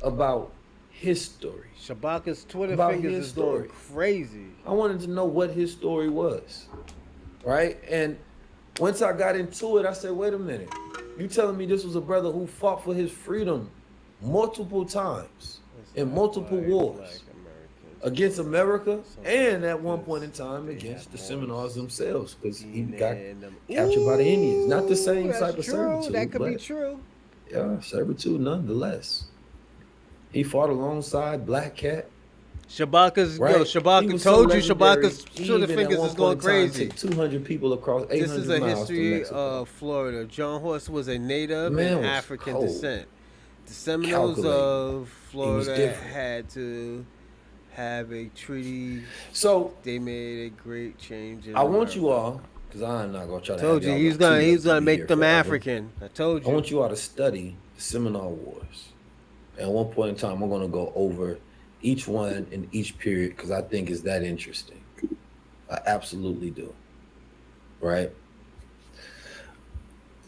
about his story. Shabaka's Twitter about fingers his is story. going crazy. I wanted to know what his story was, right? And once I got into it, I said, wait a minute. You telling me this was a brother who fought for his freedom multiple times in multiple wars against America, and at one point in time against the Seminoles themselves, because he got captured by the Indians. Not the same type of servitude. That could be true. Yeah, servitude nonetheless. He fought alongside Black Cat. Shabaka's, right? Shabaka told you Shabaka's Twitter fingers is going crazy. 200 people across 800 miles. This is a history of Florida. John Horse was a native and African descent. The Seminoles of Florida had to have a treaty. So they made a great change. I want you all, because I'm not gonna try to. Told you he's gonna make them African. I told you. I want you all to study the Seminole Wars. At one point in time, I'm gonna go over each one in each period, because I think it's that interesting. I absolutely do. Right?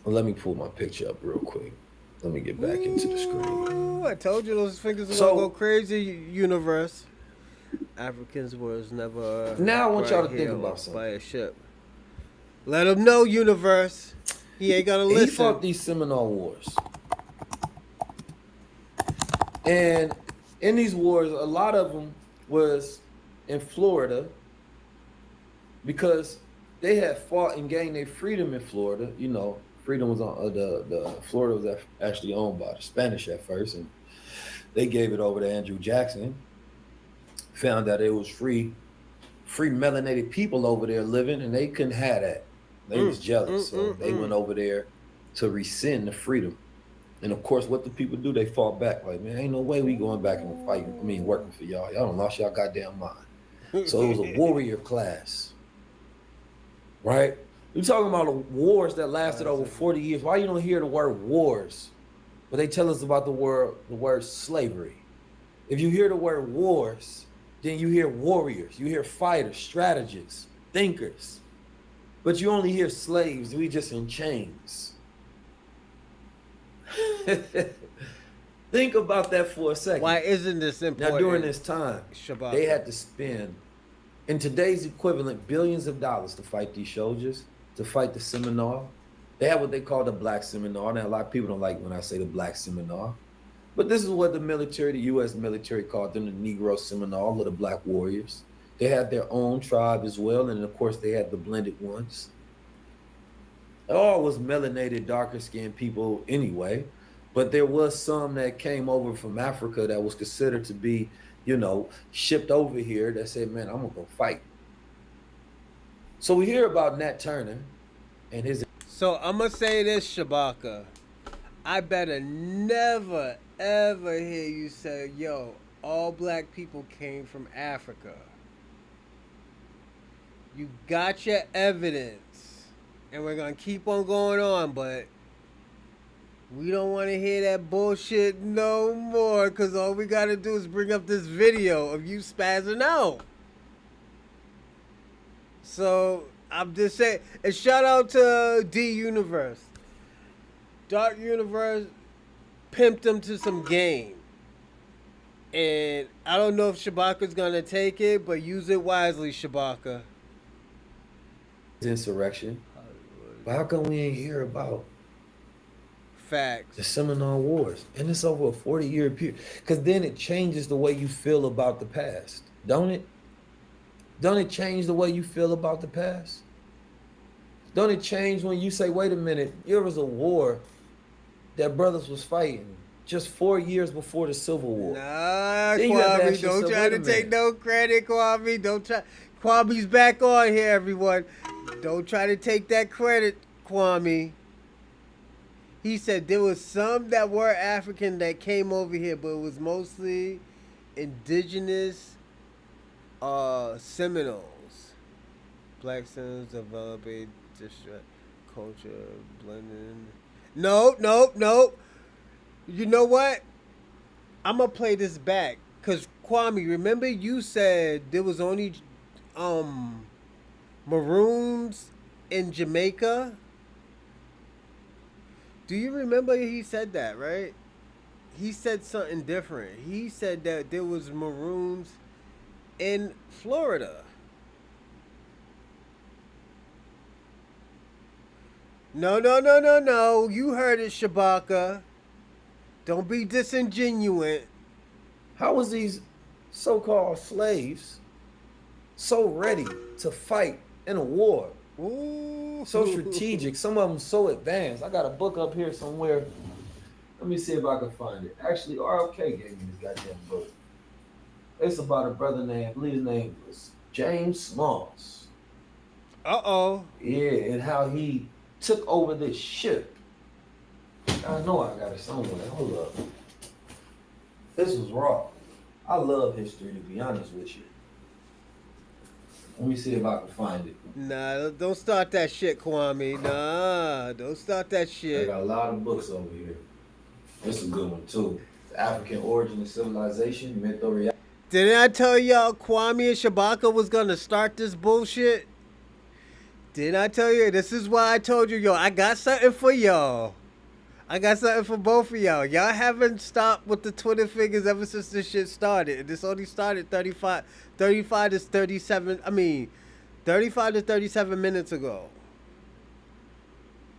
Well, let me pull my picture up real quick. Let me get back into the screen. I told you those fingers are gonna go crazy, Universe. Africans was never. Now I want y'all to think about something. By a ship. Let him know, universe. He ain't gonna He listen. fought these Seminole Wars. And in these wars, a lot of them was in Florida because they had fought and gained their freedom in Florida. You know, freedom was on the Florida was actually owned by the Spanish at first, and they gave it over to Andrew Jackson. Found out it was free melanated people over there living, and they couldn't have that. They was jealous, so they went over there to rescind the freedom. And of course, what the people do? They fought back. Like, man, ain't no way we going back and fighting. I mean, working for y'all. Y'all done lost y'all goddamn mind. So it was a warrior class, right? We're talking about the wars that lasted over 40 years. Why you don't hear the word wars? But they tell us about the word slavery. If you hear the word wars, then you hear warriors, you hear fighters, strategists, thinkers. But you only hear slaves. We just in chains. Think about that for a second. Why isn't this important? Now, during this time, Shabaka, they had to spend, in today's equivalent, billions of dollars to fight these soldiers, to fight the Seminole. They have what they call the Black Seminole. Now, a lot of people don't like when I say the Black Seminole. But this is what the military, the U.S. military called them, the Negro Seminole, or the Black Warriors. They had their own tribe as well, and of course, they had the blended ones. It all was melanated, darker-skinned people anyway, but there was some that came over from Africa that was considered to be, you know, shipped over here that said, man, I'm gonna go fight. So we hear about Nat Turner and his... So I'm gonna say this, Shabaka. I better never, ever hear you say, yo, all black people came from Africa. You got your evidence. And we're going to keep on going on, but we don't want to hear that bullshit no more, because all we got to do is bring up this video of you spazzing out. So, I'm just saying, and shout out to D Universe. Dark Universe pimped him to some game. And I don't know if Shabaka's going to take it, but use it wisely, Shabaka. Insurrection. But how come we ain't hear about Facts. the Seminole Wars? And it's over a 40-year period. Because then it changes the way you feel about the past. Don't it? Don't it change the way you feel about the past? Don't it change when you say, wait a minute, there was a war that brothers was fighting just 4 years before the Civil War. Nah, Then you have to Kwame, ask don't yourself, try wait to a take minute. no credit, Kwame. Don't try. Kwame's back on here, everyone. Don't try to take that credit, Kwame. He said there was some that were African that came over here, but it was mostly indigenous Seminoles. Black Seminoles develop a district culture blending. No. You know what? I'm gonna play this back, cause Kwame, remember you said there was only maroons in Jamaica? Do you remember he said that, right? He said something different. He said that there was maroons in Florida. No. You heard it, Shabaka. Don't be disingenuous. How was these so-called slaves so ready to fight in a war? Ooh. So strategic. Some of them so advanced. I got a book up here somewhere. Let me see if I can find it. Actually, RFK gave me this goddamn book. It's about a brother named, I believe his name was James Smalls. Uh-oh. Yeah, and how he took over this ship. I know I got it somewhere. Hold up. This was raw. I love history, to be honest with you. Let me see if I can find it. Nah, don't start that shit, Kwame. Nah, don't start that I shit. got a lot of books over here. This is a good one, too. The African Origin of Civilization, Myth or Reality. Didn't I tell y'all Kwame and Shabaka was gonna start this bullshit? Didn't I tell you? This is why I told you, yo, I got something for y'all. I got something for both of y'all. Y'all haven't stopped with the Twitter figures ever since this shit started. This only started 35 to 37 minutes ago.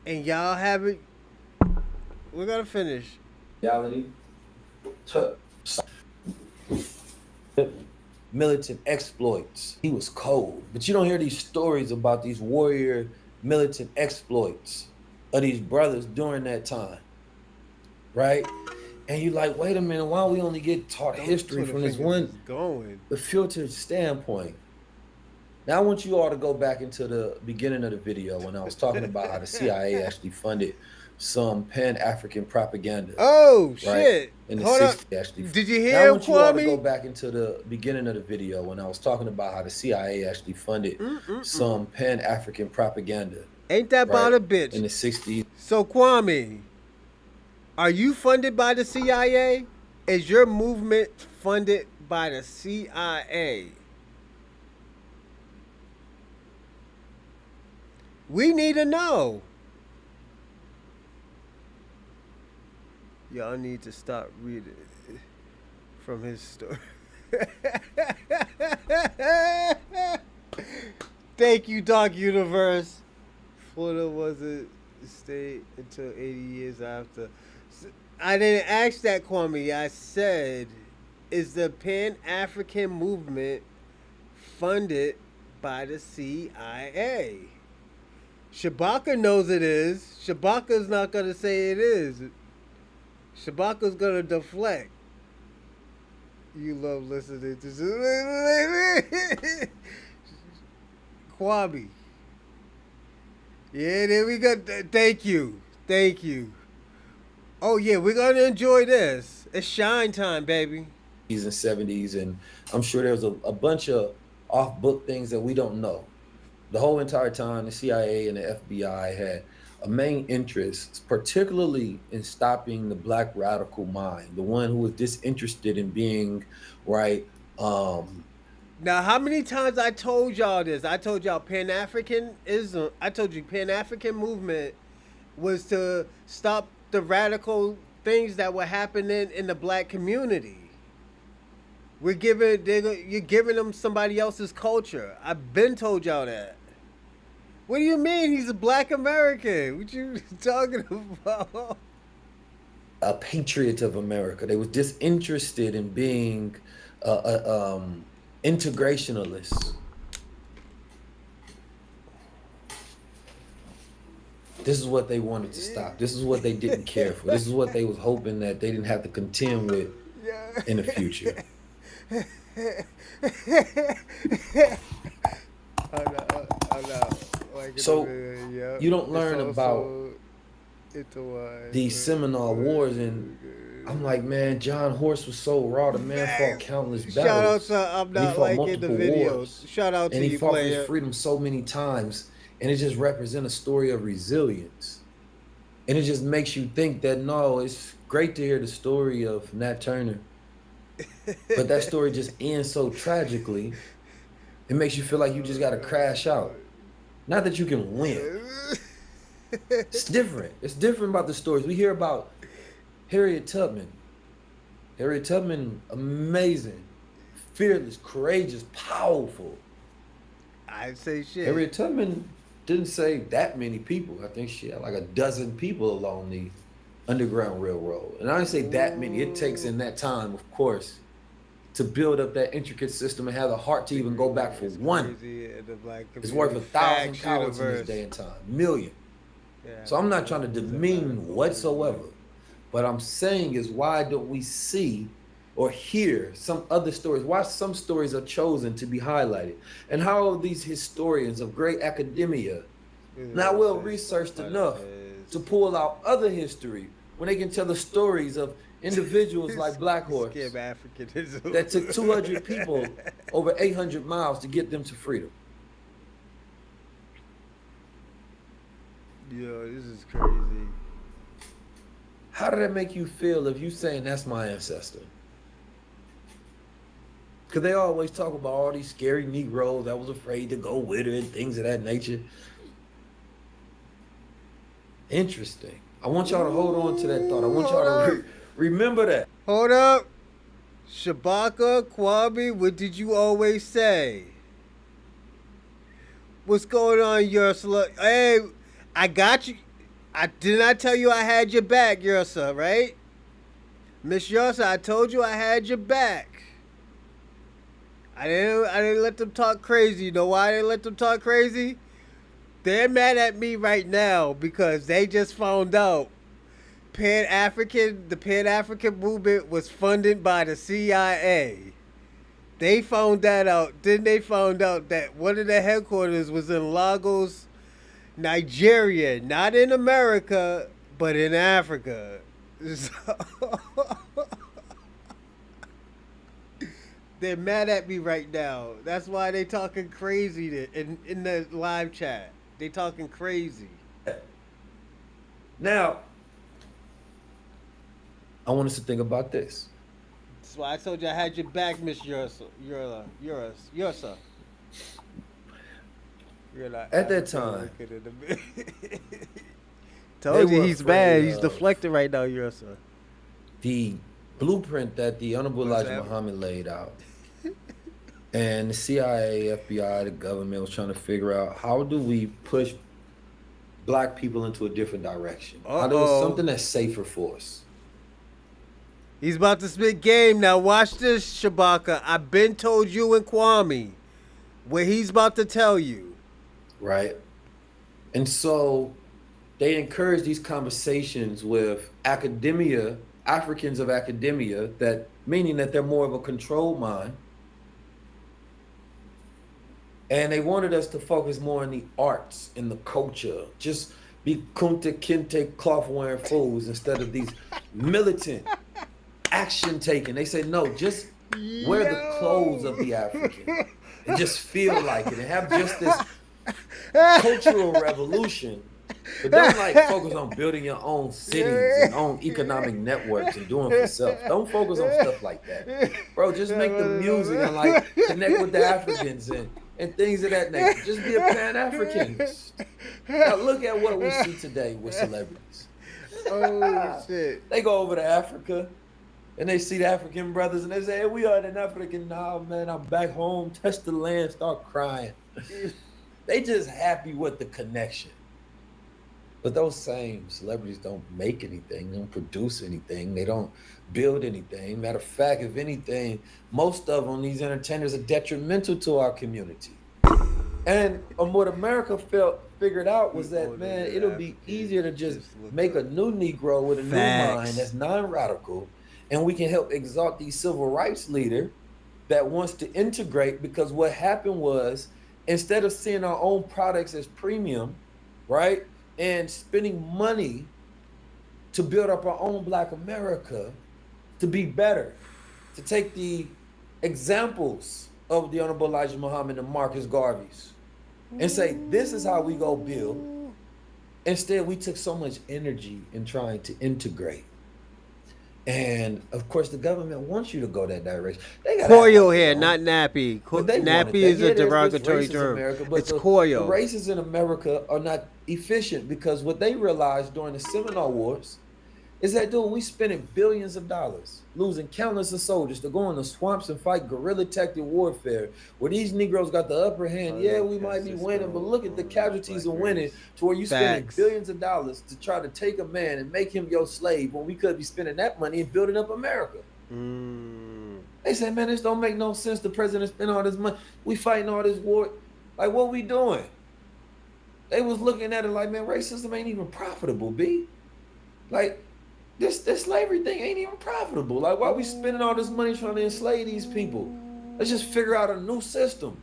And y'all haven't. We're gonna finish. reality to militant exploits. He was cold. But you don't hear these stories about these warrior militant exploits of these brothers during that time. Right? And you like, wait a minute, why don't we only get taught history from this one the filtered standpoint? Now I want you all to go back into the beginning of the video when I was talking about how the CIA actually funded some Pan-African propaganda. Oh, right? shit. In the Hold 60s, up. actually. Did you Now I hear want you all to go Kwame? back into the beginning of the video when I was talking about how the CIA actually funded some Pan-African propaganda. Ain't that about right? a bitch? In the 60s. So, Kwame, are you funded by the CIA? Is your movement funded by the CIA? We need to know. Y'all need to stop reading from his story. Thank you, Dark Universe. Florida wasn't a state until 80 years after. I didn't ask that, Kwame. I said, is the Pan-African Movement funded by the CIA? Shabaka knows it is. Shabaka's not going to say it is. Shabaka's going to deflect. You love listening to Kwame. Yeah, there we go. Thank you. Thank you. Oh, yeah, we're going to enjoy this. It's shine time, baby. And 70s, and I'm sure there's a bunch of off-book things that we don't know. The whole entire time, the CIA and the FBI had a main interest, particularly in stopping the black radical mind, the one who was disinterested in being, right? Now, how many times I told y'all this? I told y'all Pan-Africanism. I told you Pan-African movement was to stop the radical things that were happening in the black community. You're giving them somebody else's culture. I've been told y'all that. What do you mean he's a black American? What you talking about? A patriot of America. They was disinterested in being integrationalists. This is what they wanted to stop. This is what they didn't care for. This is what they was hoping that they didn't have to contend with in the future. So you don't learn about these Seminole Wars, and I'm like, man, John Horse was so raw. The man fought countless battles. Shout out to I'm not liking the videos. Shout out to you, and he fought player. for his freedom so many times, and it just represents a story of resilience. And it just makes you think that, no, it's great to hear the story of Nat Turner, but that story just ends so tragically. It makes you feel like you just got to crash out. Not that you can win. It's different. It's different about the stories. We hear about Harriet Tubman. Harriet Tubman, amazing, fearless, courageous, powerful. I'd say shit. Harriet Tubman didn't save that many people. I think she had like a dozen people along the Underground Railroad. And I didn't say that many. It takes in that time, of course, to build up that intricate system and have the heart to even go back for one. It's worth 1,000 cowards in this day and time. Million. Yeah, so I'm not trying to demean whatsoever. But I'm saying is, why don't we see or hear some other stories? Why some stories are chosen to be highlighted? And how are these historians of great academia not well researched enough to pull out other history when they can tell the stories of individuals like Black Horse that took 200 people over 800 miles to get them to freedom? Yo, this is crazy. How did that make you feel if you saying that's my ancestor? Because they always talk about all these scary Negroes that was afraid to go with her and things of that nature. Interesting. I want y'all to hold on to that thought. I want y'all to remember that. Hold up. Shabaka, Kwame, what did you always say? What's going on, your slut? Hey, I got you. I did not tell you I had your back, Yursa, right? Miss Yursa, I told you I had your back. I didn't let them talk crazy. You know why I didn't let them talk crazy? They're mad at me right now because they just found out the Pan-African Movement was funded by the CIA. They found that out. Then they found out that one of the headquarters was in Lagos, Nigeria. Not in America, but in Africa. So they're mad at me right now. That's why they talking crazy in the live chat. They talking crazy. Now, I want us to think about this. That's why I told you I had your back, Miss Yursa. Yursa. At that time, told they you were he's bad. afraid He's of deflected right now, Yursa. the blueprint that the Honorable What's Elijah that? Muhammad laid out. And the CIA, FBI, the government was trying to figure out how do we push black people into a different direction? How do something that's safer for us? He's about to spit game. Now watch this, Shabaka. I've been told you and Kwame what he's about to tell you. Right? And so they encourage these conversations with academia, Africans of academia, that meaning that they're more of a controlled mind. And they wanted us to focus more on the arts and the culture. Just be kunta kinte cloth wearing fools instead of these militant action taking. They say, no, just wear the clothes of the African and just feel like it and have just this cultural revolution. But don't like focus on building your own cities and own economic networks and doing for self. Don't focus on stuff like that. Bro, just make the music and like connect with the Africans and things of that nature. Just be a Pan-African. Now look at what we see today with celebrities. Oh shit. They go over to Africa and they see the African brothers and they say, hey, we are an African. Nah, man, I'm back home. Touch the land, start crying. They just happy with the connection. But those same celebrities don't make anything, they don't produce anything, they don't build anything. Matter of fact, if anything, most of them, these entertainers, are detrimental to our community. And what America figured out was that, man, it'll be easier to just make a new Negro with a new mind that's non-radical, and we can help exalt these civil rights leader that wants to integrate, because what happened was, instead of seeing our own products as premium, right, and spending money to build up our own Black America to be better, to take the examples of the Honorable Elijah Muhammad and Marcus Garvey's and say, this is how we go build. Instead, we took so much energy in trying to integrate. And of course, the government wants you to go that direction. Coil here, not nappy. Nappy is a there's derogatory races in term. America, but It's the coil. races in America are not efficient, because what they realized during the Seminole Wars is that, dude, we spending billions of dollars, losing countless of soldiers to go in the swamps and fight guerrilla tactic warfare, where these Negroes got the upper hand. Yeah, we might be winning, but look at the casualties of winning, to where you spending billions of dollars to try to take a man and make him your slave, when we could be spending that money and building up America. They say, man, this don't make no sense. The president spent all this money. We fighting all this war. Like, what we doing? They was looking at it like, man, racism ain't even profitable, B. Like, this slavery thing ain't even profitable. Like, why we spending all this money trying to enslave these people? Let's just figure out a new system.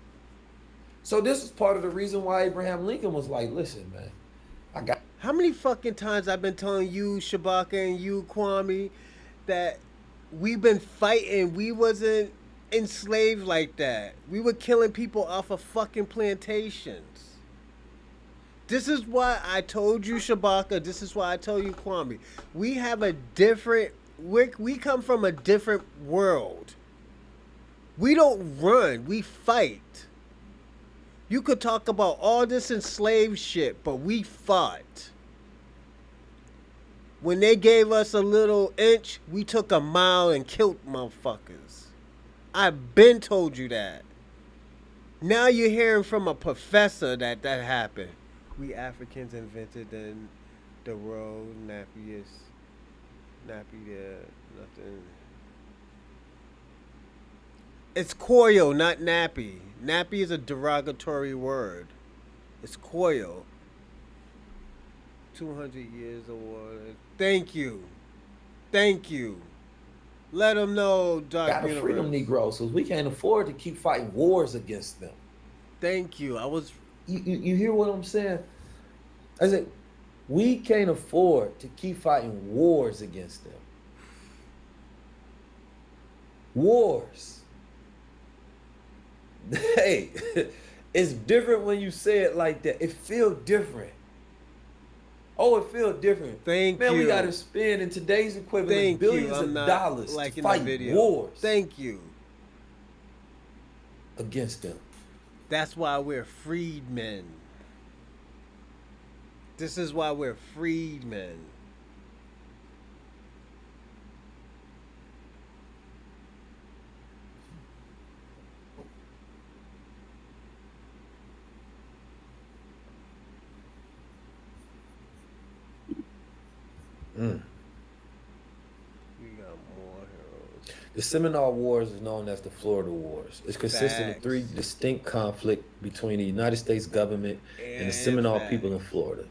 So this is part of the reason why Abraham Lincoln was like, listen, man, I got... How many fucking times I've been telling you, Shabaka, and you, Kwame, that we've been fighting. We wasn't enslaved like that. We were killing people off of fucking plantations. This is why I told you, Shabaka. This is why I told you, Kwame. We have a different... We come from a different world. We don't run. We fight. You could talk about all this enslaved shit, but we fought. When they gave us a little inch, we took a mile and killed motherfuckers. I've been told you that. Now you're hearing from a professor that happened. We Africans invented The road, nappiest, nappy there, nothing. It's koyo, not nappy. Nappy is a derogatory word. It's koyo. 200 years of water. Thank you. Thank you. Let them know, Dark Gotta free them Universe. Negroes, because we can't afford to keep fighting wars against them. Thank you. I was. You hear what I'm saying? I said, we can't afford to keep fighting wars against them. Wars. Hey, it's different when you say it like that. It feels different. Oh, it feels different. Thank Man, you. we got to spend in today's equivalent Thank billions you. I'm of not dollars liking to the fight video. wars Thank you. against them. That's why we're freedmen. This is why we're freedmen. Mm. We got more heroes. The Seminole Wars is known as the Florida Wars. It's consisting of Facts. 3 distinct conflicts between the United States government and the Seminole facts. people in Florida.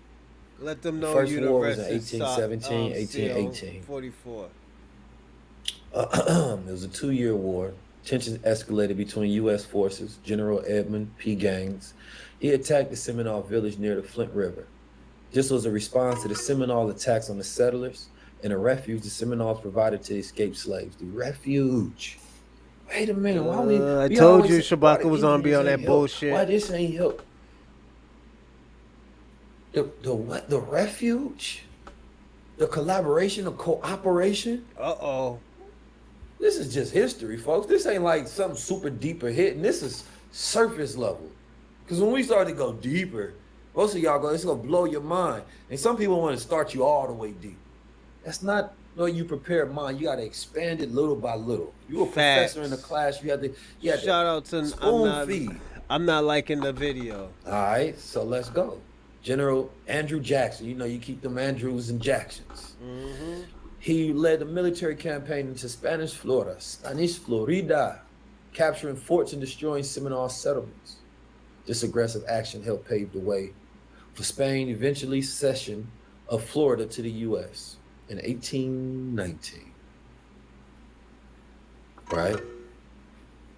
Let them The know first you the war was rest in is 1817, 1818. 44. It was a 2-year war. Tensions escalated between U.S. forces. General Edmund P. Gaines, he attacked the Seminole village near the Flint River. This was a response to the Seminole attacks on the settlers and a refuge the Seminoles provided to escaped slaves. The refuge. Wait a minute. Why I we told always you say, why Shabaka the was on be Indians on that ain't help? bullshit. Why this ain't help? The what? The refuge? The collaboration, the cooperation? Uh-oh. This is just history, folks. This ain't like something super deeper hitting. This is surface level. Because when we start to go deeper, most of y'all it's gonna blow your mind. And some people want to start you all the way deep. That's not you prepare mind. You gotta expand it little by little. You a professor in the class, you have to Shout out to spoon feed. I'm not liking the video. All right, so let's go. General Andrew Jackson. You know, you keep them Andrews and Jacksons. Mm-hmm. He led the military campaign into Spanish Florida, capturing forts and destroying Seminole settlements. This aggressive action helped pave the way for Spain eventually cession of Florida to the U.S. in 1819. Right?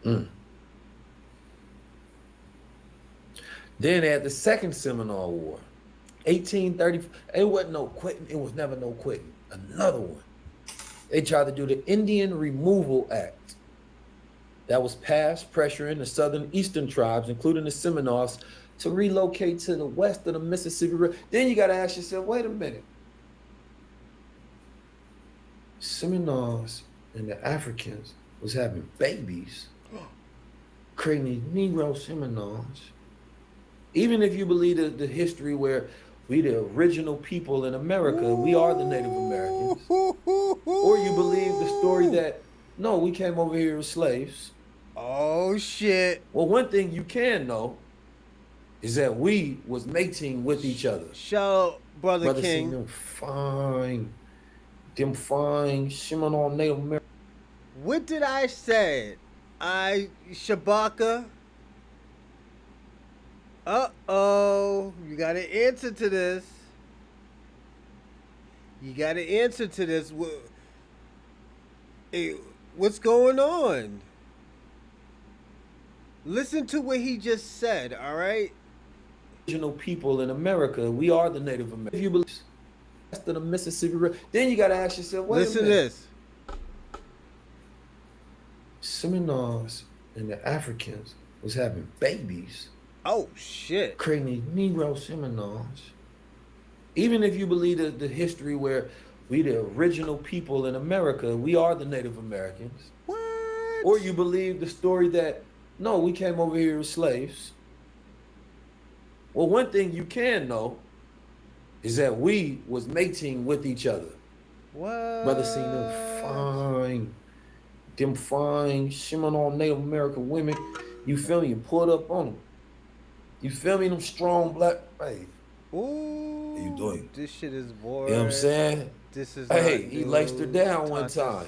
Then they had the Second Seminole War, 1830. It wasn't no quitting. It was never no quitting. Another one. They tried to do the Indian Removal Act. That was passed, pressuring the southern eastern tribes, including the Seminoles, to relocate to the west of the Mississippi River. Then you got to ask yourself, wait a minute. Seminoles and the Africans was having babies, creating these Negro Seminoles. Even if you believe the history where we the original people in America, we are the Native Americans. Or you believe the story that, no, we came over here as slaves. Oh, shit. Well, one thing you can know is that we was mating with each other. Shout out, Brother King. Seen them fine Seminole Native Americans. What did I say? Shabaka. Uh-oh. You got an answer to this. You got an answer to this. What's going on? Listen to what he just said, all right? Original people in America, we are the Native Americans. If you believe west of the Mississippi River, then you got to ask yourself, wait Listen a to minute. this. Seminoles and the Africans was having babies. Oh, shit. Creating these Negro Seminoles. Even if you believe the history where we the original people in America, we are the Native Americans. What? Or you believe the story that, no, we came over here as slaves. Well, one thing you can know is that we was mating with each other. What? Brother seen them fine Seminole Native American women, you feel me, and pulled up on them. You feel me, them strong black, hey, Ooh, How you doing? this shit is You know boring. what I'm saying? This is Hey, not he laced her new. down one time.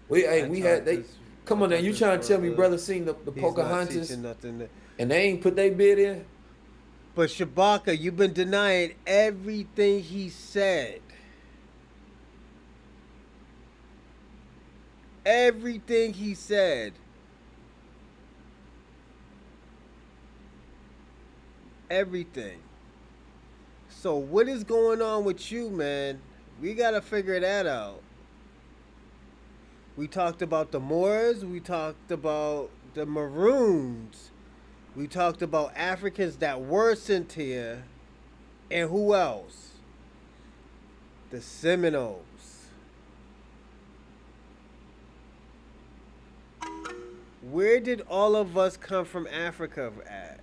We had they. Come on now, you trying to tell me brother seen the He's not Pocahontas teaching nothing. and they ain't put their bid in? But Shabaka, you've been denying everything he said. Everything he said. Everything. So what is going on with you, man? We gotta figure that out. We talked about the Moors. We talked about the Maroons. We talked about Africans that were sent here. And who else? The Seminoles. Where did all of us come from Africa at?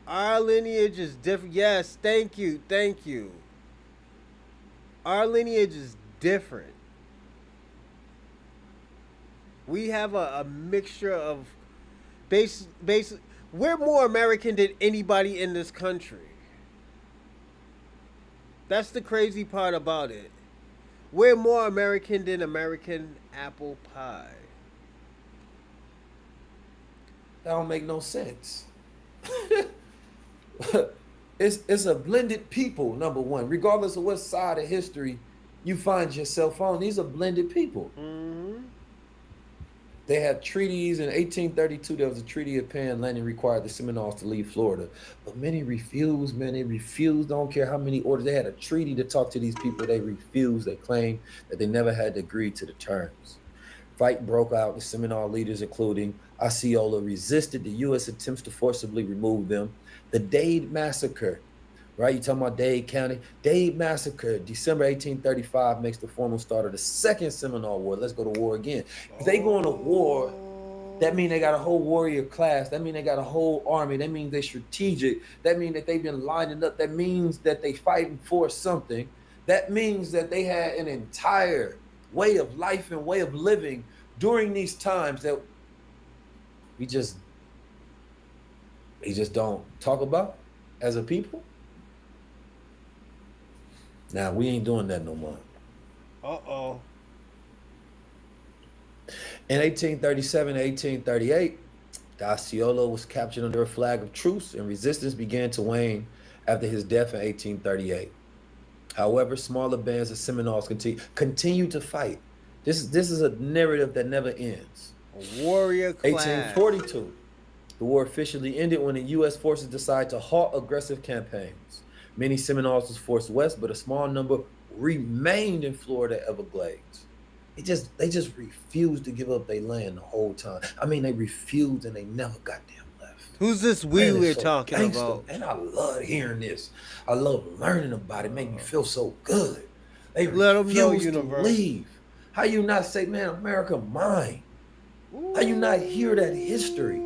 Our lineage is different. Yes, thank you, thank you. Our lineage is different. We have a mixture of base. We're more American than anybody in this country. That's the crazy part about it. We're more American than American apple pie. That don't make no sense. It's a blended people, number one. Regardless of what side of history you find yourself on, these are blended people. Mm-hmm. They had treaties in 1832. There was a treaty of Pan-African required the Seminoles to leave Florida, but many refused. Man, they refused. Don't care how many orders. They had a treaty to talk to these people. They refused. They claimed that they never had to agree to the terms. Fight broke out. The Seminole leaders, including Osceola, resisted the U.S. attempts to forcibly remove them. The Dade Massacre, right? You talking about Dade County? Dade Massacre, December 1835, makes the formal start of the Second Seminole War. Let's go to war again. If they go into war, that means they got a whole warrior class. That means they got a whole army. That means they're strategic. That means that they've been lining up. That means that they fighting for something. That means that they had an entire way of life and way of living during these times that we just don't talk about as a people. Now we ain't doing that no more. Uh-oh. In 1837 to 1838, the Osceola was captured under a flag of truce and resistance began to wane after his death in 1838. However, smaller bands of Seminoles continue to fight. This is a narrative that never ends. A warrior class. 1842. The war officially ended when the U.S. forces decided to halt aggressive campaigns. Many Seminoles was forced west, but a small number remained in Florida Everglades. They just refused to give up their land the whole time. I mean, they refused and they never goddamn left. Who's this we're talking about? And I love hearing this. I love learning about it. Make me feel so good. They Let them know, refused to Universe. leave. How you not say, man, America mine? How you not hear that history?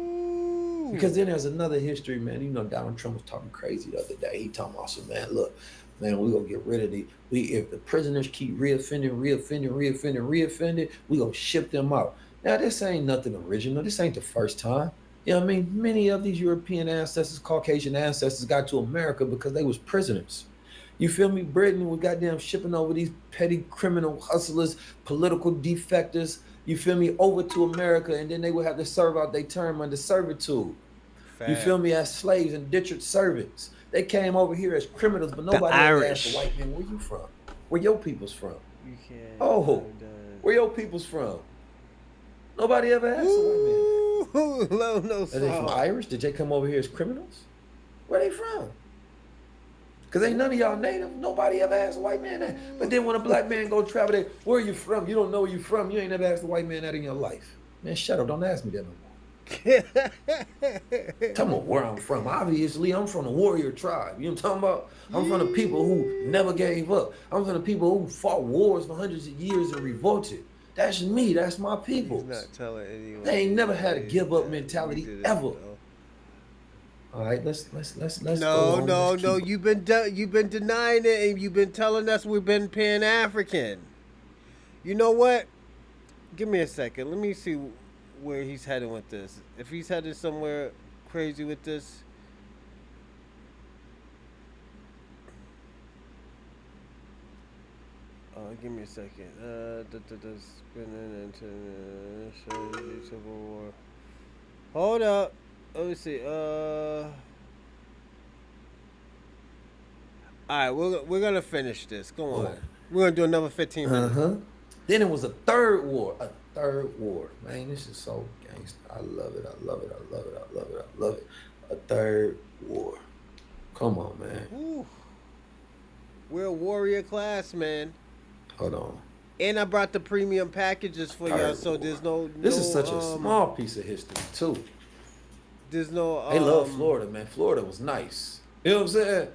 Because then there's another history, man. You know, Donald Trump was talking crazy the other day. He talking about some, man, look, man, we gonna get rid of if the prisoners keep reoffending, we gonna ship them out. Now, this ain't nothing original. This ain't the first time. You know what I mean? Many of these European ancestors, Caucasian ancestors got to America because they was prisoners. You feel me? Britain was goddamn shipping over these petty criminal hustlers, political defectors, you feel me, over to America, and then they would have to serve out their term under servitude. Fact. You feel me? As slaves and indentured servants. They came over here as criminals, but nobody ever asked the white man, where you from? Where your people's from? You can't. Oh, where your people's from? Nobody ever asked the white man. No, Are they from Irish? Did they come over here as criminals? Where they from? Because ain't none of y'all native. Nobody ever asked a white man that. But then when a black man go travel there, where are you from? You don't know where you from. You ain't never asked a white man that in your life. Man, shut up. Don't ask me that no more. Tell me where I'm from. Obviously, I'm from the warrior tribe. You know what I'm talking about? I'm from the people who never gave up. I'm from the people who fought wars for hundreds of years and revolted. That's me. That's my people. He's not telling anyone. They ain't never had a give up mentality ever. All right, let's No. You've been denying it, and you've been telling us we've been Pan-African. You know what? Give me a second. Let me see where he's heading with this. If he's headed somewhere crazy with this. Give me a second. Spinning into Civil War. Hold up. Let me see. All right, we're gonna finish this. Go on. What? We're gonna do another 15 minutes. Then it was a third war. A third war. Man, this is so gangster. I love it. I love it. I love it. I love it. I love it. A third war. Come on, man. Ooh. We're a warrior class, man. Hold on. And I brought the premium packages for y'all, so there's no. This is such a small piece of history too. There's no. They love Florida, man. Florida was nice. You know what I'm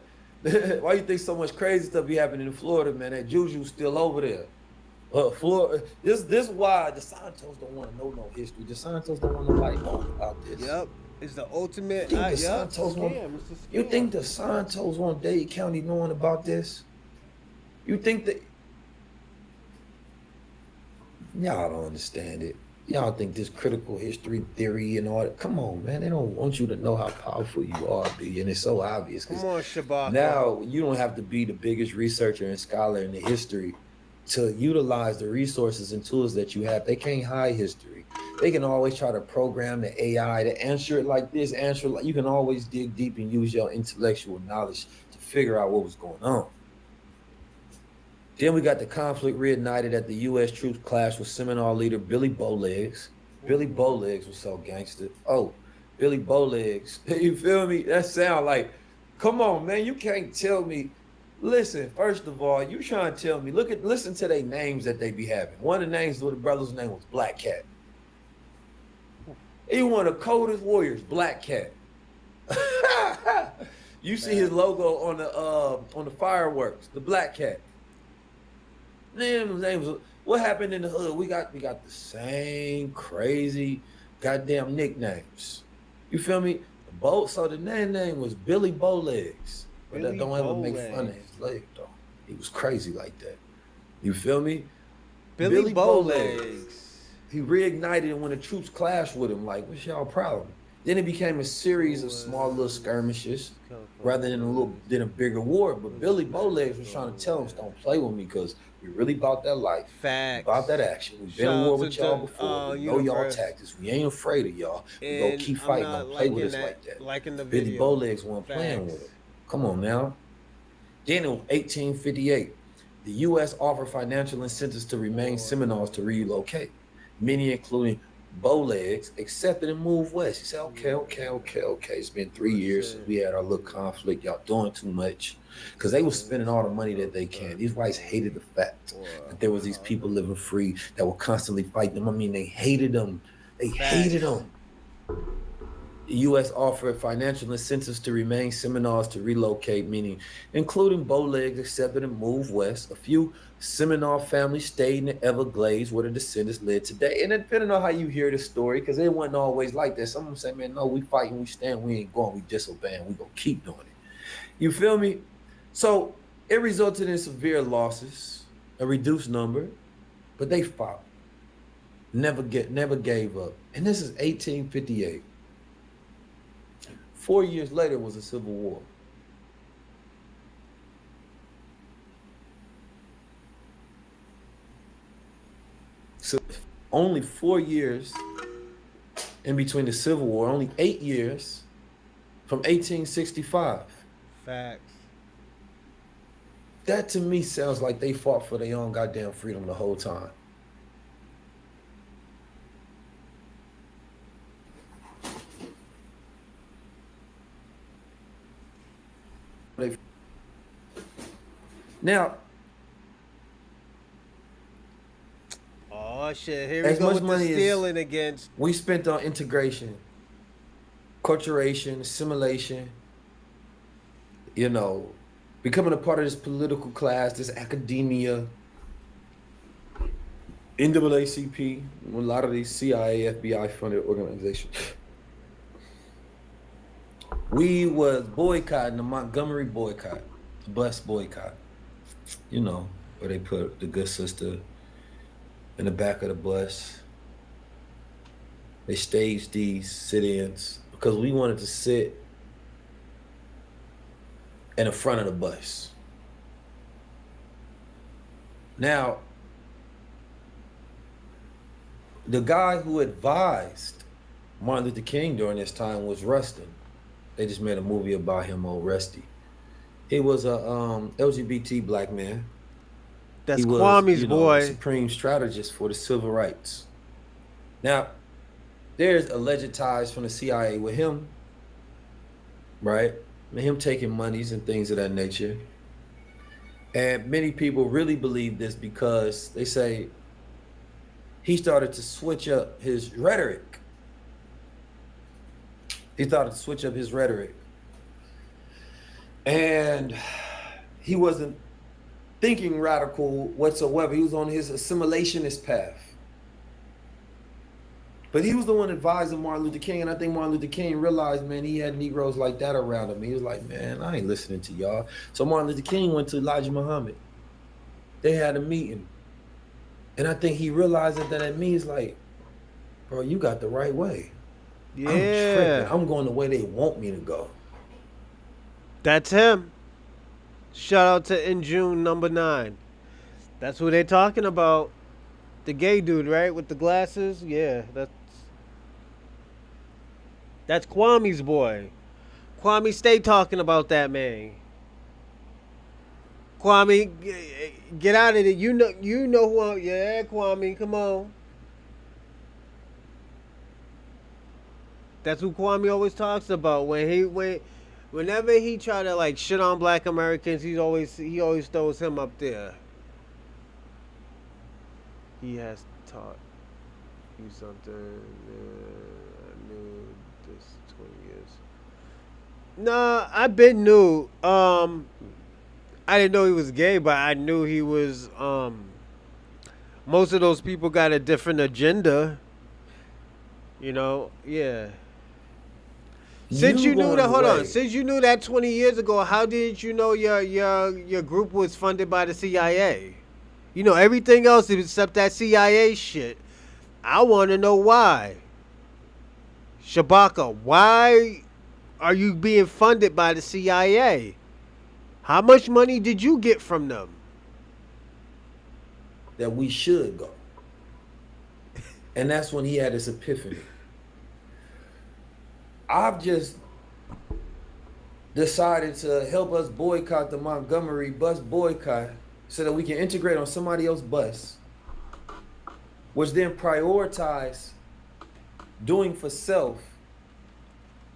saying? Why you think so much crazy stuff be happening in Florida, man? That juju's still over there. Florida. This why the Santos don't want to know no history. The Santos don't want nobody knowing about this. Yep, it's the ultimate. You think the Santos want? You think the Santos want Dade County knowing about this? You think that? Y'all don't understand it. Y'all think this critical history theory and all that. Come on, man. They don't want you to know how powerful you are, B. And it's so obvious. Come on, Shabaka. Now, you don't have to be the biggest researcher and scholar in the history to utilize the resources and tools that you have. They can't hide history. They can always try to program the AI to answer it like this, answer it like. You can always dig deep and use your intellectual knowledge to figure out what was going on. Then we got the conflict reignited at the U.S. troops clash with Seminole leader Billy Bowlegs. Billy Bowlegs was so gangster. Oh, Billy Bowlegs. You feel me? That sound like, come on, man. You can't tell me. Listen, first of all, you trying to tell me, listen to their names that they be having. One of the names of the brother's name was Black Cat. He one of the coldest warriors, Black Cat. You see his logo on the fireworks, the Black Cat. Names. What happened in the hood? We got the same crazy goddamn nicknames. You feel me? So the name was Billy Bowlegs. But that don't ever make fun of his leg though. He was crazy like that. You feel me? Billy Bowlegs. He reignited when the troops clashed with him. Like, what's y'all problem? Then it became a series of small little skirmishes rather than a bigger war. But Billy Bowlegs was trying to tell him, don't play with me because we really about that life. Facts. About that action. We've been in war with y'all before. We know y'all tactics. We ain't afraid of y'all. We go keep fighting. Don't play with us like that. Like in the Billy video. Bowlegs wasn't playing with him. Come on now. Then in 1858, the U.S. offered financial incentives to remain Seminoles to relocate. Many, including Bowlegs, accepted and moved west. He said, okay. It's been 3 years since we had our little conflict. Y'all doing too much. Because they were spending all the money that they can. These whites hated the fact that there was these people living free that were constantly fighting them. I mean, they hated them. They hated them. The U.S. offered financial incentives to remain Seminoles to relocate, meaning including Bowlegs accepted and moved west. A few Seminole families stayed in the Everglades where the descendants live today. And depending on how you hear the story, because it wasn't always like that. Some of them say, man, no, we fighting, we stand, we ain't going, we disobeying, we gonna keep doing it. You feel me? So it resulted in severe losses, a reduced number, but they fought. Never gave up. And this is 1858. 4 years later was a civil war. So only 4 years in between the Civil War, only 8 years from 1865. Facts. That to me sounds like they fought for their own goddamn freedom the whole time. Now, oh shit! Here we go with the stealing against. We spent on integration, culturation, assimilation. You know, becoming a part of this political class, this academia, NAACP, a lot of these CIA, FBI funded organizations. We was boycotting the Montgomery boycott, the bus boycott. You know, where they put the good sister in the back of the bus. They staged these sit-ins because we wanted to sit in the front of the bus. Now, the guy who advised Martin Luther King during this time was Rustin. They just made a movie about him, old Rusty. He was a LGBT black man. That's He was, Kwame's you know, boy. supreme strategist for the civil rights. Now, there's alleged ties from the CIA with him, right? And him taking monies and things of that nature. And many people really believe this because they say he started to switch up his rhetoric. He started to switch up his rhetoric. And he wasn't thinking radical whatsoever. He was on his assimilationist path. But he was the one advising Martin Luther King, and I think Martin Luther King realized, man, he had Negroes like that around him. He was like, man, I ain't listening to y'all. So Martin Luther King went to Elijah Muhammad. They had a meeting. And I think he realized that means like, bro, you got the right way. Yeah. I'm tripping. I'm going the way they want me to go. That's him. Shout out to In June #9. That's who they talking about. The gay dude, right? With the glasses? Yeah, that's Kwame's boy. Kwame, stay talking about that man. Kwame, get out of it. You know who I'm. Yeah, Kwame, come on. That's who Kwame always talks about. Whenever he try to like shit on black Americans, he always throws him up there. He has taught you something. I knew this 20 years. Nah, I been knew. I didn't know he was gay, but I knew he was. Most of those people got a different agenda. You know, yeah. Since you knew that, hold on. Since you knew that 20 years ago, how did you know your group was funded by the CIA? You know everything else except that CIA shit. I want to know why. Shabaka, why are you being funded by the CIA? How much money did you get from them? That we should go. And that's when he had his epiphany. I've just decided to help us boycott the Montgomery bus boycott so that we can integrate on somebody else's bus, which then prioritize doing for self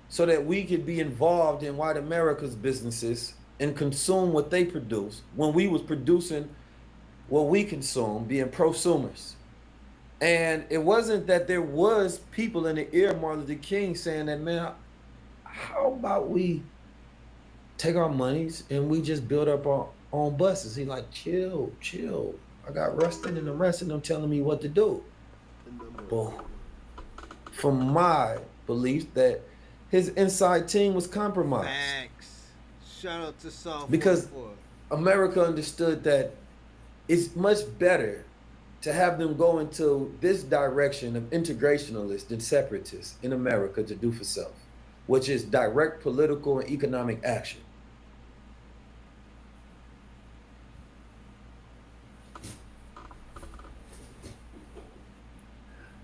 so that we could be involved in white America's businesses and consume what they produce when we was producing what we consume, being prosumers. And it wasn't that there was people in the ear of Martin Luther King saying that, man, how about we take our monies and we just build up our own buses? He like, chill. I got Rustin and the rest of them telling me what to do. But from my belief that his inside team was compromised. Facts. Shout out to South. Because America understood that it's much better to have them go into this direction of integrationalists and separatists in America to do for self, which is direct political and economic action.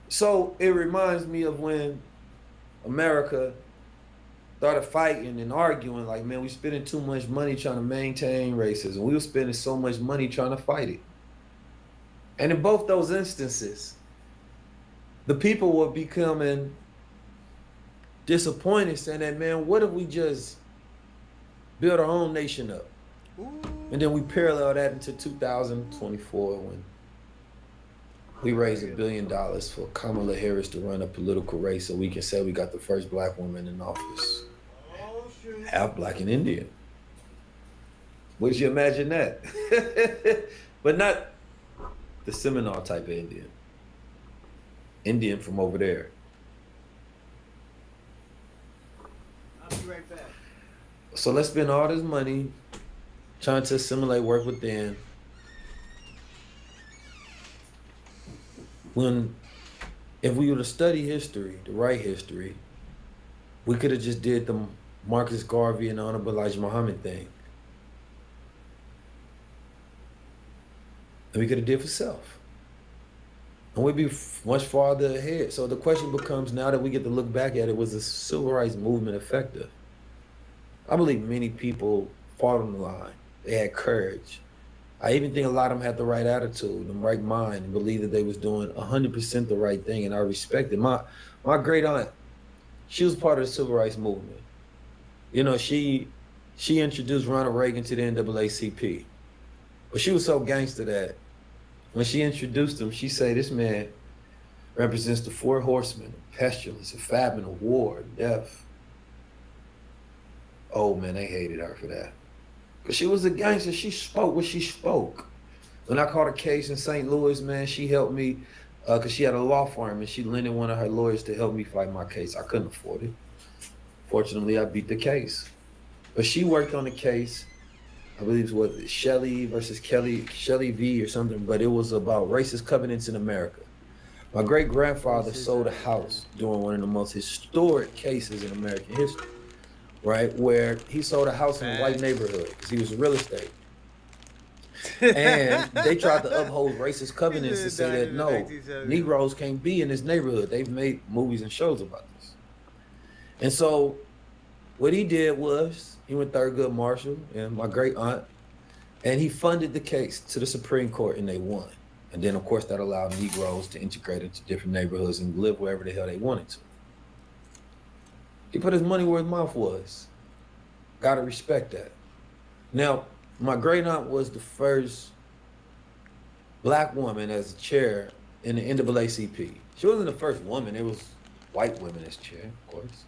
So it reminds me of when America started fighting and arguing like, man, we spending too much money trying to maintain racism. We were spending so much money trying to fight it. And in both those instances, the people were becoming disappointed, saying that, man, what if we just build our own nation up? Ooh. And then we parallel that into 2024 when we raised $1 billion for Kamala Harris to run a political race so we can say we got the first black woman in office. Oh, half black and Indian. Would you imagine that? But not the Seminole type of Indian. Indian from over there. I'll be right back. So let's spend all this money trying to assimilate, work within. When, if we were to study history, the right history, we could have just did the Marcus Garvey and Honorable Elijah Muhammad thing. and we could have did for self. And we'd be much farther ahead. So the question becomes, now that we get to look back at it, was the civil rights movement effective? I believe many people fought on the line. They had courage. I even think a lot of them had the right attitude, the right mind, and believed that they was doing 100% the right thing, and I respect it. My great aunt, she was part of the civil rights movement. You know, she introduced Ronald Reagan to the NAACP. But she was so gangster that when she introduced him, she said, this man represents the four horsemen of pestilence, of famine, of war, of death. Oh man, they hated her for that. Because she was a gangster. She spoke what she spoke. When I caught a case in St. Louis, man, she helped me because she had a law firm and she lended one of her lawyers to help me fight my case. I couldn't afford it. Fortunately, I beat the case. But she worked on the case. I believe it was Shelley versus Shelley V or something, but it was about racist covenants in America. My great-grandfather sold a house during one of the most historic cases in American history, right? Where he sold a house in a white neighborhood because he was real estate. And they tried to uphold racist covenants and say that no, Negroes can't be in this neighborhood. They've made movies and shows about this. And so what he did was he went Thurgood Marshall and my great aunt, and he funded the case to the Supreme Court and they won. And then of course that allowed Negroes to integrate into different neighborhoods and live wherever the hell they wanted to. He put his money where his mouth was. Gotta respect that. Now, my great aunt was the first black woman as chair in the NAACP. She wasn't the first woman, it was white women as chair, of course.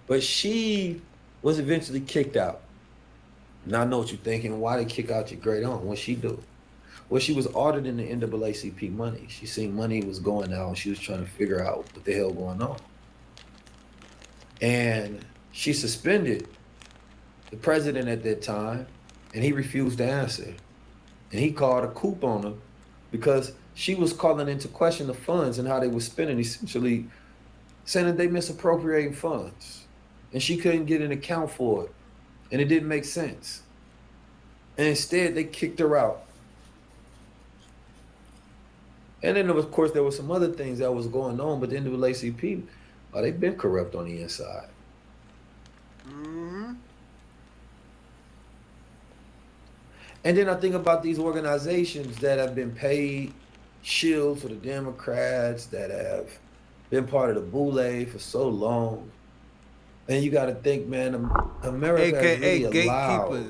But she was eventually kicked out. Now I know what you're thinking, why they kick out your great aunt? What'd she do? Well, she was auditing the NAACP money. She seen money was going out and she was trying to figure out what the hell going on. And she suspended the president at that time and he refused to answer. And he called a coup on her because she was calling into question the funds and how they were spending, essentially saying that they misappropriating funds. And she couldn't get an account for it. And it didn't make sense. And instead, they kicked her out. And then, of course, there were some other things that was going on, but the NAACP, they've been corrupt on the inside. Mm-hmm. And then I think about these organizations that have been paid shields for the Democrats, that have been part of the boule for so long. And you got to think, man, America has really allowed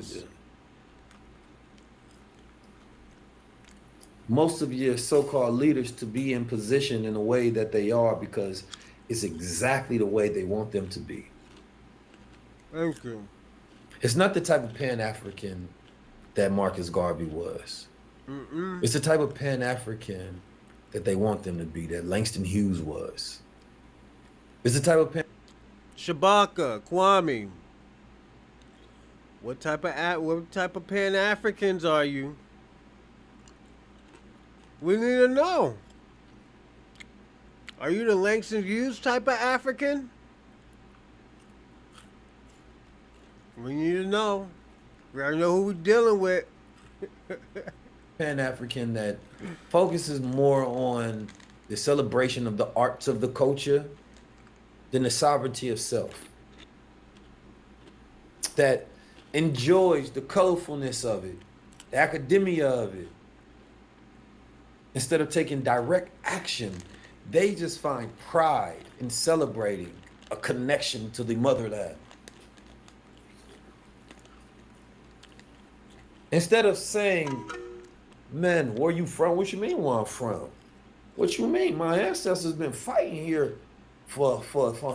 most of your so-called leaders to be in position in the way that they are because it's exactly the way they want them to be. Thank you. It's not the type of Pan-African that Marcus Garvey was. Mm-mm. It's the type of Pan-African that they want them to be, that Langston Hughes was. It's the type of Shabaka, Kwame. What type of Pan-Africans are you? We need to know. Are you the Langston Hughes type of African? We need to know. We gotta know who we're dealing with. Pan-African that focuses more on the celebration of the arts of the culture than the sovereignty of self. That enjoys the colorfulness of it, the academia of it. Instead of taking direct action, they just find pride in celebrating a connection to the motherland. Instead of saying, man, where you from? What you mean where I'm from? What you mean? My ancestors been fighting here for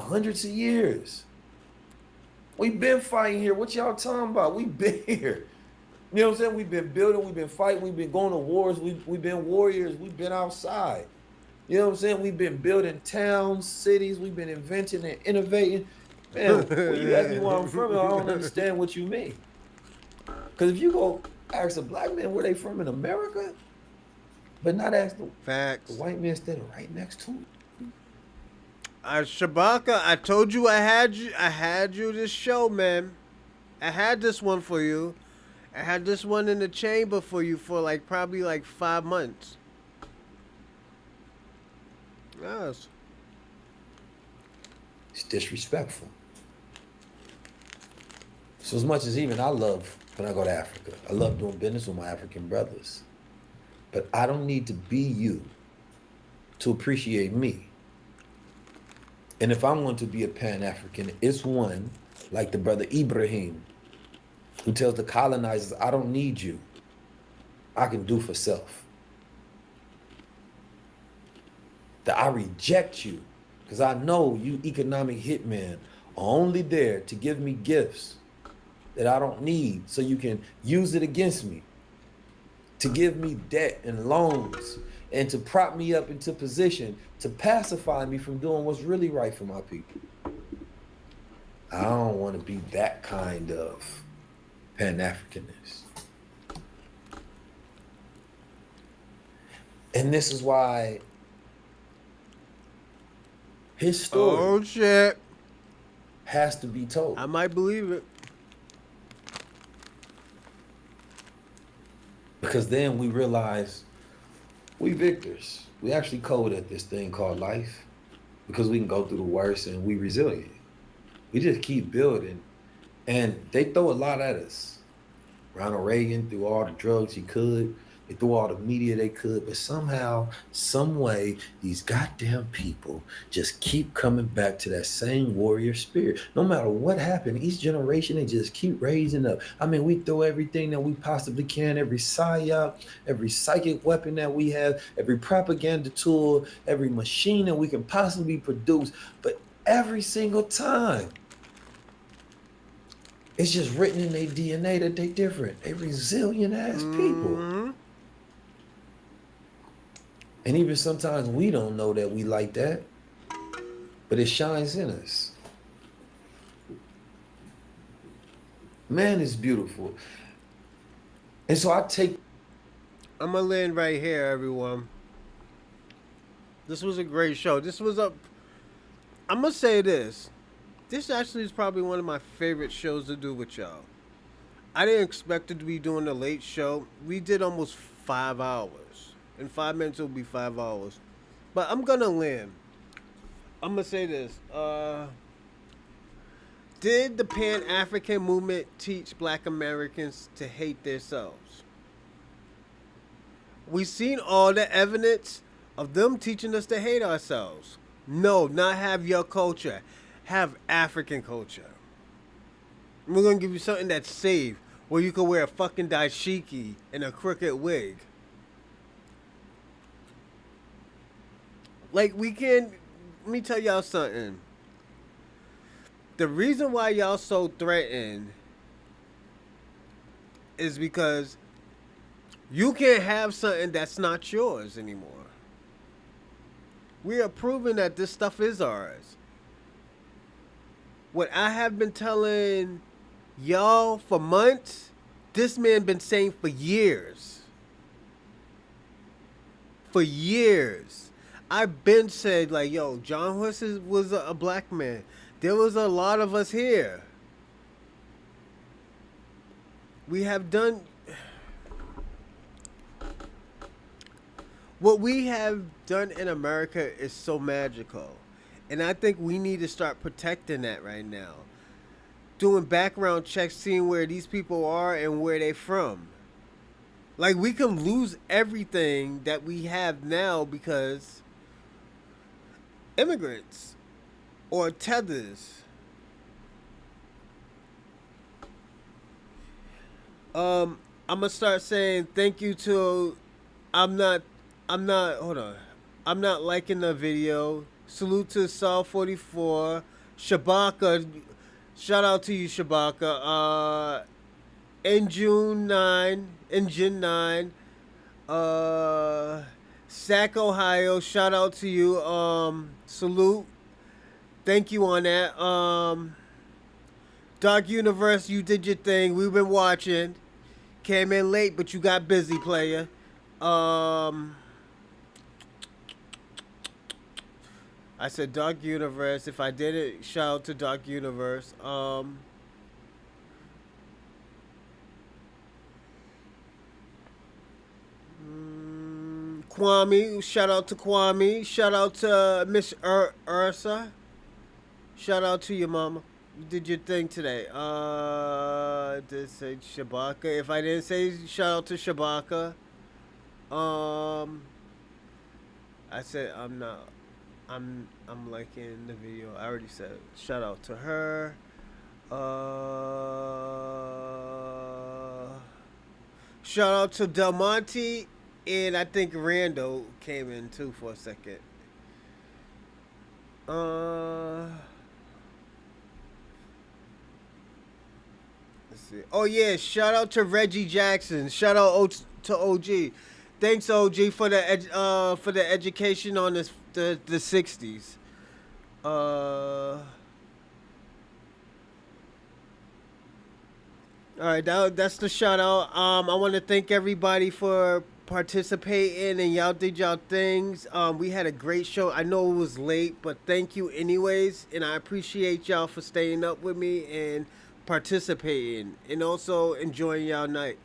hundreds of years. We've been fighting here. What y'all talking about? We've been here. You know what I'm saying? We've been building, we've been fighting, we've been going to wars, we've been warriors, we've been outside. You know what I'm saying? We've been building towns, cities, we've been inventing and innovating. Man, when you ask me where I'm from, I don't understand what you mean. Because if you go ask a black man where they from in America, but not ask the white man standing right next to him. Shabaka, I told you I had you this show, man. I had this one for you. I had this one in the chamber for you for like probably like 5 months. Yes. It's disrespectful. So as much as even I love when I go to Africa, I love doing business with my African brothers. But I don't need to be you to appreciate me. And if I'm going to be a Pan-African, it's one like the brother Ibrahim, who tells the colonizers, I don't need you. I can do for self. That I reject you because I know you economic hitmen are only there to give me gifts that I don't need so you can use it against me, to give me debt and loans, and to prop me up into position to pacify me from doing what's really right for my people. I don't want to be that kind of Pan-Africanist. And this is why his story Oh shit. has to be told. I might believe it. Because then we realize we victors. We actually code at this thing called life because we can go through the worst and we resilient. We just keep building. And they throw a lot at us. Ronald Reagan threw all the drugs he could. They threw all the media they could. But somehow, some way, these goddamn people just keep coming back to that same warrior spirit. No matter what happened, each generation, they just keep raising up. I mean, we throw everything that we possibly can, every psyop, every psychic weapon that we have, every propaganda tool, every machine that we can possibly produce. But every single time, it's just written in their DNA that they different. They resilient ass people. And even sometimes we don't know that we like that, but it shines in us. Man is beautiful. And so I'm going to land right here, everyone. This was a great show. I'm going to say this. This actually is probably one of my favorite shows to do with y'all. I didn't expect it to be doing a late show. We did almost 5 hours. In 5 minutes, it'll be 5 hours. But I'm going to land. I'm going to say this. Did the Pan-African Movement teach Black Americans to hate themselves? We've seen all the evidence of them teaching us to hate ourselves. No, not have your culture. Have African culture. We're going to give you something that's safe, where you can wear a fucking dashiki and a crooked wig. Like, let me tell y'all something. The reason why y'all so threatened is because you can't have something that's not yours anymore. We are proving that this stuff is ours. What I have been telling y'all for months, this man been saying for years. For years. I've been said, like, yo, John Horse was a black man. There was a lot of us here. We have done... What we have done in America is so magical. And I think we need to start protecting that right now. Doing background checks, seeing where these people are and where they're from. Like, we can lose everything that we have now because immigrants or tethers. I'm gonna start saying thank you to I'm not liking the video. Salute to Saul 44. Shabaka, shout out to you, Shabaka. Engine 9. Sac, Ohio, shout out to you. Salute. Thank you on that. Dark Universe, you did your thing. We've been watching. Came in late, but you got busy, player. I said Dark Universe. If I did it, shout out to Dark Universe. Kwame. Shout out to Kwame. Shout out to Miss Ursa. Shout out to your mama. You did your thing today. Did say Shabaka. If I didn't say shout out to Shabaka. I said I'm not. I'm liking the video. I already said it. Shout out to her. Shout out to Del Monte, and I think Rando came in too for a second. Let's see. Oh yeah, shout out to Reggie Jackson. Shout out to OG. Thanks OG for the education on the 60s. All right, that's the shout out. I want to thank everybody for participating, and y'all did y'all things. We had a great show. I know it was late, but thank you anyways, and I appreciate y'all for staying up with me and participating, and also enjoying y'all night.